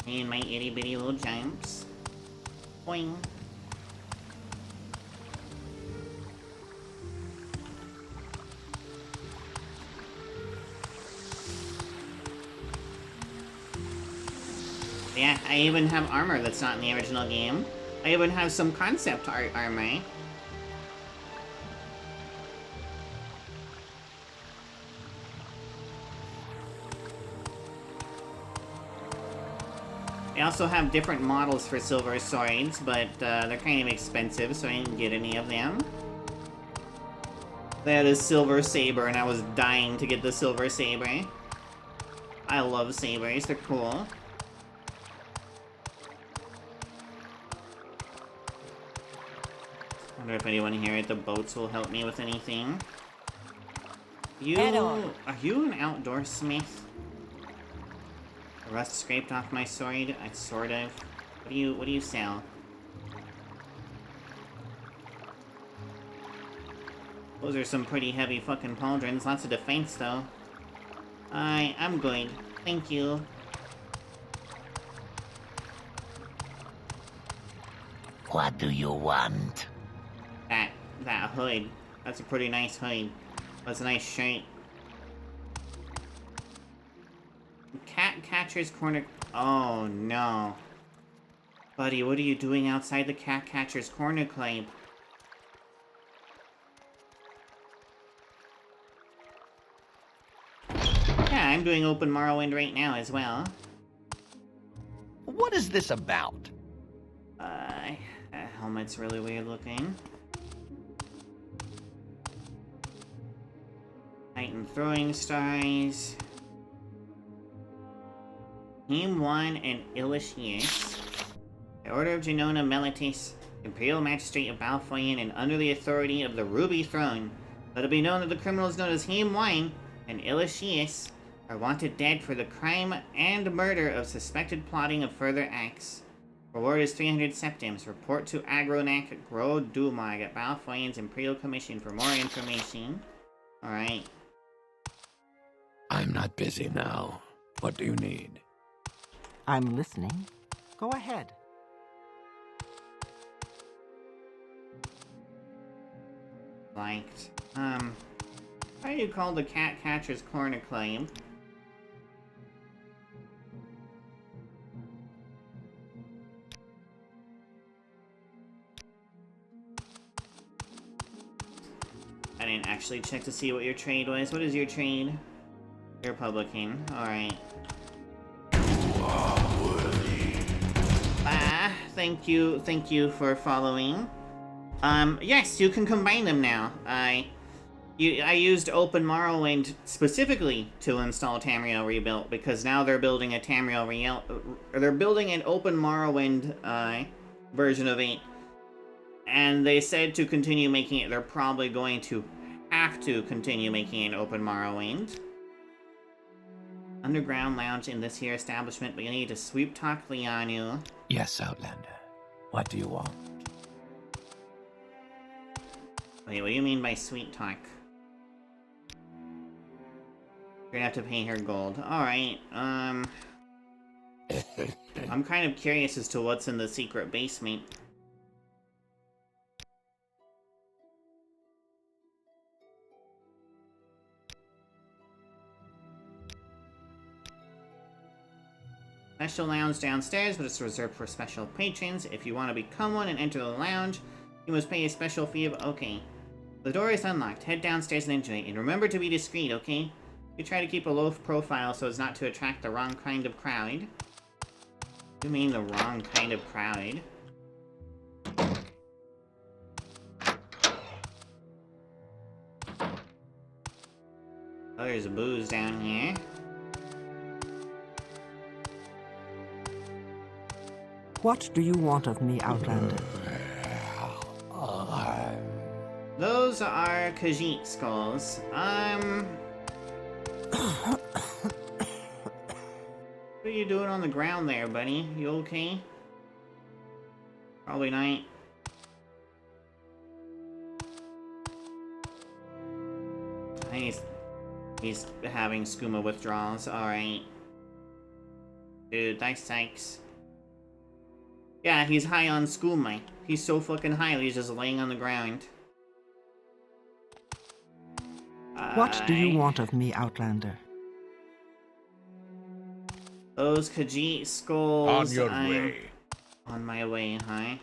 S1: And my itty bitty little jumps. Boing. Yeah, I even have armor that's not in the original game. I even have some concept art armor. I also have different models for silver swords, but they're kind of expensive, so I didn't get any of them. They had a silver saber, and I was dying to get the silver saber. I love sabers, they're cool. I wonder if anyone here at the boats will help me with anything. Are you an outdoor smith? The rust scraped off my sword. I sort of. What do you sell? Those are some pretty heavy fucking pauldrons. Lots of defense though. I'm good. Thank you.
S2: What do you want?
S1: That hood. That's a pretty nice hood. That's a nice shirt. Cat Catcher's Corner. Oh no. Buddy, what are you doing outside the Cat Catcher's Corner Club? Yeah, I'm doing open Morrowind right now as well.
S12: What is this about?
S1: That helmet's really weird looking. Titan throwing stars. Team 1 and Illusius. The Order of Genona Melitis, Imperial Magistrate of Balfoyan, and under the authority of the Ruby Throne. Let it be known that the criminals known as Team 1 and Illusius are wanted dead for the crime and murder of suspected plotting of further acts. Reward is 300 septims. Report to Agronak Grodumag at Balfoyan's Imperial Commission for more information. Alright.
S12: I'm not busy now. What do you need?
S13: I'm listening. Go ahead.
S1: Liked. Why do you call the Cat Catcher's Corner Claim? I didn't actually check to see what your trade was. What is your trade? You're Republican. Alright. Thank you for following. Yes, you can combine them now. I used Open Morrowind specifically to install Tamriel Rebuilt because now they're building a they're building an Open Morrowind version of 8. And they said to continue making it, they're probably going to have to continue making an Open Morrowind. Underground lounge in this here establishment, but you need to sweep talk Lianu.
S12: Yes, Outlander. What do you want?
S1: Wait, what do you mean by sweet talk? You're gonna have to pay her gold. Alright, I'm kind of curious as to what's in the secret basement. Special lounge downstairs, but it's reserved for special patrons. If you want to become one and enter the lounge, you must pay a special fee of... Okay. The door is unlocked. Head downstairs and enjoy it. And remember to be discreet, okay? You try to keep a low profile so as not to attract the wrong kind of crowd. You mean the wrong kind of crowd? Oh, there's booze down here.
S13: What do you want of me, Outlander?
S1: Those are Khajiit skulls. What are you doing on the ground there, buddy? You okay? Probably not. He's having skooma withdrawals. Alright. Dude, that sucks. Yeah, he's high on skooma. He's so fucking high that he's just laying on the ground.
S13: What do you want of me, Outlander?
S1: Those Khajiit skulls.
S4: On your way.
S1: On my way, huh?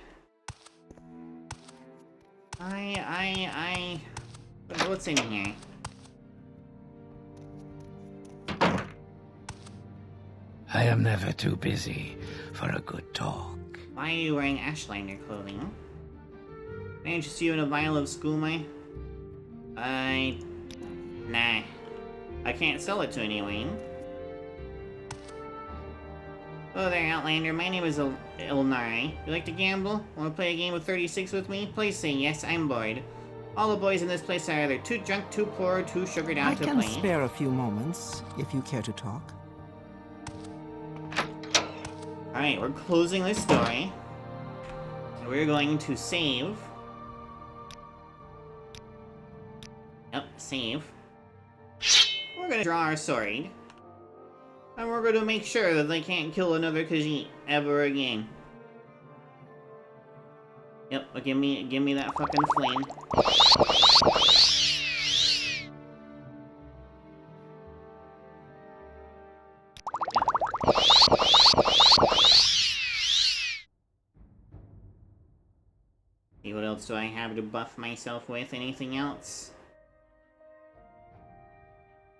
S1: What's in here?
S12: I am never too busy for a good talk.
S1: Why are you wearing Ashlander clothing? Can I interest you in a vial of skooma? Nah. I can't sell it to anyone. Hello there, Outlander. My name is Ilnari. You like to gamble? Want to play a game of 36 with me? Please say yes, I'm bored. All the boys in this place are either too drunk, too poor, or too sugared out to play.
S13: I can spare a few moments, if you care to talk.
S1: Alright, we're closing this story. So we're going to save. Yep, save. We're gonna draw our sword. And we're gonna make sure that they can't kill another Khajiit ever again. Yep, but give me that fucking flame. See, what else do I have to buff myself with? Anything else?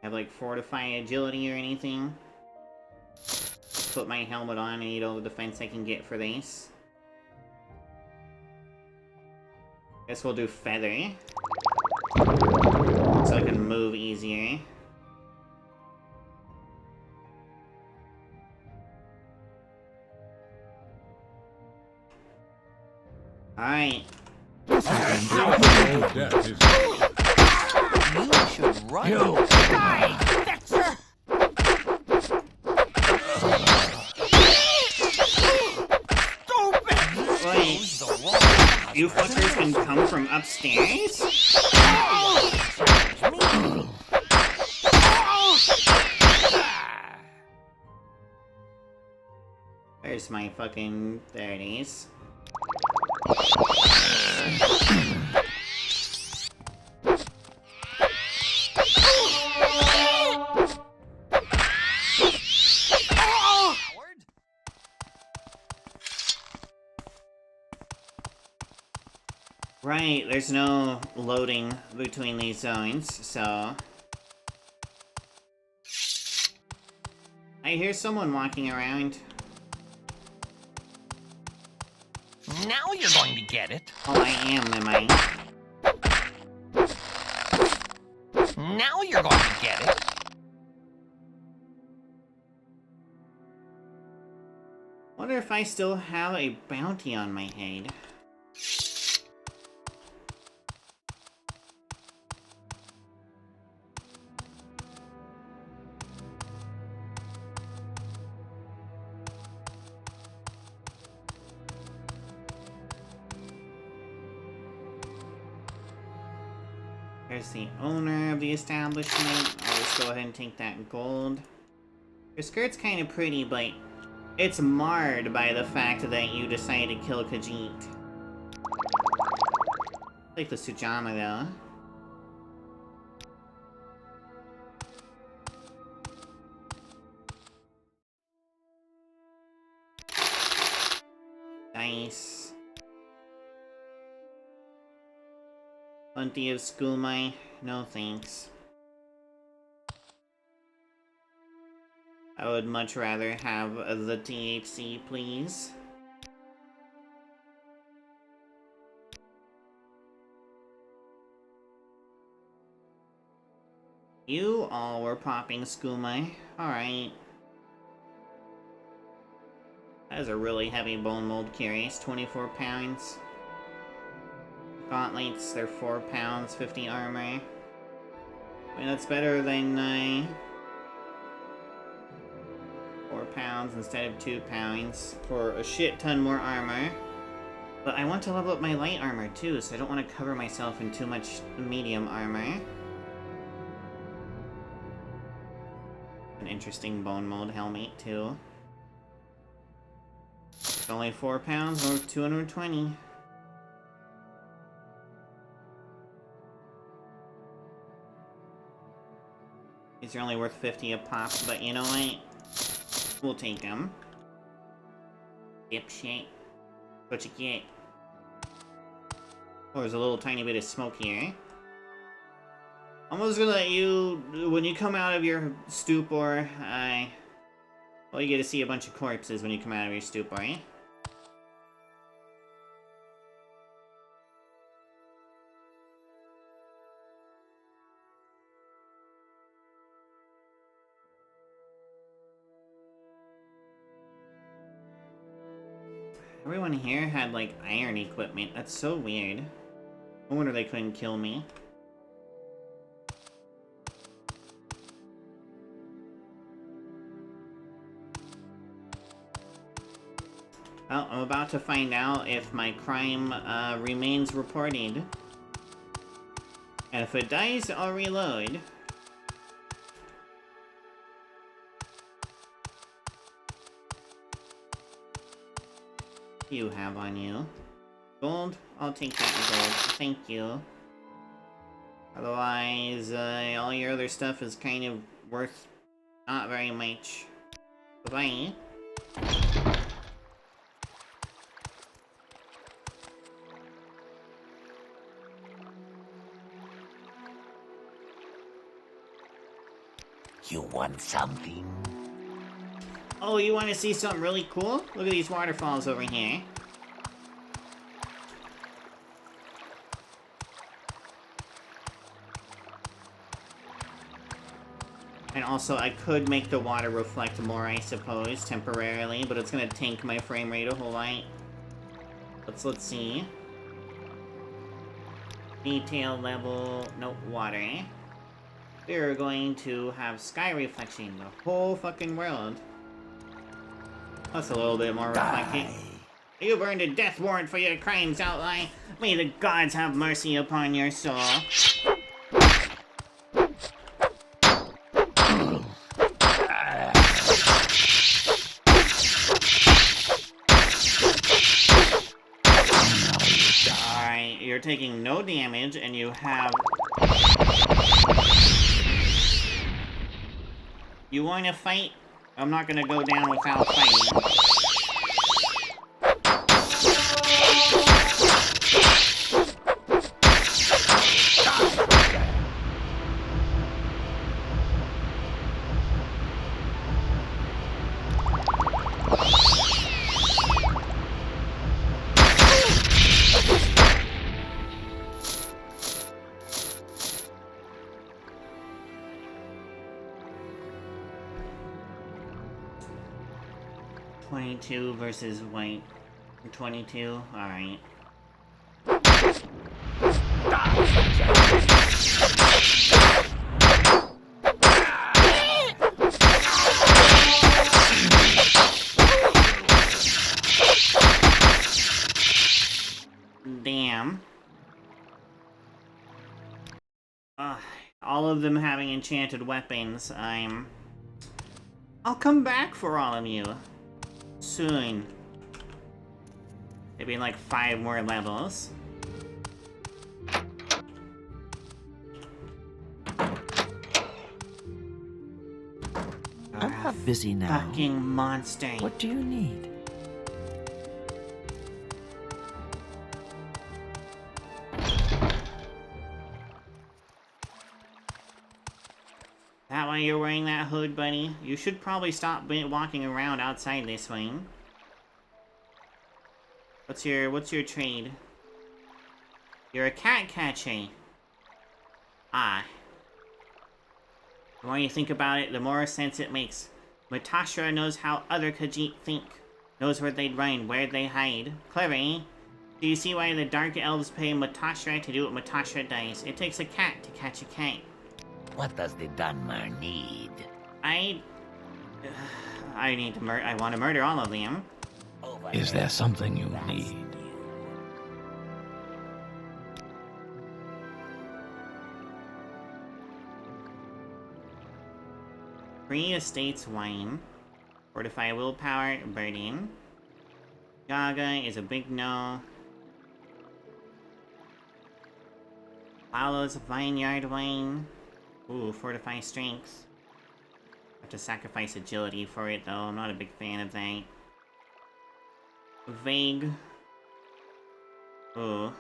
S1: Have like fortify agility or anything? Put my helmet on and need all the defense I can get for this. Guess we'll do feather. So I can move easier. Alright.
S3: You should run.
S2: Die, Vexer!
S1: Wait, you fuckers can come from upstairs? Where's my fucking... There it is. Right, there's no loading between these zones, so... I hear someone walking around.
S3: Now you're going to get it.
S1: Oh, I am I?
S3: Now you're going to get it.
S1: Wonder if I still have a bounty on my head. There's the owner of the establishment. I'll just go ahead and take that gold. Your skirt's kind of pretty, but it's marred by the fact that you decided to kill Khajiit. I like the Sujama, though. Nice. Plenty of skooma. No thanks. I would much rather have the THC, please. You all were popping skooma. Alright. That is a really heavy bone mold curious. 24 pounds. Gauntlets, they're 4 pounds, 50 armor. I mean, that's better than 4 pounds instead of 2 pounds for a shit ton more armor. But I want to level up my light armor too, so I don't want to cover myself in too much medium armor. An interesting bone mold helmet too. It's only 4 pounds or 220. These are only worth 50 a pop, but you know what? We'll take them. Dipshit. What you get? Oh, there's a little tiny bit of smoke here. I'm just gonna let you, when you come out of your stupor, well, you get to see a bunch of corpses when you come out of your stupor, eh? Everyone here had, like, iron equipment. That's so weird. No wonder they couldn't kill me. Well, I'm about to find out if my crime remains reported. And if it dies, I'll reload. What do you have on you? Gold? I'll take that gold. Thank you. Otherwise, all your other stuff is kind of worth not very much. Bye-bye.
S12: You want something?
S1: Oh, you want to see something really cool? Look at these waterfalls over here. And also, I could make the water reflect more, I suppose, temporarily, but it's gonna tank my frame rate a whole lot. Let's see. Detail level, nope, water. We're going to have sky reflection, the whole fucking world. That's a little bit more reflecting. You burned a death warrant for your crimes, outlaw. May the gods have mercy upon your soul. Alright, you're taking no damage, and you have... You want to fight? I'm not gonna go down without fighting. .22 versus white. 22? Alright. Damn. All of them having enchanted weapons. I'll come back for all of you. Soon. Maybe in like 5 more levels.
S15: I'm not busy now.
S1: Fucking monster.
S15: What do you need?
S1: That why you're wearing that hood, buddy? You should probably stop walking around outside this wing. What's your trade? You're a cat catcher. Ah. The more you think about it, the more sense it makes. Matashra knows how other Khajiit think. Knows where they'd run, where they hide. Clever, eh? Do you see why the Dark Elves pay Matashra to do what Matashra does? It takes a cat to catch a cat.
S12: What does the Dunmer need?
S1: I need to I want to murder all of them.
S12: Is there something you need?
S1: Free estates wine. Fortify willpower, burden. Gaga is a big no. Follows vineyard wine. Ooh, fortify strength. Have to sacrifice agility for it though, I'm not a big fan of that. Vague. Ooh.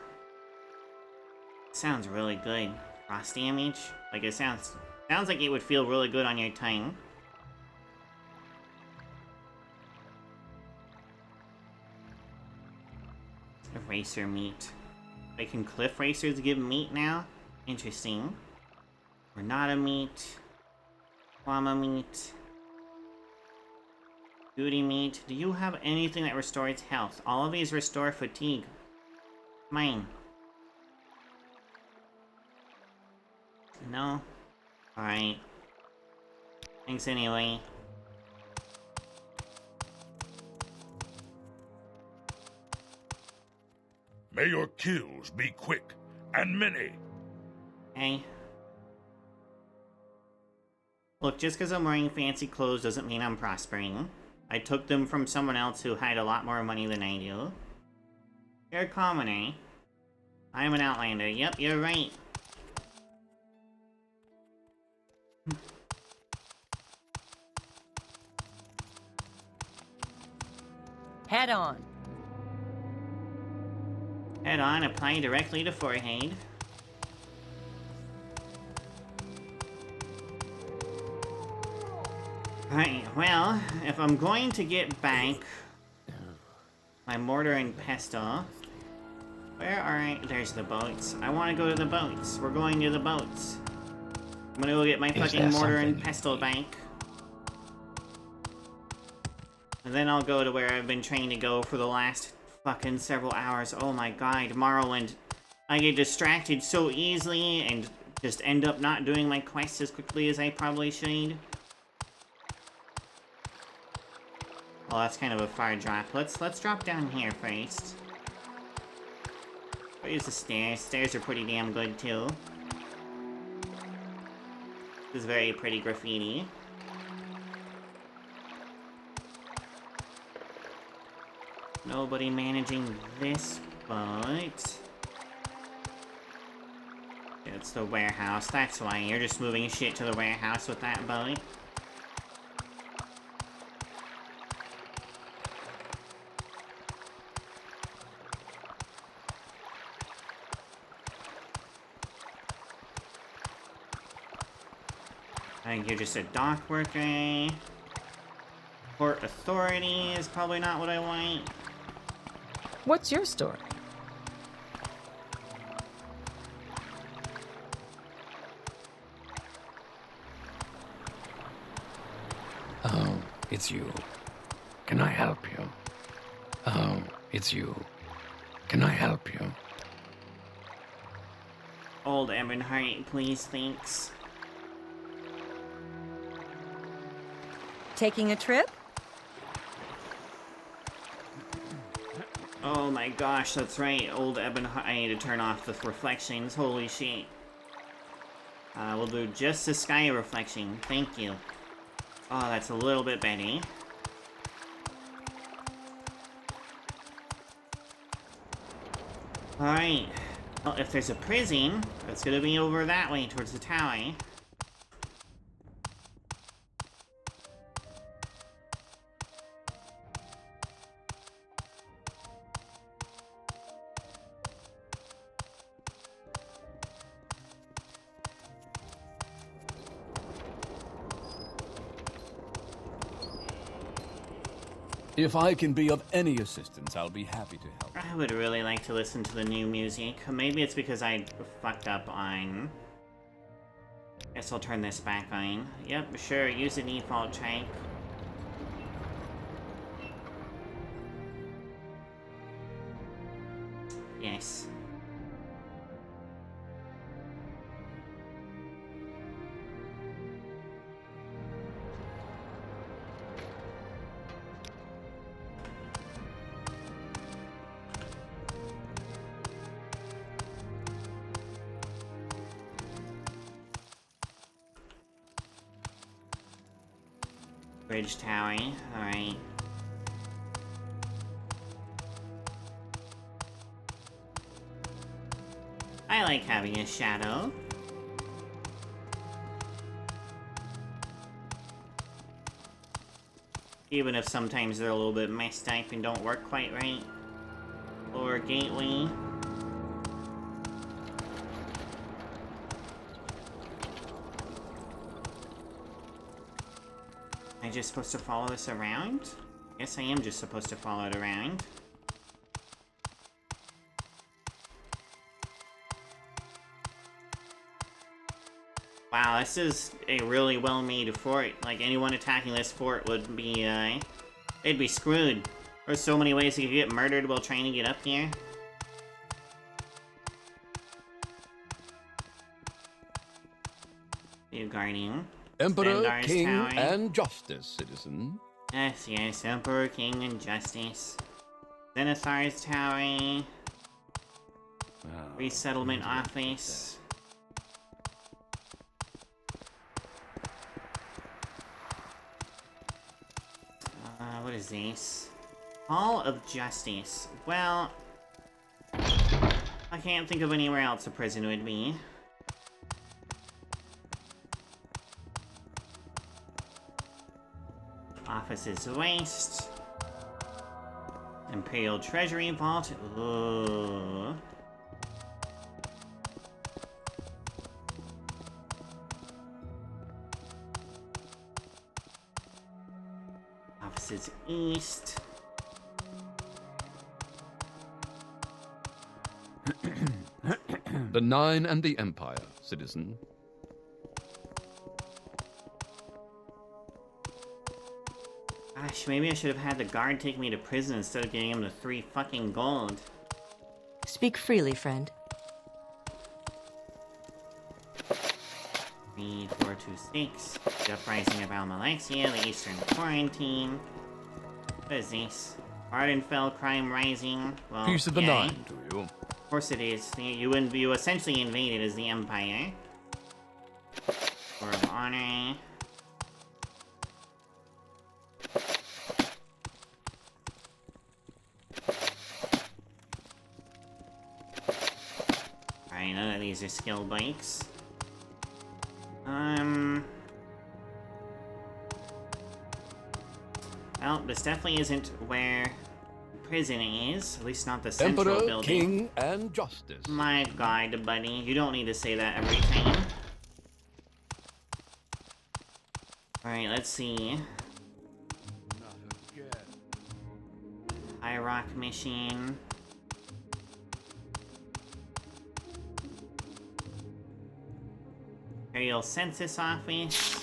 S1: Sounds really good. Frost damage? Like it sounds like it would feel really good on your tongue. Racer meat. Wait, can cliff racers give meat now? Interesting. Renata meat. Llama meat. Duty meat. Do you have anything that restores health? All of these restore fatigue. Mine. No? Alright. Thanks anyway.
S4: May your kills be quick and many.
S1: Hey. Look, just because I'm wearing fancy clothes doesn't mean I'm prospering. I took them from someone else who had a lot more money than I do. You're a commoner. I'm an outlander. Yep, you're right.
S10: Head on.
S1: Head on, apply directly to forehead. Right, well, if I'm going to get back my mortar and pestle, where are there's the boats. I want to go to the boats. We're going to the boats. I'm gonna go get my fucking mortar and pestle back. And then I'll go to where I've been trying to go for the last fucking several hours. Oh my god, Morrowind. I get distracted so easily and just end up not doing my quests as quickly as I probably should. Well, that's kind of a far drop. Let's drop down here first. Where's the stairs? Stairs are pretty damn good too. This is very pretty graffiti. Nobody managing this boat. It's the warehouse, that's why you're just moving shit to the warehouse with that boat. I think you're just a dock worker. Port authority is probably not what I want.
S10: What's your story?
S12: Oh, it's you. Can I help you? Oh, it's you. Can I help you?
S1: Old Ebonheart, please, thanks.
S10: Taking a trip?
S1: Oh my gosh, that's right, old Ebonheart. I need to turn off the reflections, holy shit. We'll do just the sky reflection, thank you. Oh, that's a little bit better. Alright. Well, if there's a prison, it's gonna be over that way, towards the tower.
S16: If I can be of any assistance, I'll be happy to help.
S1: I would really like to listen to the new music. Maybe it's because I fucked up on... guess I'll turn this back on. Yep, sure, use the default check. Yes. Bridge tower, alright. I like having a shadow. Even if sometimes they're a little bit messed up and don't work quite right. Or gateway. Am I just supposed to follow this around? Yes, I am just supposed to follow it around. Wow, this is a really well-made fort. Like, anyone attacking this fort would be, they'd be screwed. There's so many ways you could get murdered while trying to get up here. You guarding.
S16: Emperor,
S1: Stendar's
S16: King,
S1: tower.
S16: and Justice, citizen.
S1: Yes, yes, Emperor, King, and Justice. Zenithar's tower. Resettlement office. What is this? Hall of Justice. Well, I can't think of anywhere else a prison would be. Offices waste. Imperial Treasury Vault. Ooh. Offices east.
S16: The Nine and the Empire, citizen.
S1: Gosh, maybe I should have had the guard take me to prison instead of giving him the 3 fucking gold.
S5: Speak freely, friend.
S1: 3426. The Uprising of Almalexia, the Eastern Quarantine. What is this? Ardenfell Crime Rising. Well,
S16: Piece of the
S1: yay.
S16: Nine to you.
S1: Of course it is. You essentially invaded as the Empire. War of Honor. Alright, none of these are skill bikes. Well, this definitely isn't where prison is. At least not the central
S16: Emperor,
S1: building.
S16: King, and Justice.
S1: My god, buddy. You don't need to say that every time. Alright, let's see. High Rock Mission. Imperial Census Office.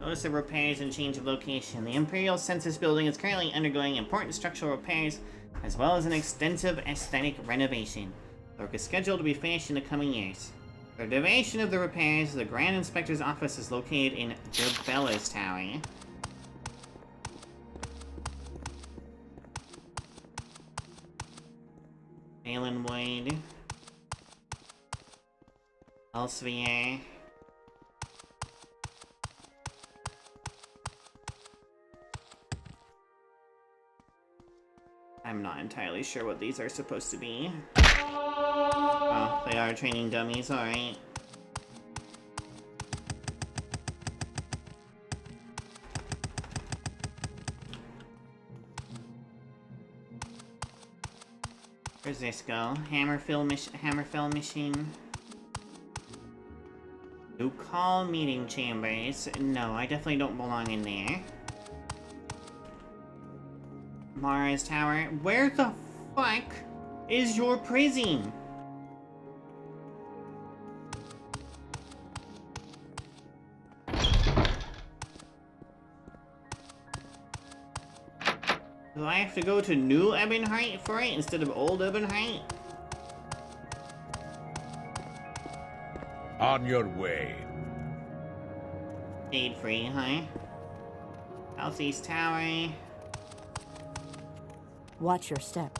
S1: Notice of repairs and change of location. The Imperial Census Building is currently undergoing important structural repairs, as well as an extensive aesthetic renovation. The work is scheduled to be finished in the coming years. For the duration of the repairs, the Grand Inspector's office is located in Jabella's Tower. Alanwood. Elsevier. I'm not entirely sure what these are supposed to be. Oh, they are training dummies, alright. Where's this go? Hammerfell Machine. Ducal Meeting Chambers. No, I definitely don't belong in there. Mara's Tower. Where the fuck is your prison? Do I have to go to New Ebonheart for it instead of Old Ebonheart?
S3: On your way.
S1: Paid free, huh? Southeast Tower.
S5: Watch your step.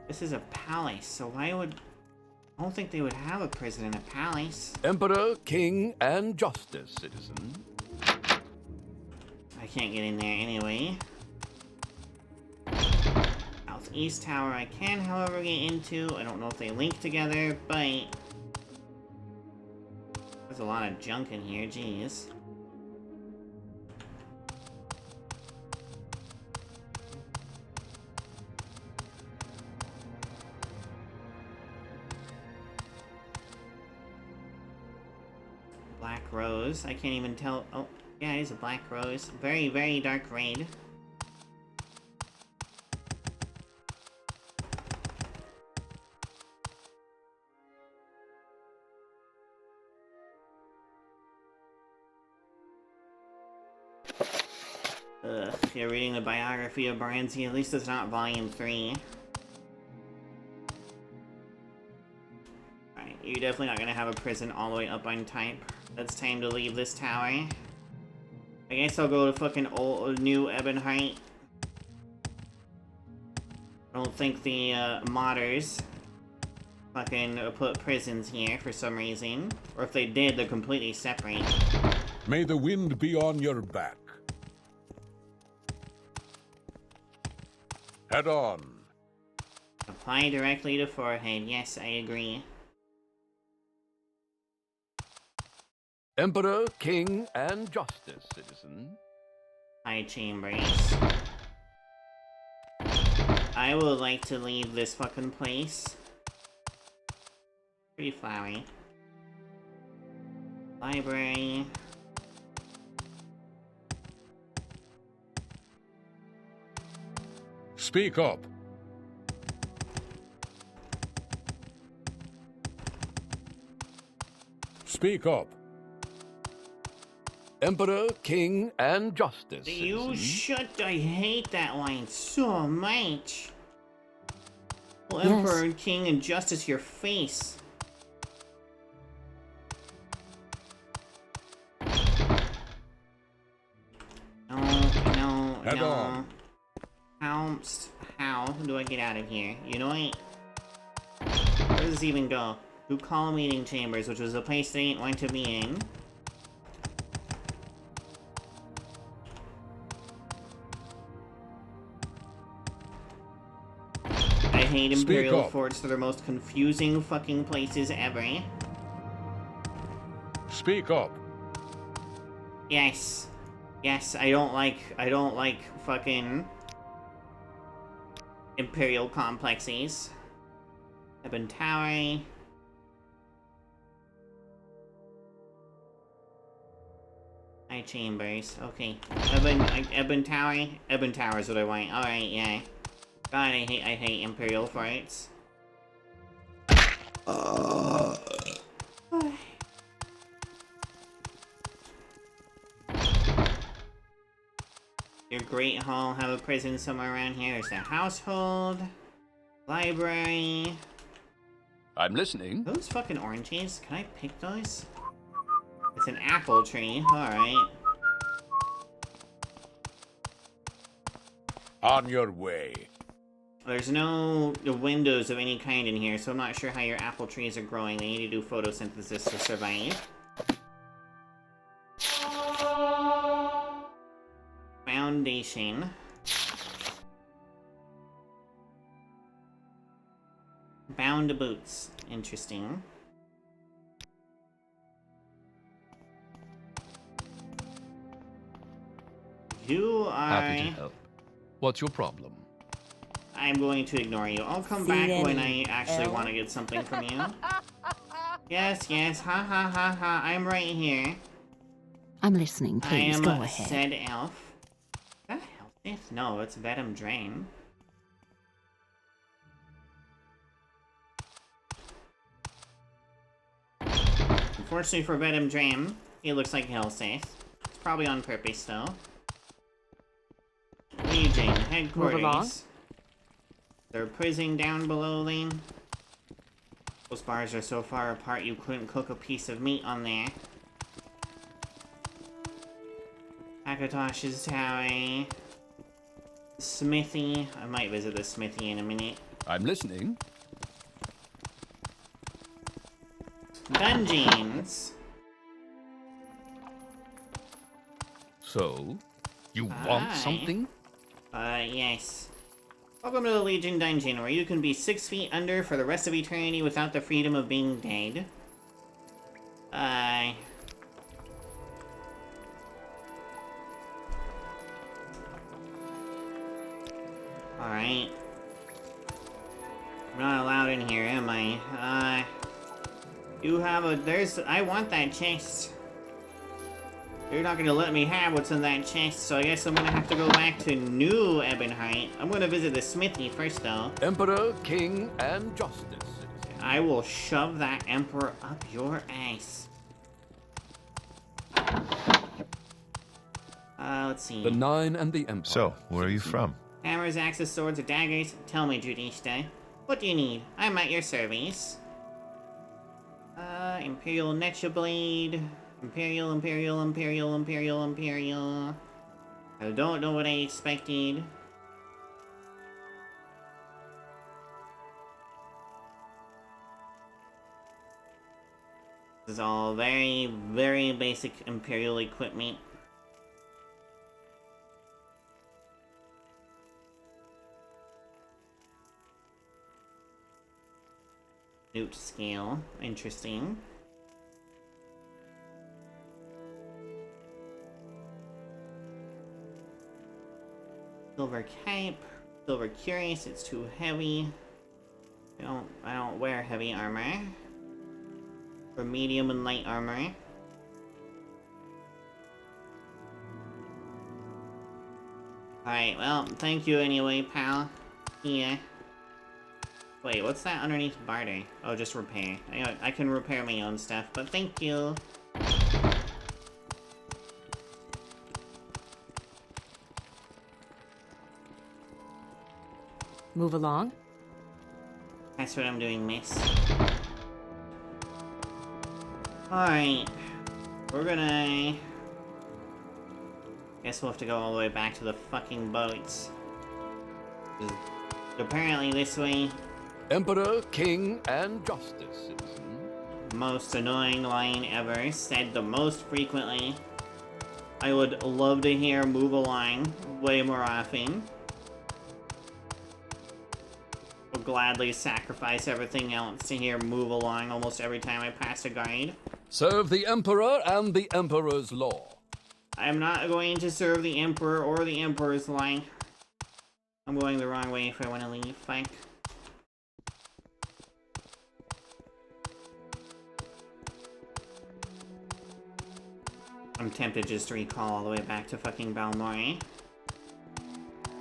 S1: This is a palace, so why would... I don't think they would have a prison in a palace.
S16: Emperor, king, and justice, citizen.
S1: I can't get in there anyway. Southeast Tower I can, however, get into. I don't know if they link together, but... There's a lot of junk in here, jeez. Black Rose. I can't even tell. Oh, yeah, it is a Black Rose. Very, very dark raid. If you're reading the biography of Baranzi, at least it's not volume 3. Alright, you're definitely not gonna have a prison all the way up on type. It's time to leave this tower. I guess I'll go to fucking old New Ebonheart. I don't think the modders fucking put prisons here for some reason. Or if they did, they're completely separate.
S3: May the wind be on your back. Head on.
S1: Apply directly to forehead. Yes, I agree.
S16: Emperor, king, and justice, citizen.
S1: High chambers. I would like to leave this fucking place. Pretty flowery. Library.
S3: Speak up. Speak up.
S16: Emperor, king, and justice.
S1: You shut. I hate that line so much. Well,
S5: Yes.
S1: Emperor and King and Justice, your face. No.
S3: Head on.
S1: How do I get out of here? You know what? Where does this even go? To call meeting chambers, which was a place they didn't want to be in. I hate Imperial Forts. They're the most confusing fucking places ever.
S3: Speak up.
S1: Yes. Yes, I don't like fucking Imperial complexes. Ebon Tower. High chambers. Okay. Ebon Tower. Ebon Tower is what I want. Alright, yeah. God, I hate Imperial forts. Your Great Hall have a prison somewhere around here. There's a household. Library.
S16: I'm listening.
S1: Those fucking oranges, can I pick those? It's an apple tree. Alright.
S3: On your way.
S1: There's no windows of any kind in here, so I'm not sure how your apple trees are growing. They need to do photosynthesis to survive. Foundation. Bound boots. Interesting. You are...
S16: Happy to help. What's your problem?
S1: I'm going to ignore you. I'll come back when I actually want to get something from you. Yes, ha ha ha ha, I'm right here.
S2: I'm listening, please, go ahead.
S1: Said elf. Is that healthy? No, it's Venom Drain. Unfortunately for Venom Drain, he looks like Hellsafe. It's probably on purpose, though. What are you Legion
S5: along.
S1: headquarters. They're prison down below then. Those bars are so far apart you couldn't cook a piece of meat on there. Akatosh's tower. Smithy. I might visit the smithy in a minute.
S16: I'm listening.
S1: Dungeons.
S16: So, you want something?
S1: Yes. Welcome to the Legion Dungeon, where you can be 6 feet under for the rest of eternity without the freedom of being dead. Alright. I'm not allowed in here, am I? You have I want that chest. You're not gonna let me have what's in that chest, so I guess I'm gonna have to go back to New Ebonheart. I'm gonna visit the smithy first, though.
S16: Emperor, king, and justice.
S1: I will shove that emperor up your ass. Let's see.
S16: The Nine and the Empire.
S7: So, where are you from?
S1: Hammers, axes, swords, or daggers? Tell me, Judista. What do you need? I'm at your service. Imperial Necha Blade. Imperial. I don't know what I expected. This is all very, very basic Imperial equipment. Newt scale. Interesting. Silver cape. Silver cuirass. It's too heavy. I don't wear heavy armor. For medium and light armor. Alright, well, thank you anyway, pal. Yeah. Wait, what's that underneath barter? Oh, just repair. I can repair my own stuff, but thank you.
S5: Move along.
S1: That's what I'm doing, miss. Alright. We're gonna... Guess we'll have to go all the way back to the fucking boats. Apparently this way...
S16: Emperor, king, and justice, citizen.
S1: Most annoying line ever, said the most frequently. I would love to hear move along way more often. Will gladly sacrifice everything else to hear move along almost every time I pass a guide.
S16: Serve the Emperor and the Emperor's law.
S1: I'm not going to serve the Emperor or the Emperor's law. I'm going the wrong way if I want to leave. Fuck. I'm tempted just to recall all the way back to fucking Balmorra.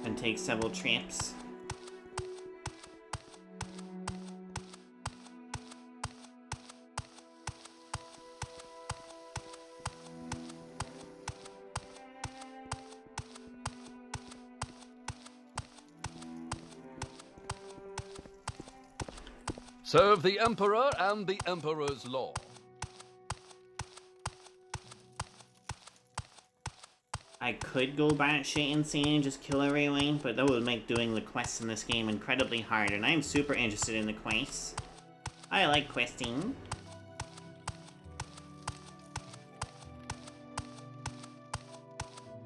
S1: And take several trips.
S16: Serve the Emperor and the Emperor's law.
S1: I could go batshit insane and just kill everyone, but that would make doing the quests in this game incredibly hard, and I'm super interested in the quests. I like questing.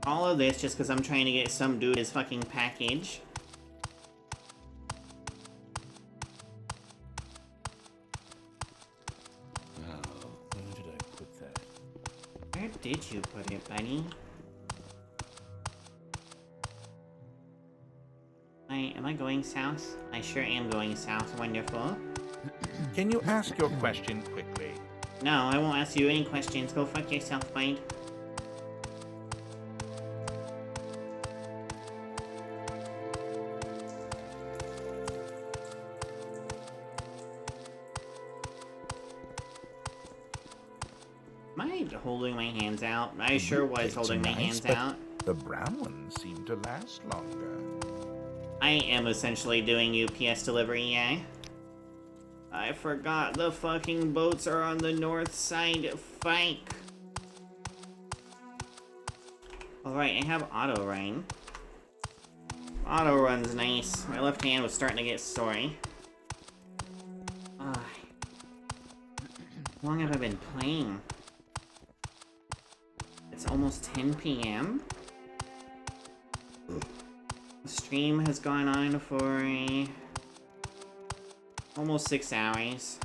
S1: All of this just because I'm trying to get some dude his fucking package.
S3: Where did I put that?
S1: Where did you put it, buddy? Am I going south? I sure am going south. Wonderful.
S6: Can you ask your question quickly?
S1: No, I won't ask you any questions. Go fuck yourself, bud. Am I holding my hands out? I sure was holding my hands out.
S6: The brown one seems going to last longer.
S1: I am essentially doing UPS delivery, yeah. I forgot the fucking boats are on the north side. Fike. Alright, I have auto run. Auto run's nice. My left hand was starting to get sore. How long have I been playing? It's almost 10 p.m. The stream has gone on for almost 6 hours.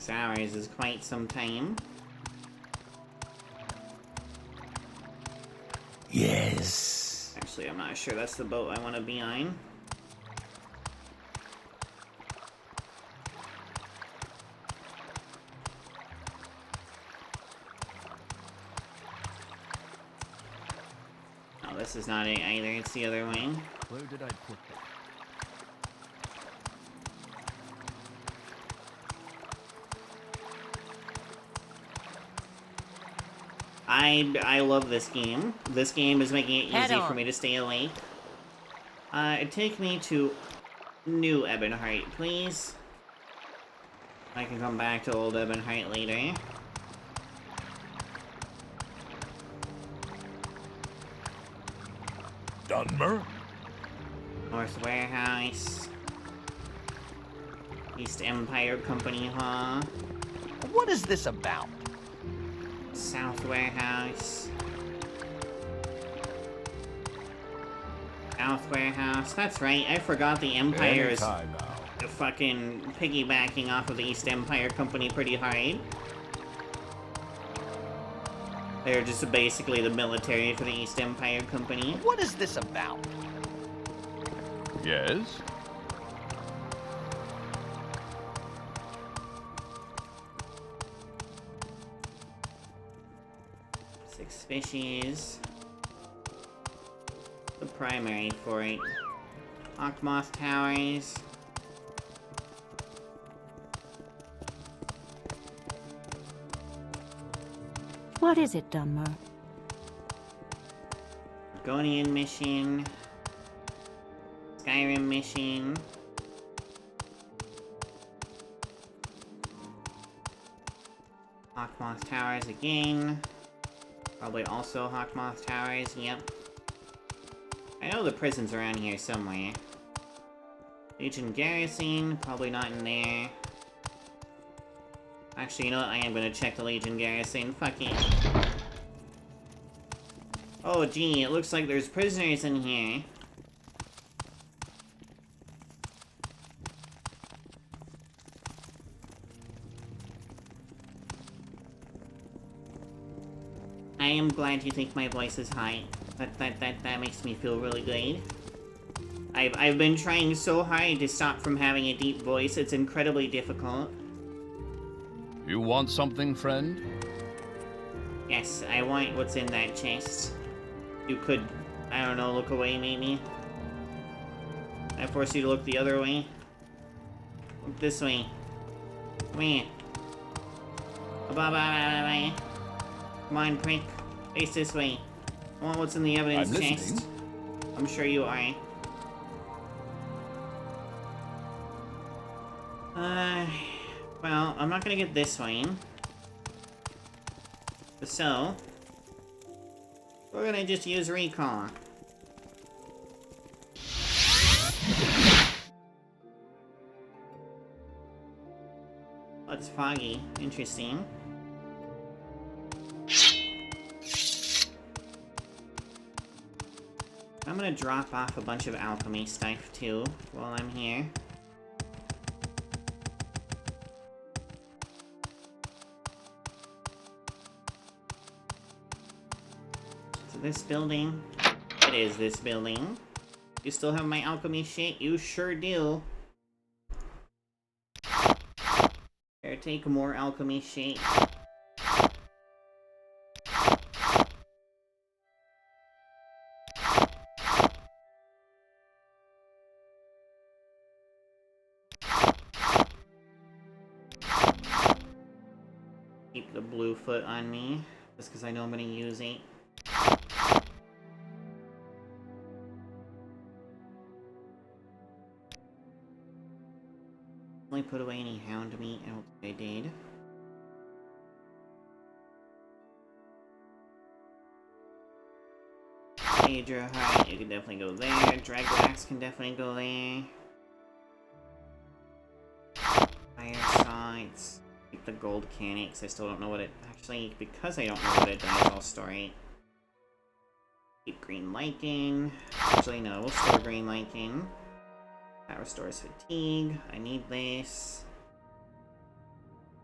S1: Hours is quite some time.
S3: Yes.
S1: Actually, I'm not sure that's the boat I want to be on. Oh, this is not it either. It's the other wing.
S3: Where did I put that?
S1: I love this game. This game is making it
S2: Head
S1: easy
S2: on.
S1: for me to stay awake. Take me to New Ebonheart, please. I can come back to Old Ebonheart later.
S4: Dunmer?
S1: North Warehouse. East Empire Company, huh?
S3: What is this about?
S1: South Warehouse. South Warehouse. That's right, I forgot the Empire is fucking piggybacking off of the East Empire Company pretty hard. They're just basically the military for the East Empire Company.
S3: What is this about?
S8: Yes?
S1: Six species. The primary for it. Hawkmoth Towers.
S5: What is it, Dunmer?
S1: Argonian mission. Skyrim mission. Hawkmoth Towers again. Probably also Hawkmoth Towers, yep. I know the prison's around here somewhere. Legion Garrison, probably not in there. Actually, you know what? I am gonna check the Legion Garrison. Fuck it. Oh, gee, it looks like there's prisoners in here. I am glad you think my voice is high. That makes me feel really good. I've been trying so hard to stop from having a deep voice. It's incredibly difficult.
S16: You want something, friend?
S1: Yes, I want what's in that chest. You could, I don't know, look away maybe. I force you to look the other way. Look this way. Come here. Bye-bye. Come on, prick. Face this way. I want what's in the evidence
S16: I'm
S1: chest.
S16: listening.
S1: I'm sure you are. Well, I'm not gonna get this one. So, we're gonna just use recall. Oh, it's foggy. Interesting. I'm gonna drop off a bunch of alchemy stuff too while I'm here. So this building, it is this building. You still have my alchemy shit? You sure do. Here, take more alchemy shit. Keep the blue foot on me, just because I know I'm going to use it. Only put away any hound meat. I don't think I did. Major height, you can definitely go there. Draglax can definitely go there. Fire sights. Keep the gold canics. I still don't know what it actually, because I don't know what it does, I'll store it. Keep green liking. Actually, no, we'll store green liking. That restores fatigue. I need this.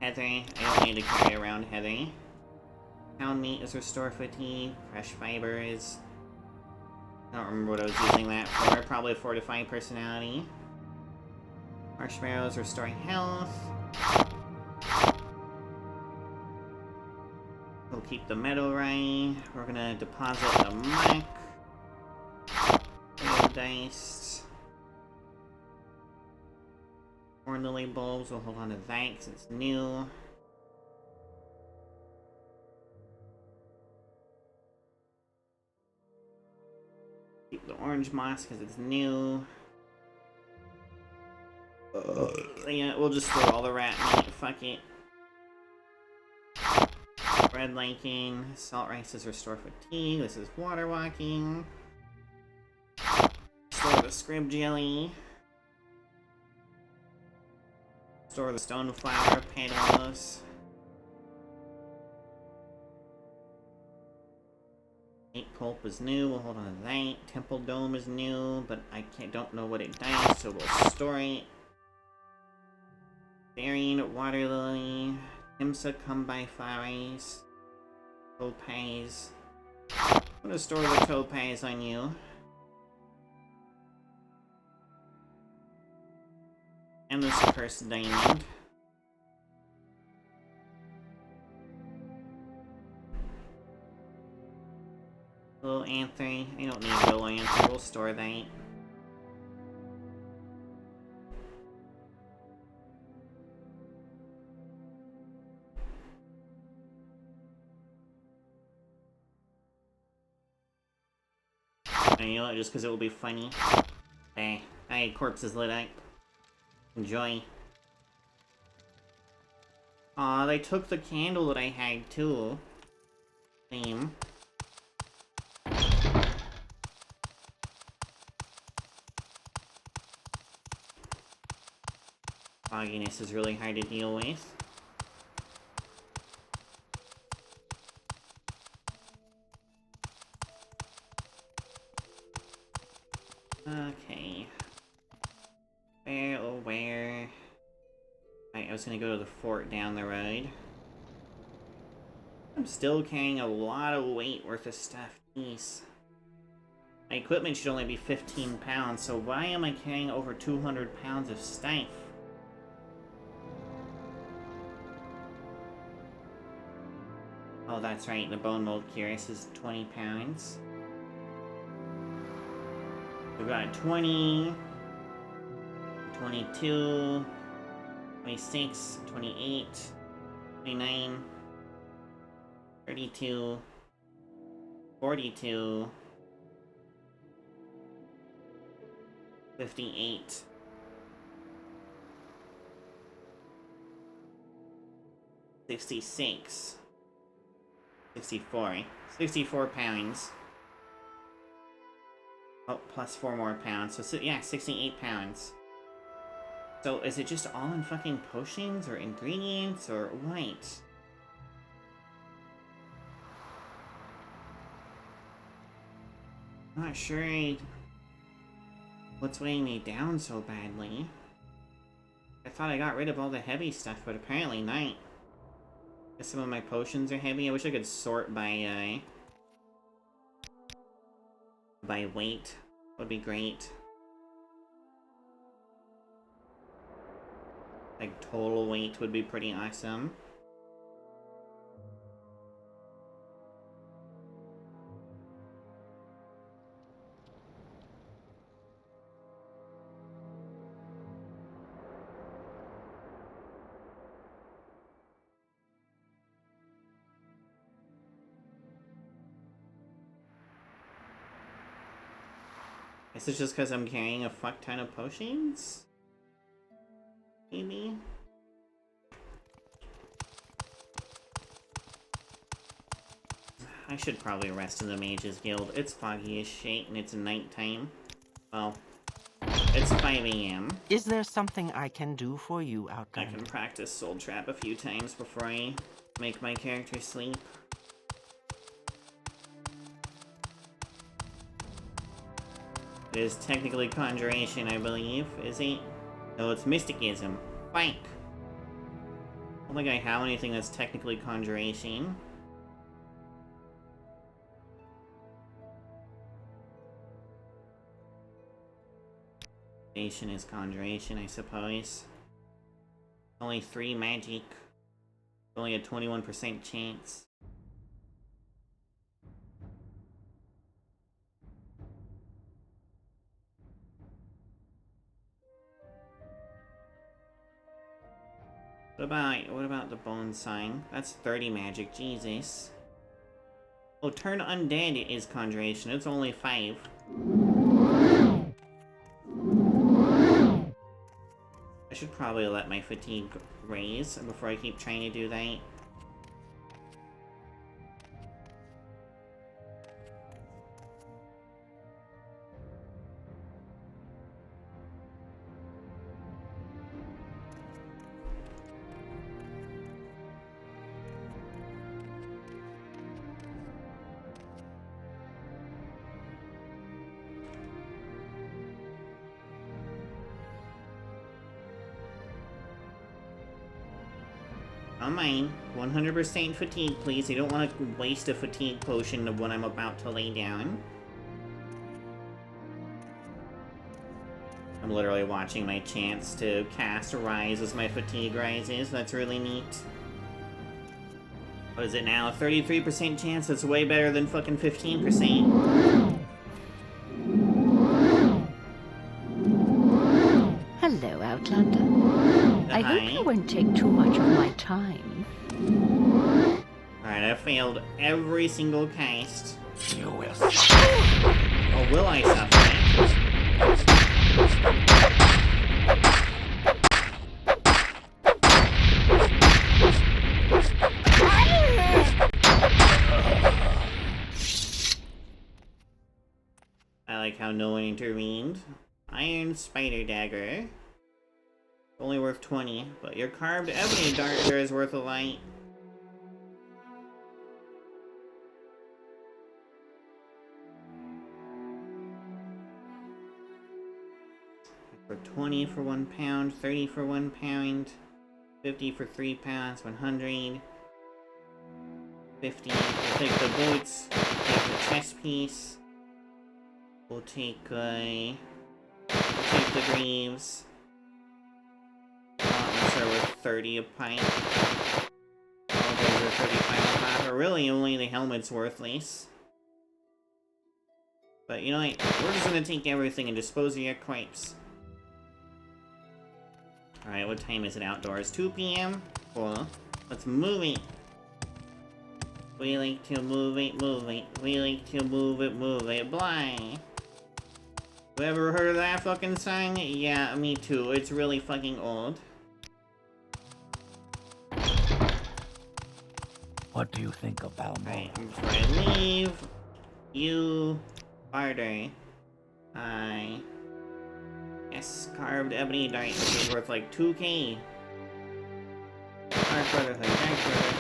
S1: Heather. I don't need to carry around heather. Hound meat is restore fatigue. Fresh fibers. I don't remember what I was using that for. Probably fortify personality. Marshmallows restoring health. We'll keep the metal ray. We're gonna deposit the mic. Diced. More lily bulbs. We'll hold on to that because it's new. Keep the orange moss because it's new. Yeah, we'll just throw all the rat meat. Fuck it. Red liking. Salt rice is restore fatigue. This is water walking. Store the scrib jelly. Store the stone flower petals. Eight pulp is new. We'll hold on to that. Temple dome is new, but I don't know what it does, so we'll store it. Bearing, water lily, Timsa come by flowers, topaz. I'm gonna store the topaz on you. And this cursed diamond. Little anther. I don't need little anther. We'll store that. And you know what? Just because it will be funny. Hey, corpses lit up. Enjoy. Aw, they took the candle that I had too. Same. Fogginess is really hard to deal with. Okay. Where, oh where? Right, I was gonna go to the fort down the road. I'm still carrying a lot of weight worth of stuff. Jeez. My equipment should only be 15 pounds, so why am I carrying over 200 pounds of stuff? Oh, that's right, the bone mold cuirass is 20 pounds. We've got 20, 22, 26, 28, 29, 32, 42, 58, 66, 64 pounds. Oh, plus 4 more pounds. So yeah, 68 pounds. So is it just all in fucking potions or ingredients or what? I'm not sure what's weighing me down so badly. I thought I got rid of all the heavy stuff, but apparently not. Guess some of my potions are heavy. I wish I could sort by weight. Would be great. Like total weight would be pretty awesome. Is it just because I'm carrying a fuck ton of potions? Maybe? I should probably rest in the Mages Guild. It's foggy as shit and it's nighttime. Well, it's 5 a.m.
S15: Is there something I can do for you, Outlander?
S1: I can practice Soul Trap a few times before I make my character sleep. It is technically Conjuration, I believe, is it? No, it's Mysticism. Fuck! I don't think I have anything that's technically Conjuration. Conjuration is Conjuration, I suppose. Only 3 magic. Only a 21% chance. What about the bone sign? That's 30 magic, Jesus. Oh, turn undead is Conjuration, it's only 5. I should probably let my fatigue raise before I keep trying to do that. On mine, 100% fatigue, please. I don't want to waste a fatigue potion of when I'm about to lay down. I'm literally watching my chance to cast Rise as my fatigue rises. That's really neat. What is it now? A 33% chance? That's way better than fucking 15%.
S2: Hello, Outlander. I hope you won't take too much of my time.
S1: Alright, I failed every single cast.
S3: You will.
S1: Oh, will I suffer? I like how no one intervened. Iron Spider Dagger. Only worth 20, but your carved ebony dagger is worth a light. For 20 for 1 pound, 30 for 1 pound, 50 for 3 pounds, 100, 50. We'll take the boots, we'll take the chest piece, we'll take the greaves. Are worth 30 a pint. All those are 35 a pint. Or really, only the helmet's worthless. But you know what? We're just gonna take everything and dispose of your corpse. Alright, what time is it outdoors? 2 p.m.? Cool. Let's move it. We like to move it, move it. We like to move it, blah. You ever heard of that fucking song? Yeah, me too. It's really fucking old.
S3: What do you think of Balmora?
S1: Right, before I leave, you, Barter, yes, carved ebony dice, which is worth like 2k. Dark Brotherhood, Dark Brotherhood.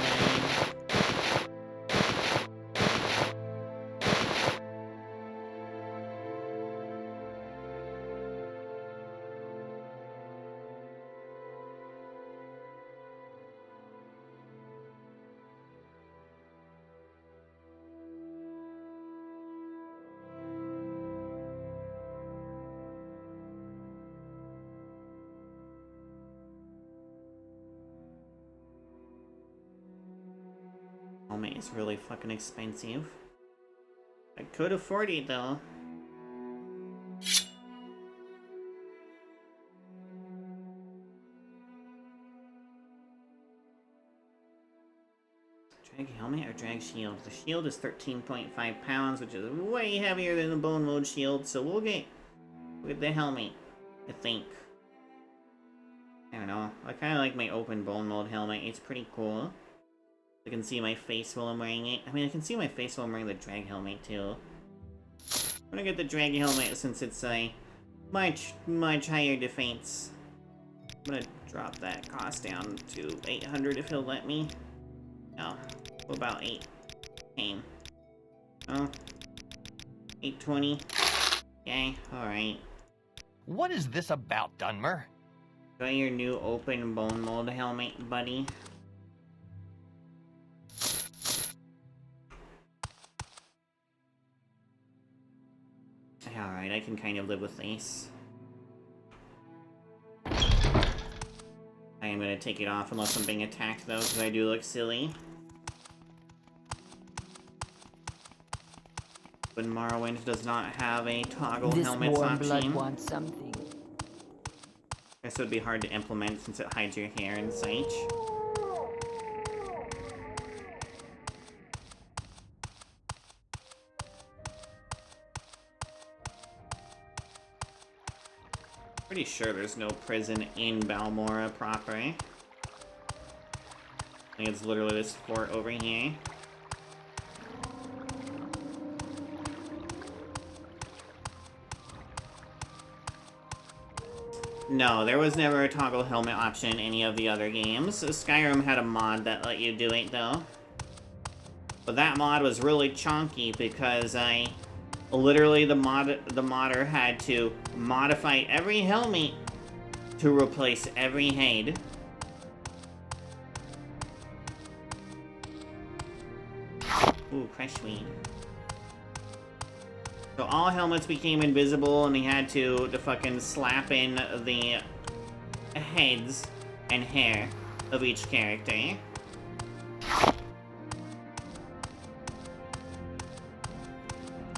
S1: Helmet is really fucking expensive. I could afford it though. Drag helmet or drag shield? The shield is 13.5 pounds, which is way heavier than the bone mode shield, so we'll get with the helmet, I think. I don't know. I kind of like my open bone mold helmet. It's pretty cool. I can see my face while I'm wearing it. I mean, I can see my face while I'm wearing the drag helmet, too. I'm gonna get the drag helmet since it's a much higher defense. I'm gonna drop that cost down to 800 if he'll let me. No, about 8. Pain. Oh. 820. Okay, alright.
S17: What is this about, Dunmer?
S1: Got your new open bone mold helmet, buddy. Alright, I can kind of live with this. I am gonna take it off unless I'm being attacked, though, because I do look silly. But Morrowind does not have a toggle helmets
S2: warm blood
S1: option.
S2: wants something.
S1: This would be hard to implement since it hides your hair and such. Pretty sure there's no prison in Balmora proper. I think it's literally this fort over here. No, there was never a toggle helmet option in any of the other games. Skyrim had a mod that let you do it, though. But that mod was really chonky because literally the modder had to modify every helmet to replace every head. Ooh, crashweed. So all helmets became invisible, and he had to fucking slap in the heads and hair of each character.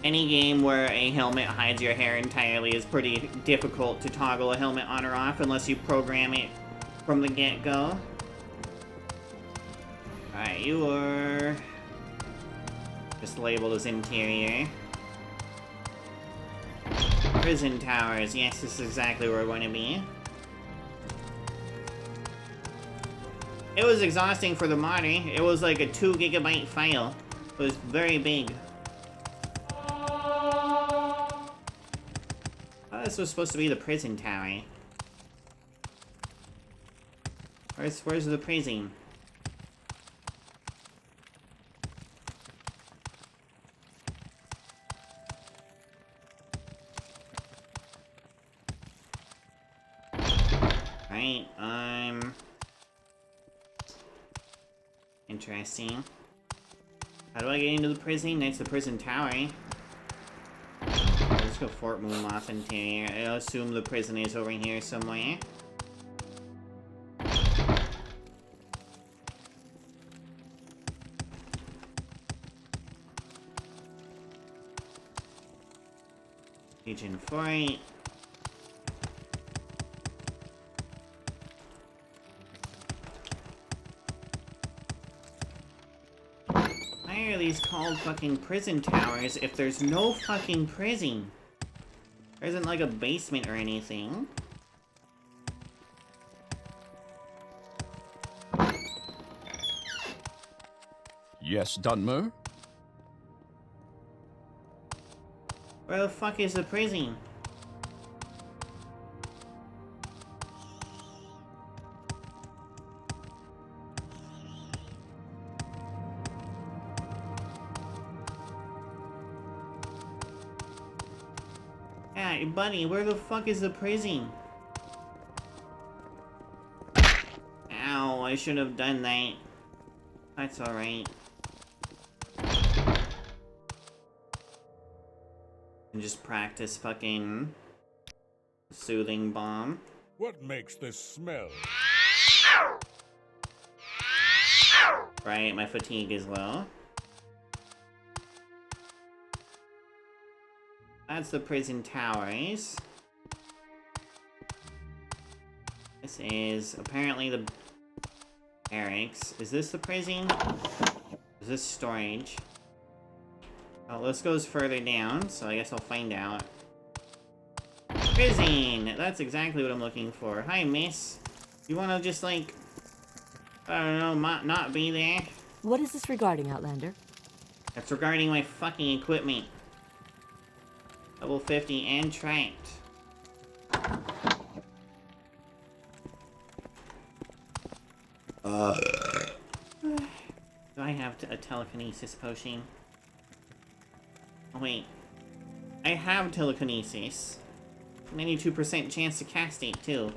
S1: Any game where a helmet hides your hair entirely is pretty difficult to toggle a helmet on or off unless you program it from the get-go. Alright, you were just labeled as interior. Prison towers. Yes, this is exactly where we're going to be. It was exhausting for the modder. It was like a 2 GB file. It was very big. Oh, this was supposed to be the prison tower. Where's the prison? Right, interesting. How do I get into the prison? That's the prison tower. Let's go Fort Moonloft interior. I assume the prison is over here somewhere. Legion Fort. Why are these called fucking prison towers if there's no fucking prison? There isn't like a basement or anything.
S16: Yes, Dunmer?
S1: Where the fuck is the prison? Yeah, buddy, where the fuck is the prison? Ow, I should have done that. That's alright. And just practice fucking soothing bomb.
S4: What makes this smell?
S1: Right, my fatigue is low. That's the prison towers. This is apparently the barracks. Is this the prison? Is this storage? Oh, this goes further down, so I guess I'll find out. Prison! That's exactly what I'm looking for. Hi, miss. You wanna just, like, I don't know, not be there?
S5: What is this regarding, Outlander?
S1: That's regarding my fucking equipment. Level 50 and tracked. Do I have a telekinesis potion? Oh, wait. I have telekinesis. 92% chance to cast it, too.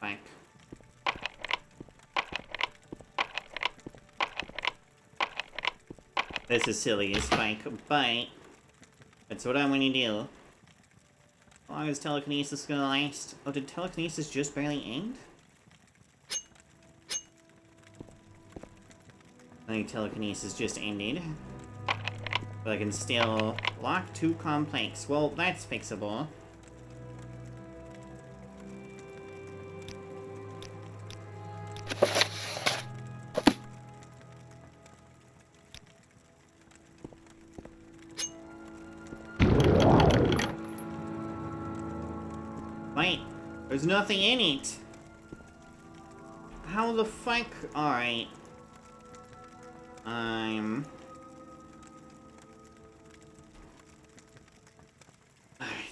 S1: Back. This is silly as fuck, but that's what I'm gonna do. How long is telekinesis gonna last? Oh, did telekinesis just barely end? I think telekinesis just ended. But I can still lock too complex. Well, that's fixable. Wait, there's nothing in it. How the fuck? Alright. Alright,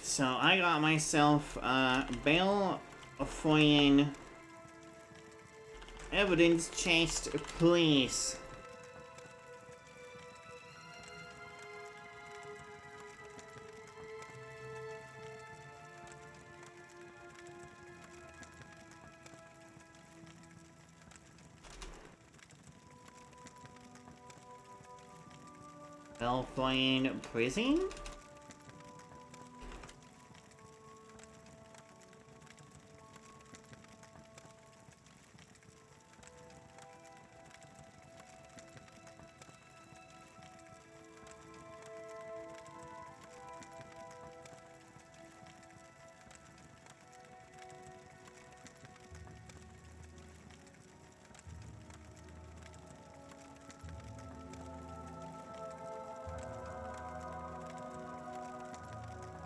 S1: so I got myself bail Foyen evidence chest, please. Belfoyne prison?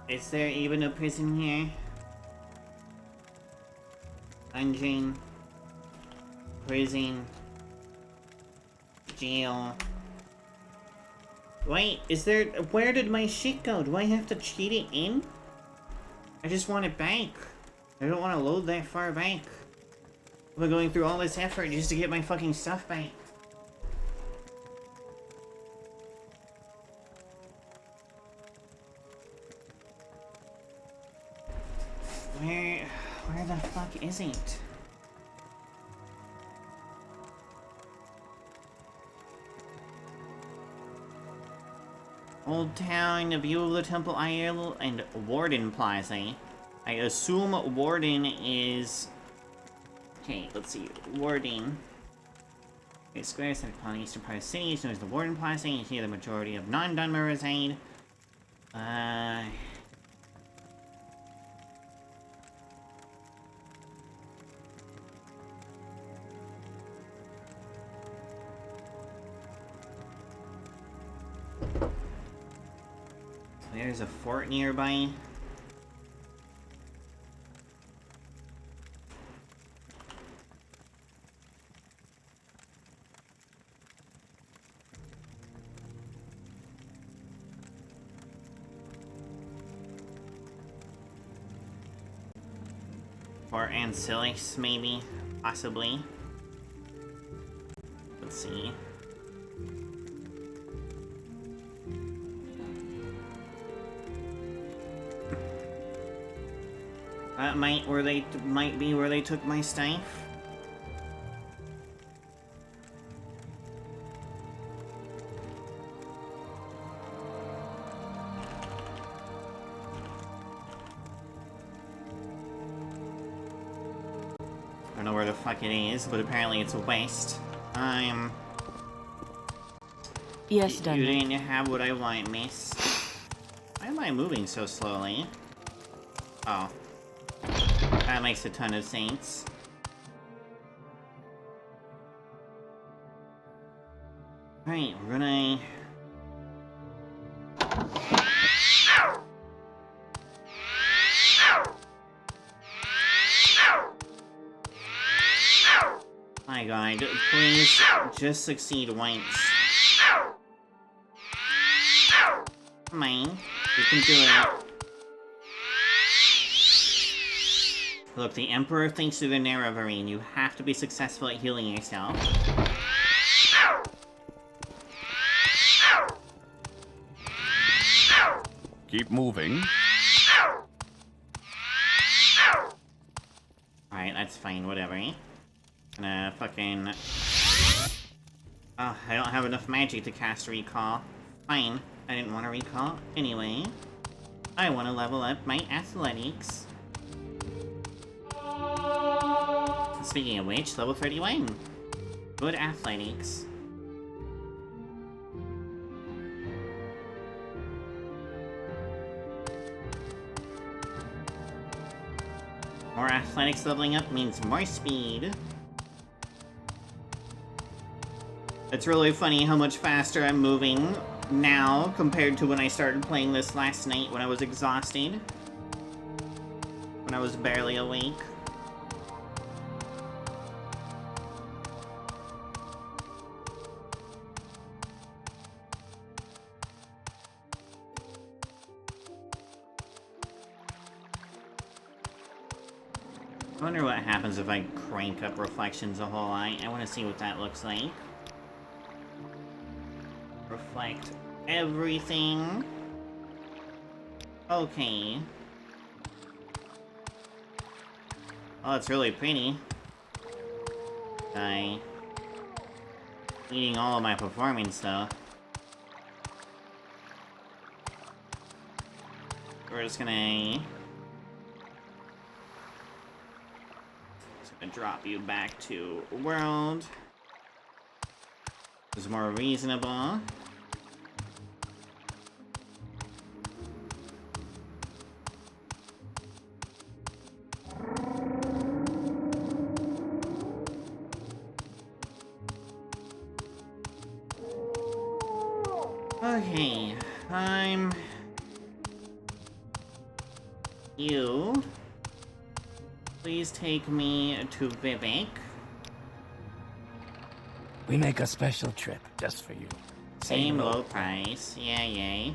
S1: Is there even a prison here? Dungeon. Prison. Jail. Wait, is there... Where did my shit go? Do I have to cheat it in? I just want it back. I don't want to load that far back. I'm going through all this effort just to get my fucking stuff back. Where the fuck is it? Old Town, View of the Temple Isle, and Warden Plaza. I assume Warden is... Okay, let's see. Warden. A square set upon the eastern part of the city is known as the Warden Plaza, and here the majority of non-Dunmer reside. There's a fort nearby. Or Ancilis, maybe. Possibly. Let's see. That might be where they took my stuff. I don't know where the fuck it is, but apparently it's west.
S5: Yes,
S1: You
S5: Dunmer.
S1: didn't have what I want, miss. am I moving so slowly? Oh. That makes a ton of sense. Alright, we're gonna... My god, please just succeed once. Come on, you can do it. Look, the Emperor thinks you're the Nerevarine. You have to be successful at healing yourself.
S16: Keep moving.
S1: Alright, that's fine, whatever. Gonna fucking... Oh, I don't have enough magic to cast Recall. Fine, I didn't want to recall anyway. I want to level up my athletics. Speaking of which, level 31. Good athletics. More athletics leveling up means more speed. It's really funny how much faster I'm moving now compared to when I started playing this last night when I was exhausted. When I was barely awake. I wonder what happens if I crank up reflections a whole lot. I want to see what that looks like. Reflect everything. Okay. Oh, it's really pretty. Eating all of my performance stuff. We're just gonna drop you back to world. It's more reasonable. Okay, you. Please take me to Vivek.
S12: We make a special trip just for you.
S1: Same low price. Yeah, yay.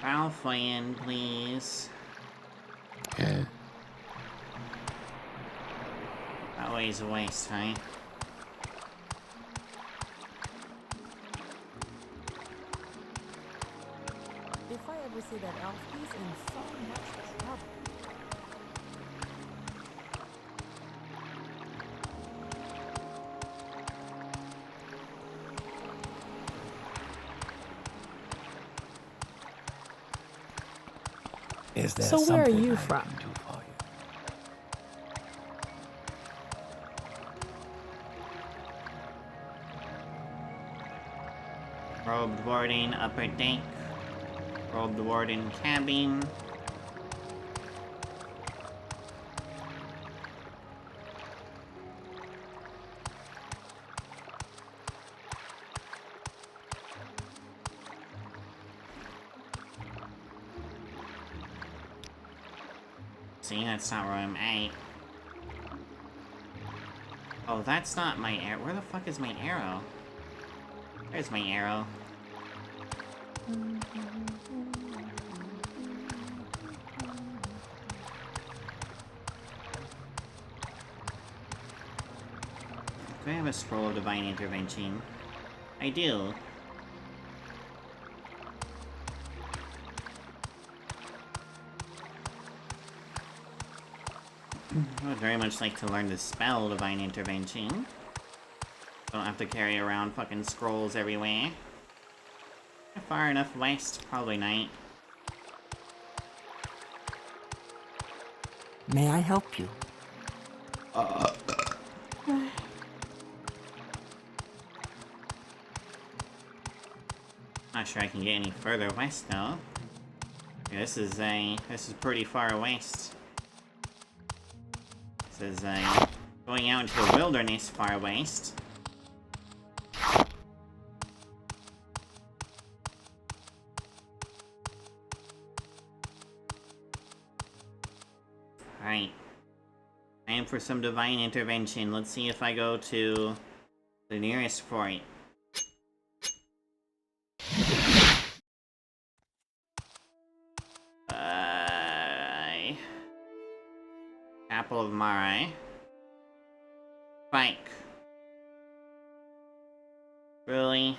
S1: Balfoyan, please.
S12: Yeah.
S1: Always a waste, huh?
S10: If I ever see that elf, he's in so much trouble.
S12: Is there
S10: So where are
S12: something
S10: you
S12: I
S10: from?
S12: can do for you?
S1: Robed Warden upper deck. Robed Warden cabin. See, that's not where I'm at. Oh, that's not my arrow. Where the fuck is my arrow? There's my arrow. Do I have a scroll of divine intervention? I do. I would very much like to learn the spell Divine Intervention. Don't have to carry around fucking scrolls everywhere. Far enough west? Probably not.
S13: May I help you?
S1: Not sure I can get any further west though. Yeah, this is pretty far west. This is going out into the wilderness far west. Alright. Time for some divine intervention. Let's see if I go to the nearest fort. Chapel of Marai. Spike. Really?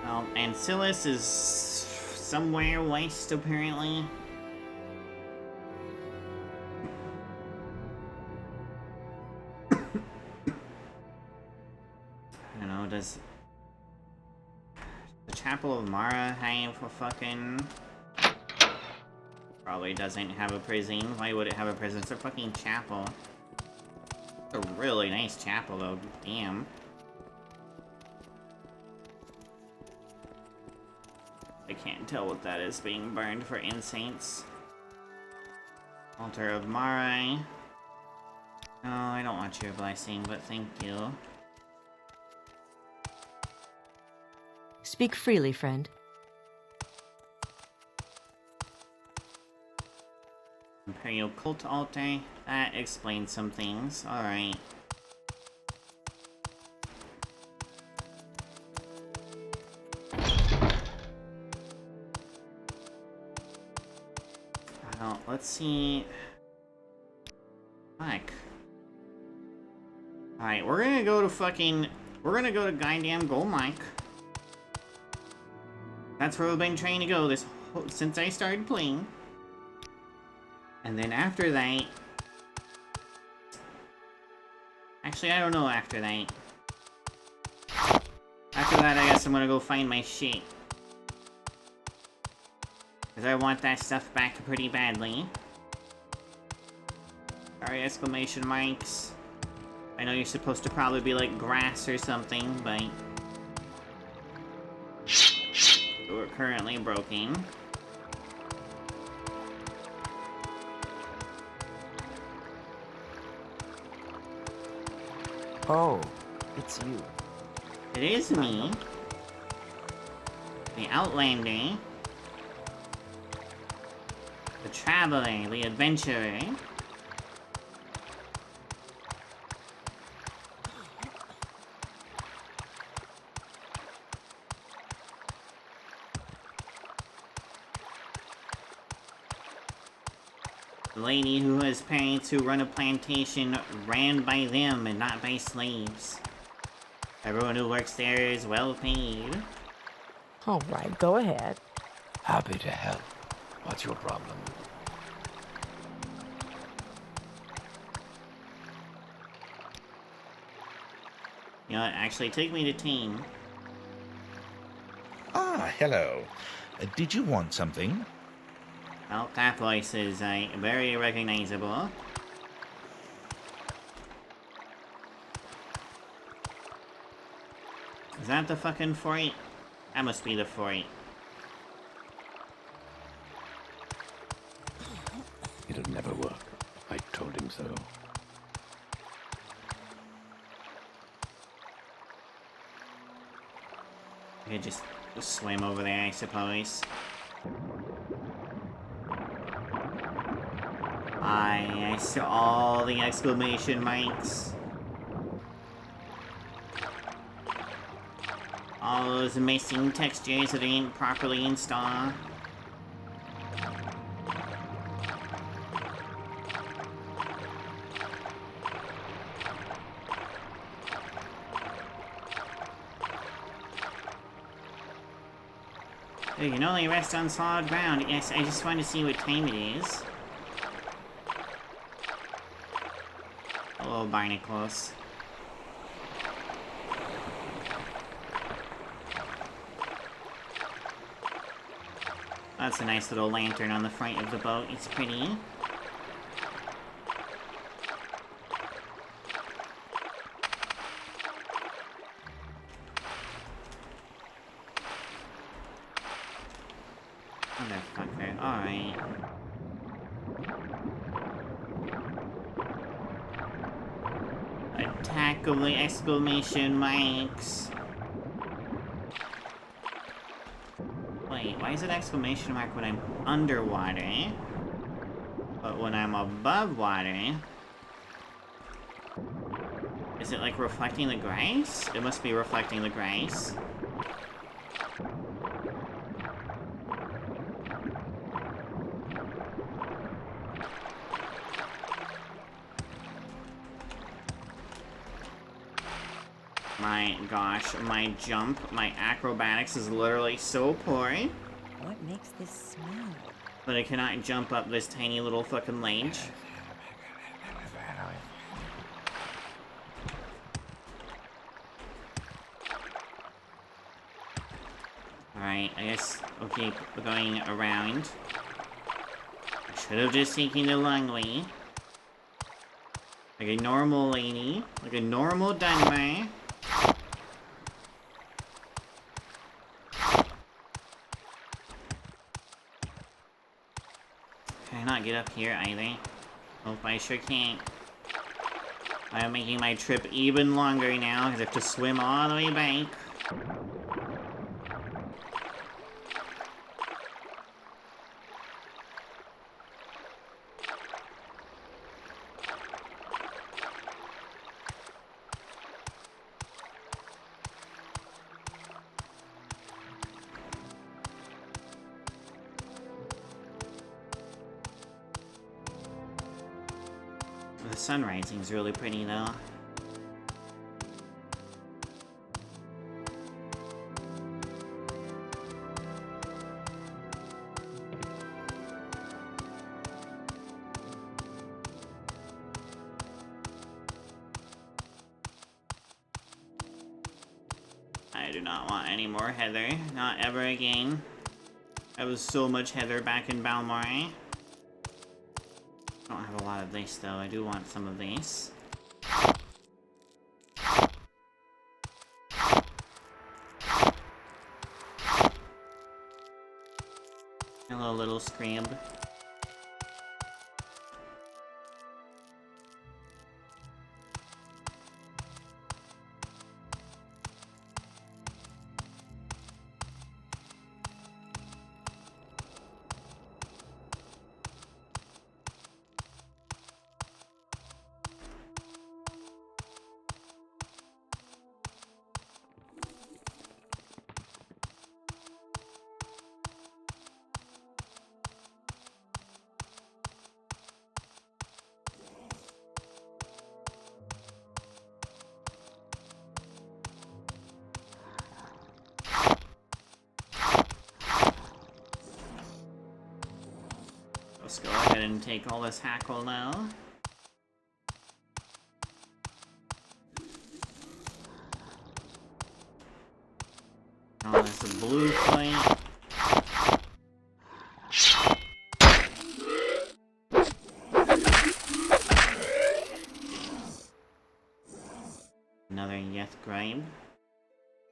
S1: Well, Ancillus is somewhere west, apparently. I don't know, does the Chapel of Mara have a fucking... Probably doesn't have a prison. Why would it have a prison? It's a fucking chapel. It's a really nice chapel, though. Damn. I can't tell what that is being burned for incense. Altar of Marai. No, I don't want your blessing, but thank you.
S10: Speak freely, friend.
S1: Imperial Cult Altar. That explains some things. Alright. Well, let's see. Fuck. Alright, we're gonna go to goddamn Gold Mike. That's where we've been trying to go since I started playing. And then after that... Actually, I don't know after that. After that, I guess I'm gonna go find my shit. Because I want that stuff back pretty badly. Sorry, exclamation marks. I know you're supposed to probably be like grass or something, but... We're currently broken.
S15: Oh, it's you.
S1: It is me. The Outlander. The Traveler, the Adventurer. The lady who has parents who run a plantation ran by them and not by slaves. Everyone who works there is well paid.
S10: All right, go ahead.
S12: Happy to help. What's your problem?
S1: You know what, actually, take me to team.
S6: Ah, hello. Did you want something?
S1: Well, that voice is very recognizable. Is that the fucking fort? That must be the fort.
S12: It'll never work. I told him so.
S1: I could just Just swim over there, I suppose. I saw all the exclamation marks. All those missing textures that didn't properly install. You can only rest on solid ground. Yes, I just want to see what time it is. Hello, barnacles. That's a nice little lantern on the front of the boat. It's pretty. Motherfucker. Alright. Attack of the exclamation marks. Wait, why is it exclamation mark when I'm underwater? But when I'm above water... Is it like reflecting the grace? It must be reflecting the grace. My gosh, my jump, my acrobatics is literally so poor.
S10: What makes this smell?
S1: But I cannot jump up this tiny little fucking ledge. Alright, I guess we'll keep going around. I should have just taken the long way. Like a normal lady. Like a normal Dunmer. Can I not get up here either? Nope, I sure can't. I'm making my trip even longer now because I have to swim all the way back. The sun rising is really pretty though. I do not want any more heather. Not ever again. There was so much heather back in Balmoral. I don't have a lot of this though. I do want some of this. Hello, little scrab. Let's go ahead and take all this hackle now. Oh, there's a blue flame. Another Yeth Grime.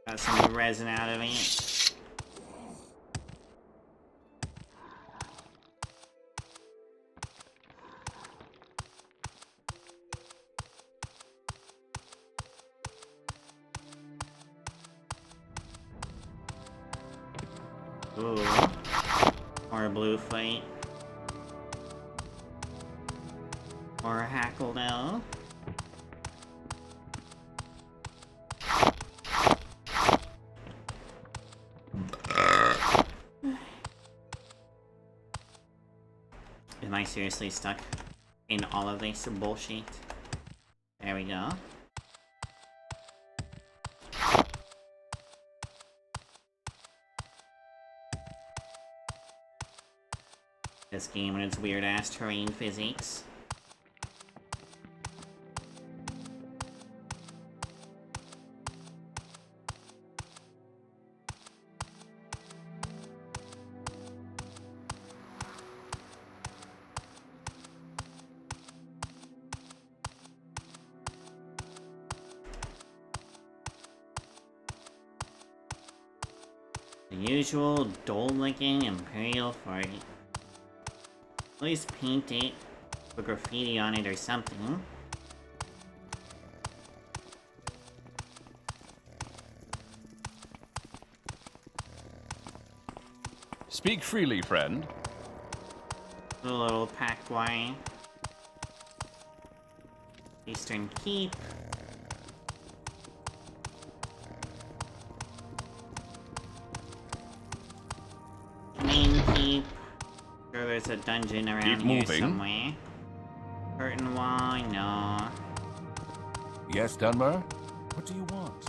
S1: Got some resin out of it. Ooh. Or a blue fight. Or a hackle now. Am I seriously stuck in all of this bullshit? There we go. This game and its weird-ass terrain physics. The usual dull-looking Imperial fort. At least paint it, put graffiti on it or something.
S16: Speak freely, friend.
S1: The little Pakwai. Eastern Keep. Main Keep. Sure there's a dungeon around here somewhere. Curtain wall, no.
S3: Yes, Dunmer? What do you want?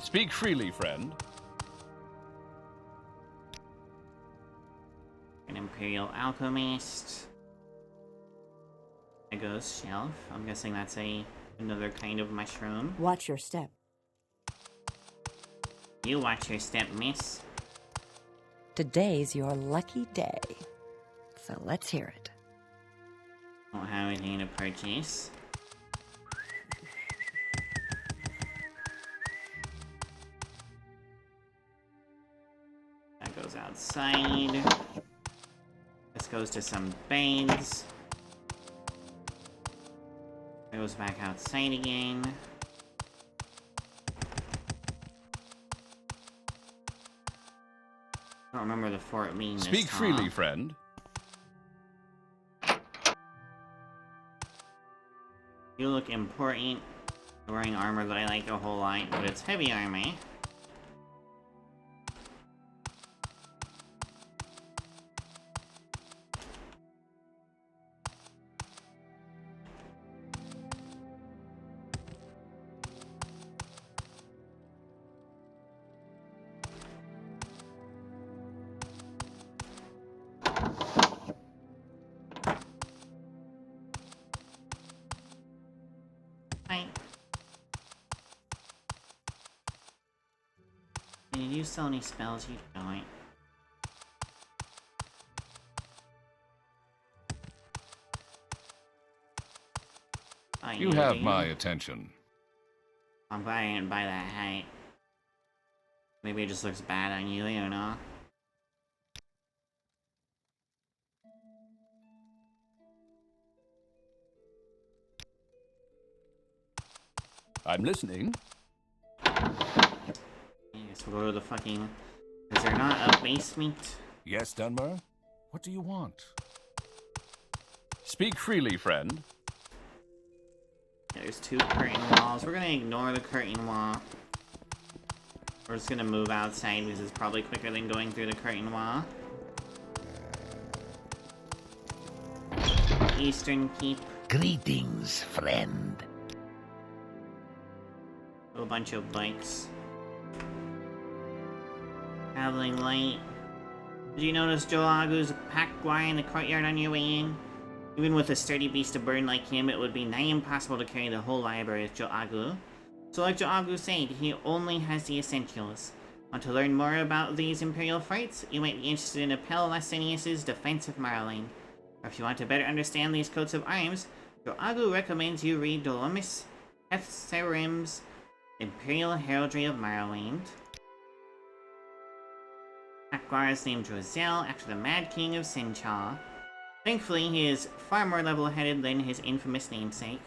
S16: Speak freely, friend.
S1: An Imperial Alchemist. There goes Shelf. I'm guessing that's another kind of mushroom.
S9: Watch your step.
S1: You watch your step, miss.
S10: Today's your lucky day. So let's hear it.
S1: Don't have anything to purchase. That goes outside. This goes to some beds. Goes back outside again. I don't remember the fort being this
S16: Speak
S1: tall.
S16: freely, friend.
S1: You look important. You're wearing armor that I like a whole lot, but it's heavy armor. Did you sell any spells? You don't.
S3: You have my attention.
S1: I'm glad I didn't buy that hat. Maybe it just looks bad on you, I don't know.
S16: I'm listening.
S1: Guess we'll go to the fucking... Is there not a basement?
S3: Yes, Dunmer? What do you want?
S16: Speak freely, friend.
S1: There's two curtain walls. We're gonna ignore the curtain wall. We're just gonna move outside because it's probably quicker than going through the curtain wall. Eastern Keep.
S3: Greetings, friend.
S1: A bunch of bikes. Traveling light. Did you notice Joe Agu's packed wire in the courtyard on your way in? Even with a sturdy beast of burden like him, it would be nigh impossible to carry the whole library of Joe Agu. So like Joe Agu said, he only has the essentials. Want to learn more about these Imperial fights? You might be interested in Apel Lastenius' Defense of Morrowind. Or if you want to better understand these coats of arms, Joe Agu recommends you read Dolomis Hethserim's Imperial Heraldry of Morrowind. Akbar is named Roselle after the Mad King of Sinchar. Thankfully, he is far more level-headed than his infamous namesake.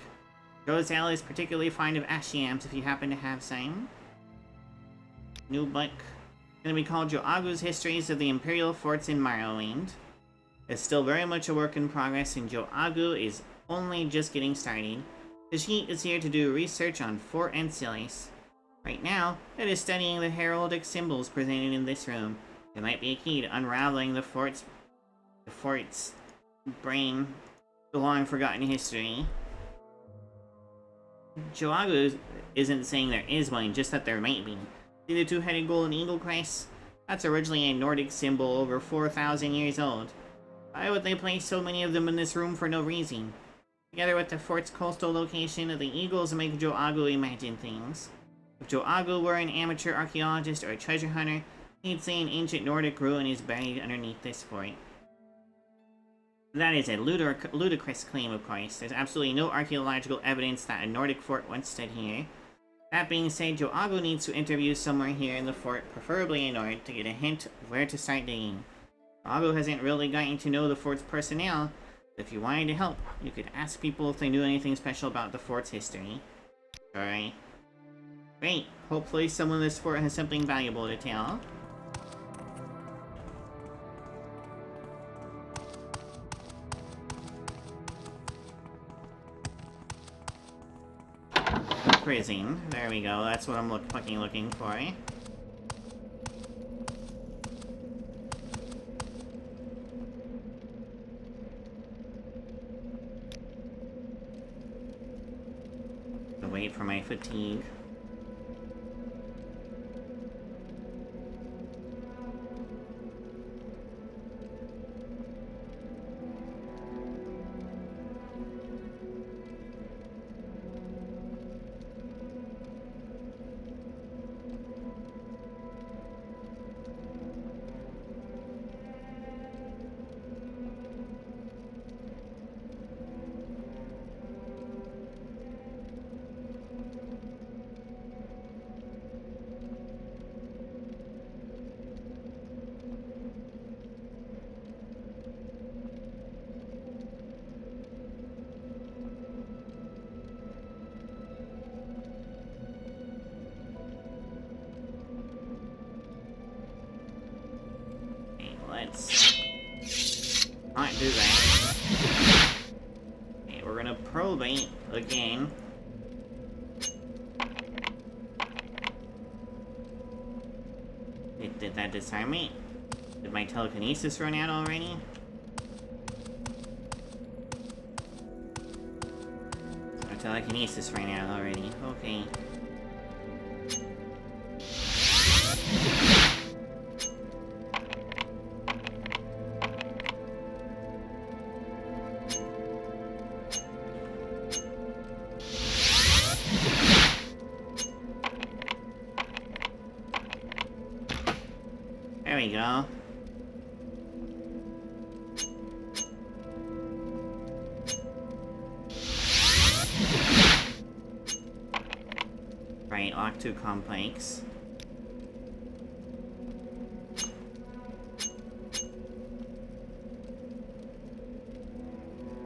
S1: Roselle is particularly fond of ashiams if you happen to have some. New book. It's gonna be called Joagu's Histories of the Imperial Forts in Morrowind. It's still very much a work in progress, and Joagu is only just getting started. Tashit is here to do research on Fort Ancilis. Right now, it is studying the heraldic symbols presented in this room. It might be a key to unraveling the fort's brain, the long-forgotten history. Joagu isn't saying there is one, just that there might be. See the two-headed golden eagle crest? That's originally a Nordic symbol over 4,000 years old. Why would they place so many of them in this room for no reason? Together with the fort's coastal location, the eagles make Joagu imagine things. If Joagu were an amateur archaeologist or a treasure hunter, he'd say an ancient Nordic ruin is buried underneath this fort. That is a ludicrous claim, of course. There's absolutely no archaeological evidence that a Nordic fort once stood here. That being said, Joagu needs to interview somewhere here in the fort, preferably a Nord, to get a hint of where to start digging. Joagu hasn't really gotten to know the fort's personnel. If you wanted to help, you could ask people if they knew anything special about the fort's history. Alright. Great. Hopefully someone in this fort has something valuable to tell. Prison. There we go. That's what I'm fucking looking for. Wait for my fatigue. Let's not do that. Okay, we're gonna probate again. Did that disarm me? Did my telekinesis run out already? My telekinesis ran out already. Okay. There we go. Right, lock 2 complex.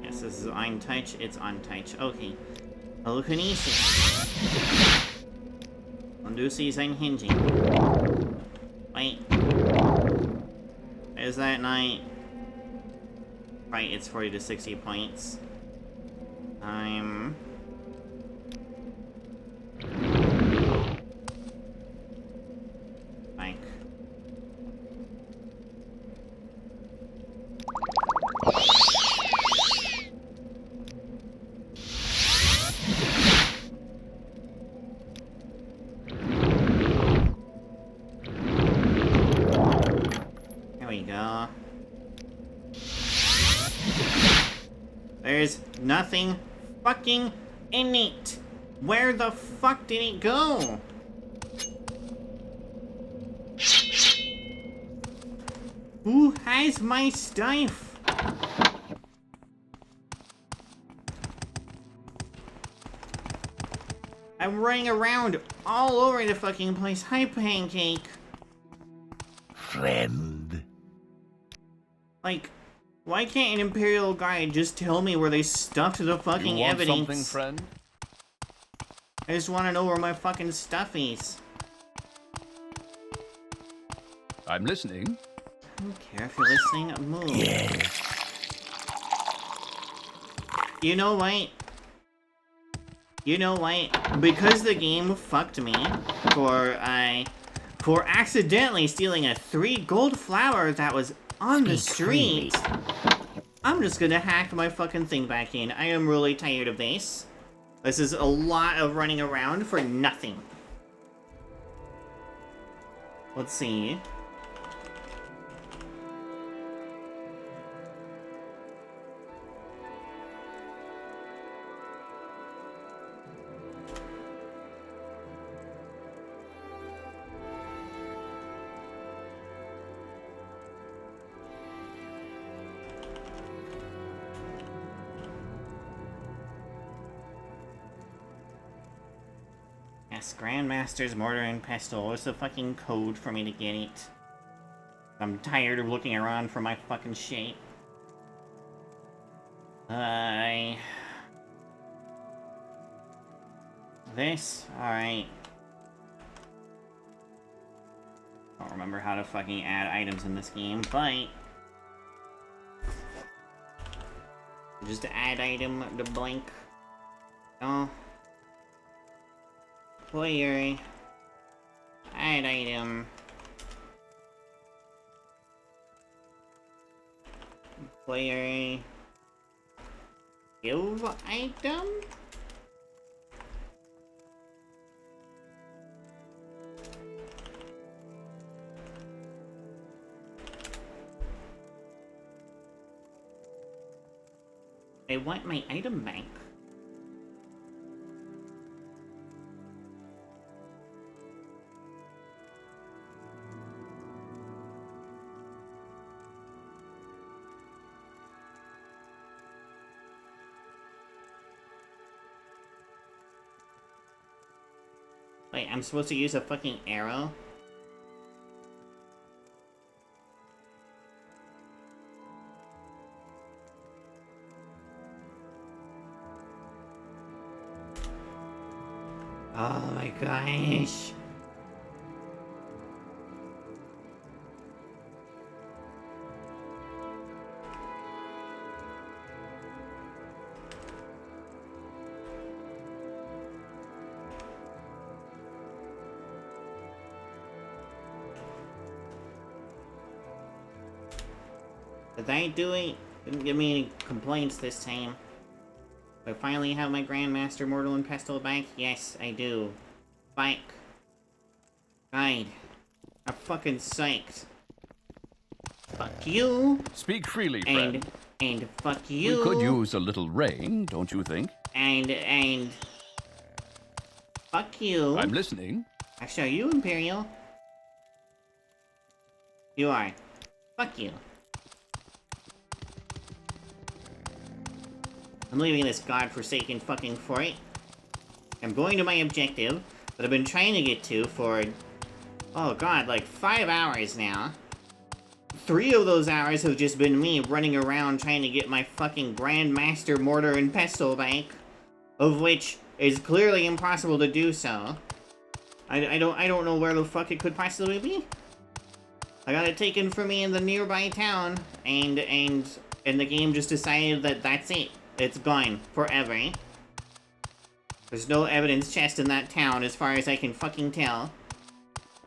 S1: Yes, this is on touch. It's on touch. Okay. Telekinesis. Lucy's unhinging. Wait. Is that not... Right, it's 40 to 60 points. Bank. There we go. There's nothing fucking in it. Where the fuck did it go? Who has my stuff? I'm running around all over the fucking place. Hi, Pancake.
S3: Friend.
S1: Like, why can't an Imperial guide just tell me where they stuffed the fucking
S16: you want
S1: evidence?
S16: Something, friend?
S1: I just want to know where my fucking stuff is.
S16: I'm listening.
S1: I don't care if you're listening. Move.
S3: Yes.
S1: You know what? You know what? Because the game fucked me for accidentally stealing a 3 gold flower that was on the street, I'm just gonna hack my fucking thing back in. I am really tired of this. This is a lot of running around for nothing. Let's see. Yes, Grandmaster's Mortar and Pestle. What's the fucking code for me to get it? I'm tired of looking around for my fucking shit. This? Alright. I don't remember how to fucking add items in this game, but... just to add item to blank. No. Player. Add item. Player. Give item? I want my item bank. Wait, I'm supposed to use a fucking arrow? Oh my gosh. Did I do it? Didn't give me any complaints this time. Do I finally have my Grandmaster Mortal and Pestle back? Yes, I do. Back. God. I'm fucking psyched. Fuck you.
S16: Speak freely, friend.
S1: And fuck you.
S16: We could use a little rain, don't you think?
S1: And... fuck you.
S16: I'm listening.
S1: Actually, are you Imperial? You are. Fuck you. I'm leaving this godforsaken fucking fort. I'm going to my objective that I've been trying to get to for, oh god, like 5 hours now. 3 of those hours have just been me running around trying to get my fucking Grandmaster Mortar and Pestle back, of which is clearly impossible to do so. I don't know where the fuck it could possibly be. I got it taken from me in the nearby town, and the game just decided that that's it. It's gone forever. There's no evidence chest in that town as far as I can fucking tell.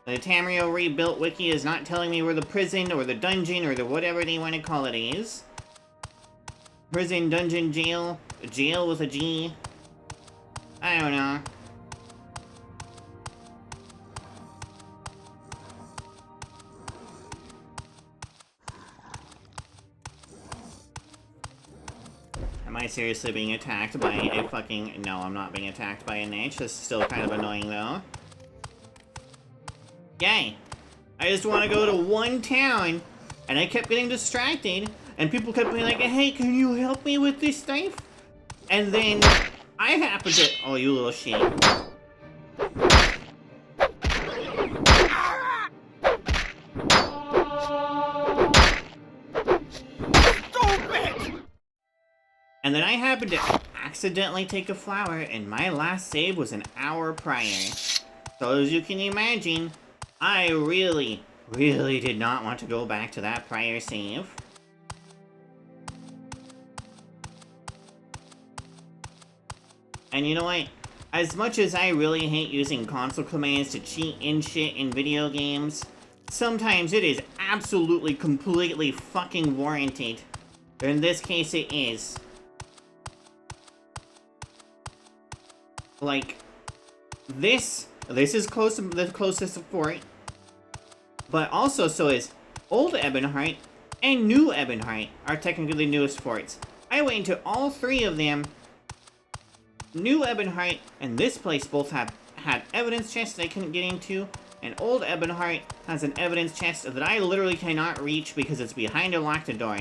S1: The Tamriel Rebuilt wiki is not telling me where the prison or the dungeon or the whatever they want to call it is. Prison, dungeon, jail. Jail with a G. I don't know. Am I seriously being attacked by a fucking... No, I'm not being attacked by a niche. This is still kind of annoying, though. Yay! I just want to go to one town, and I kept getting distracted, and people kept being like, hey, can you help me with this stuff? And then I happened to... Oh, you little shit. And then I happened to accidentally take a flower, and my last save was an hour prior. So as you can imagine, I really, really did not want to go back to that prior save. And you know what? As much as I really hate using console commands to cheat in shit in video games, sometimes it is absolutely, completely fucking warranted. In this case, it is. Like, this is close to the closest support, but also so is old Ebonheart and new Ebonheart are technically the newest forts. I went into all three of them. New Ebonheart and this place both had evidence chests that I couldn't get into, and old Ebonheart has an evidence chest that I literally cannot reach because it's behind a locked door.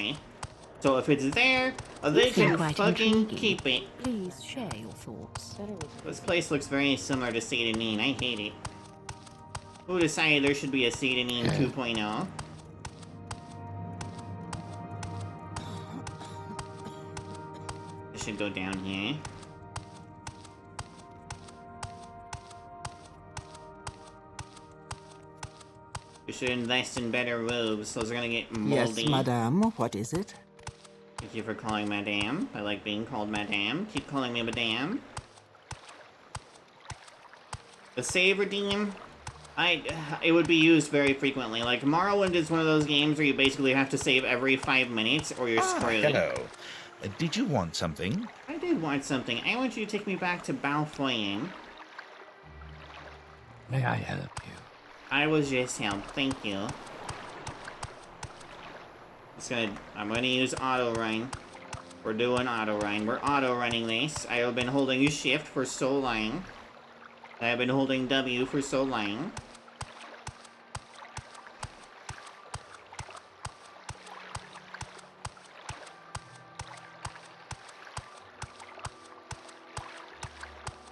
S1: So if it's there, they can fucking keep it.
S2: Please share your thoughts.
S1: This place looks very similar to Sedanine. I hate it. Who decided there should be a Sedanine 2.0? I should go down here. We should invest in better robes. Those are gonna get moldy.
S13: Yes, madame. What is it?
S1: Thank you for calling madame. I like being called madame. Keep calling me madame. The save redeem, it would be used very frequently. Like, Morrowind is one of those games where you basically have to save every 5 minutes or you're screwed.
S6: Hello. Did you want something?
S1: I did want something. I want you to take me back to Balfoyen.
S12: May I help you?
S1: I was just helped. Thank you. I'm gonna use auto run. We're doing auto run. We're auto running this. I have been holding shift for so long. I have been holding W for so long.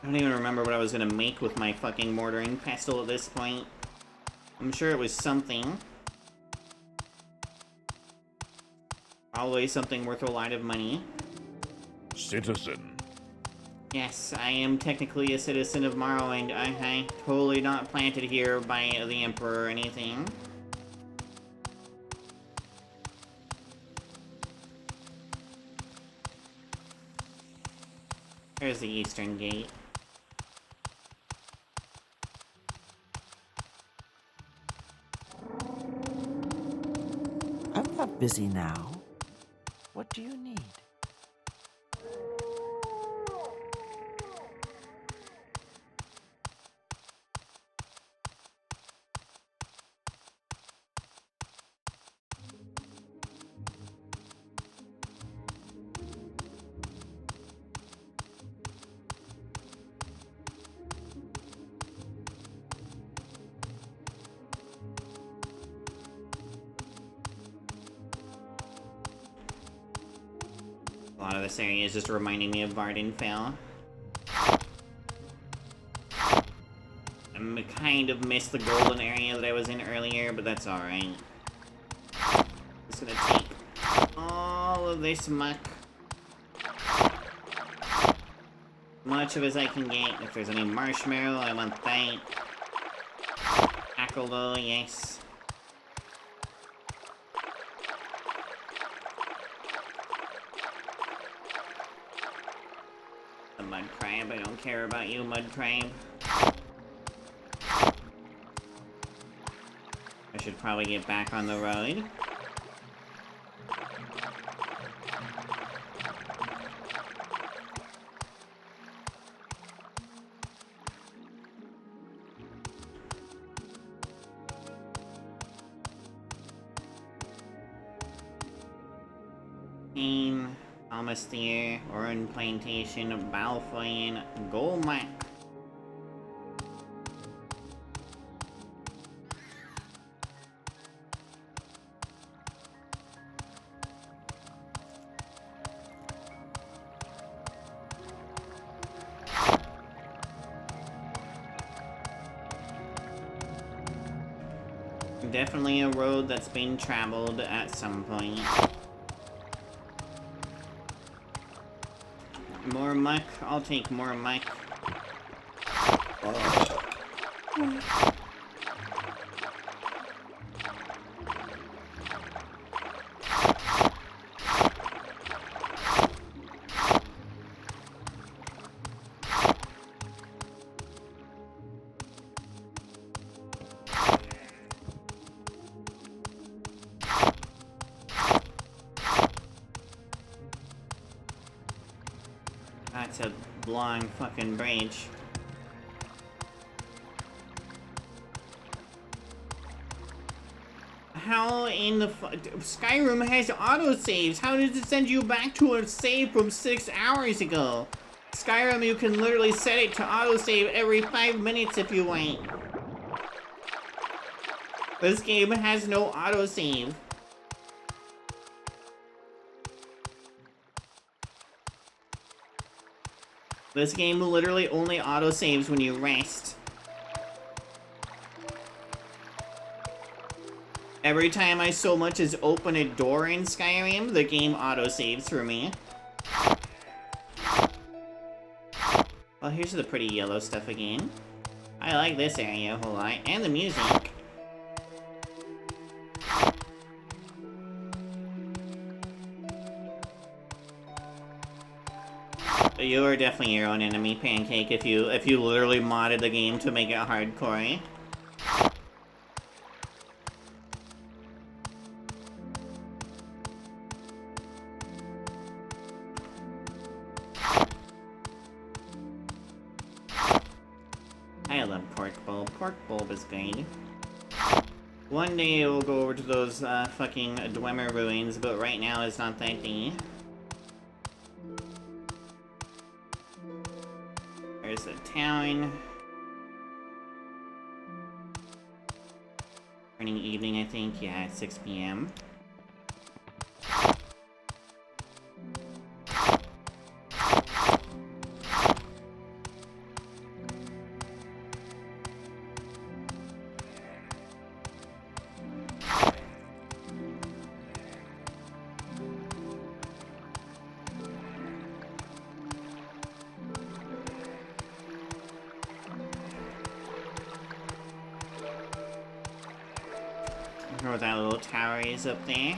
S1: I don't even remember what I was gonna make with my fucking mortaring pestle at this point. I'm sure it was something. Probably something worth a lot of money.
S4: Citizen.
S1: Yes, I am technically a citizen of Morrowind. I'm totally not planted here by the Emperor or anything. There's the Eastern Gate.
S15: I'm not busy now. What do you need?
S1: A lot of this area is just reminding me of Vardenfell. I kind of missed the golden area that I was in earlier, but that's alright. Just gonna take all of this muck. Much of as I can get. If there's any marshmallow, I want that. Ackle, yes. A mud crab, I don't care about you, mud crab. I should probably get back on the road. Almost there, Oran Plantation, Balfoyen, Golmac. Definitely a road that's been traveled at some point. More muck? I'll take more muck. That's a long fucking bridge. How in the Skyrim has autosaves? How does it send you back to a save from 6 hours ago? Skyrim, you can literally set it to autosave every 5 minutes if you want. This game has no autosave. This game literally only autosaves when you rest. Every time I so much as open a door in Skyrim, the game autosaves for me. Well, here's the pretty yellow stuff again. I like this area a whole lot, and the music. But you are definitely your own enemy, Pancake, if you literally modded the game to make it hardcore. I love Pork Bulb. Pork Bulb is good. One day we'll go over to those fucking Dwemer ruins, but right now it's not that day. There's the town. Turning evening, I think. Yeah, it's 6 p.m. I don't know what that little tower is up there.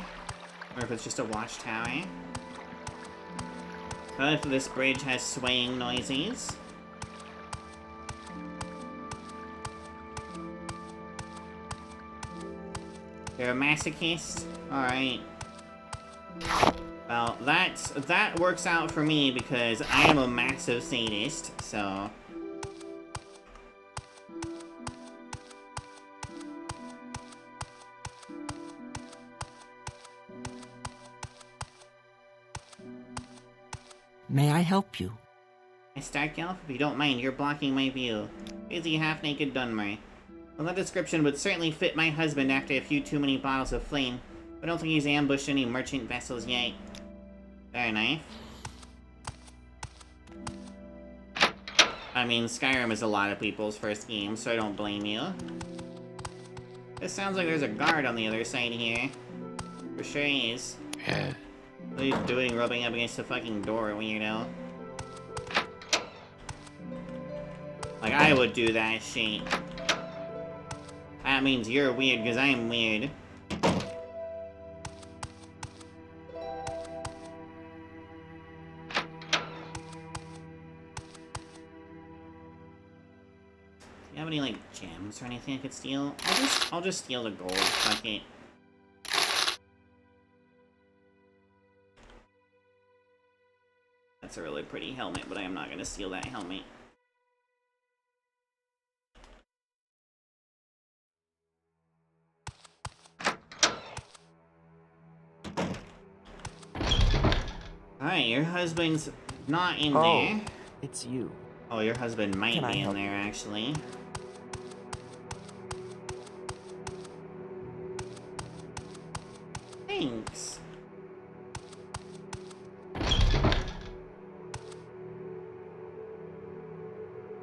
S1: Or if it's just a watchtower. But if this bridge has swaying noises. You're a masochist? Alright. Well, that works out for me because I am a massive sadist, so...
S13: May I help you?
S1: Stark Elf, if you don't mind, you're blocking my view. Busy half-naked Dunmer. Well, that description would certainly fit my husband after a few too many bottles of flame. I don't think he's ambushed any merchant vessels yet. Fair enough. I mean, Skyrim is a lot of people's first game, so I don't blame you. It sounds like there's a guard on the other side here. For sure is.
S12: Yeah.
S1: What are you doing rubbing up against the fucking door, weirdo? Like, I would do that shit. That means you're weird, because I'm weird. Do you have any, like, gems or anything I could steal? I'll just steal the gold, fuck it. That's a really pretty helmet, but I am not gonna steal that helmet. Alright, your husband's not in there.
S15: It's you.
S1: Oh, your husband might
S15: Can I
S1: be in
S15: help
S1: there, actually. Thanks.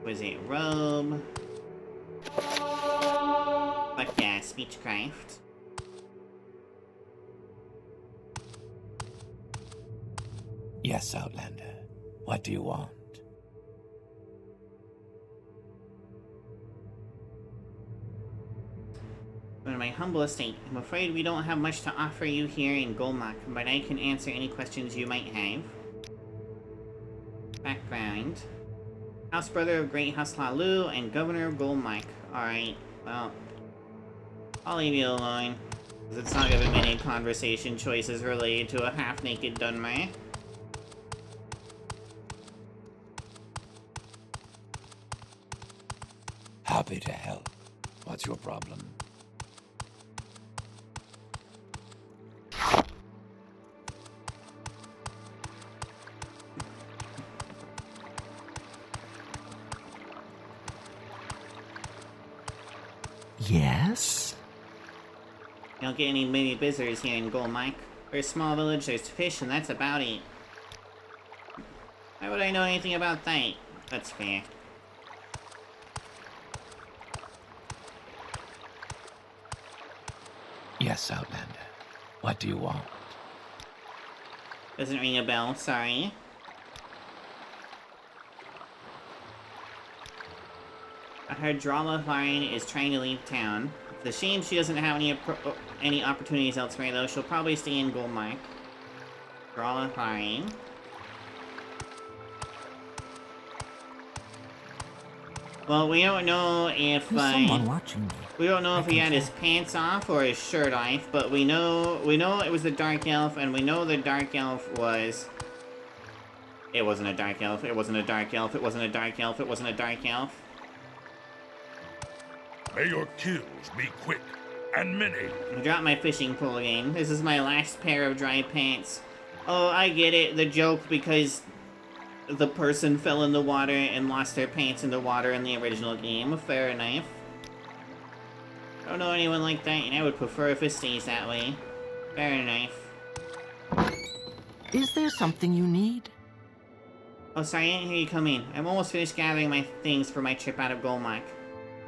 S1: Was it robe? Fuck yeah, speechcraft.
S3: Yes, Outlander. What do you want?
S1: In my humble estate, I'm afraid we don't have much to offer you here in Golmak, but I can answer any questions you might have. Background. House brother of Great House Lalu and Governor of Golmak. Alright, well, I'll leave you alone, because it's not giving me any conversation choices related to a half-naked Dunmer.
S3: Happy to help.
S12: What's your problem?
S15: Yes?
S1: You don't get any mini visitors here in Gold Mike. We're a small village, there's fish, and that's about it. Why would I know anything about that? That's fair.
S3: Yes, Outlander. What do you want?
S1: Doesn't ring a bell, sorry. I heard Drama Fine is trying to leave town. It's a shame she doesn't have any opportunities elsewhere, though. She'll probably stay in Gold Mike. Drama Fine. Well, we don't know if
S15: someone watching me.
S1: We don't know if he had his pants off or his shirt off, but we know it was the Dark Elf, and we know the Dark Elf was. It wasn't a Dark Elf. It wasn't a Dark Elf. It wasn't a Dark Elf. It wasn't a Dark Elf.
S4: May your kills be quick and many.
S1: I dropped my fishing pole again. This is my last pair of dry pants. Oh, I get it. The joke because the person fell in the water and lost their pants in the water in the original game. Fair enough. I don't know anyone like that, and I would prefer if it stays that way. Fair enough.
S15: Is there something you need?
S1: Oh, sorry, I didn't hear you come in. I'm almost finished gathering my things for my trip out of Golmak.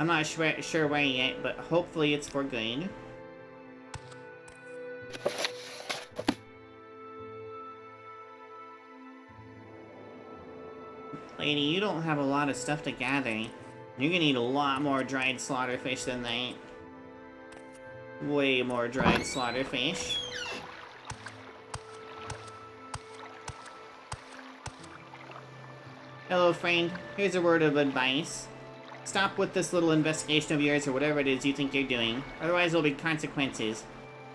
S1: I'm not sure where yet, but hopefully it's for good. Lady, you don't have a lot of stuff to gather. You're gonna need a lot more dried slaughterfish than that. Way more dried slaughterfish. Hello, friend. Here's a word of advice. Stop with this little investigation of yours or whatever it is you think you're doing. Otherwise there'll be consequences.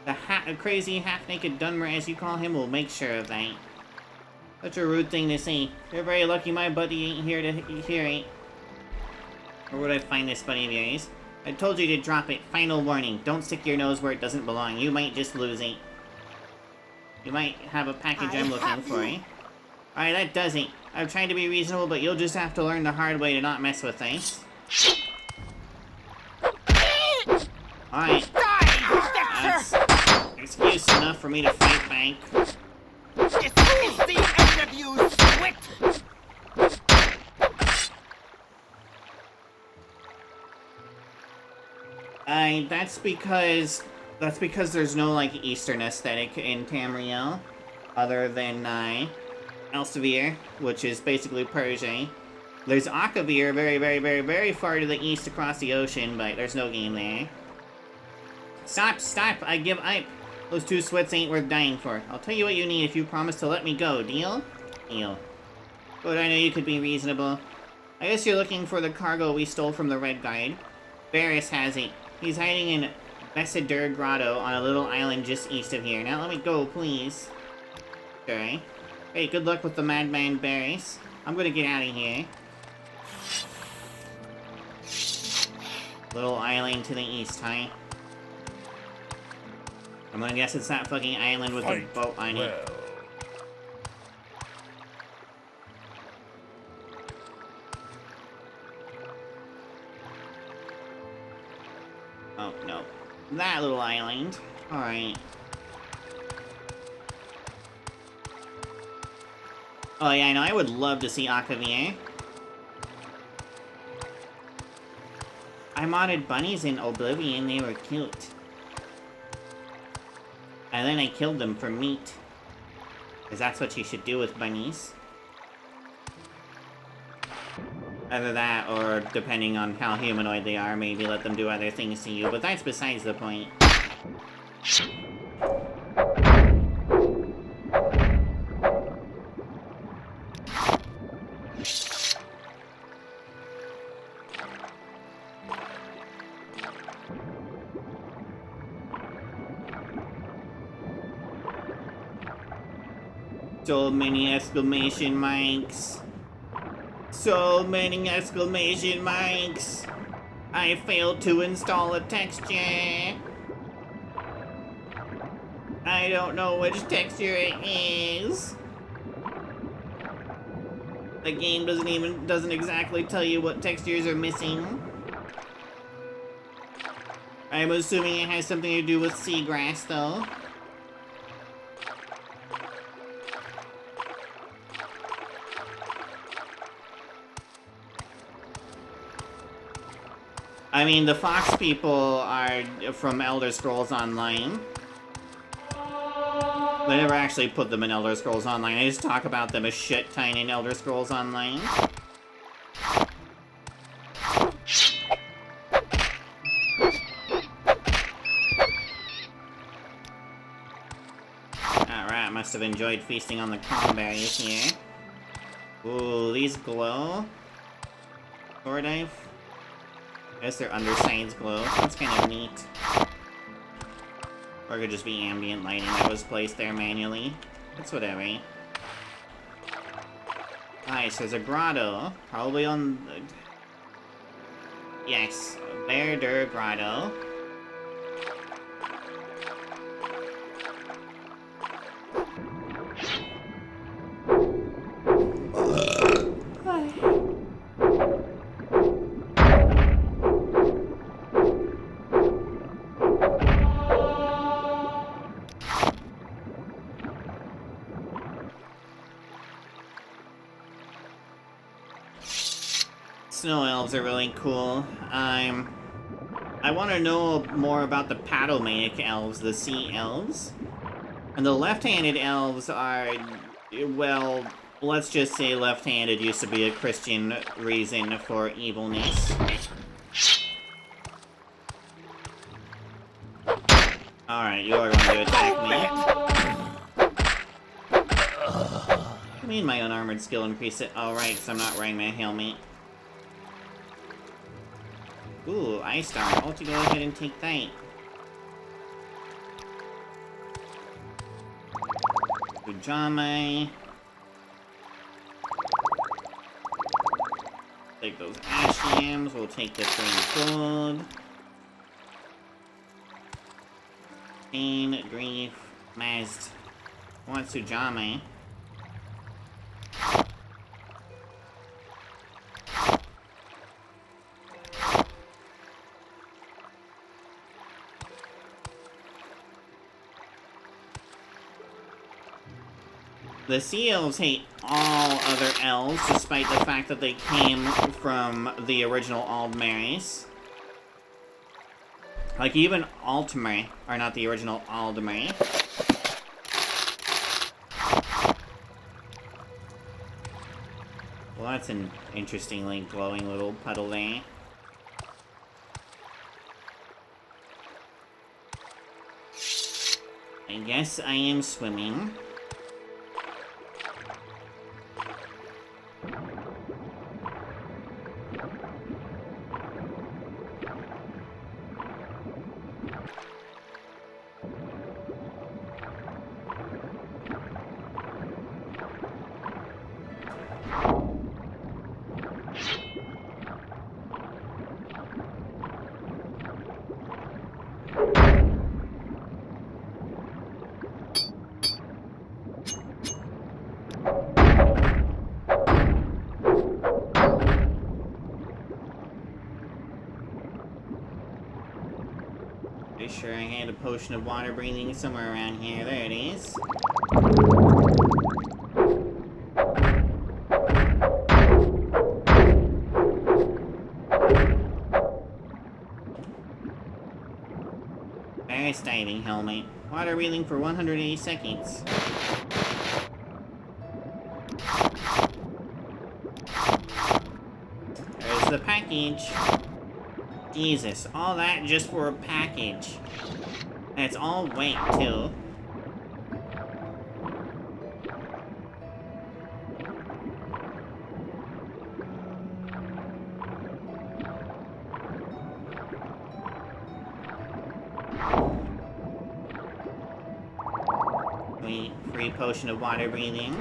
S1: The crazy half-naked Dunmer, as you call him, will make sure of that. Such a rude thing to say. You're very lucky my buddy ain't here to hear it. Where would I find this buddy of yours? I told you to drop it. Final warning. Don't stick your nose where it doesn't belong. You might just lose it. You might have a package I'm looking for. Alright, that does it. I'm trying to be reasonable, but you'll just have to learn the hard way to not mess with things. Alright. That's excuse enough for me to fight back.
S15: This is the end of you, Swit!
S1: That's because there's no, like, Eastern aesthetic in Tamriel, other than, Elsevier, which is basically Persia. There's Akavir very, very, very, very far to the east across the ocean, but there's no game there. Stop, I give up. Those two Swits ain't worth dying for. I'll tell you what you need if you promise to let me go, deal? Deal. But I know you could be reasonable. I guess you're looking for the cargo we stole from the Red Guide. Varys has it. He's hiding in Bessadur Grotto on a little island just east of here. Now let me go, please. Okay. Hey, good luck with the madman Varys. I'm gonna get out of here. Little island to the east, huh? I'm gonna guess it's that fucking island with the boat on it. Oh, no. That little island. Alright. Oh yeah, I know, I would love to see Akavir. I modded bunnies in Oblivion, they were cute. And then I killed them for meat. Because that's what you should do with bunnies. Either that, or depending on how humanoid they are, maybe let them do other things to you, but that's besides the point. So many exclamation marks. So many exclamation marks. I failed to install a texture. I don't know which texture it is. The game doesn't exactly tell you what textures are missing. I'm assuming it has something to do with seagrass, though. I mean, the Fox people are from Elder Scrolls Online. They never actually put them in Elder Scrolls Online. I just talk about them a shit ton in Elder Scrolls Online. Alright, must have enjoyed feasting on the cranberries here. Ooh, these glow. Sort of. I guess their undersides glow. That's kind of neat. Or it could just be ambient lighting that was placed there manually. That's whatever. Nice, there's a grotto. Probably on the... Yes, Verder Grotto. Snow elves are really cool. I want to know more about the Padomaic elves, the sea elves. And the left-handed elves are, well, let's just say left-handed used to be a Christian reason for evilness. Alright, you are going to attack me. I mean my unarmored skill increase it. Oh, right, because I'm not wearing my helmet. Ooh, Ice Star. I'll have to go ahead and take that. Ujame. Take those ash yams. We'll take the 3 gold. Pain, grief, mazd. Wants Ujame. The sea elves hate all other elves, despite the fact that they came from the original Aldmeris. Like, even Altmer are not the original Aldmer. Well, that's an interestingly glowing little puddle there. I guess I am swimming. Pretty sure I had a potion of water breathing somewhere around here. There it is. Ice diving helmet. Water breathing for 180 seconds. There's the package. Jesus, all that just for a package. And it's all weight, too. Free potion of water breathing.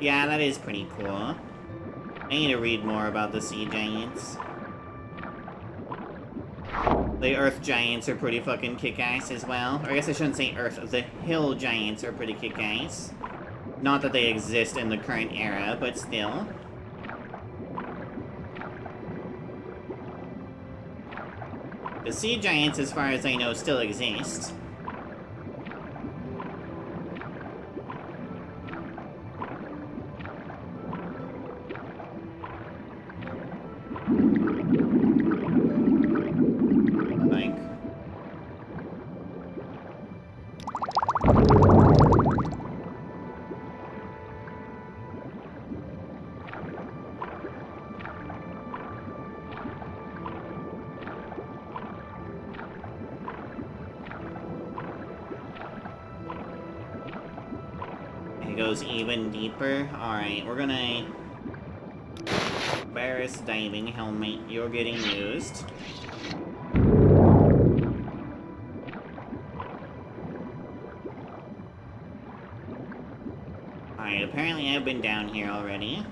S1: Yeah, that is pretty cool. I need to read more about the sea giants. The earth giants are pretty fucking kick-ass as well. Or I guess I shouldn't say earth. The hill giants are pretty kick-ass. Not that they exist in the current era, but still. The sea giants, as far as I know, still exist. Like... It goes even deeper. Alright, we're gonna... Barris diving helmet, you're getting used. Alright, apparently I've been down here already.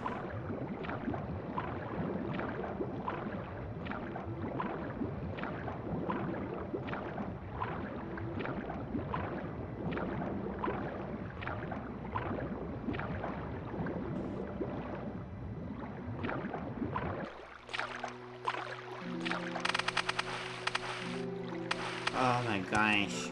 S1: Oh my gosh.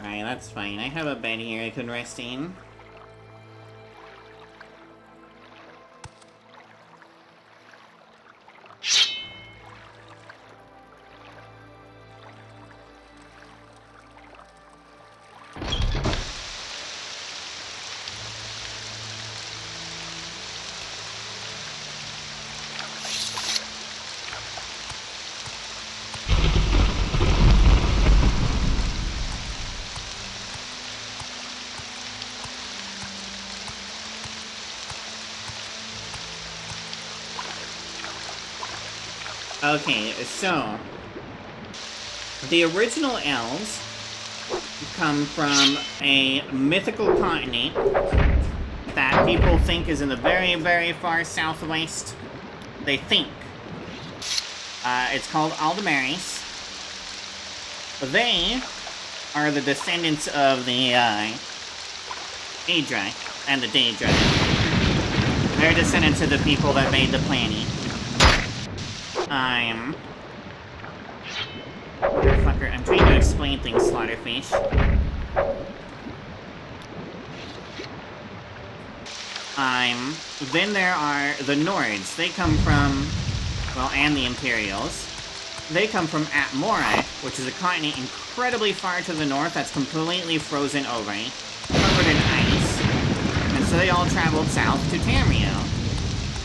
S1: Alright, that's fine. I have a bed here I can rest in. Okay, so the original elves come from a mythical continent that people think is in the very, very far southwest. They think. It's called Aldamaris. They are the descendants of the Aedra and the Daedra. They're descendants of the people that made the planet. Motherfucker, I'm trying to explain things, Slaughterfish. Then there are the Nords. They come from, well, and the Imperials. They come from Atmora, which is a continent incredibly far to the north that's completely frozen over, covered in ice. And so they all traveled south to Tamriel.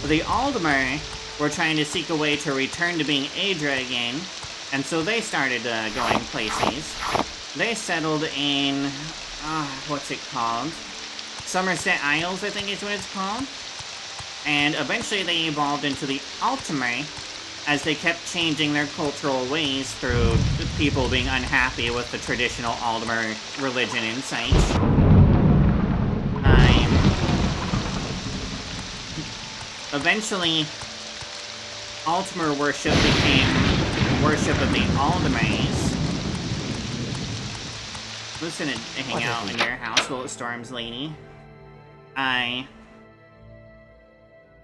S1: The Aldmer were trying to seek a way to return to being Aedra again, and so they started going places. They settled in, what's it called? Somerset Isles, I think is what it's called. And eventually they evolved into the Altimer, as they kept changing their cultural ways through people being unhappy with the traditional Altimer religion and such. Eventually, Altimer worship became worship of the Aldemays. I'm just gonna hang out in your house while it storms, lady.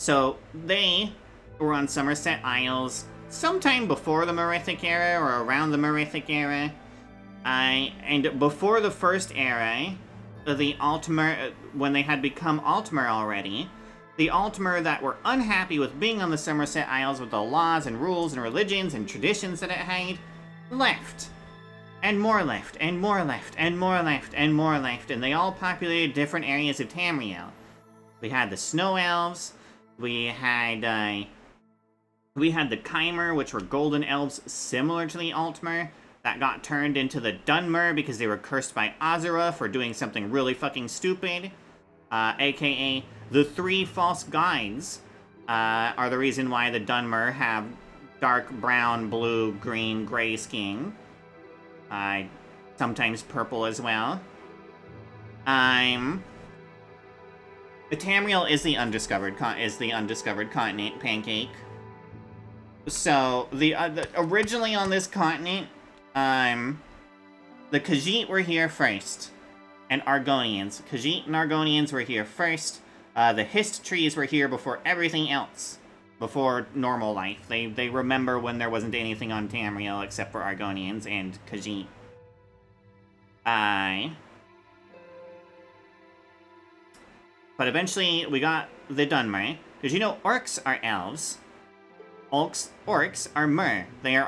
S1: So they were on Somerset Isles sometime before the Merithic era or around the Merithic era. And before the first era, the Altmer, when they had become Altmer already, the Altmer that were unhappy with being on the Somerset Isles with the laws and rules and religions and traditions that it had, left. And more left, and more left, and more left, and more left, and they all populated different areas of Tamriel. We had the Snow Elves, we had the Chimer, which were golden elves similar to the Altmer, that got turned into the Dunmer because they were cursed by Azura for doing something really fucking stupid. AKA, the 3 false guides are the reason why the Dunmer have dark brown, blue, green, gray skin. Sometimes purple as well. Tamriel is the undiscovered continent, Pancake. So originally on this continent, the Khajiit were here first, and Argonians. Khajiit and Argonians were here first. The Hist trees were here before everything else, before normal life. They remember when there wasn't anything on Tamriel except for Argonians and Khajiit. But eventually we got the Dunmer, because you know orcs are elves. Orcs are mer. They are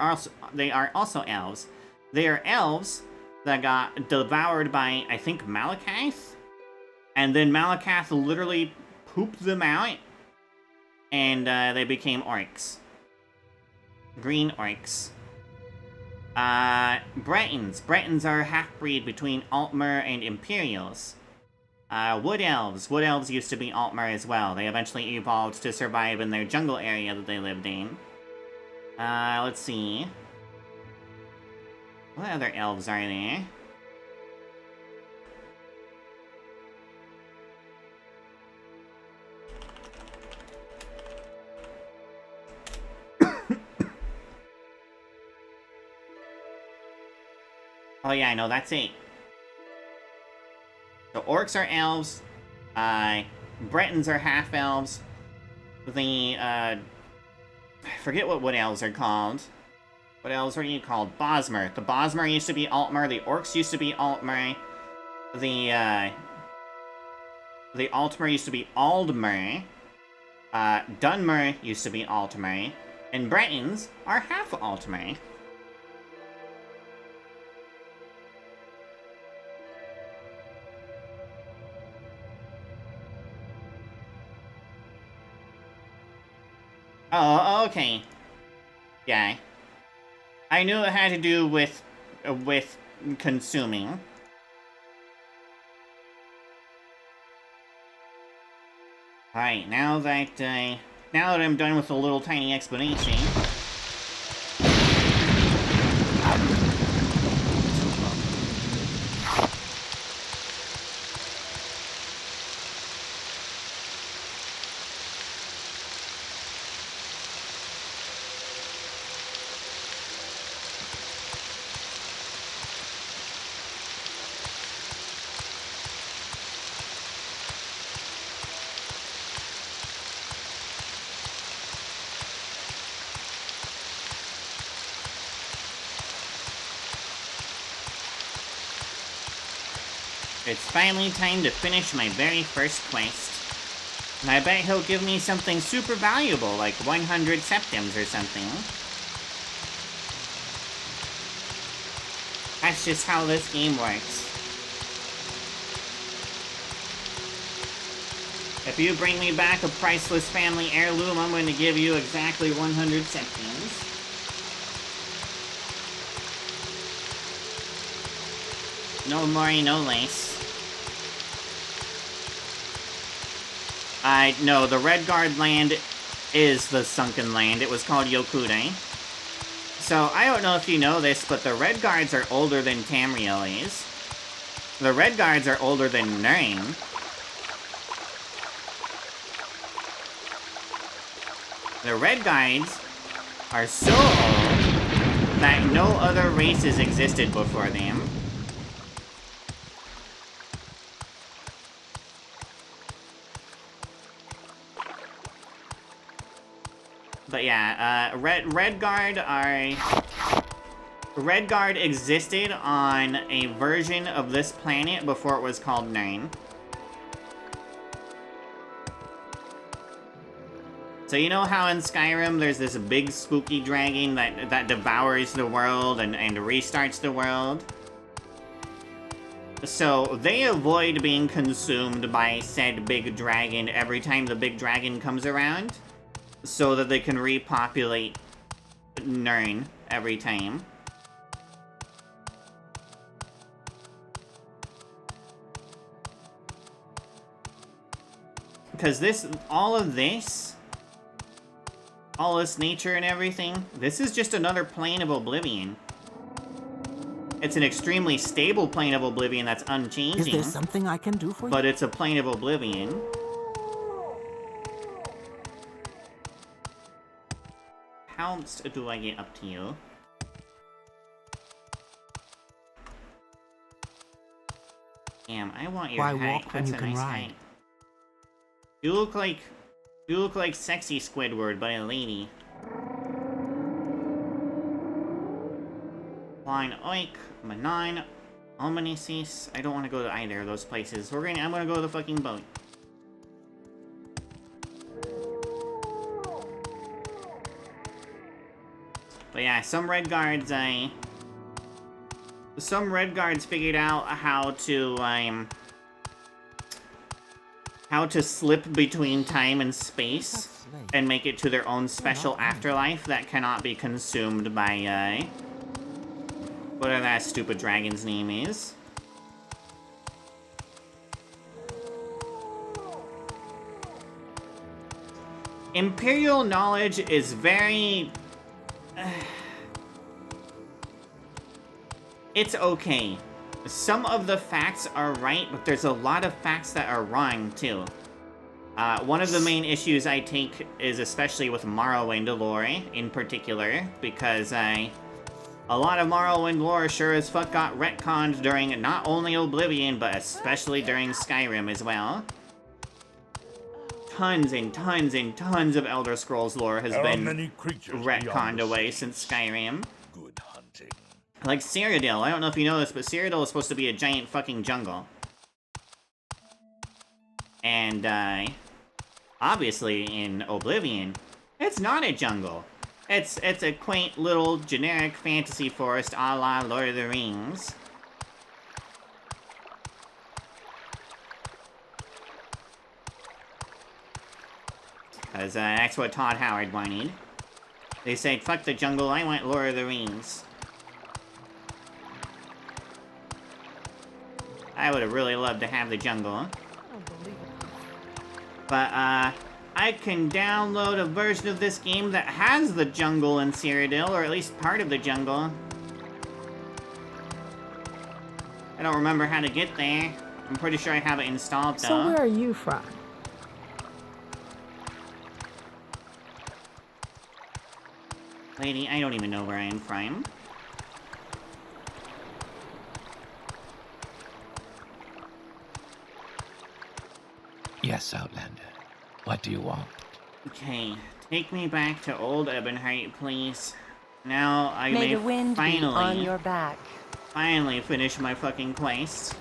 S1: also elves. They are elves that got devoured by, I think, Malakath, and then Malakath literally pooped them out, and they became orcs. Green orcs. Bretons. Bretons are a half-breed between Altmer and Imperials. Wood Elves. Wood Elves used to be Altmer as well. They eventually evolved to survive in their jungle area that they lived in. Let's see. What other elves are there? Oh yeah, I know, that's it. So orcs are elves, Bretons are half-elves, I forget what wood elves are called. What elves are you called? Bosmer. The Bosmer used to be Altmer, the orcs used to be Altmer, the Altmer used to be Aldmer, Dunmer used to be Altmer, and Bretons are half Altmer. Oh, okay. Yeah. I knew it had to do with consuming. Alright, now that I'm done with a little tiny explanation. It's finally time to finish my very first quest. And I bet he'll give me something super valuable, like 100 septims or something. That's just how this game works. If you bring me back a priceless family heirloom, I'm going to give you exactly 100 septims. No more, no less. No, the Redguard land is the sunken land. It was called Yokude. So, I don't know if you know this, but the Redguards are older than Tamriel is. The Redguards are older than Nirn. The Redguards are so old that no other races existed before them. But yeah, Redguard existed on a version of this planet before it was called Nirn. So you know how in Skyrim there's this big spooky dragon that devours the world and restarts the world? So they avoid being consumed by said big dragon every time the big dragon comes around, so that they can repopulate Nirn every time. Because all this nature and everything, this is just another plane of Oblivion. It's an extremely stable plane of Oblivion that's unchanging.
S13: Is there something I can do for you?
S1: But it's a plane of Oblivion. How do I get up to you? Damn, I want your height.
S13: Walk when
S1: That's
S13: you
S1: a
S13: can
S1: nice
S13: ride?
S1: height. You look like sexy Squidward, but a lady. Flying Oik, Manan, Omnisis. I don't want to go to either of those places. I'm gonna go to the fucking boat. But yeah, some Redguards figured out how to slip between time and space and make it to their own special afterlife that cannot be consumed by whatever that stupid dragon's name is. Imperial knowledge is very... it's okay. Some of the facts are right, but there's a lot of facts that are wrong, too. One of the main issues I take is especially with Morrowind lore, in particular, because a lot of Morrowind lore sure as fuck got retconned during not only Oblivion, but especially during Skyrim as well. Tons and tons and tons of Elder Scrolls lore has been retconned away since Skyrim.
S4: Good hunting.
S1: Like Cyrodiil, I don't know if you know this, but Cyrodiil is supposed to be a giant fucking jungle. And, obviously in Oblivion, it's not a jungle. It's a quaint little generic fantasy forest a la Lord of the Rings. Because that's what Todd Howard wanted. They said, fuck the jungle, I want Lord of the Rings. I would have really loved to have the jungle. But, I can download a version of this game that has the jungle in Cyrodiil, or at least part of the jungle. I don't remember how to get there. I'm pretty sure I have it installed, though.
S10: So where are you from?
S1: Lady, I don't even know where I am from.
S3: Yes, Outlander. What do you want?
S1: Okay, take me back to Old Ebonheart, please. Now I
S10: May
S1: may
S10: the wind be on your back.
S1: finally finish my fucking quest.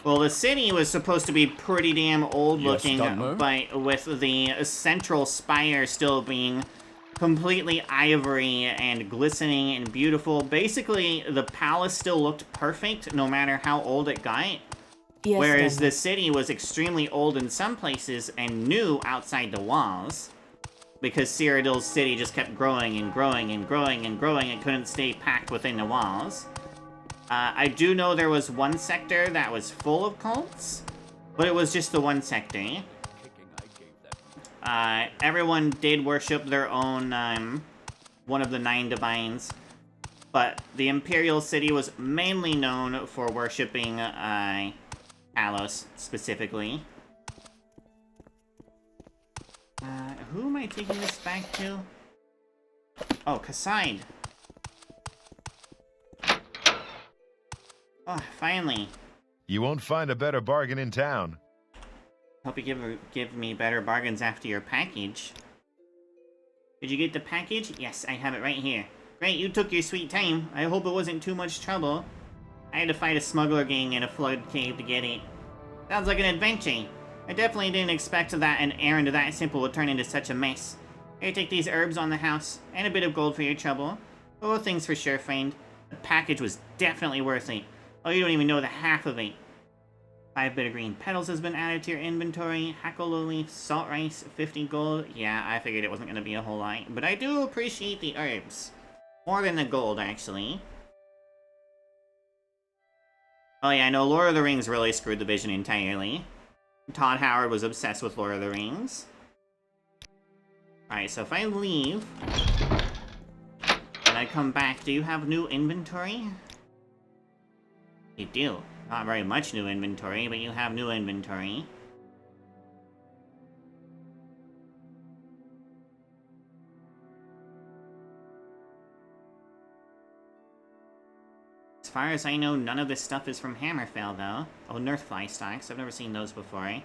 S1: Well, the city was supposed to be pretty damn old looking, but with the central spire still being completely ivory and glistening and beautiful. Basically, the palace still looked perfect no matter how old it got.
S10: Yes,
S1: whereas
S10: Denver.
S1: the city was extremely old in some places and new outside the walls. Because Cyrodiil's city just kept growing and growing and growing and growing and couldn't stay packed within the walls. I do know there was one sector that was full of cults, but it was just the one sector. Everyone did worship their own, one of the 9 divines, but the Imperial City was mainly known for worshipping, Talos, specifically. Who am I taking this back to? Oh, Kaside. Oh, finally.
S7: You won't find a better bargain in town.
S1: Hope you give me better bargains after your package. Did you get the package? Yes, I have it right here. Great, you took your sweet time. I hope it wasn't too much trouble. I had to fight a smuggler gang in a flood cave to get it. Sounds like an adventure. I definitely didn't expect that an errand that simple would turn into such a mess. Here, take these herbs on the house, and a bit of gold for your trouble. Oh, things for sure, friend. The package was definitely worth it. Oh, you don't even know the half of it. 5 bitter green petals has been added to your inventory. Hackalo leaf, salt rice, 50 gold. Yeah, I figured it wasn't going to be a whole lot. But I do appreciate the herbs. More than the gold, actually. Oh yeah, I know Lord of the Rings really screwed the vision entirely. Todd Howard was obsessed with Lord of the Rings. Alright, so if I leave, and I come back, do you have new inventory? You do. Not very much new inventory, but you have new inventory. As far as I know, none of this stuff is from Hammerfell, though. Oh, Nerfly stocks. I've never seen those before.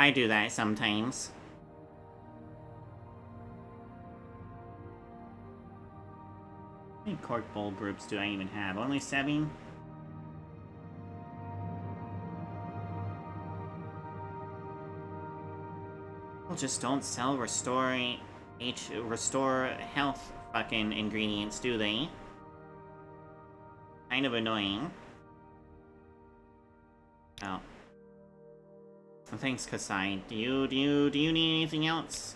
S1: I do that sometimes. How many cork bowl groups do I even have? Only 7? People just don't sell restore health fucking ingredients, do they? Kind of annoying. Oh. Well, thanks, Kasai. Do you need anything else?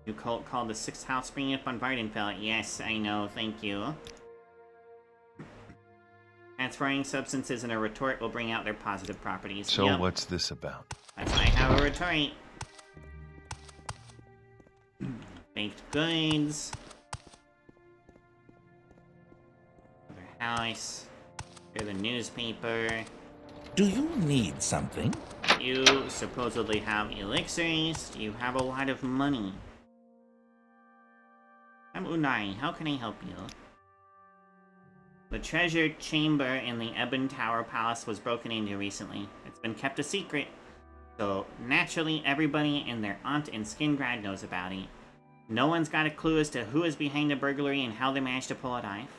S1: You called the 6th house bringing up on Vardenfell. Yes, I know, thank you. Transferring substances in a retort will bring out their positive properties.
S7: So
S1: yep.
S7: what's this about?
S1: That's why I have a retort. Baked goods. Another house. Here's the newspaper.
S6: Do you need something?
S1: You supposedly have elixirs. You have a lot of money. I'm Unai. How can I help you? The treasure chamber in the Ebon Tower Palace was broken into recently. It's been kept a secret. So, naturally, everybody and their aunt in Skingrad knows about it. No one's got a clue as to who is behind the burglary and how they managed to pull it off.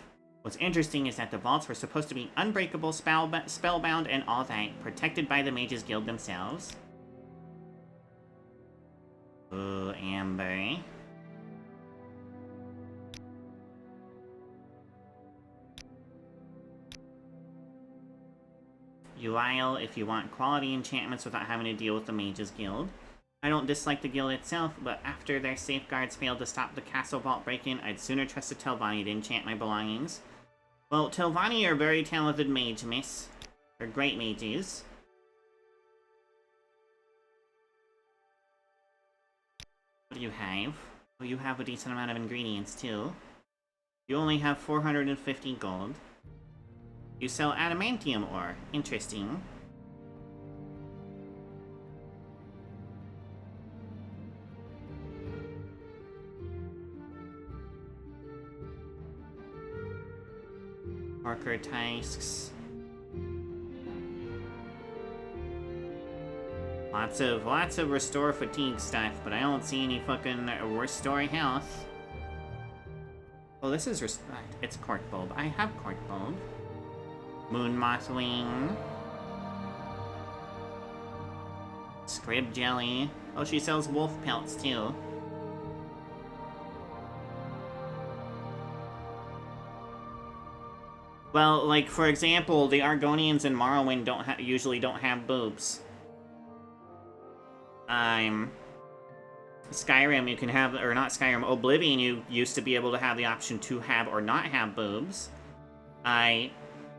S1: What's interesting is that the vaults were supposed to be unbreakable, spellbound, and all that, protected by the Mages Guild themselves. Ooh, Amber. Uile, if you want quality enchantments without having to deal with the Mages Guild. I don't dislike the guild itself, but after their safeguards failed to stop the castle vault break-in, I'd sooner trust a Telvanni to enchant my belongings. Well, Telvanni are very talented mage, miss. They're great mages. What do you have? Well, you have a decent amount of ingredients, too. You only have 450 gold. You sell adamantium ore. Interesting. Marker tasks. Lots of restore fatigue stuff, but I don't see any fucking restore health. Oh, this is it's cork bulb. I have cork bulb. Moon moth wing. Scrib jelly. Oh, she sells wolf pelts too. Well, like, for example, the Argonians in Morrowind usually don't have boobs. Skyrim, you can have, or not Skyrim, Oblivion, you used to be able to have the option to have or not have boobs.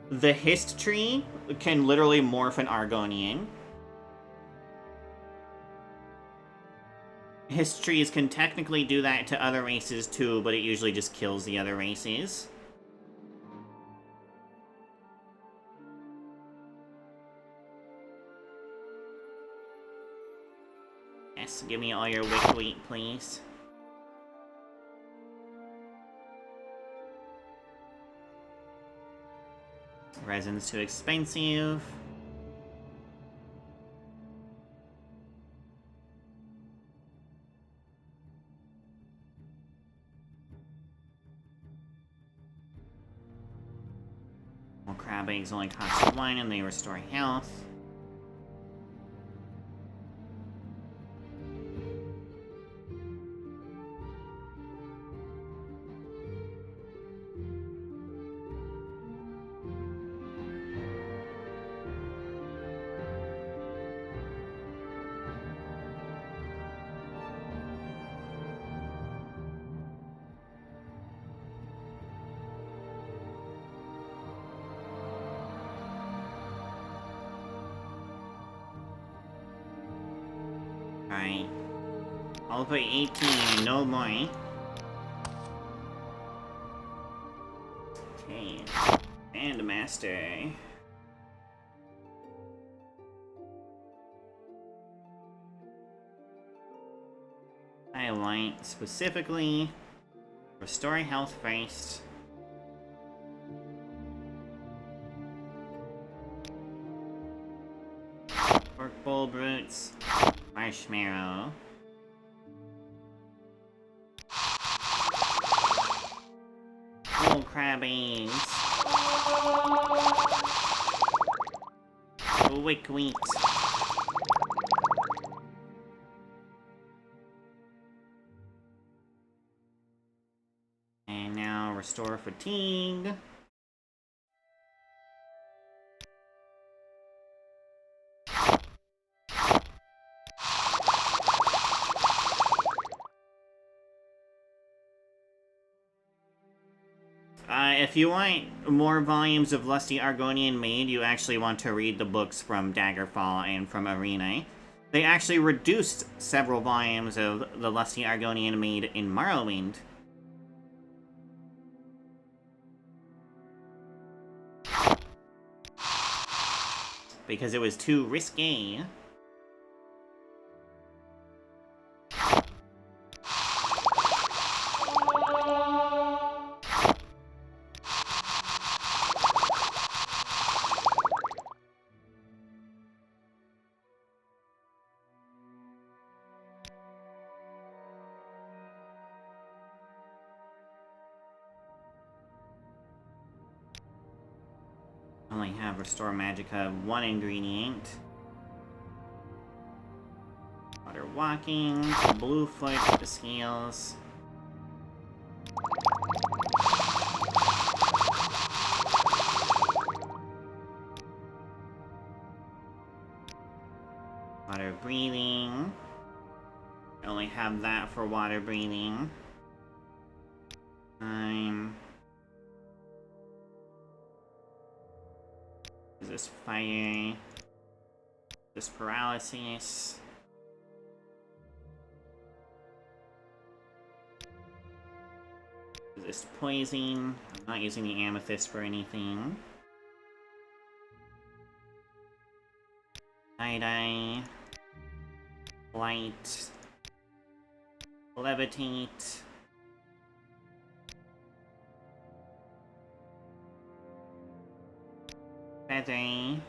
S1: The Hist tree can literally morph an Argonian. Hist trees can technically do that to other races too, but it usually just kills the other races. Yes, give me all your wick wheat, please. Resin's too expensive. Well, crab eggs only cost 1 and they restore health. Alright. I'll put 18, no more. Okay. And master. I want specifically restore health first. Pork bowl brutes. Marshmallow. Full crab eggs. Wick wheat. And now restore fatigue. If you want more volumes of Lusty Argonian made, you actually want to read the books from Daggerfall and from Arena. They actually reduced several volumes of the Lusty Argonian made in Morrowind. Because it was too risque. Only have Restore Magicka 1 ingredient. Water Walking, Bluefoot Scales. Water Breathing. I only have that for water breathing. Is this fire? This paralysis? Is this poison? I'm not using the amethyst for anything. Tie-dye. Light. Levitate. Feather.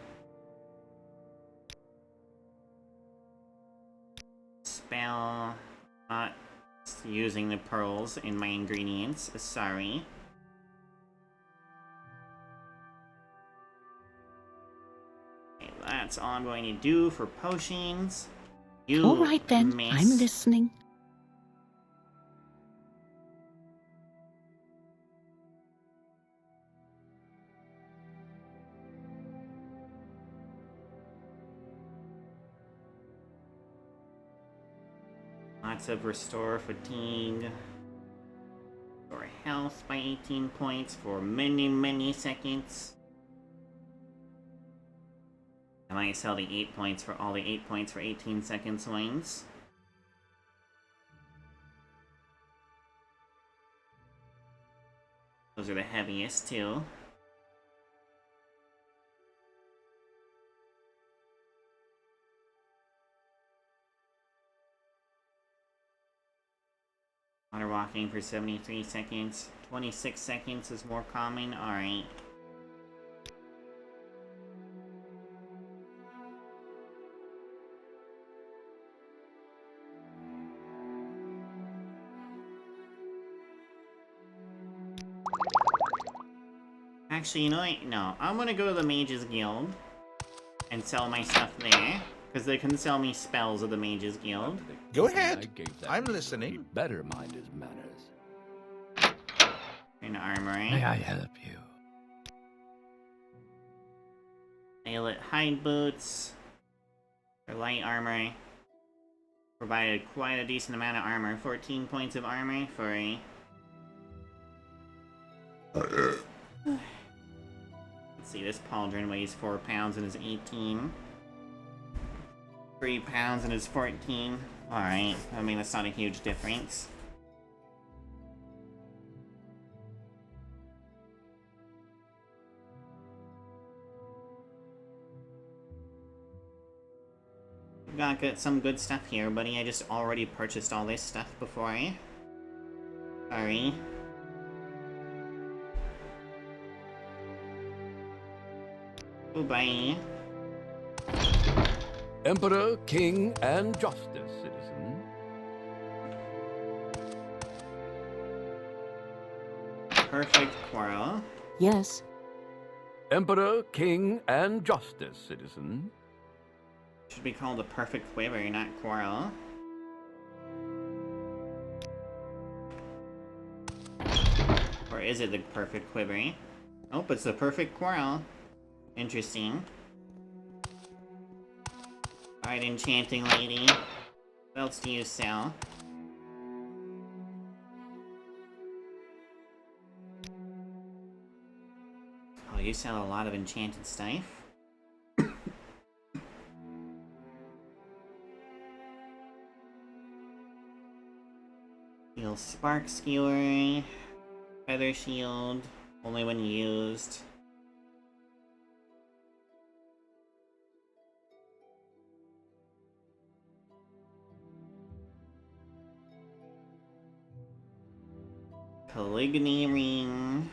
S1: Spell. Not using the pearls in my ingredients. Sorry. Okay, that's all I'm going to do for potions. You
S2: All right then,
S1: miss.
S2: I'm listening.
S1: Lots of restore fatigue. Restore health by 18 points for many, many seconds. I might sell the 8 points for all the 8 points for 18 second swings. Those are the heaviest, too. Water walking for 73 seconds. 26 seconds is more common. Alright. Actually, you know what? No, I'm gonna go to the Mages Guild and sell my stuff there, because they can sell me spells of the Mages Guild.
S6: Go ahead. I'm listening.
S12: Better mind his manners.
S1: In armory.
S3: May I help you?
S1: Violet hide boots. For light armor. Provided quite a decent amount of armor. 14 points of armor for a... Let's see, this pauldron weighs 4 pounds and is 18. 3 pounds and is 14. Alright, I mean, that's not a huge difference. Got some good stuff here, buddy. I just already purchased all this stuff before. Sorry. Goodbye.
S16: Emperor, King, and Justice, citizen.
S1: Perfect quarrel.
S5: Yes.
S16: Emperor, King, and Justice, citizen.
S1: Should be called a perfect quiver, not quarrel. Or is it the perfect quiver? Nope, it's the perfect quarrel. Interesting. Alright, enchanting lady. What else do you sell? Oh, you sell a lot of enchanted stuff. Steel spark skewer. Feather shield. Only when used. Polygyny ring.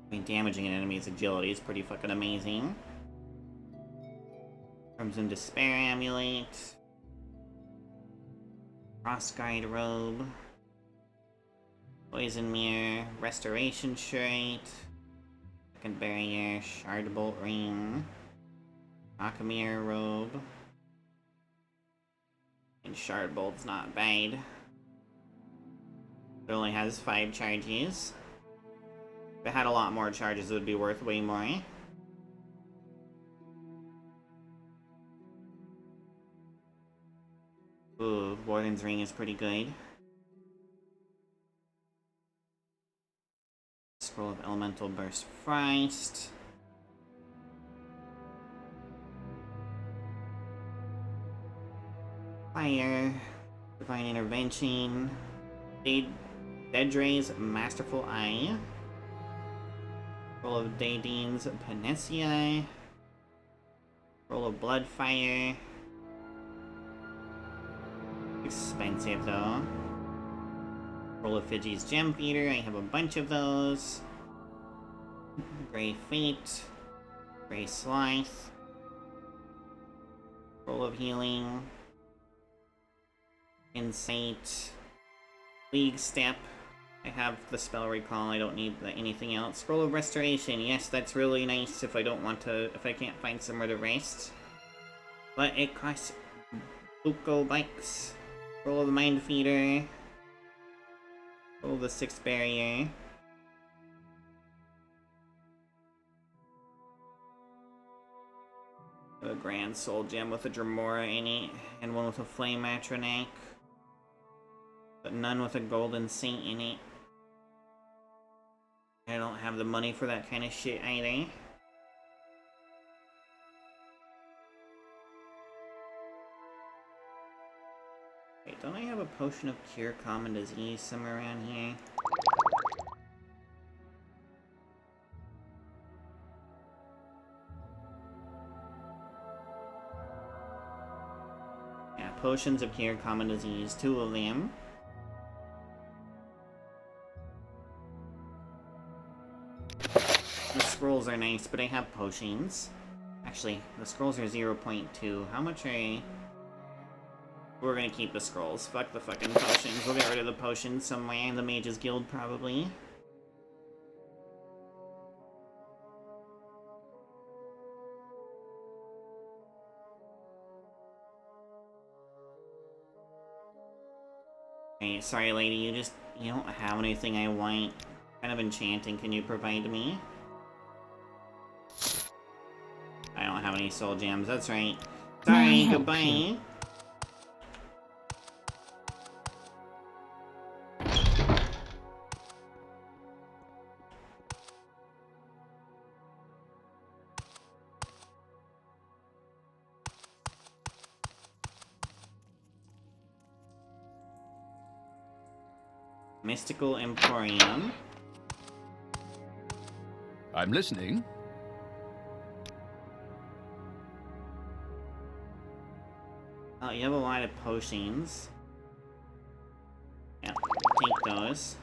S1: I mean, damaging an enemy's agility is pretty fucking amazing. Crimson Despair amulet. Frostguide robe. Poison mirror. Restoration shirt. Second barrier. Shard bolt ring. Akamir robe. And shard bolt's not bad. It only has 5 charges. If it had a lot more charges, it would be worth way more. Ooh, Warden's Ring is pretty good. Scroll of Elemental Burst Frost. Fire. Divine Intervention. Dedrae's Masterful Eye. Roll of Dadine's Panacea. Roll of Bloodfire. Expensive though. Roll of Fiji's Gem Feeder. I have a bunch of those. Grey Fate. Grey Slice. Roll of Healing. Insight. League Step. I have the spell recall, I don't need anything else. Scroll of Restoration, yes, that's really nice if I don't want to, if I can't find somewhere to rest. But it costs Buko Bikes. Scroll of the Mind Feeder. Scroll of the Sixth Barrier. A Grand Soul Gem with a Dremora in it, and one with a Flame Atronac. But none with a Golden Saint in it. I don't have the money for that kind of shit either. Wait, don't I have a potion of cure common disease somewhere around here? Yeah, potions of cure common disease, 2 of them. The scrolls are nice, but I have potions. Actually, the scrolls are 0.2. How much are I... We're gonna keep the scrolls. Fuck the fucking potions. We'll get rid of the potions somewhere in the Mages Guild, probably. Hey, sorry lady, you don't have anything I want. What kind of enchanting can you provide me? I don't have any soul gems, that's right. Sorry, goodbye. Mystical Emporium.
S16: I'm listening.
S1: Oh, you have a lot of potions. Yeah, take those.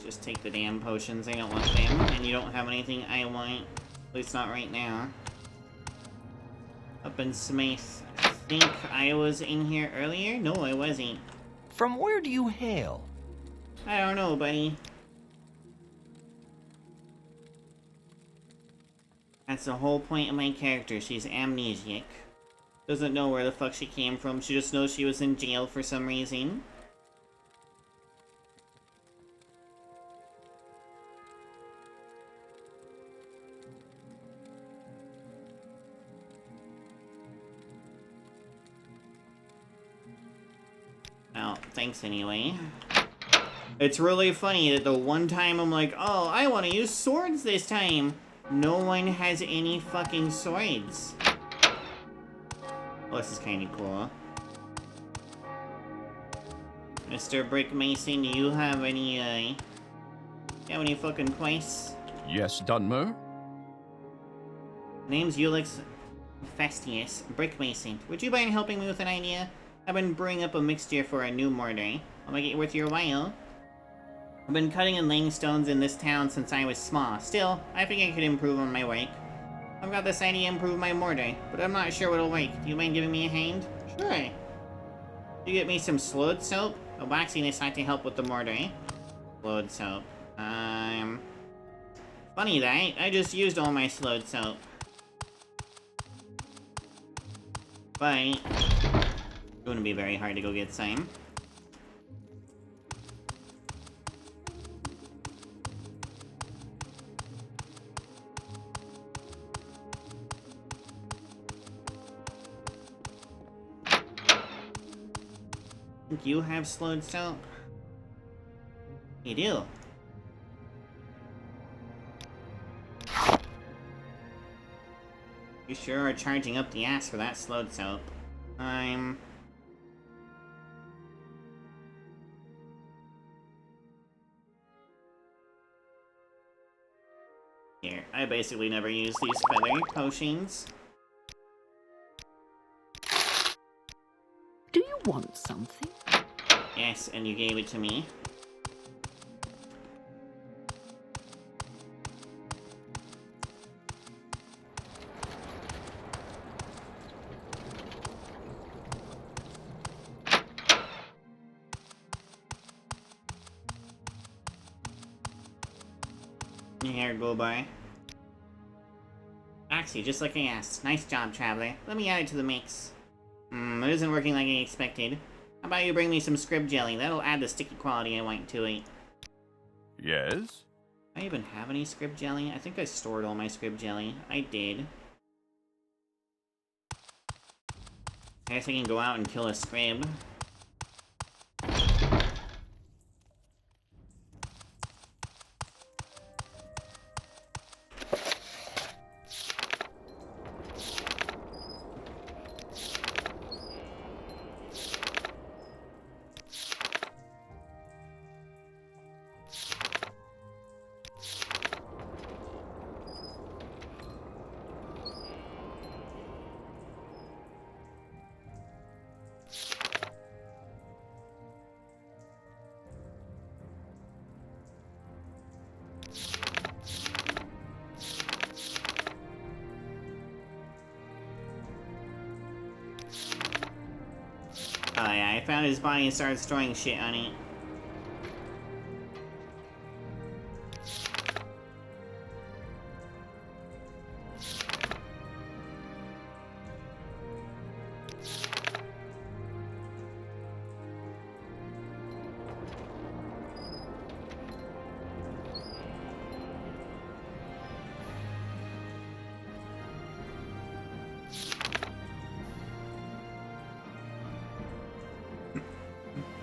S1: Just take the damn potions, I don't want them, and you don't have anything I want. At least not right now. Up in Smith. I think I was in here earlier? No, I wasn't.
S17: From where do you hail?
S1: I don't know, buddy. That's the whole point of my character. She's amnesiac. Doesn't know where the fuck she came from. She just knows she was in jail for some reason. Well, thanks anyway. It's really funny that the one time I'm like, oh, I want to use swords this time. No one has any fucking swords. Well, this is kind of cool. Mr. Brick Mason, do you have any fucking quests?
S16: Yes, Dunmer.
S1: Name's Ulix Festius, Brick Mason. Would you mind helping me with an idea? I've been brewing up a mixture for a new mortar. I'll make it worth your while. I've been cutting and laying stones in this town since I was small. Still, I think I could improve on my work. I've got this idea to improve my mortar, but I'm not sure what'll work. Do you mind giving me a hand? Sure. You get me some slowed soap? The waxiness ought to help with the mortar. Slowed soap. Funny that, I just used all my slowed soap. But it wouldn't be very hard to go get some. Think you have slowed soap? You do. You sure are charging up the ass for that slowed soap. Here, I basically never use these feather potions.
S5: Do you want something?
S1: Yes, and you gave it to me. Here, go by. Actually, just like I asked. Nice job, Traveler. Let me add it to the mix. It isn't working like I expected. How about you bring me some scrib jelly? That'll add the sticky quality I want to it.
S16: Yes?
S1: I even have any scrib jelly? I think I stored all my scrib jelly. I did. I guess I can go out and kill a scrib. Oh yeah, I found his body and started throwing shit on it.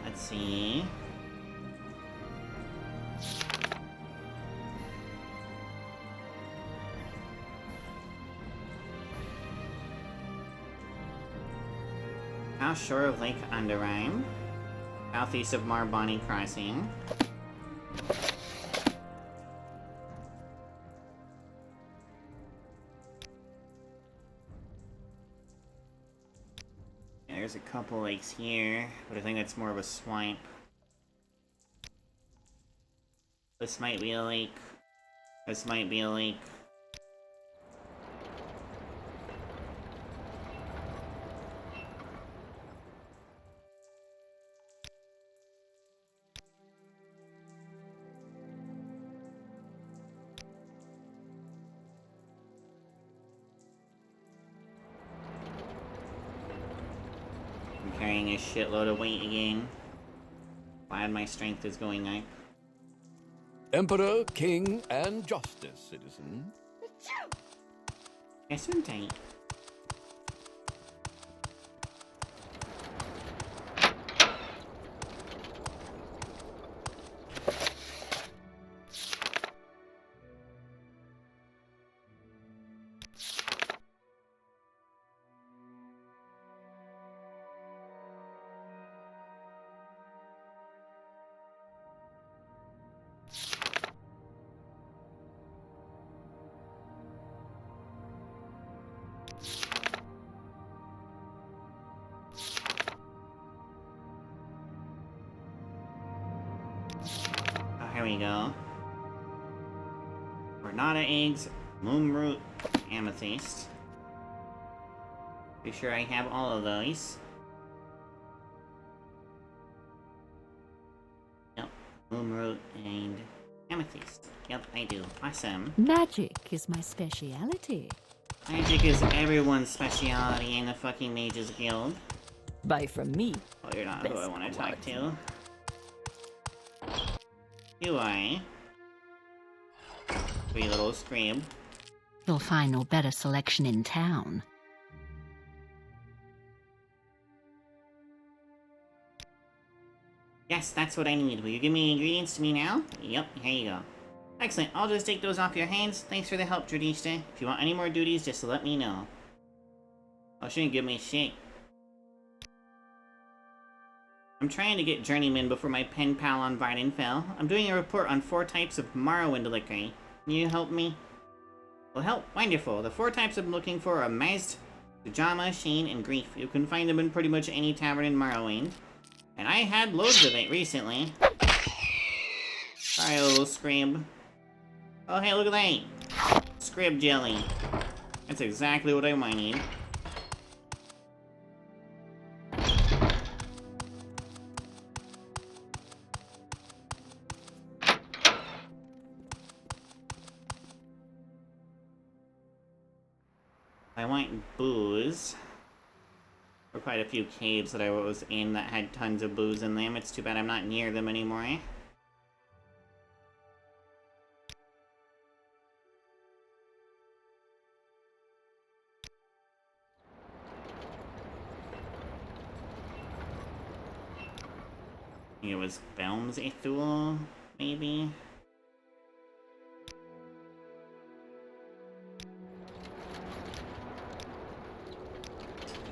S1: Let's see. South shore of Lake Underrime. Southeast of Marbani Crossing. Yeah, there's a couple lakes here, but I think that's more of a swamp. This might be a lake. This might be a lake. I'm carrying a shitload of weight again. Glad my strength is going up.
S16: Emperor, King, and Justice, citizen.
S1: Gesundheit. Here we go. Granada eggs, moonroot, amethyst. Be sure I have all of those. Yep, moonroot and amethyst. Yep, I do. Awesome.
S5: Magic is my speciality.
S1: Magic is everyone's speciality in the fucking Mages Guild.
S2: Buy from me.
S1: Oh, you're not who I want to talk to. You are. Sweet little scream.
S2: You'll find no better selection in town.
S1: Yes, that's what I need. Will you give me ingredients to me now? Yep, here you go. Excellent. I'll just take those off your hands. Thanks for the help, Tradiste. If you want any more duties, just let me know. Oh, she didn't give me shit. I'm trying to get journeyman before my pen pal on Varden fell. I'm doing a report on 4 types of Morrowind liquor. Can you help me? Well, help. Wonderful. The 4 types I'm looking for are Mazd, Sujama, Sheen, and Grief. You can find them in pretty much any tavern in Morrowind. And I had loads of it recently. Sorry, little Scrib. Oh, hey, look at that. Scrib jelly. That's exactly what I wanted. I want booze. There were quite a few caves that I was in that had tons of booze in them. It's too bad I'm not near them anymore. think it was Films Ithul, maybe?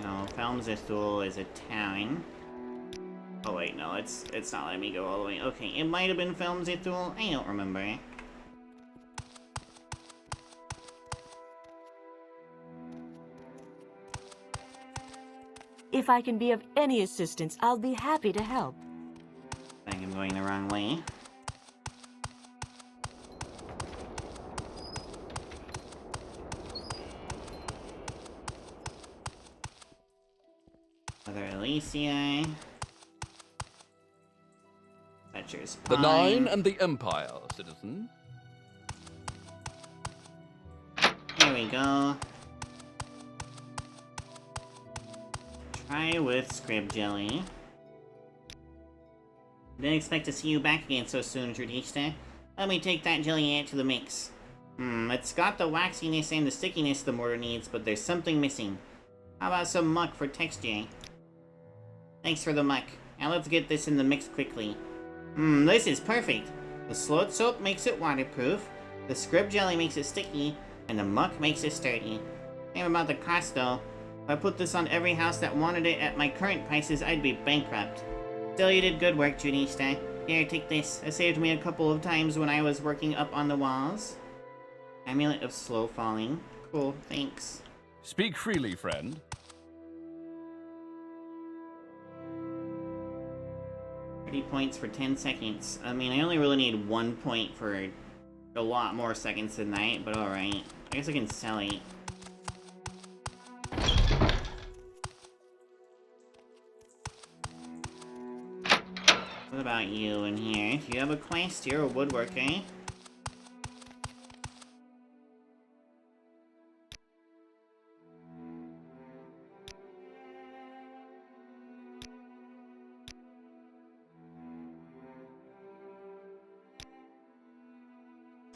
S1: No, Films Ithul is a town. Oh wait, no, it's not letting me go all the way. Okay, it might have been Films Ithul. I don't remember.
S5: If I can be of any assistance, I'll be happy to help.
S1: I think I'm going the wrong way. Mother Alicia. Fetcher's
S16: The
S1: Pine.
S16: Nine and the Empire, citizen.
S1: Here we go. Try with Scrib Jelly. Didn't expect to see you back again so soon, Judista. Let me take that jelly out to the mix. It's got the waxiness and the stickiness the mortar needs, but there's something missing. How about some muck for texture? Thanks for the muck. Now let's get this in the mix quickly. This is perfect. The sloat soap makes it waterproof, the Scrib Jelly makes it sticky, and the muck makes it sturdy. Same about the cost though. If I put this on every house that wanted it at my current prices, I'd be bankrupt. Still, you did good work, Judista. Here, take this. It saved me a couple of times when I was working up on the walls. Amulet of Slow Falling. Cool, thanks.
S16: Speak freely, friend.
S1: Points for 10 seconds. I mean, I only really need 1 point for a lot more seconds than that, but alright. I guess I can sell it. What about you in here? Do you have a quest? You're a woodworker.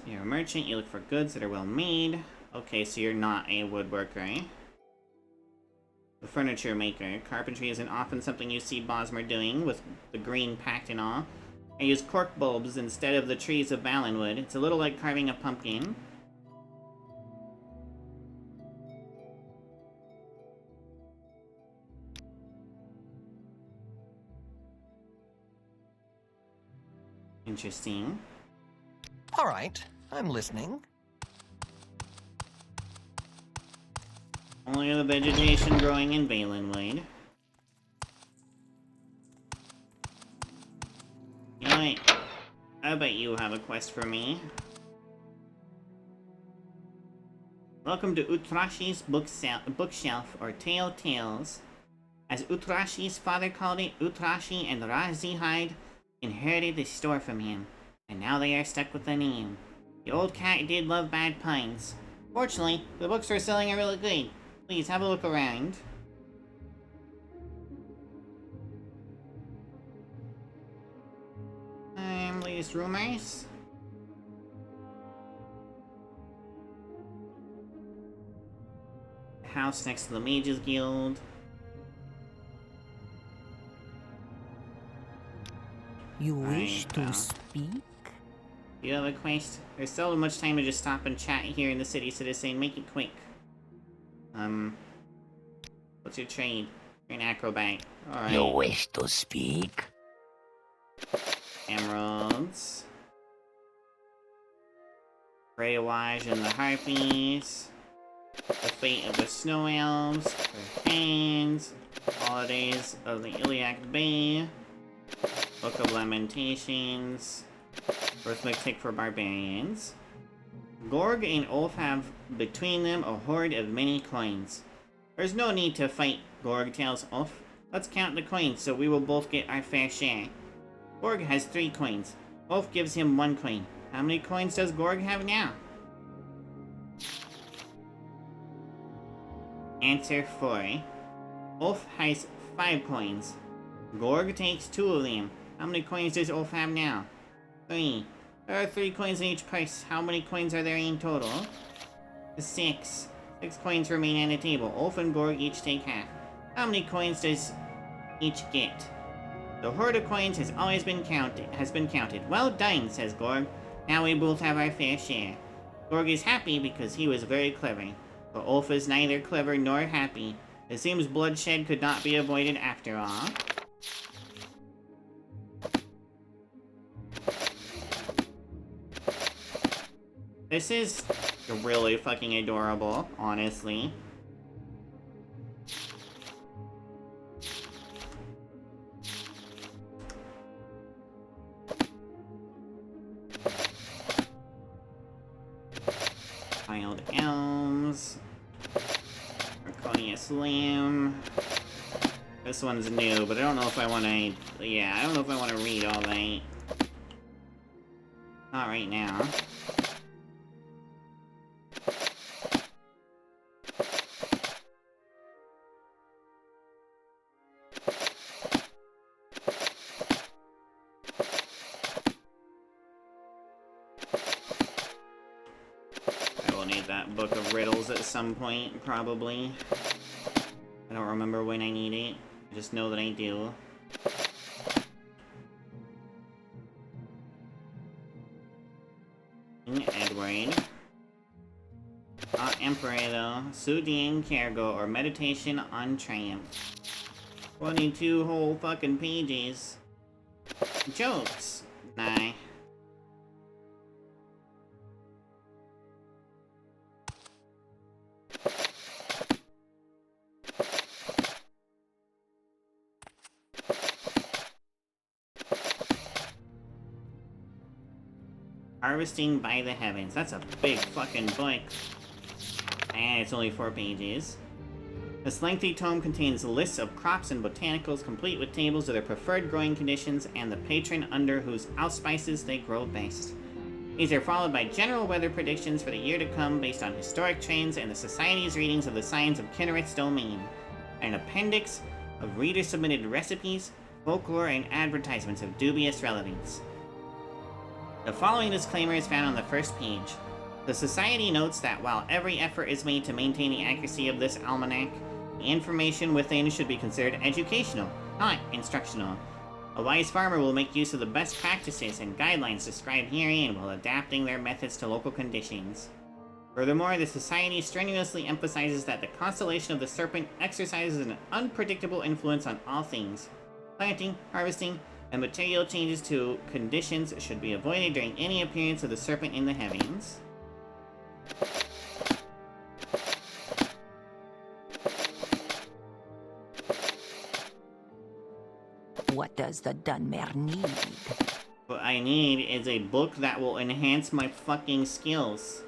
S1: You're a merchant, you look for goods that are well made. Okay, so you're not a woodworker. The furniture maker. Carpentry isn't often something you see Bosmer doing, with the green pact and all. I use cork bulbs instead of the trees of Valenwood. It's a little like carving a pumpkin. Interesting.
S17: All right, I'm listening.
S1: Only the vegetation growing in Valenwood. You know what? I bet you have a quest for me. Welcome to Utrashi's bookshelf, or Tale Tales. As Utrashi's father called it, Utrashi and Razihide inherited the store from him, and now they are stuck with the name. The old cat did love bad puns. Fortunately, the books are selling are really good. Please have a look around. Latest rumors. The house next to the Mages Guild.
S2: You wish to speak?
S1: You have a quest? There's seldom much time to just stop and chat here in the city, citizen. Make it quick. What's your trade? You're an acrobat. Alright.
S2: You wish to speak?
S1: Emeralds. Braywage and the Harpies. The Fate of the Snow Elves. The Hands. Holidays of the Iliac Bay. Book of Lamentations. Arithmetic for Barbarians. Gorg and Ulf have between them a hoard of many coins. There's no need to fight, Gorg tells Ulf. Let's count the coins so we will both get our fair share. Gorg has 3 coins. Ulf gives him 1 coin. How many coins does Gorg have now? Answer 4. Ulf has 5 coins. Gorg takes 2 of them. How many coins does Ulf have now? 3. There are 3 coins in each purse. How many coins are there in total? 6. 6 coins remain on the table. Ulf and Gorg each take half. How many coins does each get? The hoard of coins has been counted. Well done, says Gorg. Now we both have our fair share. Gorg is happy because he was very clever. But Ulf is neither clever nor happy. It seems bloodshed could not be avoided after all. This is really fucking adorable, honestly. Wild Elms. Draconius Lamb. This one's new, but I don't know if I want to... Yeah, I don't know if I want to read all that. Not right now. Book of riddles at some point, probably. I don't remember when I need it. I just know that I do. Edward. Not Emperor, though. Soothing, Cargo, or Meditation on Triumph. 22 whole fucking pages. Jokes. Nah. Harvesting by the Heavens. That's a big fucking book. And it's only 4 pages. This lengthy tome contains lists of crops and botanicals, complete with tables of their preferred growing conditions and the patron under whose auspices they grow best. These are followed by general weather predictions for the year to come based on historic trends and the Society's readings of the signs of Kinnereth's domain. An appendix of reader-submitted recipes, folklore, and advertisements of dubious relevance. The following disclaimer is found on the first page. The Society notes that while every effort is made to maintain the accuracy of this almanac, the information within should be considered educational, not instructional. A wise farmer will make use of the best practices and guidelines described herein while adapting their methods to local conditions. Furthermore, the Society strenuously emphasizes that the constellation of the Serpent exercises an unpredictable influence on all things. Planting, harvesting, and material changes to conditions should be avoided during any appearance of the Serpent in the heavens.
S2: What does the Dunmer need?
S1: What I need is a book that will enhance my fucking skills.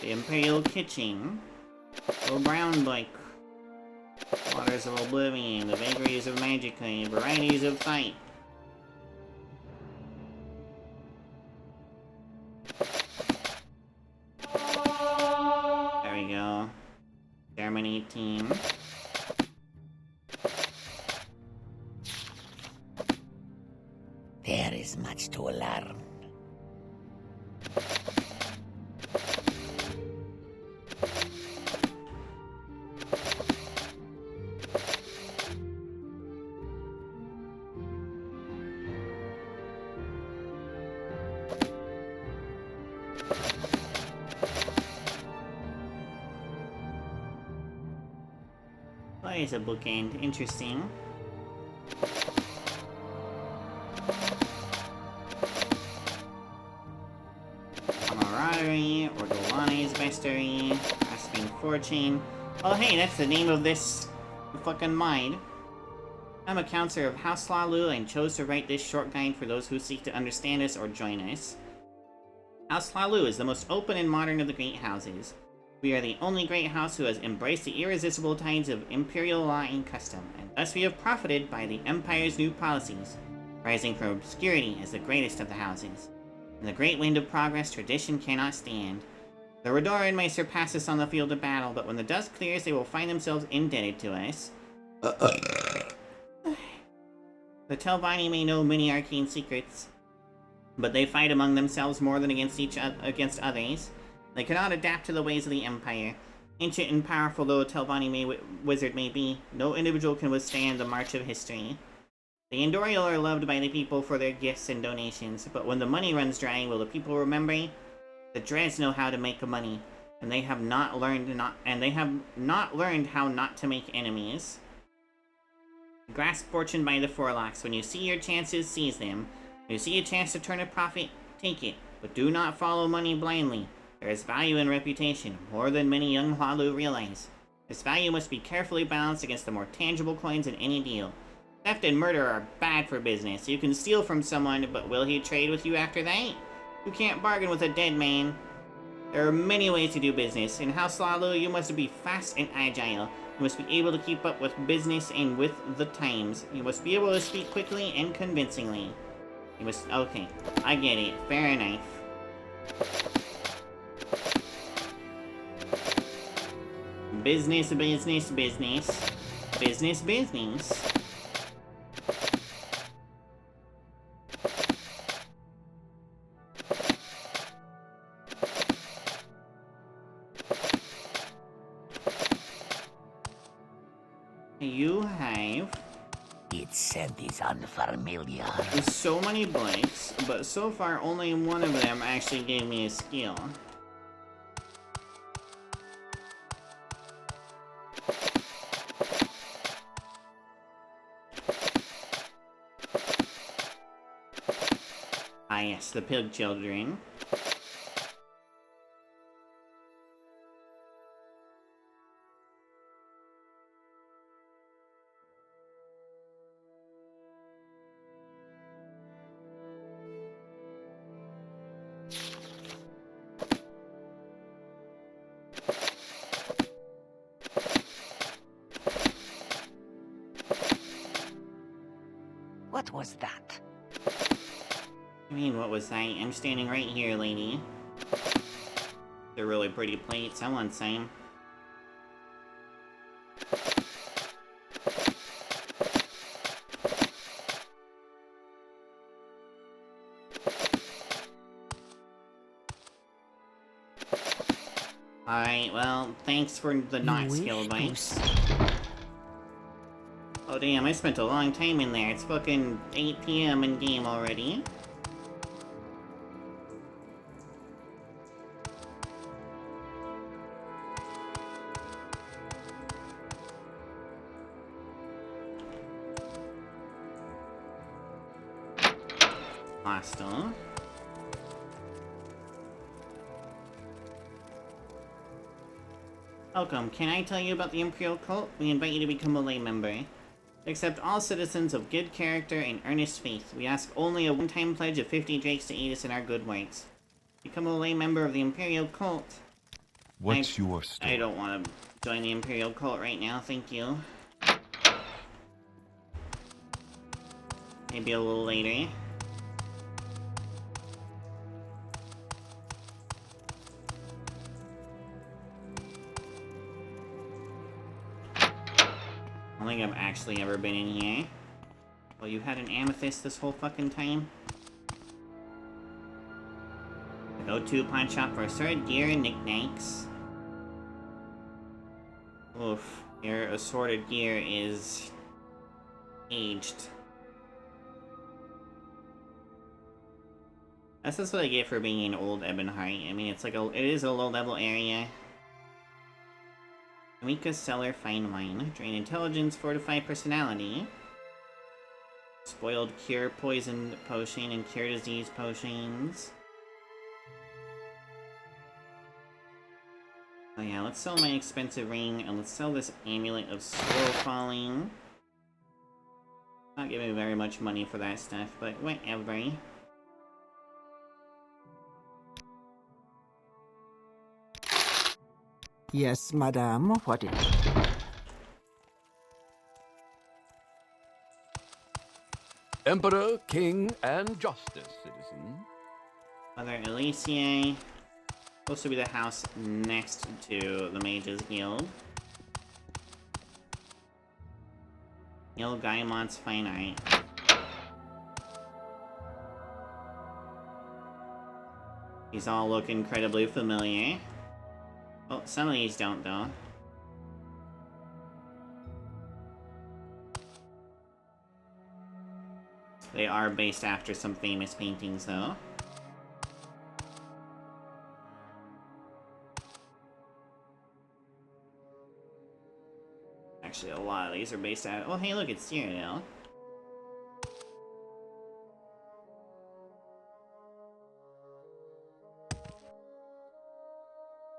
S1: The Imperial Kitchen. The Brown Book. Waters of Oblivion, the Vagaries of Magicka, Varieties of Sight. There we go. Germany team.
S2: There is much to learn.
S1: Why is a bookend? Interesting. Camaraderie, Ortolani's Bestiary, Grasping Fortune. Oh hey, that's the name of this fucking mine. I'm a counselor of House Lalu and chose to write this short guide for those who seek to understand us or join us. House Lalu is the most open and modern of the great houses. We are the only great house who has embraced the irresistible tides of imperial law and custom, and thus we have profited by the Empire's new policies, rising from obscurity as the greatest of the houses. In the great wind of progress, tradition cannot stand. The Redoran may surpass us on the field of battle, but when the dust clears, they will find themselves indebted to us. The Telvanni may know many arcane secrets, but they fight among themselves more than against others. They cannot adapt to the ways of the Empire. Ancient and powerful though a Telvanni wizard may be, no individual can withstand the march of history. The Andorial are loved by the people for their gifts and donations, but when the money runs dry, will the people remember? The Dreads know how to make money, and they have not learned how not to make enemies. Grasp fortune by the forelocks. When you see your chances, seize them. When you see a chance to turn a profit, take it, but do not follow money blindly. There is value in reputation, more than many young Hlaalu realize. This value must be carefully balanced against the more tangible coins in any deal. Theft and murder are bad for business. You can steal from someone, but will he trade with you after that? You can't bargain with a dead man. There are many ways to do business. In House Hlaalu, you must be fast and agile. You must be able to keep up with business and with the times. You must be able to speak quickly and convincingly. You must... Okay, I get it. Fair enough. Business, business, business. Business, business. You have...
S3: Its scent is unfamiliar.
S1: So many blanks, but so far only one of them actually gave me a skill. Ah yes, the pig children.
S3: What was that?
S1: I mean, what was that? I'm standing right here, lady. They're really pretty plates, I want some. Alright, well, thanks for the not skilled bites. Oh damn, I spent a long time in there. It's fucking 8 PM in game already. Hostile. Welcome. Can I tell you about the Imperial Cult? We invite you to become a lay member. Accept all citizens of good character and earnest faith. We ask only a one-time pledge of 50 drakes to aid us in our good works. Become a lay member of the Imperial Cult.
S7: What's your story?
S1: I don't want to join the Imperial Cult right now, thank you. Maybe a little later. I don't think I've actually ever been in here. Well, you had an amethyst this whole fucking time? The go-to pawn shop for assorted gear and knickknacks. Oof, your assorted gear is aged. That's just what I get for being an old Ebonheart. I mean, it's like it is a low-level area. Amika's Cellar Fine Wine. Drain Intelligence, Fortify Personality. Spoiled Cure Poison Potion and Cure Disease Potions. Oh yeah, let's sell my expensive ring, and let's sell this Amulet of Slow Falling. Not giving very much money for that stuff, but whatever.
S13: Yes, madame, what is it?
S16: Emperor, King, and Justice, citizen.
S1: Mother Elysiae. Supposed to be the house next to the Mages Guild. Neil Gaiamont's Fine Art. These all look incredibly familiar. Well, some of these don't, though. They are based after some famous paintings, though. Actually, a lot of these are based out. Oh, hey, look, it's Cyrodiil.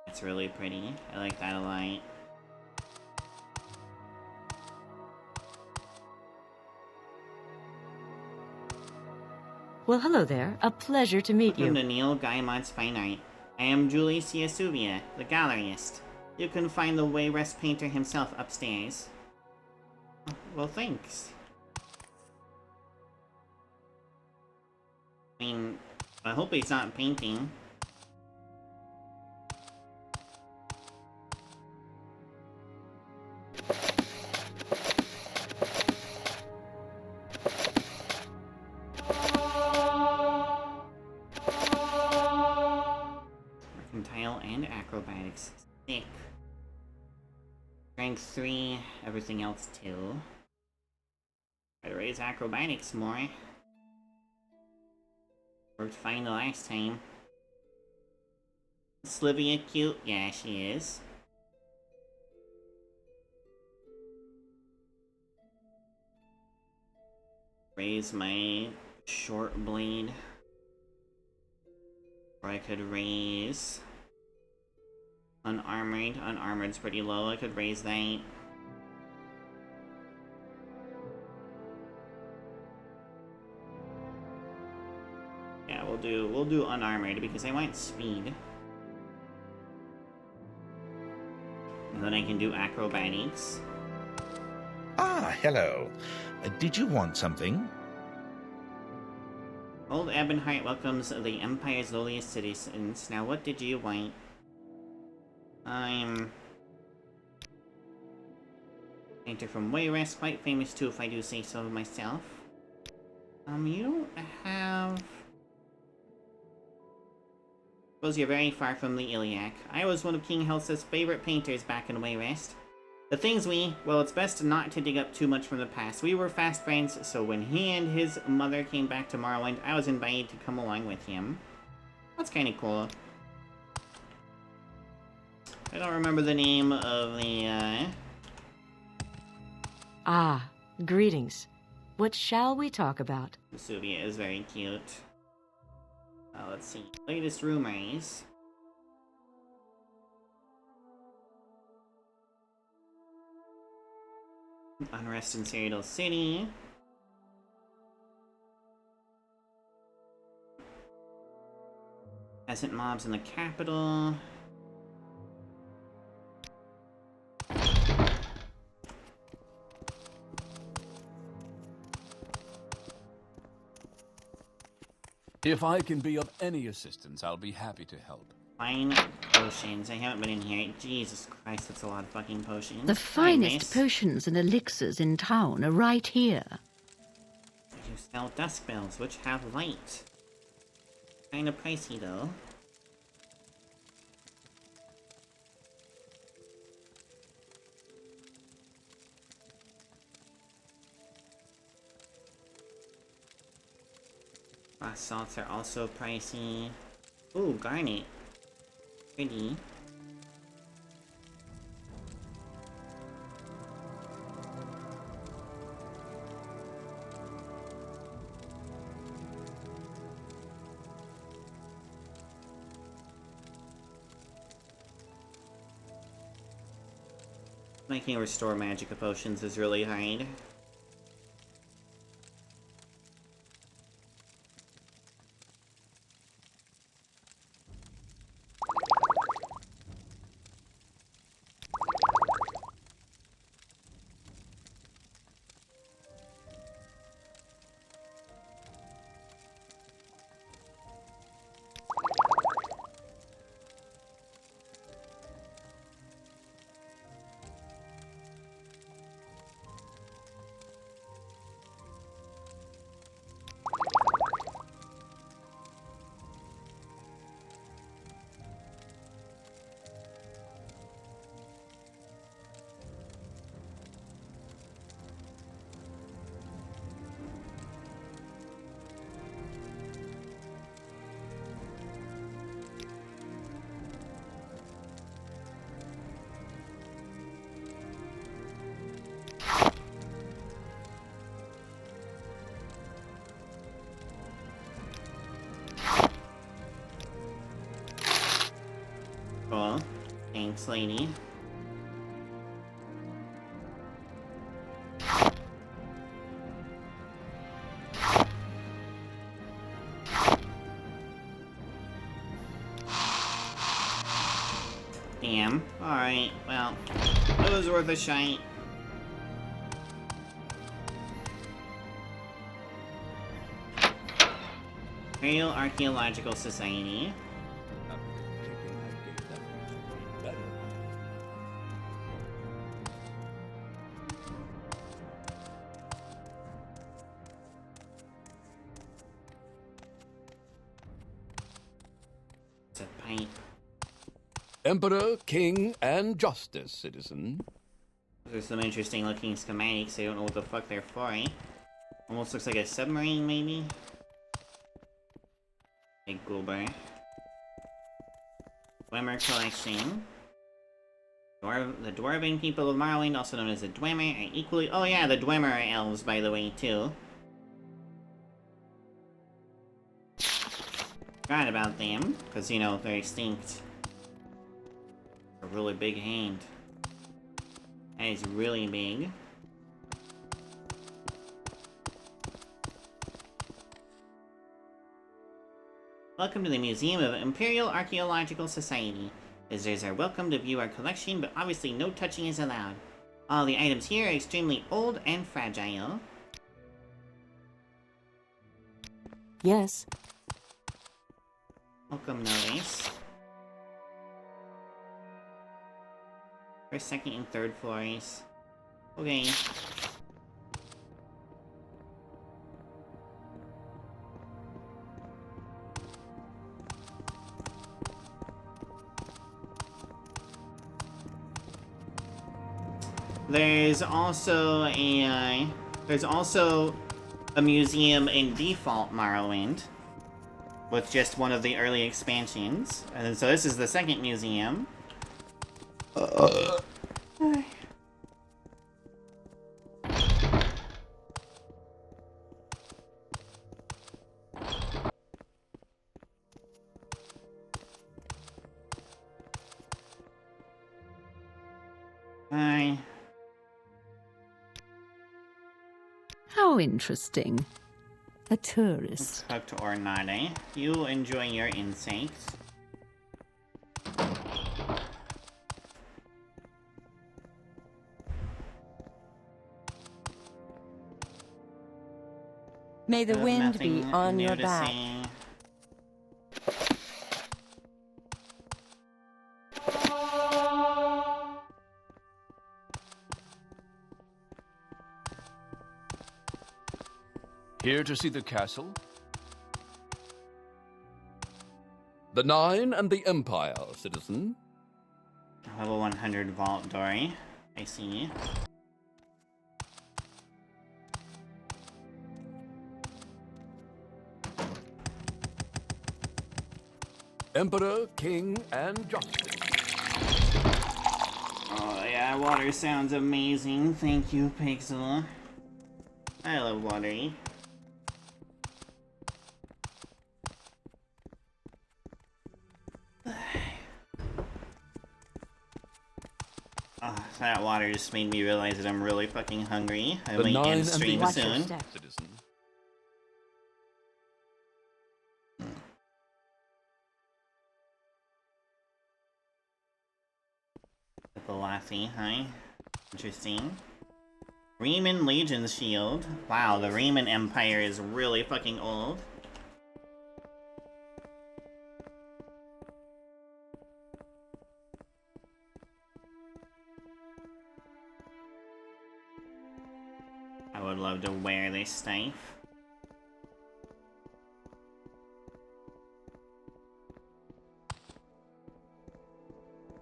S1: It's really pretty. I like that a lot.
S5: Well, hello there. A pleasure to meet
S1: Welcome
S5: you.
S1: to Neil Gaimon's Fine Art. I am Julie Ciasuvia, the gallerist. You can find the Wayrest painter himself upstairs. Well, thanks. I mean, I hope he's not painting. Mercantile and acrobatics. Sick. Strength 3, everything else 2. Try to raise acrobatics more. Worked fine the last time. Slivia cute? Yeah, she is. Raise my short blade. Or I could raise unarmored. Unarmored's pretty low. I could raise that. Yeah, we'll do unarmored because I want speed. And then I can do acrobatics.
S6: Ah, hello. Did you want something?
S1: Old Ebonheart welcomes the Empire's lowliest citizens. Now, what did you want? I'm painter from Wayrest, quite famous too, if I do say so myself. You don't have. Suppose you're very far from the Iliac. I was one of King Helsa's favorite painters back in Wayrest. The things well, it's best not to dig up too much from the past. We were fast friends, so when he and his mother came back to Morrowind, I was invited to come along with him. That's kind of cool. I don't remember the name of the,
S5: Ah, greetings. What shall we talk about?
S1: Vesuvia is very cute. Let's see. Latest rumors. Unrest in Cyrodiil City. Peasant mobs in the capital.
S18: If I can be of any assistance, I'll be happy to help.
S1: Fine potions. I haven't been in here. Jesus Christ, that's a lot of fucking potions.
S2: The finest potions and elixirs in town are right here.
S1: You sell dusk bells, which have light. Kinda pricey, though. Frost salts are also pricey. Ooh, garnet. Pretty. Making restore magic potions is really hard. Thanks, lady. Damn. Alright, well, it was worth a shot. Imperial Archaeological Society. It's a pipe.
S16: Emperor, King, and Justice, citizen.
S1: There's some interesting looking schematics. I don't know what the fuck they're for. Almost looks like a submarine, maybe? Big goober. Dwemer collection. The Dwarven people of Morrowind, also known as the Dwemer, are equally— oh yeah, the Dwemer are elves, by the way, too. Forgot about them, because, you know, they're extinct. A really big hand. That is really big. Welcome to the Museum of Imperial Archaeological Society. Visitors are welcome to view our collection, but obviously no touching is allowed. All the items here are extremely old and fragile.
S5: Yes.
S1: Welcome notice. First, second, and third floors. Okay. There's also a museum in default Morrowind with just one of the early expansions, and so this is the second museum. Hi.
S2: How interesting. A tourist.
S1: Cooked or not, eh? You enjoy your insects.
S10: May the wind be on your back.
S18: Here to see the castle?
S16: The Nine and the Empire, citizen.
S1: Level 100 vault door. I see.
S16: Emperor, King, and Justice.
S1: Oh yeah, water sounds amazing. Thank you, Pixel. I love water. Oh, that water just made me realize that I'm really fucking hungry. I might end stream soon.
S16: Citizen.
S1: The Lassie, hi. Interesting. Riemann Legion's shield. Wow, the Riemann Empire is really fucking old. I would love to wear this stuff.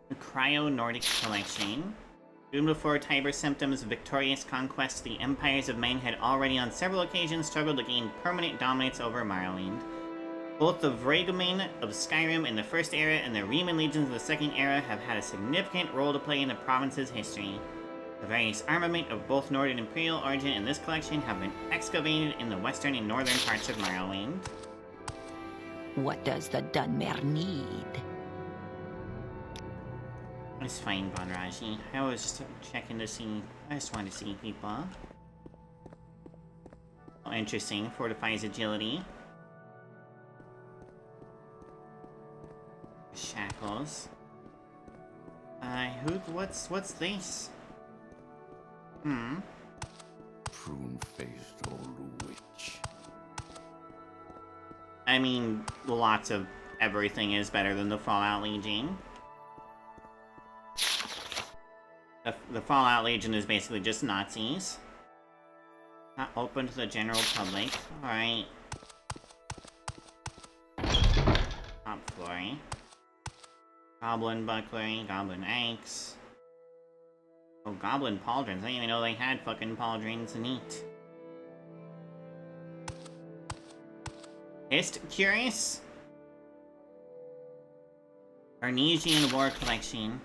S1: The Cryo-Nordic Collection. Even before Tiber Symptom's victorious conquest, the empires of men had already on several occasions struggled to gain permanent dominance over Morrowind. Both the Vragomen of Skyrim in the First Era and the Riemann Legions of the Second Era have had a significant role to play in the province's history. The various armament of both Nord and Imperial origin in this collection have been excavated in the western and northern parts of Morrowind.
S2: What does the Dunmer need?
S1: It's fine, Bonraji. I was just checking to see. I just want to see people. Oh, interesting. Fortifies agility. Shackles. What's this?
S18: Prune-faced old witch.
S1: I mean, lots of everything is better than the Fallout Legion. The Fallout Legion is basically just Nazis. Not open to the general public. Alright. Top floor. Goblin buckler, goblin axe. Oh, goblin pauldrons. I didn't even know they had fucking pauldrons. Neat. Hist curious? Arnesian War Collection.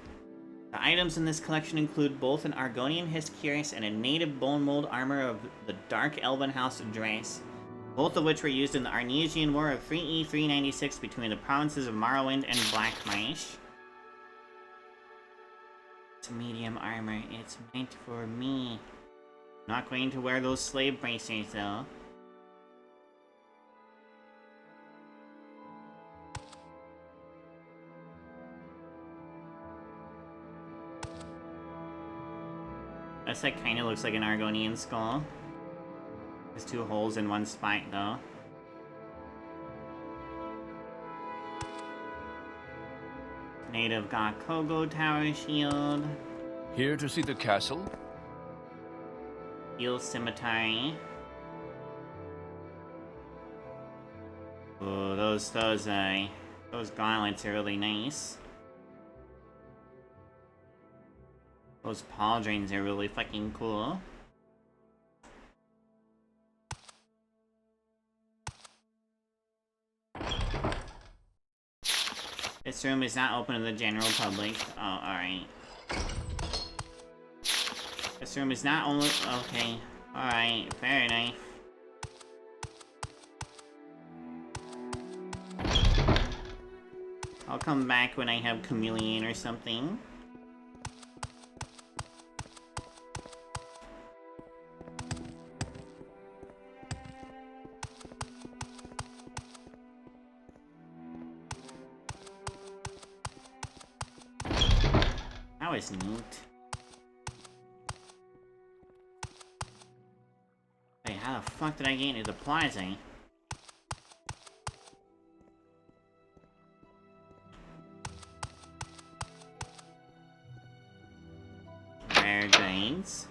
S1: The items in this collection include both an Argonian Hist Cuirass and a native bone mold armor of the Dark Elven House of Drace, both of which were used in the Arnesian War of 3E396 between the provinces of Morrowind and Blackmarsh. It's medium armor. It's meant for me. Not going to wear those slave bracers, though. That kind of looks like an Argonian skull. There's two holes in one spine, though. Native Gakogo Tower Shield.
S18: Here to see the castle?
S1: Steel Scimitar. Oh, those gauntlets are really nice. Those pauldrons are really fucking cool. This room is not open to the general public. Oh, alright. This room is not only... Okay. Alright, fair enough. I'll come back when I have Chameleon or something. That was neat. Wait, how the fuck did I get into the plaza? Rare goods.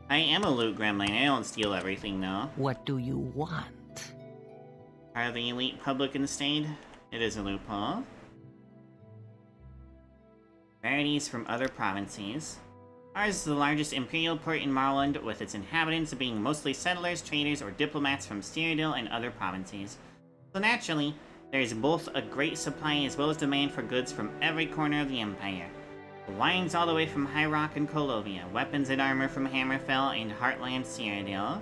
S1: I am a loot gremlin. I don't steal everything, though.
S2: What do you want?
S1: Are the elite public instead? It is a loophole. Rarities from other provinces. Ours is the largest imperial port in Morrowind, with its inhabitants being mostly settlers, traders, or diplomats from Cyrodiil and other provinces. So naturally, there is both a great supply as well as demand for goods from every corner of the Empire. Wines all the way from High Rock and Kolovia, weapons and armor from Hammerfell and Heartland Cyrodiil,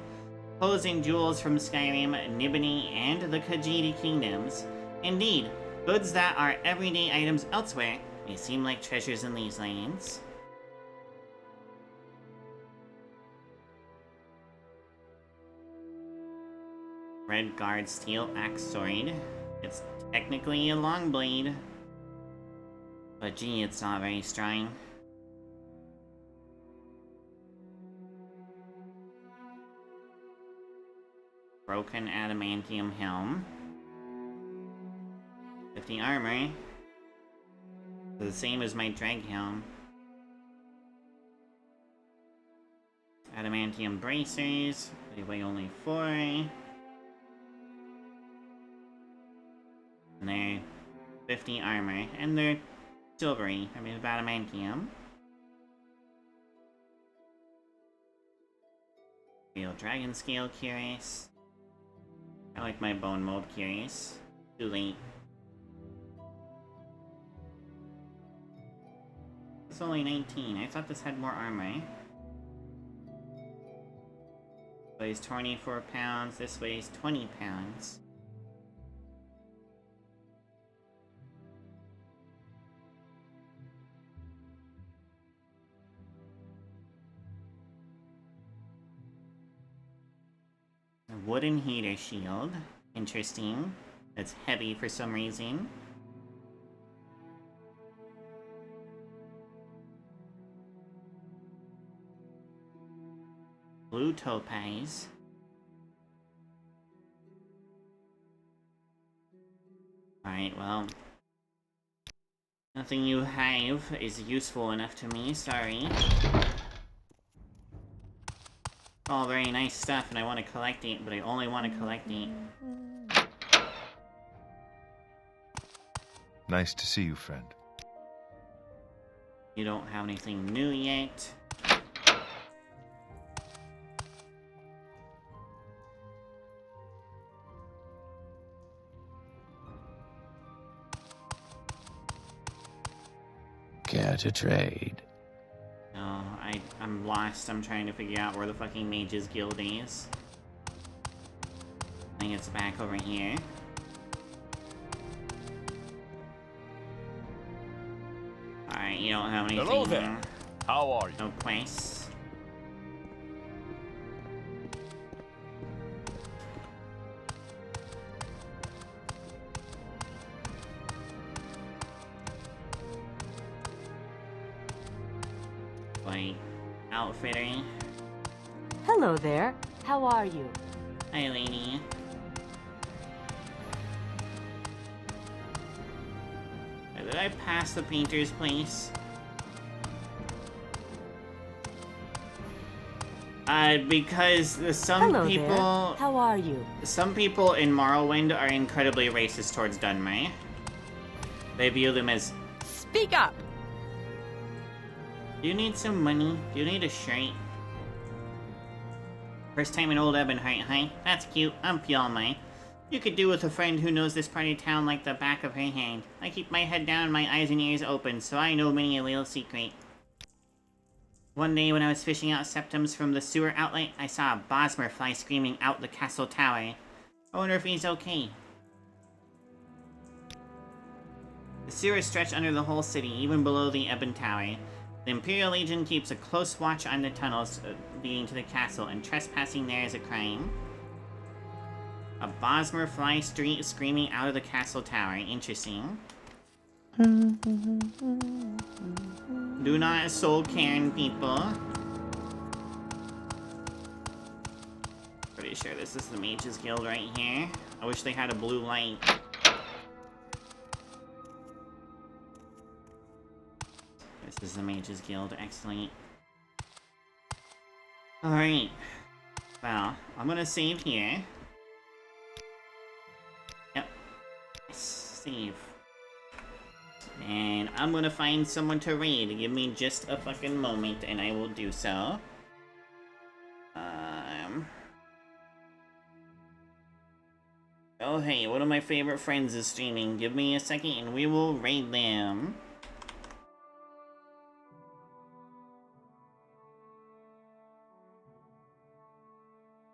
S1: clothes and jewels from Skyrim, Nibelheim, and the Khajiit Kingdoms. Indeed, goods that are everyday items elsewhere may seem like treasures in these lands. Red Guard Steel Axe Sword. It's technically a long blade, but gee, it's not very strong. Broken Adamantium Helm. 50 armor. The same as my Drag Helm. Adamantium bracers. They weigh only 4. And they're 50 armor. And they're silvery. I mean, adamantium. Real Dragon Scale Cuirass. I like my Bone Mold Cuirass. Too late. It's only 19. I thought this had more armor. Weighs 24 pounds. This weighs 20 pounds. wooden heater shield. Interesting. That's heavy for some reason. Blue topaz. Alright, well. Nothing you have is useful enough to me, sorry. All very nice stuff and I want to collect it, but I only want to collect it.
S7: Nice to see you, friend.
S1: You don't have anything new yet.
S12: Care to trade?
S1: No, I'm lost. I'm trying to figure out where the fucking Mages Guild is. I think it's back over here. Alright, you don't have anything.
S18: Hello there. How are you?
S1: No quests. Like, outfitting.
S5: Hello there. How are you?
S1: Hi, lady. Did I pass the painter's place? Because some
S5: Hello
S1: people...
S5: there. How are you?
S1: Some people in Morrowind are incredibly racist towards Dunmer. They view them as...
S10: Speak up!
S1: Do you need some money? Do you need a shirt? First time in Old Ebonheart, huh? That's cute. I'm Pyalmai. You could do with a friend who knows this part of town like the back of her hand. I keep my head down and my eyes and ears open, so I know many a little secret. One day when I was fishing out septums from the sewer outlet, I saw a Bosmer fly screaming out the castle tower. I wonder if he's okay. The sewers stretch under the whole city, even below the Ebon Tower. The Imperial Legion keeps a close watch on the tunnels leading to the castle, and trespassing there is a crime. A Bosmer fly street screaming out of the castle tower. Interesting. Do not soul Karen, people. Pretty sure this is the Mages Guild right here. I wish they had a blue light. This is the Mages Guild. Excellent. Alright. Well, I'm gonna save here. Yep. Save. And I'm gonna find someone to raid. Give me just a fucking moment and I will do so. Oh hey, one of my favorite friends is streaming. Give me a second and we will raid them.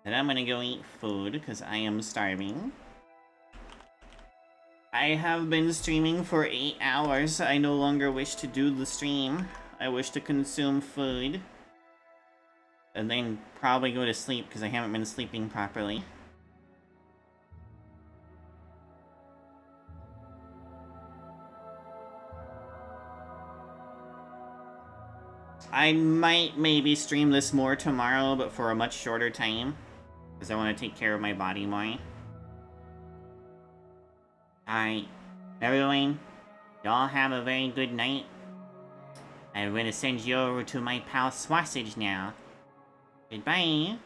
S1: And I'm gonna go eat food because I am starving. I have been streaming for 8 hours. I no longer wish to do the stream. I wish to consume food. And then probably go to sleep because I haven't been sleeping properly. I might maybe stream this more tomorrow, but for a much shorter time. Because I want to take care of my body more. Alright, everyone, y'all have a very good night. I'm gonna send you over to my pal Swasage now. Goodbye.